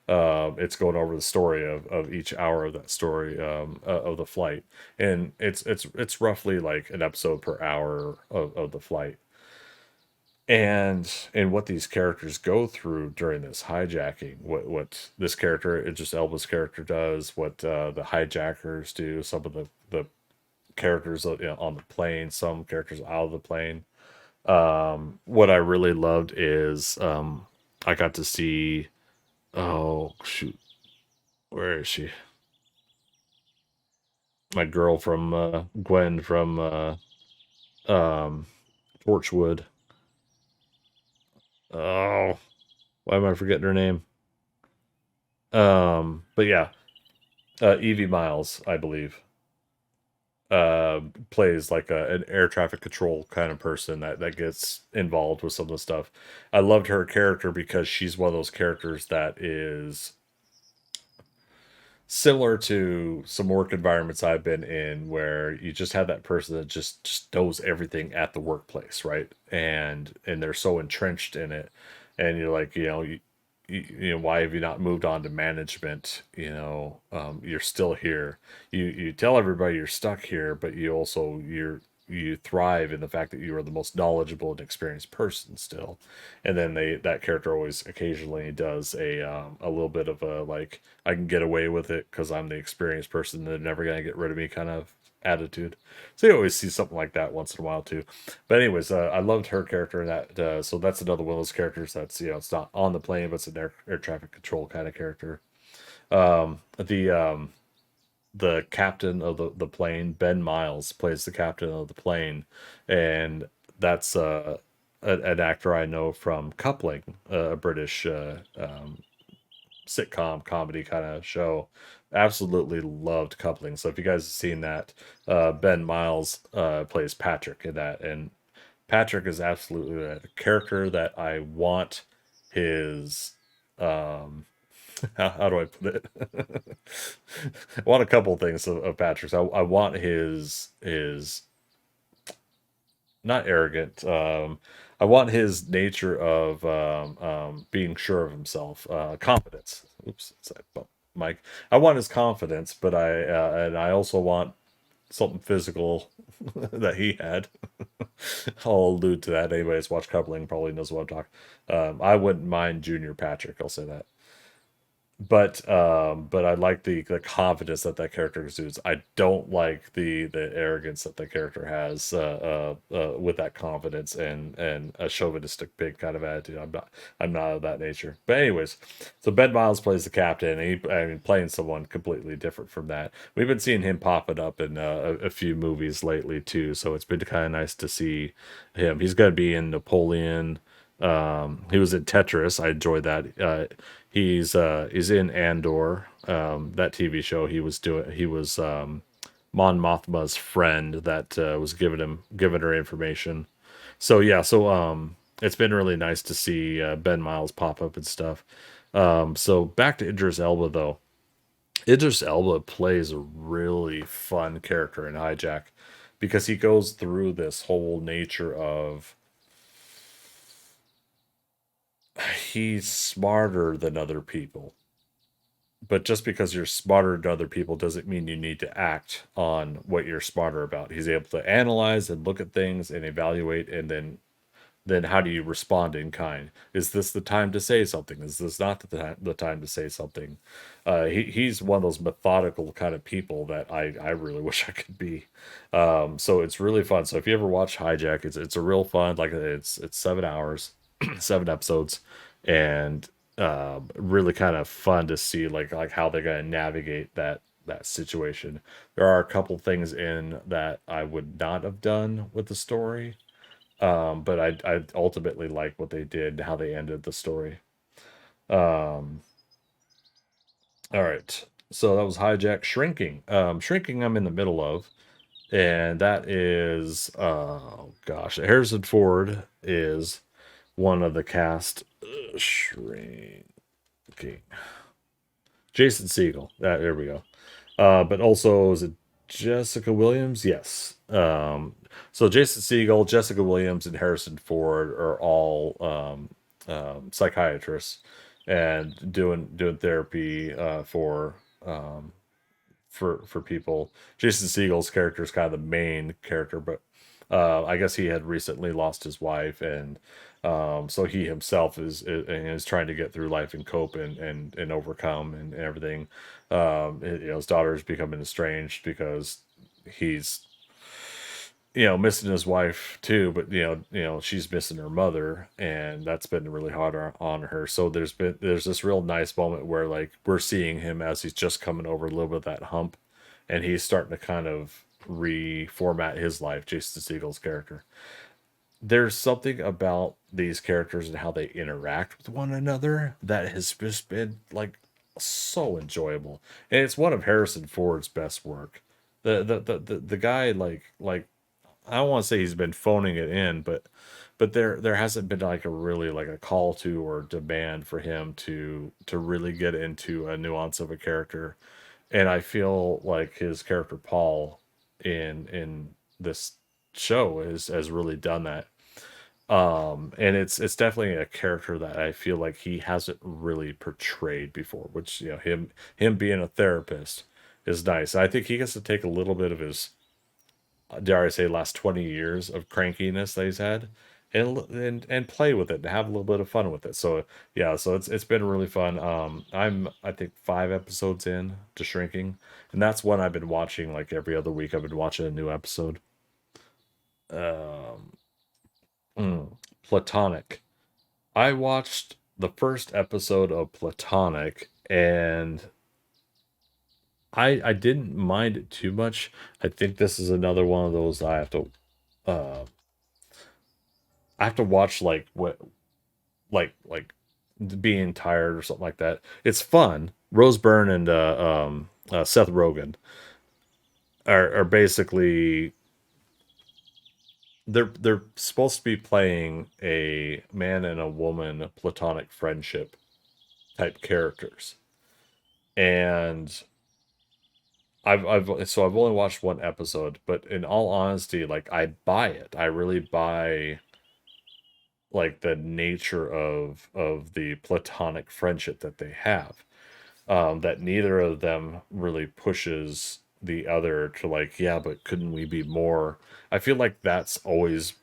It's going over the story of each hour of that story of the flight, and it's roughly like an episode per hour of the flight, and what these characters go through during this hijacking, what this character, Idris Elba's character, does, what the hijackers do, some of the characters on the plane, some characters out of the plane. What I really loved is I got to see, oh shoot, where is she, my girl from Gwen from um Torchwood. Oh, why am I forgetting her name? But yeah, Evie Miles, I believe, plays like an air traffic control kind of person that gets involved with some of the stuff. I loved her character because she's one of those characters that is similar to some work environments I've been in, where you just have that person that just knows everything at the workplace, right? And they're so entrenched in it, and you're like, why have you not moved on to management? You're still here. You tell everybody you're stuck here, but you thrive in the fact that you are the most knowledgeable and experienced person still. And then that character always occasionally does a little bit of a like, I can get away with it because I'm the experienced person, they're never gonna get rid of me kind of attitude. So you always see something like that once in a while too. But anyways, I loved her character in that. So that's another one of those characters that's it's not on the plane, but it's an air traffic control kind of character. The captain of the plane, Ben Miles, plays the captain of the plane, and that's an actor I know from Coupling, a British sitcom comedy kind of show. Absolutely loved Coupling. So if you guys have seen that, Ben Miles plays Patrick in that, and Patrick is absolutely a character that I want his how do I put it? I want a couple of things of Patrick's. I want his not arrogant. I want his nature of being sure of himself, confidence. Oops, sorry, bump, Mike. I want his confidence, but and I also want something physical that he had. I'll allude to that. Anybody that's watched Coupling probably knows what I'm talking. I wouldn't mind Junior Patrick. I'll say that. But I like the confidence that character exudes. I don't like the arrogance that the character has with that confidence and a chauvinistic big kind of attitude. I'm not of that nature. But anyways, so Ben Miles plays the captain, and playing someone completely different from that. We've been seeing him popping up in a few movies lately too, so it's been kind of nice to see him. He's going to be in Napoleon. He was in Tetris. I enjoyed that. He's in Andor, that TV show. He was Mon Mothma's friend that was giving her information. So yeah, it's been really nice to see Ben Miles pop up and stuff. So back to Idris Elba though. Idris Elba plays a really fun character in Hijack because he goes through this whole nature of he's smarter than other people. But just because you're smarter than other people doesn't mean you need to act on what you're smarter about. He's able to analyze and look at things and evaluate, and then how do you respond in kind? Is this the time to say something? Is this not the time to say something? He's one of those methodical kind of people that I really wish I could be. So it's really fun. So if you ever watch Hijack, it's a real fun. Like it's 7 hours, 7 episodes, and really kind of fun to see like how they're gonna navigate that situation. There are a couple things in that I would not have done with the story, but I ultimately like what they did, how they ended the story. Um, all right, so that was Hijack. Shrinking. Shrinking. I'm in the middle of, and that is oh gosh, Harrison Ford is one of the cast. Shrinking. Jason Segel. There we go. But also, is it Jessica Williams? Yes. So Jason Segel, Jessica Williams, and Harrison Ford are all psychiatrists and doing therapy um, for people. Jason Segel's character is kind of the main character, but I guess he had recently lost his wife, and so he himself is trying to get through life and cope and overcome and everything. His daughter's becoming estranged because he's missing his wife too, but she's missing her mother, and that's been really hard on her. So there's this real nice moment where like we're seeing him as he's just coming over a little bit of that hump, and he's starting to kind of reformat his life. Jason Segel's character. There's something about these characters and how they interact with one another that has just been like so enjoyable, and it's one of Harrison Ford's best work. The guy like I don't want to say he's been phoning it in, but there hasn't been like a really like a call to or demand for him to really get into a nuance of a character. And I feel like his character Paul in this show has really done that. And it's definitely a character that I feel like he hasn't really portrayed before, which him being a therapist is nice. I think he gets to take a little bit of his, dare I say, last 20 years of crankiness that he's had, and play with it and have a little bit of fun with it. So yeah, so it's been really fun. I think 5 episodes in to Shrinking, and that's one I've been watching like every other week. I've been watching a new episode. Um, Platonic. I watched the first episode of Platonic, and I didn't mind it too much. I think this is another one of those uh I have to watch like what like being tired or something like that. It's fun. Rose Byrne and Seth Rogen are basically they're supposed to be playing a man and a woman platonic friendship type characters. And I've only watched one episode, but in all honesty, like I buy it. I really buy like the nature of the platonic friendship that they have. That neither of them really pushes the other to like, yeah, but couldn't we be more? I feel like that's always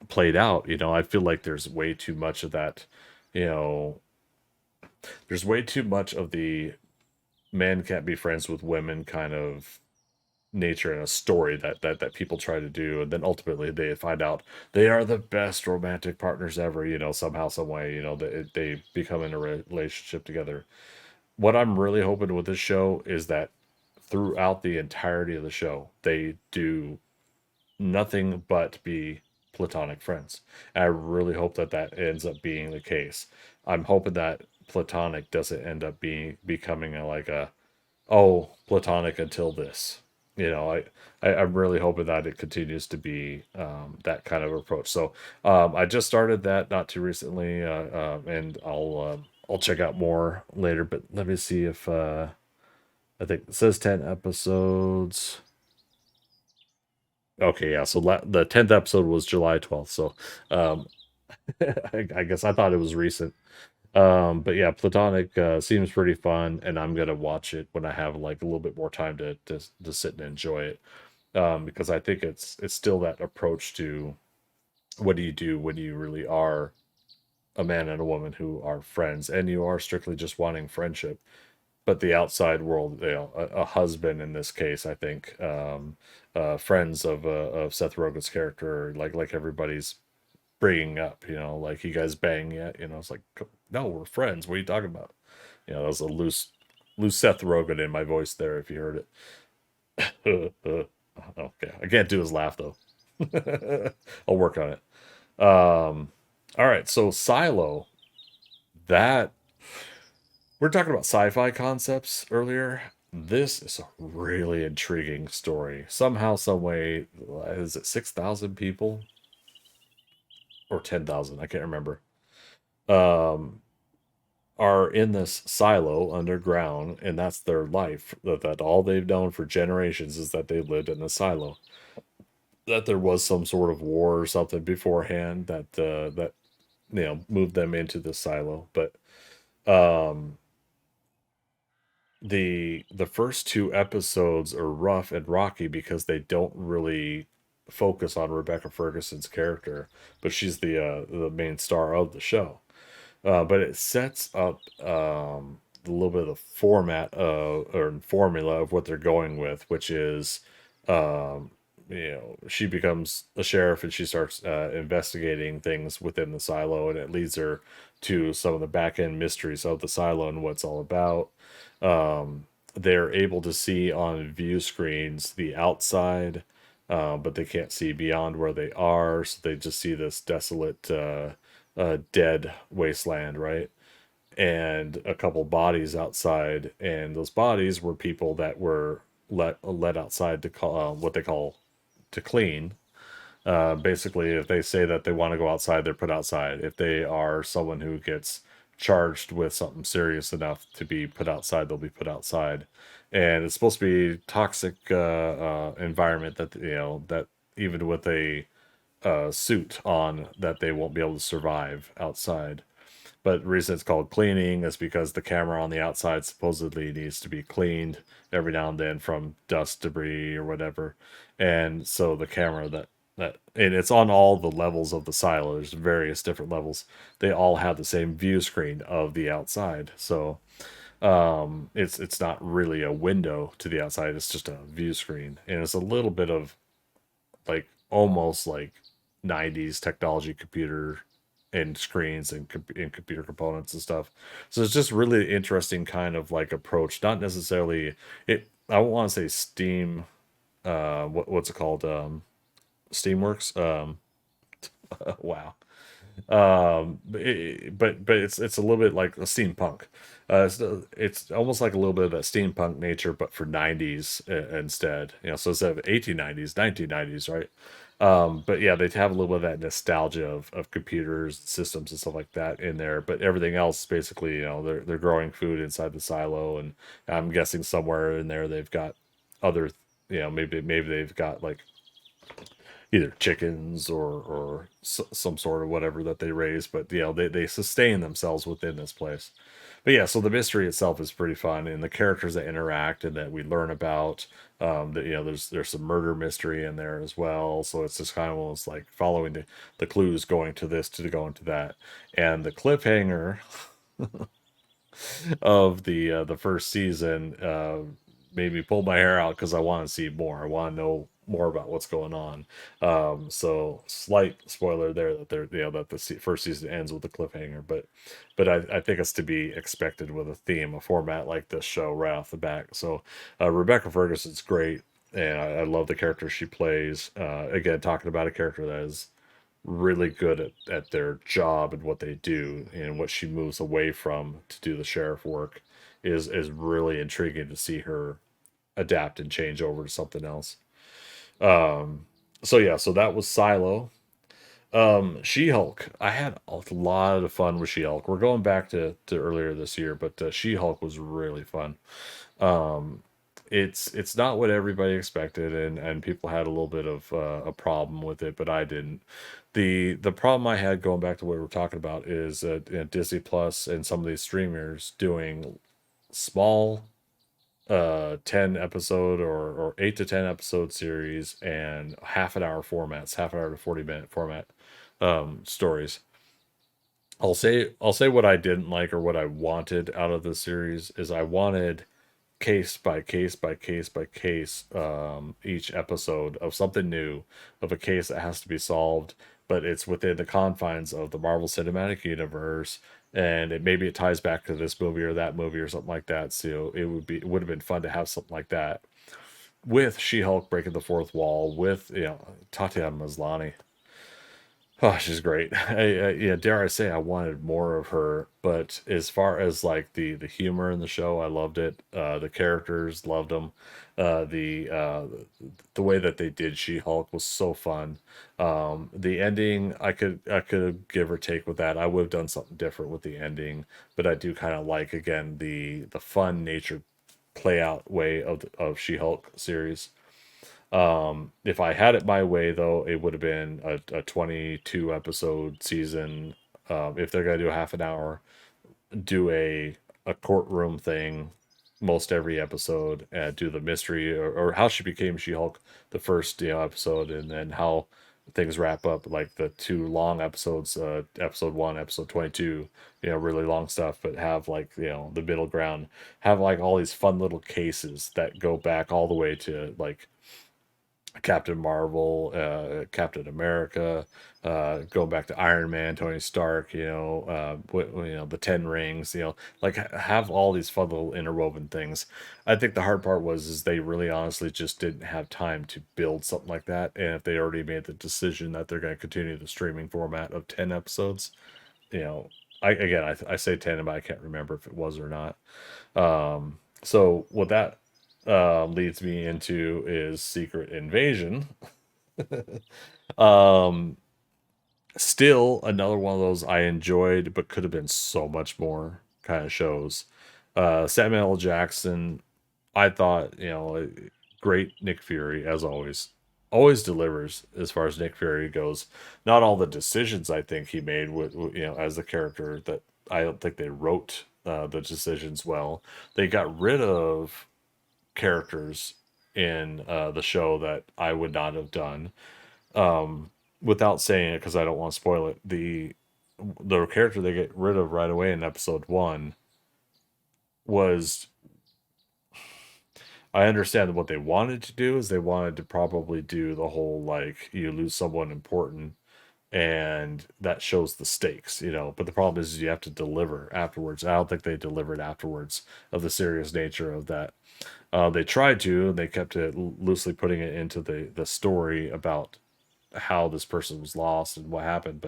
played out. I feel like there's way too much of that. You know, there's way too much of the men can't be friends with women kind of nature in a story that people try to do, and then ultimately they find out they are the best romantic partners ever, somehow some way, they become in a relationship together. What I'm really hoping with this show is that throughout the entirety of the show they do nothing but be platonic friends. And I really hope that ends up being the case. I'm hoping that platonic doesn't end up becoming platonic until this. I'm really hoping that it continues to be that kind of approach. So I just started that not too recently, and I'll check out more later. But let me see if I think it says 10 episodes. Okay, yeah. So the 10th episode was July 12th. So um, I guess I thought it was recent. But yeah, Platonic seems pretty fun, and I'm gonna watch it when I have like a little bit more time to sit and enjoy it. Because I think it's still that approach to what do you do when you really are a man and a woman who are friends, and you are strictly just wanting friendship. But the outside world, a husband in this case, I think, friends of Seth Rogen's character, like everybody's bringing up, like you guys bang yet? It's like, no, we're friends. What are you talking about? That was a loose Seth Rogen in my voice there, if you heard it. Okay, I can't do his laugh though. I'll work on it. All right, so Silo, that we're talking about sci-fi concepts earlier. This is a really intriguing story. Somehow, some way, is it 6,000 people or 10,000? I can't remember. Um, are in this silo underground, and that's their life. That all they've known for generations is that they lived in a silo. That there was some sort of war or something beforehand that moved them into the silo. But um, the first two episodes are rough and rocky because they don't really focus on Rebecca Ferguson's character, but she's the main star of the show. But it sets up a little bit of the format or formula of what they're going with, which is, um, she becomes a sheriff and she starts investigating things within the silo, and it leads her to some of the back end mysteries of the silo and what it's all about. They're able to see on view screens the outside, but they can't see beyond where they are, so they just see this desolate dead wasteland, right? And a couple bodies outside, and those bodies were people that were let outside to call what they call to clean. Basically, if they say that they want to go outside, they're put outside. If they are someone who gets charged with something serious enough to be put outside, they'll be put outside. And it's supposed to be toxic environment that that even with a suit on, that they won't be able to survive outside. But the reason it's called cleaning is because the camera on the outside supposedly needs to be cleaned every now and then from dust, debris, or whatever. And so the camera and it's on all the levels of the silo. There's various different levels. They all have the same view screen of the outside. So it's not really a window to the outside. It's just a view screen, and it's a little bit of like almost like 90s technology, computer and screens and computer components and stuff. So it's just really interesting kind of like approach. Not necessarily it. I don't want to say Steam. What's it called? Steamworks. Wow. But it's a little bit like a steampunk. It's almost like a little bit of that steampunk nature, but for 90s instead. So instead of 1890s, 1990s, right? But yeah, they have a little bit of that nostalgia of computers, systems, and stuff like that in there. But everything else, basically, they're growing food inside the silo, and I'm guessing somewhere in there they've got other, maybe they've got like either chickens or some sort of whatever that they raise, but they sustain themselves within this place. But yeah, so the mystery itself is pretty fun, and the characters that interact and that we learn about, that there's some murder mystery in there as well. So it's just kind of almost like following the clues, going to this to going to that. And the cliffhanger of the first season made me pull my hair out because I want to see more. I want to know more about what's going on. So slight spoiler there that that the first season ends with a cliffhanger, but I think it's to be expected with a theme, a format like this show right off the bat. So Rebecca Ferguson's great, and I love the character she plays. Again, talking about a character that is really good at their job and what they do, and what she moves away from to do the sheriff work is really intriguing to see her adapt and change over to something else. Um, so yeah, so that was Silo. She-Hulk. I had a lot of fun with She-Hulk. We're going back to earlier this year, but She-Hulk was really fun. Um, it's not what everybody expected, and people had a little bit of a problem with it, but I didn't. The problem I had, going back to what we were talking about, is Disney Plus and some of these streamers doing small 10 episode or 8 to 10 episode series and half an hour formats, half an hour to 40-minute format stories. I'll say what I didn't like or what I wanted out of the series is I wanted case by case by case by case, each episode of something new, of a case that has to be solved, but it's within the confines of the Marvel Cinematic Universe, and maybe it ties back to this movie or that movie or something like that. So it would have been fun to have something like that with She-Hulk breaking the fourth wall, with Tatiana Maslany. Oh, she's great. Yeah, dare I say, I wanted more of her. But as far as like the humor in the show, I loved it. The characters, loved them. The way that they did She-Hulk was so fun. The ending, I could give or take with that. I would have done something different with the ending, but I do kind of like, again, the fun nature play out way of She-Hulk series. If I had it my way, though, it would have been a 22 episode season. If they're gonna do a half an hour, do a courtroom thing most every episode, and do the mystery, or how she became She-Hulk the first episode, and then how things wrap up, like the two long episodes, episode 1, episode 22, really long stuff, but have like the middle ground, have like all these fun little cases that go back all the way to like Captain Marvel, Captain America, going back to Iron Man, Tony Stark, the Ten Rings, like have all these fun little interwoven things. I think the hard part is they really honestly just didn't have time to build something like that, and if they already made the decision that they're going to continue the streaming format of 10 episodes, you know, I say 10, but I can't remember if it was or not. So what that leads me into is Secret Invasion. um, Still another one of those I enjoyed, but could have been so much more kind of shows. Samuel L. Jackson, I thought, great Nick Fury as always. Always delivers as far as Nick Fury goes. Not all the decisions I think he made as the character, that I don't think they wrote the decisions well. They got rid of characters in the show that I would not have done. Without saying it, because I don't want to spoil it, the character they get rid of right away in episode 1 was, I understand that what they wanted to do is they wanted to probably do the whole, like, you lose someone important and that shows the stakes, but the problem is you have to deliver afterwards. I don't think they delivered afterwards of the serious nature of that. They tried to, and they kept it loosely putting it into the story about how this person was lost and what happened,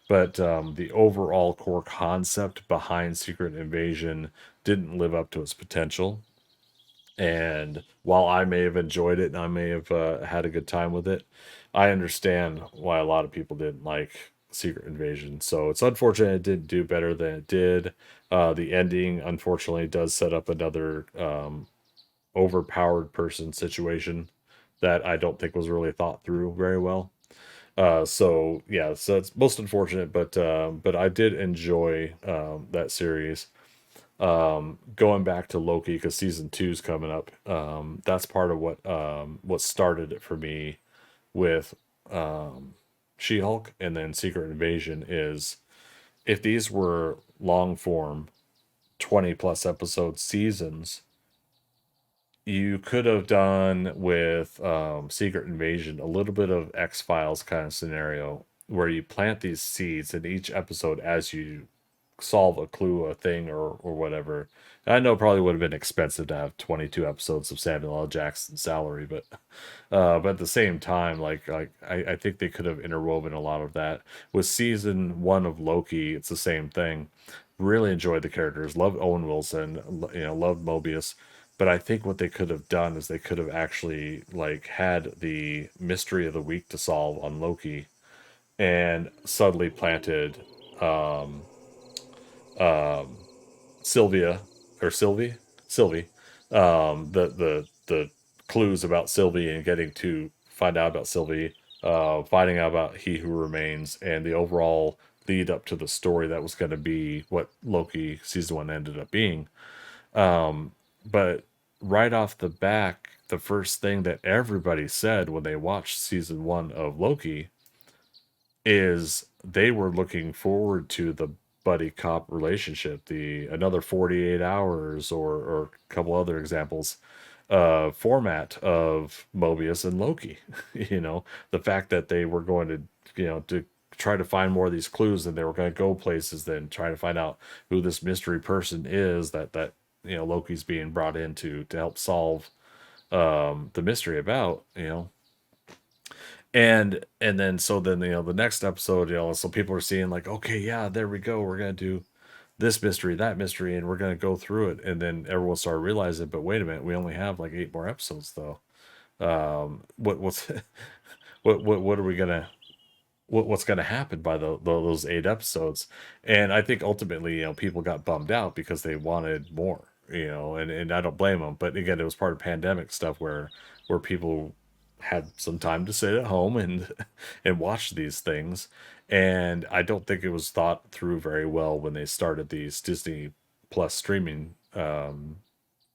but the overall core concept behind Secret Invasion didn't live up to its potential. And while I may have enjoyed it and I may have had a good time with it, I understand why a lot of people didn't like Secret Invasion. So it's unfortunate it didn't do better than it did. The ending, unfortunately, does set up another overpowered person situation that I don't think was really thought through very well. So yeah, so it's most unfortunate, but I did enjoy that series. Going back to Loki, because season 2 is coming up. That's part of what started it for me with She-Hulk, and then Secret Invasion is, if these were long form 20 plus episode seasons, you could have done with Secret Invasion a little bit of X-Files kind of scenario, where you plant these seeds in each episode as you solve a clue, a thing, or whatever. I know it probably would have been expensive to have 22 episodes of Samuel L. Jackson's salary, but at the same time, I think they could have interwoven a lot of that. With season 1 of Loki, it's the same thing. Really enjoyed the characters, loved Owen Wilson, loved Mobius. But I think what they could have done is they could have actually had the mystery of the week to solve on Loki, and subtly planted um, um, Sylvia or Sylvie, the clues about Sylvie and getting to find out about Sylvie, finding out about He Who Remains, and the overall lead up to the story that was going to be what Loki season 1 ended up being. But right off the back, the first thing that everybody said when they watched season 1 of Loki is they were looking forward to the buddy cop relationship, the another 48 hours, or a couple other examples, format of Mobius and Loki. The fact that they were going to try to find more of these clues, and they were going to go places, then try to find out who this mystery person is that Loki's being brought in to help solve the mystery about. And then so then the next episode, so people are seeing like, okay, yeah, there we go, we're gonna do this mystery, that mystery, and we're gonna go through it. And then everyone started realizing, but wait a minute, we only have like 8 more episodes though. What's what are we gonna what's gonna happen by those 8 episodes? And I think ultimately, people got bummed out because they wanted more, and I don't blame them. But again, it was part of pandemic stuff where people had some time to sit at home and and watch these things. And I don't think it was thought through very well when they started these Disney Plus streaming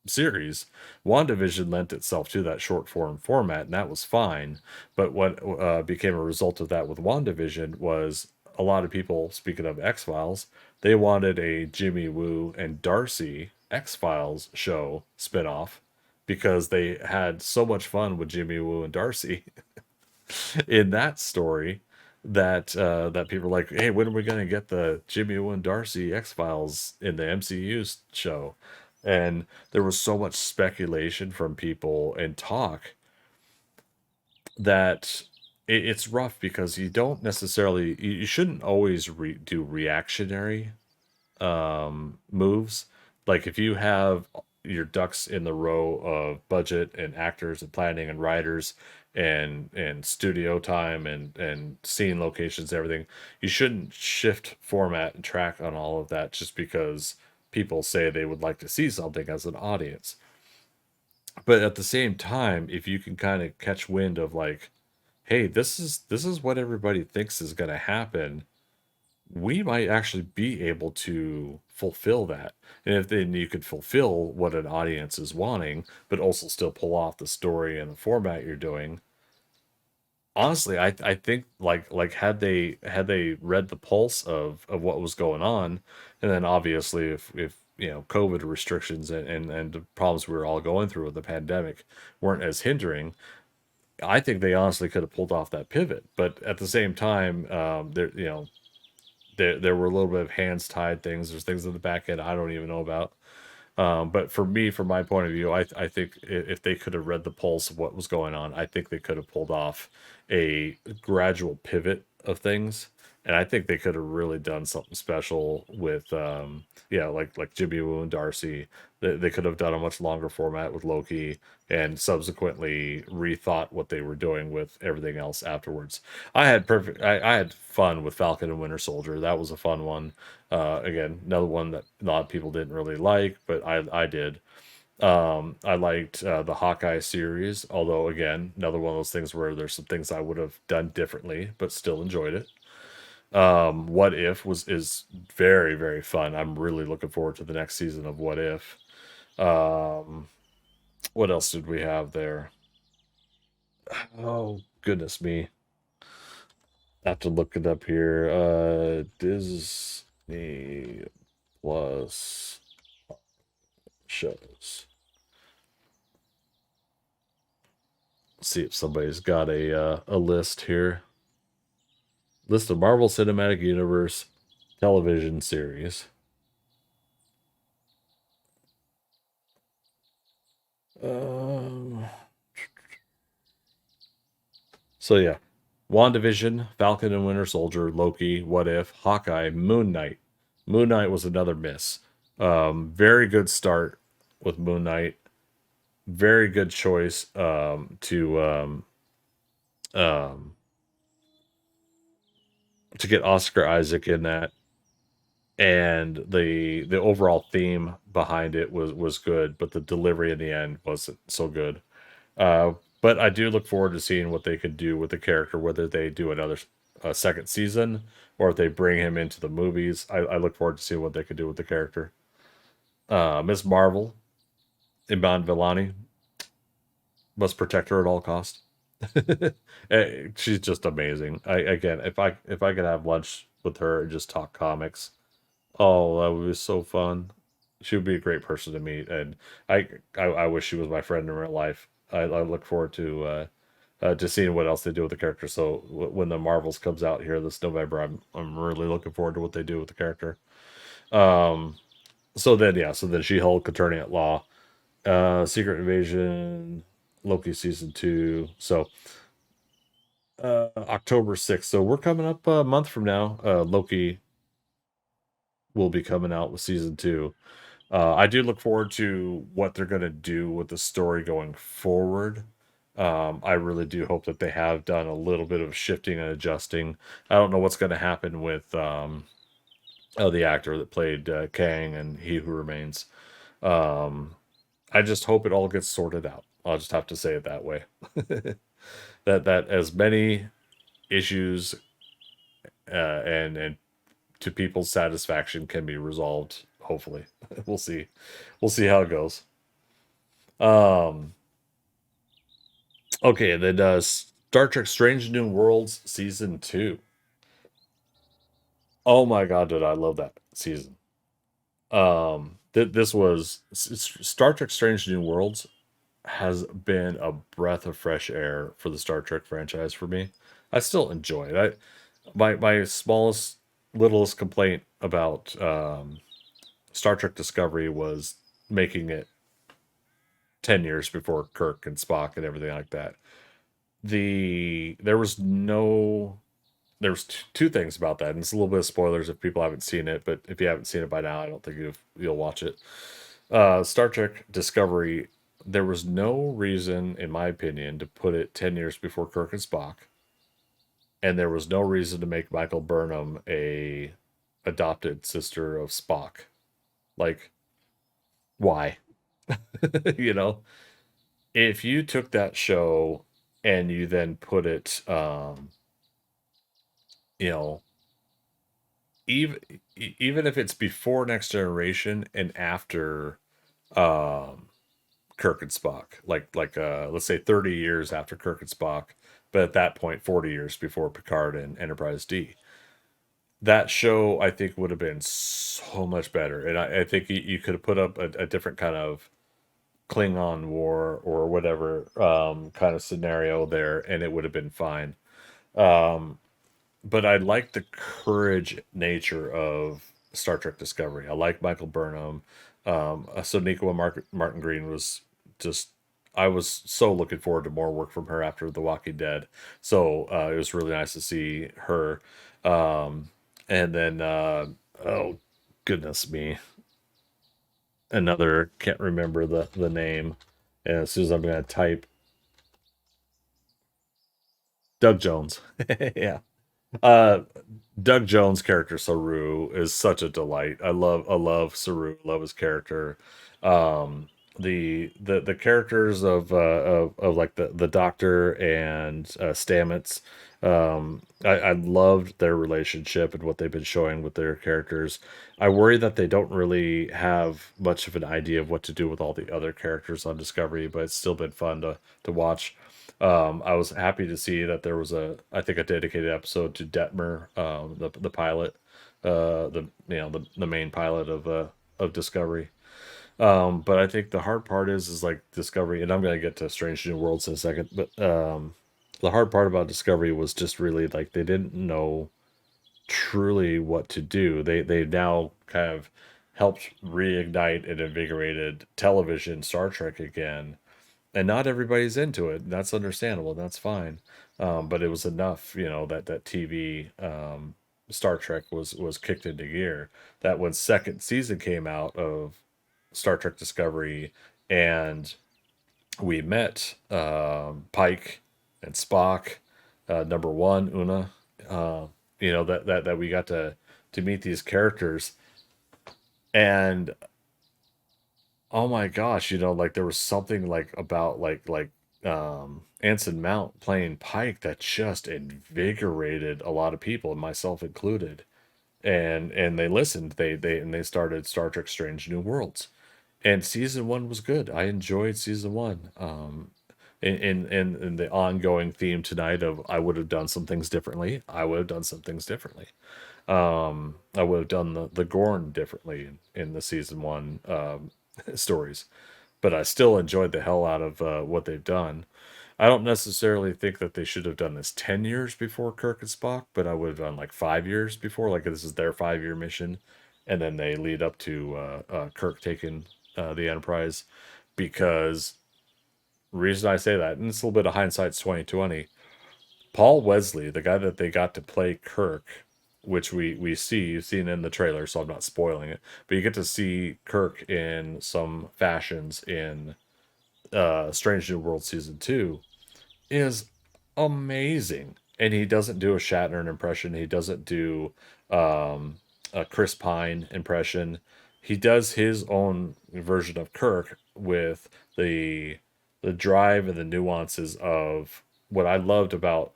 series. WandaVision lent itself to that short form format, and that was fine. But what became a result of that with WandaVision was a lot of people, speaking of X Files, they wanted a Jimmy Woo and Darcy X Files show spinoff because they had so much fun with Jimmy Woo and Darcy in that story that people were like, hey, when are we going to get the Jimmy Woo and Darcy X Files in the MCU show? And there was so much speculation from people and talk that it's rough because you don't necessarily, you shouldn't always do reactionary moves. Like if you have your ducks in the row of budget and actors and planning and writers and studio time and scene locations, everything, you shouldn't shift format and track on all of that just because people say they would like to see something as an audience. But at the same time, if you can kind of catch wind of like, hey, this is what everybody thinks is going to happen, we might actually be able to fulfill that. And if then you could fulfill what an audience is wanting, but also still pull off the story and the format you're doing. Honestly, I think like had they read the pulse of what was going on, and then obviously if COVID restrictions and the problems we were all going through with the pandemic weren't as hindering, I think they honestly could have pulled off that pivot. But at the same time, there were a little bit of hands tied things. There's things in the back end I don't even know about. But for me, from my point of view, I think if they could have read the pulse of what was going on, I think they could have pulled off a gradual pivot of things. And I think they could have really done something special with, yeah, like Jimmy Woo and Darcy. They could have done a much longer format with Loki, and subsequently rethought what they were doing with everything else afterwards. I had fun with Falcon and Winter Soldier. That was a fun one. Again, another one that a lot of people didn't really like, but I did. I liked the Hawkeye series, although again, another one of those things where there's some things I would have done differently, but still enjoyed it. What If is very, very fun. I'm really looking forward to the next season of What If. Um, what else did we have there? Oh goodness me. I have to look it up here. Disney Plus shows. See if somebody's got a list here. List of Marvel Cinematic Universe television series. So yeah, WandaVision, Falcon and Winter Soldier, Loki, What If, Hawkeye, Moon Knight. Moon Knight was another miss. Very good start with Moon Knight. Very good choice um, to get Oscar Isaac in that, and the overall theme behind it was good, but the delivery in the end wasn't so good. Uh, but I do look forward to seeing what they could do with the character, whether they do another second season or if they bring him into the movies. I look forward to seeing what they could do with the character. Miss Marvel, Iman Vellani, must protect her at all cost. She's just amazing. Again, if I could have lunch with her and just talk comics, oh, that would be so fun. She would be a great person to meet, and I wish she was my friend in real life. I look forward to seeing what else they do with the character. So when the Marvels comes out here this November, I'm really looking forward to what they do with the character. Um, so then She-Hulk, Attorney at Law, Secret Invasion, Loki season 2. So October 6th. So we're coming up a month from now. Loki will be coming out with season 2. I do look forward to what they're going to do with the story going forward. I really do hope that they have done a little bit of shifting and adjusting. I don't know what's going to happen with the actor that played Kang and He Who Remains. Um, I just hope it all gets sorted out. I'll just have to say it that way. that as many issues and to people's satisfaction can be resolved. Hopefully, we'll see. We'll see how it goes. Um, okay, and then Star Trek: Strange New Worlds season 2. Oh my god, did I love that season? This was Star Trek: Strange New Worlds has been a breath of fresh air for the Star Trek franchise for me. I still enjoy it. My smallest, littlest complaint about Star Trek Discovery was making it 10 years before Kirk and Spock and everything like that. There was no There's two things about that, and it's a little bit of spoilers if people haven't seen it, but if you haven't seen it by now, I don't think you'll watch it. Star Trek Discovery, there was no reason, in my opinion, to put it 10 years before Kirk and Spock, and there was no reason to make Michael Burnham a adopted sister of Spock. Like, why? you know, if you took that show and you then put it, you know, even even if it's before Next Generation and after um Kirk and Spock, like let's say 30 years after Kirk and Spock, but at that point 40 years before Picard and Enterprise D. That show I think would have been so much better, and I think you could have put up a different kind of Klingon war or whatever kind of scenario there, and it would have been fine. Um, but I like the courage nature of Star Trek Discovery. I like Michael Burnham. Sonequa Martin Green was just. I was so looking forward to more work from her after The Walking Dead. So it was really nice to see her. Um, and then, oh goodness me, another can't remember the name. And as soon as I'm going to type Doug Jones, yeah. Uh, Doug Jones' character Saru is such a delight. I love Saru. Love his character. The characters of like the Doctor and Stamets. I loved their relationship and what they've been showing with their characters. I worry that they don't really have much of an idea of what to do with all the other characters on Discovery, but it's still been fun to watch. I was happy to see that there was I think a dedicated episode to Detmer, the pilot, the main pilot of Discovery. But I think the hard part is like Discovery, and I'm gonna get to Strange New Worlds in a second. But the hard part about Discovery was just really like they didn't know truly what to do. They now kind of helped reignite and invigorated television Star Trek again, And not everybody's into it. That's understandable. That's fine. But it was enough, that TV Star Trek was kicked into gear. That when second season came out of Star Trek Discovery, and we met Pike and Spock, number one Una, that we got to meet these characters, and oh my gosh, like there was something like about Anson Mount playing Pike that just invigorated a lot of people, myself included. And they listened. They started Star Trek Strange New Worlds. And season one was good. I enjoyed season one. In the ongoing theme tonight of I would have done some things differently. I would have done some things differently. I would have done the Gorn differently in the season one stories, but I still enjoyed the hell out of what they've done. I don't necessarily think that they should have done this 10 years before Kirk and Spock, but I would have done like 5 years before. Like this is their 5 year mission, and then they lead up to Kirk taking the Enterprise. Because reason I say that, and it's a little bit of hindsight's 2020. Paul Wesley, the guy that they got to play Kirk, which we see, you've seen in the trailer, so I'm not spoiling it, but you get to see Kirk in some fashions in Strange New World season 2, is amazing. And he doesn't do a Shatner impression. He doesn't do a Chris Pine impression. He does his own version of Kirk with the drive and the nuances of what I loved about,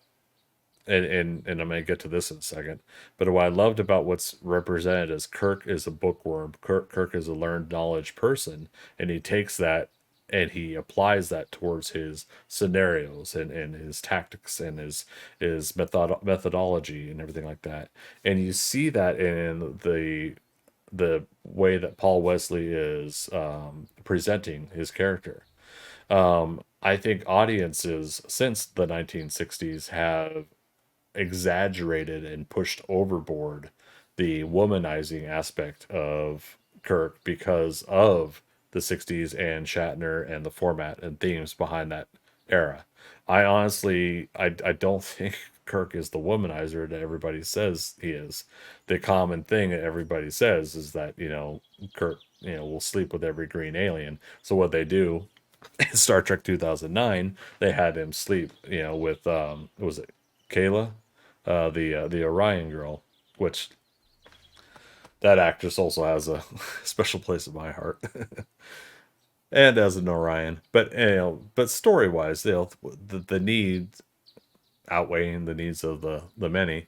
and I'm gonna get to this in a second. But what I loved about what's represented as Kirk is a bookworm. Kirk is a learned knowledge person, and he takes that and he applies that towards his scenarios and his tactics and his methodology and everything like that. And you see that in the way that Paul Wesley is presenting his character. I think audiences since the 1960s have exaggerated and pushed overboard the womanizing aspect of Kirk because of the 60s and Shatner and the format and themes behind that era. I honestly, I don't think Kirk is the womanizer that everybody says he is. The common thing that everybody says is that, Kirk, will sleep with every green alien. So what they do in Star Trek 2009, they had him sleep, with, was it Kayla? The Orion girl, which that actress also has a special place in my heart, and as an Orion. But but story wise, the needs outweighing the needs of the many.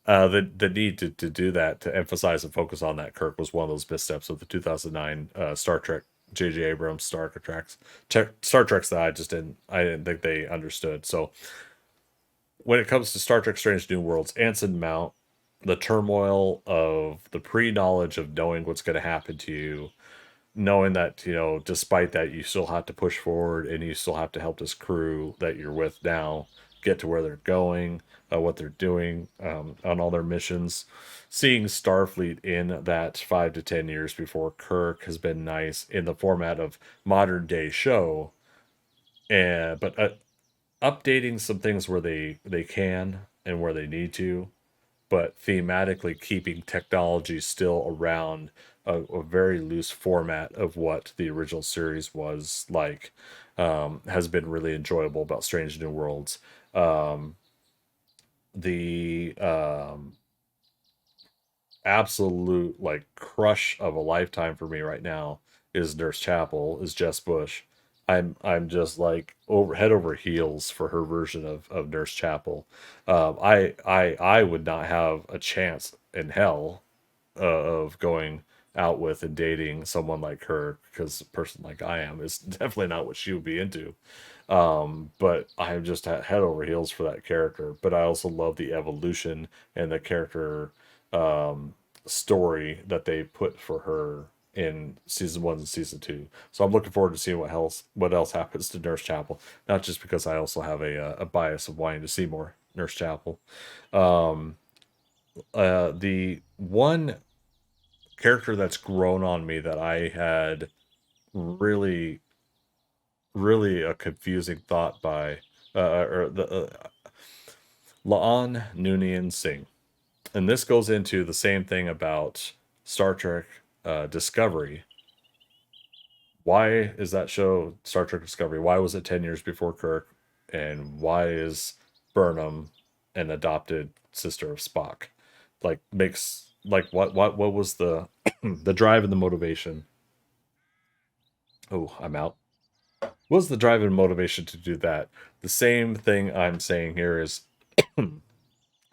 The need to do that, to emphasize and focus on that Kirk, was one of those missteps of the 2009 Star Trek. J.J. Abrams Star Treks that I didn't think they understood. So when it comes to Star Trek Strange New Worlds, Anson Mount, the turmoil of the pre knowledge of knowing what's going to happen to you, knowing that, despite that, you still have to push forward and you still have to help this crew that you're with now get to where they're going, what they're doing on all their missions. Seeing Starfleet in that 5 to 10 years before Kirk has been nice in the format of modern day show, and but updating some things where they can and where they need to, but thematically keeping technology still around a very loose format of what the original series was like, has been really enjoyable about Strange New Worlds. The absolute like crush of a lifetime for me right now is Nurse Chapel, is Jess Bush. I'm just like head over heels for her version of Nurse Chapel. I would not have a chance in hell of going out with and dating someone like her, because a person like I am is definitely not what she would be into. But I'm just head over heels for that character. But I also love the evolution and the character story that they put for her in season 1 and season 2. So I'm looking forward to seeing what else happens to Nurse Chapel. Not just because I also have a bias of wanting to see more Nurse Chapel. The one character that's grown on me that I had really really a confusing thought by or the Laan Noonien Singh. And this goes into the same thing about Star Trek Discovery. Why is that show Star Trek Discovery? Why was it 10 years before Kirk? And why is Burnham an adopted sister of Spock? Like makes like what was the the drive and the motivation? Oh, I'm out. What was the drive and motivation to do that? The same thing I'm saying here is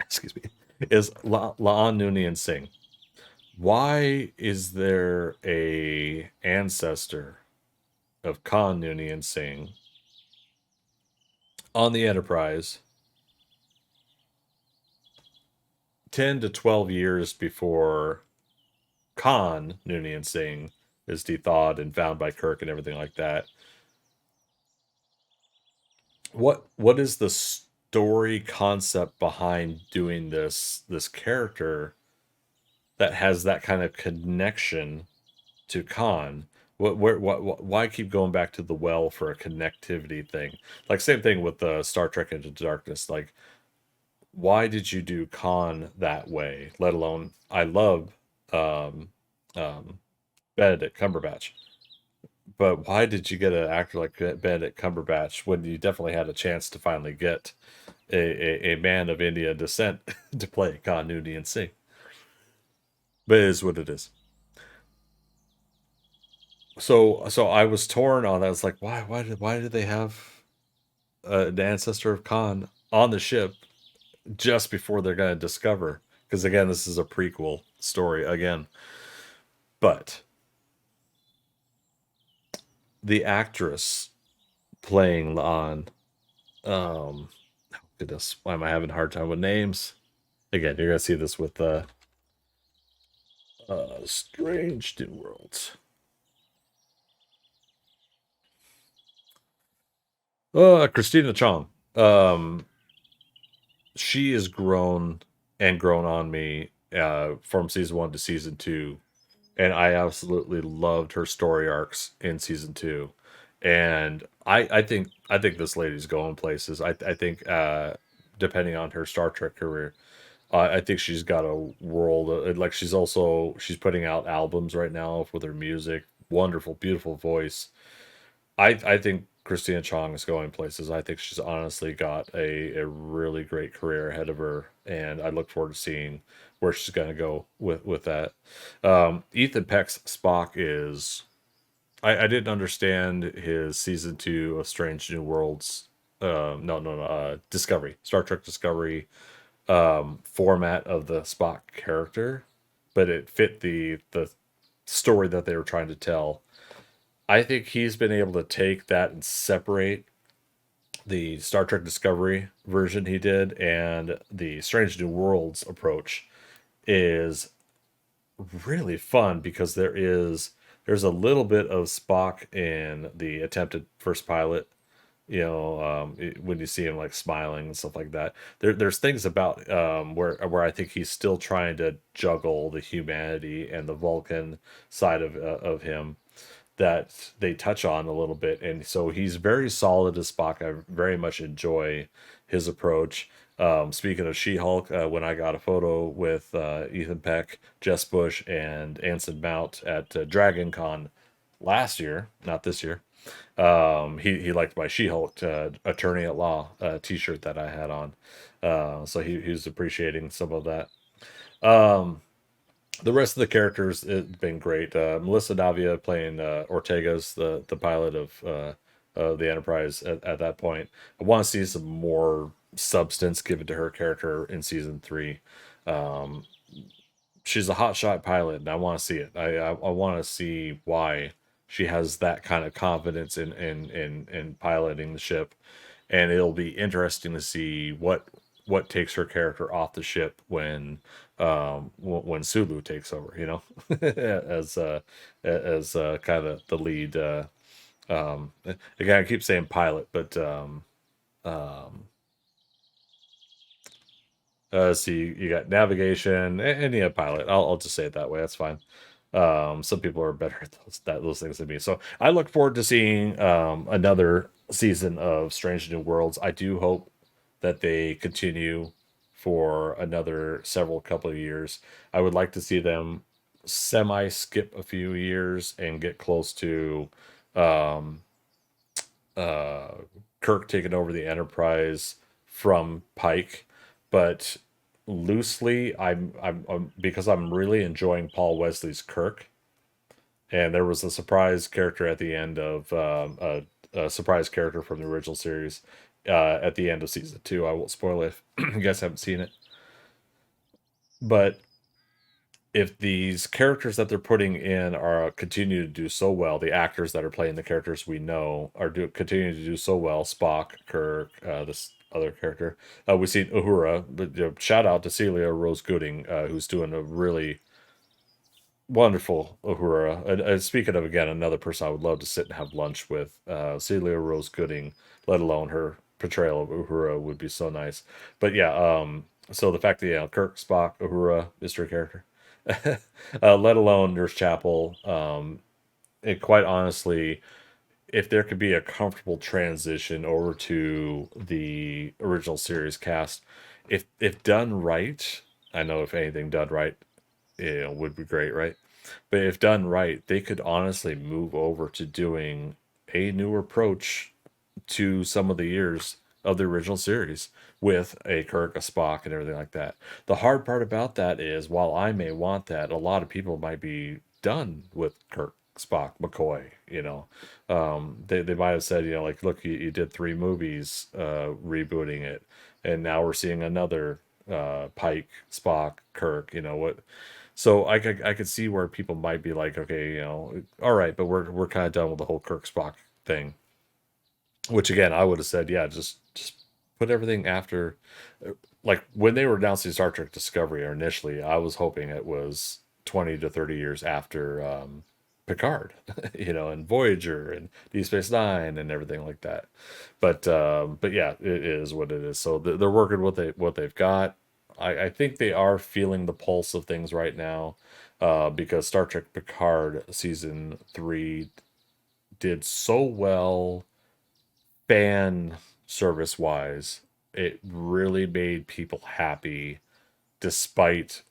excuse me, is Laan Noonien Singh. Why is there a ancestor of Khan Noonien Singh on the Enterprise 10 to 12 years before Khan Noonien Singh is thawed and found by Kirk and everything like that? What is the story concept behind doing this character that has that kind of connection to Khan? Why keep going back to the well for a connectivity thing? Like same thing with the Star Trek Into Darkness. Like, why did you do Khan that way? Let alone, I love um, um, Benedict Cumberbatch, but why did you get an actor like Benedict Cumberbatch when you definitely had a chance to finally get a man of Indian descent to play Khan Noonien Singh? But it is what it is. So I was torn on that. I was like, why did they have an ancestor of Khan on the ship just before they're going to discover? Because again, this is a prequel story again. But the actress playing Laan, oh goodness, why am I having a hard time with names? Again, you're gonna see this with Strange New Worlds. Christina Chong. She has grown and grown on me from season 1 to season 2, and I absolutely loved her story arcs in season 2. And I think this lady's going places. I think depending on her Star Trek career, I think she's got a world. Like she's putting out albums right now with her music. Wonderful, beautiful voice. I think Christina Chong is going places. I think she's honestly got a really great career ahead of her, and I look forward to seeing where she's going to go with that. Ethan Peck's Spock is. I didn't understand his season 2 of Strange New Worlds. No. Discovery, Star Trek Discovery format of the Spock character, but it fit the story that they were trying to tell. I think he's been able to take that and separate the Star Trek Discovery version he did and the Strange New Worlds approach is really fun because there's a little bit of Spock in the attempted first pilot. When you see him like smiling and stuff like that, there's things about where I think he's still trying to juggle the humanity and the Vulcan side of him that they touch on a little bit. And so he's very solid as Spock. I very much enjoy his approach. Speaking of She-Hulk, when I got a photo with Ethan Peck, Jess Bush, and Anson Mount at Dragon Con last year, not this year, he liked my She-Hulk attorney at law T-shirt that I had on. So he was appreciating some of that. The rest of the characters it's been great. Melissa Navia playing Ortega's the pilot of the Enterprise at that point. I want to see some more substance given to her character in season 3. Um, she's a hotshot pilot, and I want to see it. I want to see why she has that kind of confidence in piloting the ship, and it'll be interesting to see what takes her character off the ship when Sulu takes over. As kind of the lead. Again, I keep saying pilot, but um, see, you got navigation and you have pilot. I'll just say it that way. That's fine. Some people are better at those things than me. So I look forward to seeing another season of Strange New Worlds. I do hope that they continue for another several couple of years. I would like to see them semi skip a few years and get close to um, uh, Kirk taking over the Enterprise from Pike, but loosely, I'm because I'm really enjoying Paul Wesley's Kirk, and there was a surprise character at the end of a surprise character from the original series at the end of season 2. I won't spoil it if you guys haven't seen it, but if these characters that they're putting in are continue to do so well, the actors that are playing the characters we know are continuing to do so well. Spock, Kirk, this other character, we see Uhura. But shout out to Celia Rose Gooding, who's doing a really wonderful Uhura. And speaking of again, another person I would love to sit and have lunch with, Celia Rose Gooding. Let alone her portrayal of Uhura would be so nice. But yeah, so the fact that Kirk, Spock, Uhura, mystery character. Let alone Nurse Chapel. And quite honestly, if there could be a comfortable transition over to the original series cast, if done right, I know if anything done right, would be great, right? But if done right, they could honestly move over to doing a new approach to some of the years of the original series with a Kirk, a Spock, and everything like that. The hard part about that is, while I may want that, a lot of people might be done with Kirk, Spock, McCoy. They might have said, like, look, you did 3 movies rebooting it, and now we're seeing another Pike, Spock, Kirk. What? So I could see where people might be like, okay, all right, but we're kind of done with the whole Kirk Spock thing. Which again, I would have said, yeah, just put everything after, like when they were announcing Star Trek Discovery initially, I was hoping it was 20 to 30 years after Picard, and Voyager and Deep Space Nine and everything like that. But yeah, it is what it is. So they're working with what they've got. I think they are feeling the pulse of things right now, because Star Trek Picard season 3 did so well fan service wise. It really made people happy, despite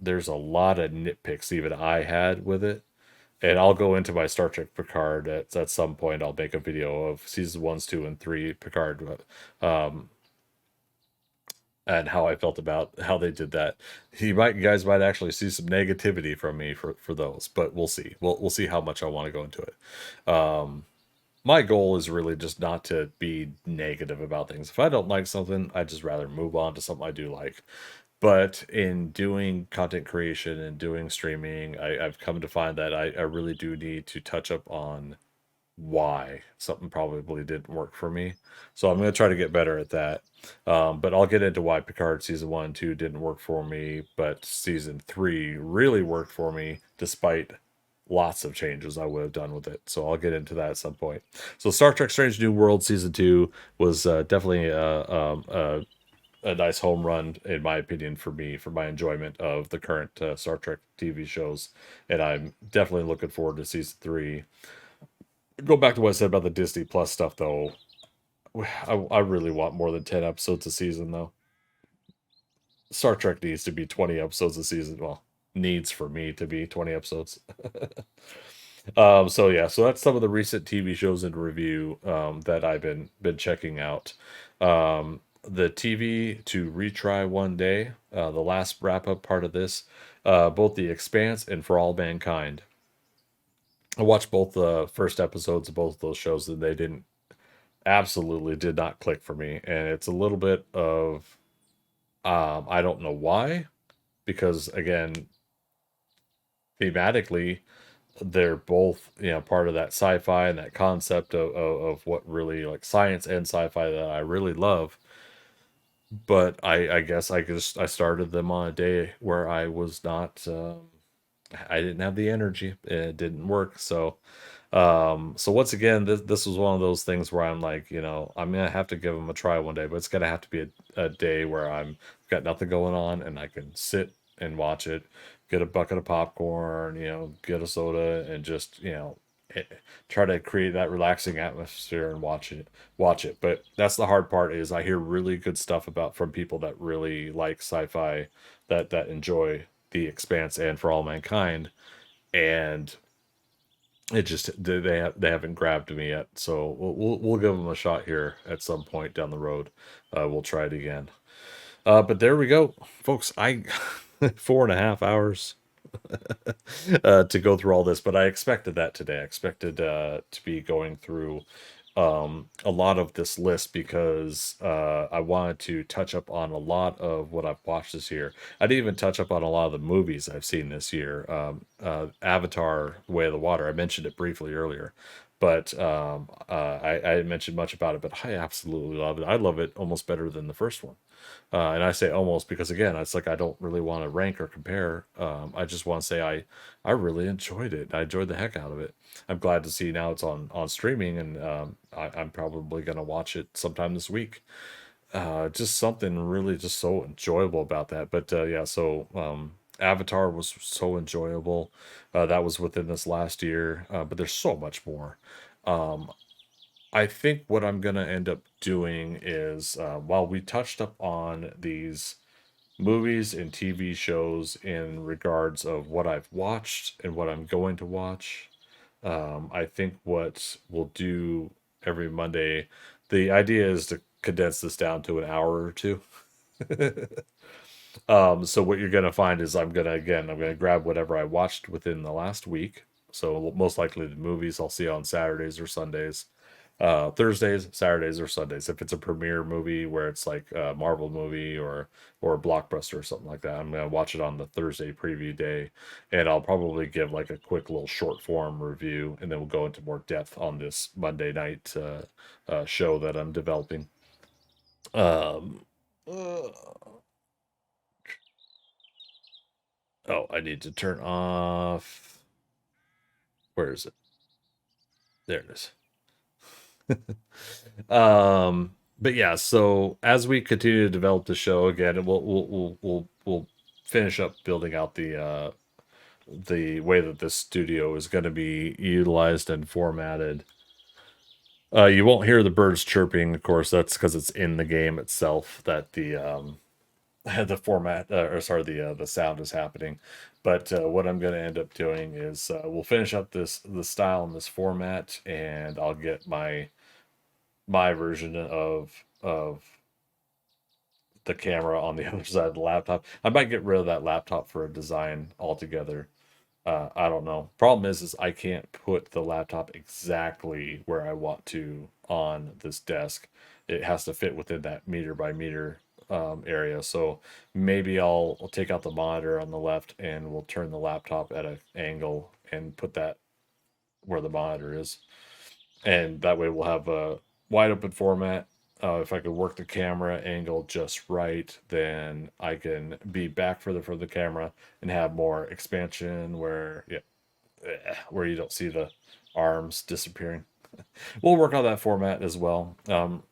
there's a lot of nitpicks even I had with it. And I'll go into my Star Trek Picard at some point. I'll make a video of seasons 1, 2, and 3 Picard, and how I felt about how they did that. You guys might actually see some negativity from me for those, but we'll see. We'll see how much I want to go into it. My goal is really just not to be negative about things. If I don't like something, I'd just rather move on to something I do like. But in doing content creation and doing streaming, I've come to find that I really do need to touch up on why something probably didn't work for me. So I'm going to try to get better at that. But I'll get into why Picard season 1 and 2 didn't work for me, but season 3 really worked for me despite lots of changes I would have done with it. So I'll get into that at some point. So Star Trek Strange New World season 2 was definitely a nice home run, in my opinion, for me, for my enjoyment of the current Star Trek TV shows. And I'm definitely looking forward to season 3. Go back to what I said about the Disney Plus stuff, though. I really want more than 10 episodes a season, though. Star Trek needs to be 20 episodes a season. Well, needs for me to be 20 episodes. So yeah, so that's some of the recent TV shows in review that I've been checking out. The TV to retry one day, the last wrap up part of this, both The Expanse and For All Mankind. I watched both the first episodes of both of those shows, and they absolutely did not click for me. And it's a little bit of, I don't know why, because again, thematically, they're both part of that sci-fi and that concept of what really, like, science and sci-fi that I really love. But I guess I started them on a day where I was not, I didn't have the energy. It didn't work. So once again, this was one of those things where I'm like, I'm gonna have to give them a try one day, but it's gonna have to be a day where I'm got nothing going on and I can sit and watch it. get a bucket of popcorn, get a soda, and just try to create that relaxing atmosphere and watch it. But that's the hard part, is I hear really good stuff about from people that really like sci-fi, that enjoy The Expanse and For All Mankind, and it just they haven't grabbed me yet. So we'll give them a shot here at some point down the road. We'll try it again. But there we go, folks. I 4.5 hours to go through all this, but I expected that today. I expected to be going through a lot of this list, because I wanted to touch up on a lot of what I've watched this year. I didn't even touch up on a lot of the movies I've seen this year. Avatar: Way of the Water, I mentioned it briefly earlier, but I didn't mention much about it, but I absolutely love it. I love it almost better than the first one. And I say almost because, again, it's like I don't really want to rank or compare. I just want to say I really enjoyed it. I enjoyed the heck out of it. I'm glad to see now it's on streaming, and I'm probably gonna watch it sometime this week. Just something really just so enjoyable about that. But yeah, so Avatar was so enjoyable. That was within this last year, but there's so much more. Um, I think what I'm gonna end up doing is, while we touched up on these movies and TV shows in regards of what I've watched and what I'm going to watch, I think what we'll do every Monday, the idea is to condense this down to an hour or two. So what you're gonna find is I'm gonna grab whatever I watched within the last week. So most likely the movies I'll see on Saturdays or Sundays, Thursdays, Saturdays, or Sundays. If it's a premiere movie where it's like a Marvel movie or a blockbuster or something like that, I'm gonna watch it on the Thursday preview day, and I'll probably give like a quick little short form review, and then we'll go into more depth on this Monday night show that I'm developing. Um, uh, oh, I need to turn off. Where is it? There it is. But yeah, so as we continue to develop the show again, we'll finish up building out the way that this studio is going to be utilized and formatted. You won't hear the birds chirping, of course. That's because it's in the game itself that the format, or sorry, the sound is happening. But what I'm going to end up doing is, we'll finish up the style and this format, and I'll get my version of the camera on the other side of the laptop. I might get rid of that laptop for a design altogether. I don't know. Problem is I can't put the laptop exactly where I want to on this desk. It has to fit within that meter by meter area. So maybe I'll take out the monitor on the left, and we'll turn the laptop at an angle and put that where the monitor is, and that way we'll have a wide open format. If I could work the camera angle just right, then I can be back further from the camera and have more expansion where, yeah, where you don't see the arms disappearing. We'll work on that format as well.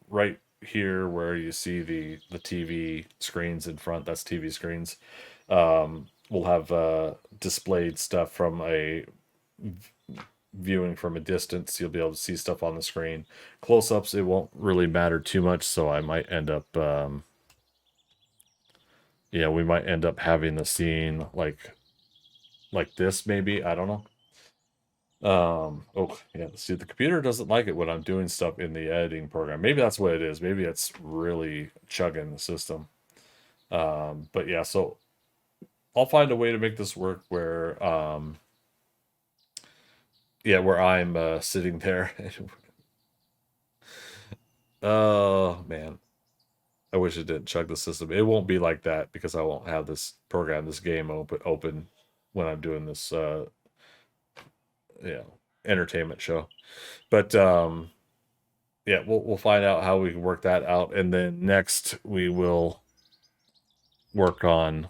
Right here where you see the TV screens in front, that's TV screens. We'll have displayed stuff from a viewing from a distance. You'll be able to see stuff on the screen. Close-ups, it won't really matter too much, so I might end up we might end up having the scene like this, maybe. I don't know. Oh yeah, see, the computer doesn't like it when I'm doing stuff in the editing program. Maybe that's what it is. Maybe it's really chugging the system. But yeah, so I'll find a way to make this work where where I'm sitting there. Oh man, I wish it didn't chug the system. It won't be like that because I won't have this program, this game open when I'm doing this entertainment show. But yeah, we'll find out how we can work that out, and then next we will work on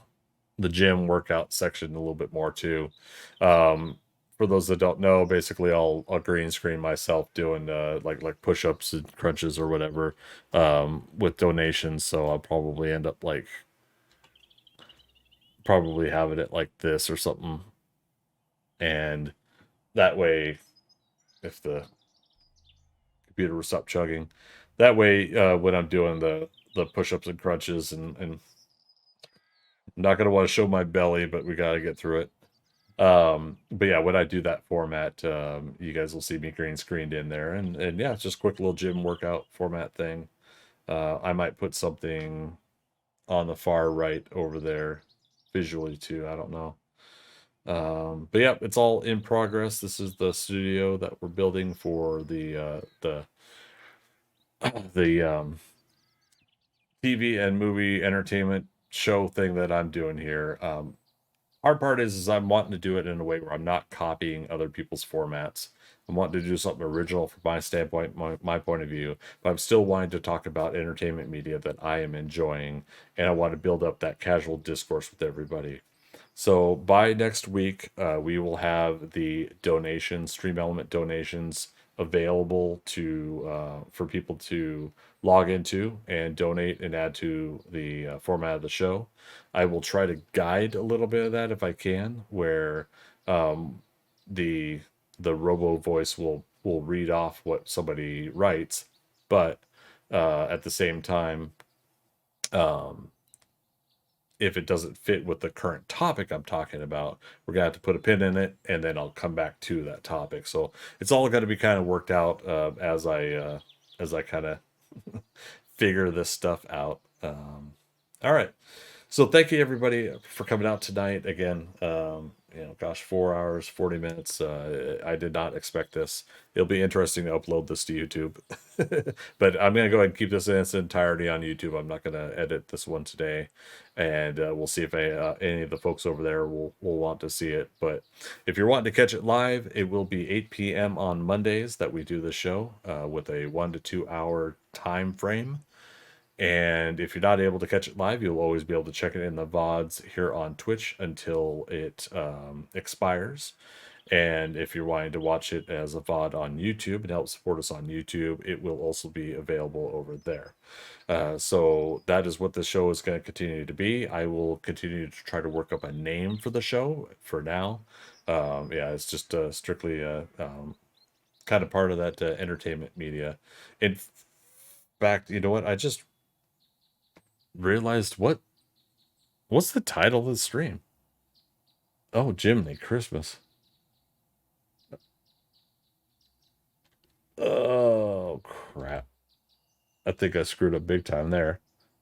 the gym workout section a little bit more too. For those that don't know, basically I'll green screen myself doing like push-ups and crunches or whatever with donations. So I'll probably end up like probably having it like this or something. And that way, if the computer will stop chugging. That way, when I'm doing the push-ups and crunches, and I'm not gonna want to show my belly, but we gotta get through it. But yeah, when I do that format, you guys will see me green screened in there, and yeah, it's just a quick little gym workout format thing. I might put something on the far right over there visually too. I don't know. But yeah, it's all in progress. This is the studio that we're building for the TV and movie entertainment show thing that I'm doing here. Hard part is I'm wanting to do it in a way where I'm not copying other people's formats. I'm wanting to do something original from my standpoint, my point of view, but I'm still wanting to talk about entertainment media that I am enjoying, and I want to build up that casual discourse with everybody. So by next week, we will have the donations, Stream Element donations, available to for people to log into and donate and add to the format of the show. I will try to guide a little bit of that if I can, where um, the the robo voice will read off what somebody writes, but at the same time, um, if it doesn't fit with the current topic I'm talking about, we're gonna have to put a pin in it, and then I'll come back to that topic. So it's all got to be kind of worked out as I kind of figure this stuff out. All right. So thank you everybody for coming out tonight again. Gosh, 4 hours, 40 minutes. I did not expect this. It'll be interesting to upload this to YouTube, but I'm gonna go ahead and keep this in its entirety on YouTube. I'm not gonna edit this one today, and we'll see if any of the folks over there will want to see it. But if you're wanting to catch it live, it will be 8 p.m. on Mondays that we do the show with a 1 to 2 hour time frame. And if you're not able to catch it live, you'll always be able to check it in the VODs here on Twitch until it expires. And if you're wanting to watch it as a VOD on YouTube and help support us on YouTube, it will also be available over there. So that is what the show is going to continue to be. I will continue to try to work up a name for the show for now. Yeah, it's just strictly kind of part of that entertainment media. In fact, you know what? I just realized what's the title of the stream? Oh, Jiminy Christmas. Oh crap. I think I screwed up big time there.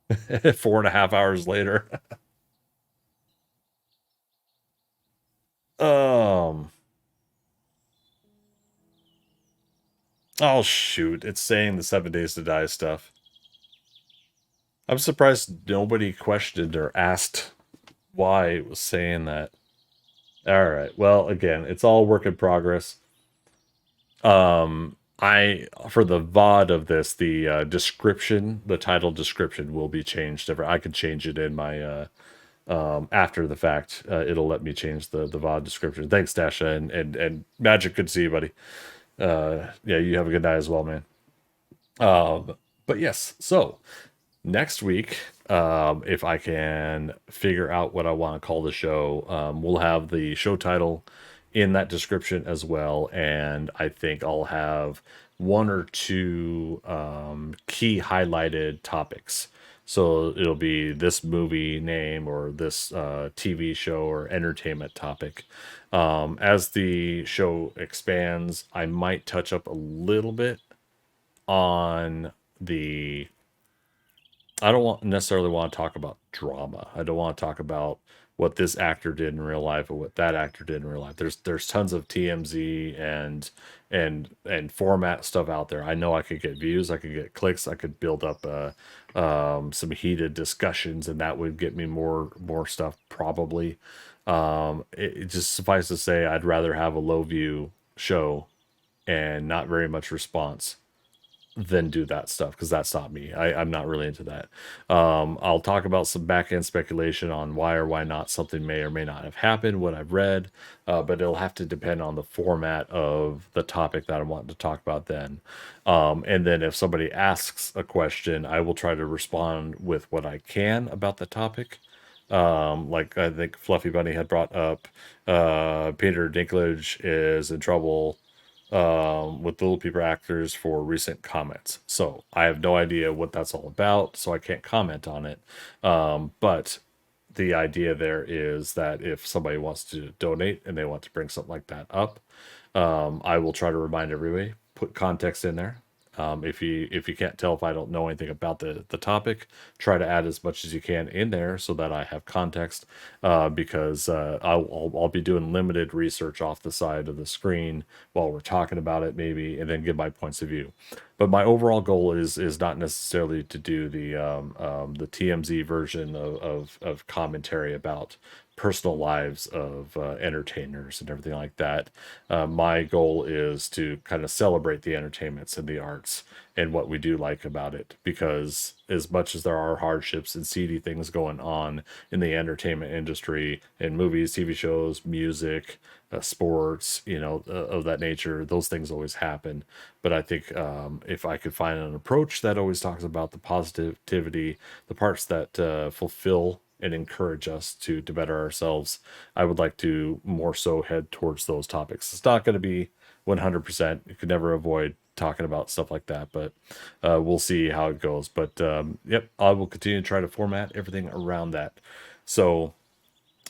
4.5 hours later. um oh shoot, it's saying the 7 days to die stuff. I'm surprised nobody questioned or asked why it was saying that. All right. Well, again, it's all work in progress. I for the VOD of this, the description, the title description will be changed. I could change it in my after the fact. It'll let me change the VOD description. Thanks, Dasha, and Magic. Good to see you, buddy. Yeah, you have a good night as well, man. But yes, so next week, if I can figure out what I want to call the show, we'll have the show title in that description as well. And I think I'll have one or two key highlighted topics. So it'll be this movie name or this TV show or entertainment topic. As the show expands, I might touch up a little bit on the I don't necessarily want to talk about drama. I don't want to talk about what this actor did in real life or what that actor did in real life. There's tons of TMZ and format stuff out there. I know I could get views, I could get clicks, I could build up some heated discussions, and that would get me more stuff probably. It just suffice to say, I'd rather have a low view show and not very much response than do that stuff, because that's not me. I'm not really into that. I'll talk about some back end speculation on why or why not something may or may not have happened, what I've read, but it'll have to depend on the format of the topic that I want to talk about then. And then if somebody asks a question, I will try to respond with what I can about the topic. Like I think Fluffy Bunny had brought up, Peter Dinklage is in trouble with the Little People actors for recent comments. So I have no idea what that's all about, so I can't comment on it. But the idea there is that if somebody wants to donate and they want to bring something like that up, I will try to remind everybody, put context in there. If you can't tell if I don't know anything about the topic, try to add as much as you can in there so that I have context. Because I'll be doing limited research off the side of the screen while we're talking about it, maybe, and then give my points of view. But my overall goal is not necessarily to do the TMZ version of commentary about personal lives of entertainers and everything like that. My goal is to kind of celebrate the entertainments and the arts and what we do like about it, because as much as there are hardships and seedy things going on in the entertainment industry, in movies, TV shows, music, sports, of that nature, those things always happen. But I think if I could find an approach that always talks about the positivity, the parts that fulfill and encourage us to better ourselves, I would like to more so head towards those topics. It's not going to be 100%. You could never avoid talking about stuff like that, but we'll see how it goes. But yep, I will continue to try to format everything around that. So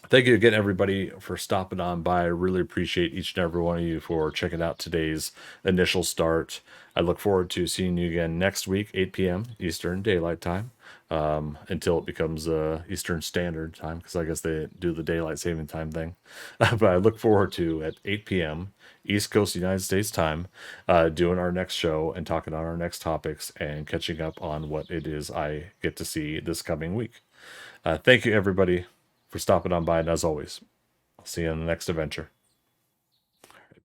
thank you again, everybody, for stopping on by. I really appreciate each and every one of you for checking out today's initial start. I look forward to seeing you again next week, 8 p.m. Eastern Daylight Time, until it becomes Eastern Standard Time, because I guess they do the Daylight Saving Time thing. But I look forward to, at 8 p.m. East Coast United States time, doing our next show and talking on our next topics and catching up on what it is I get to see this coming week. Thank you, everybody, for stopping on by, and as always, I'll see you in the next adventure.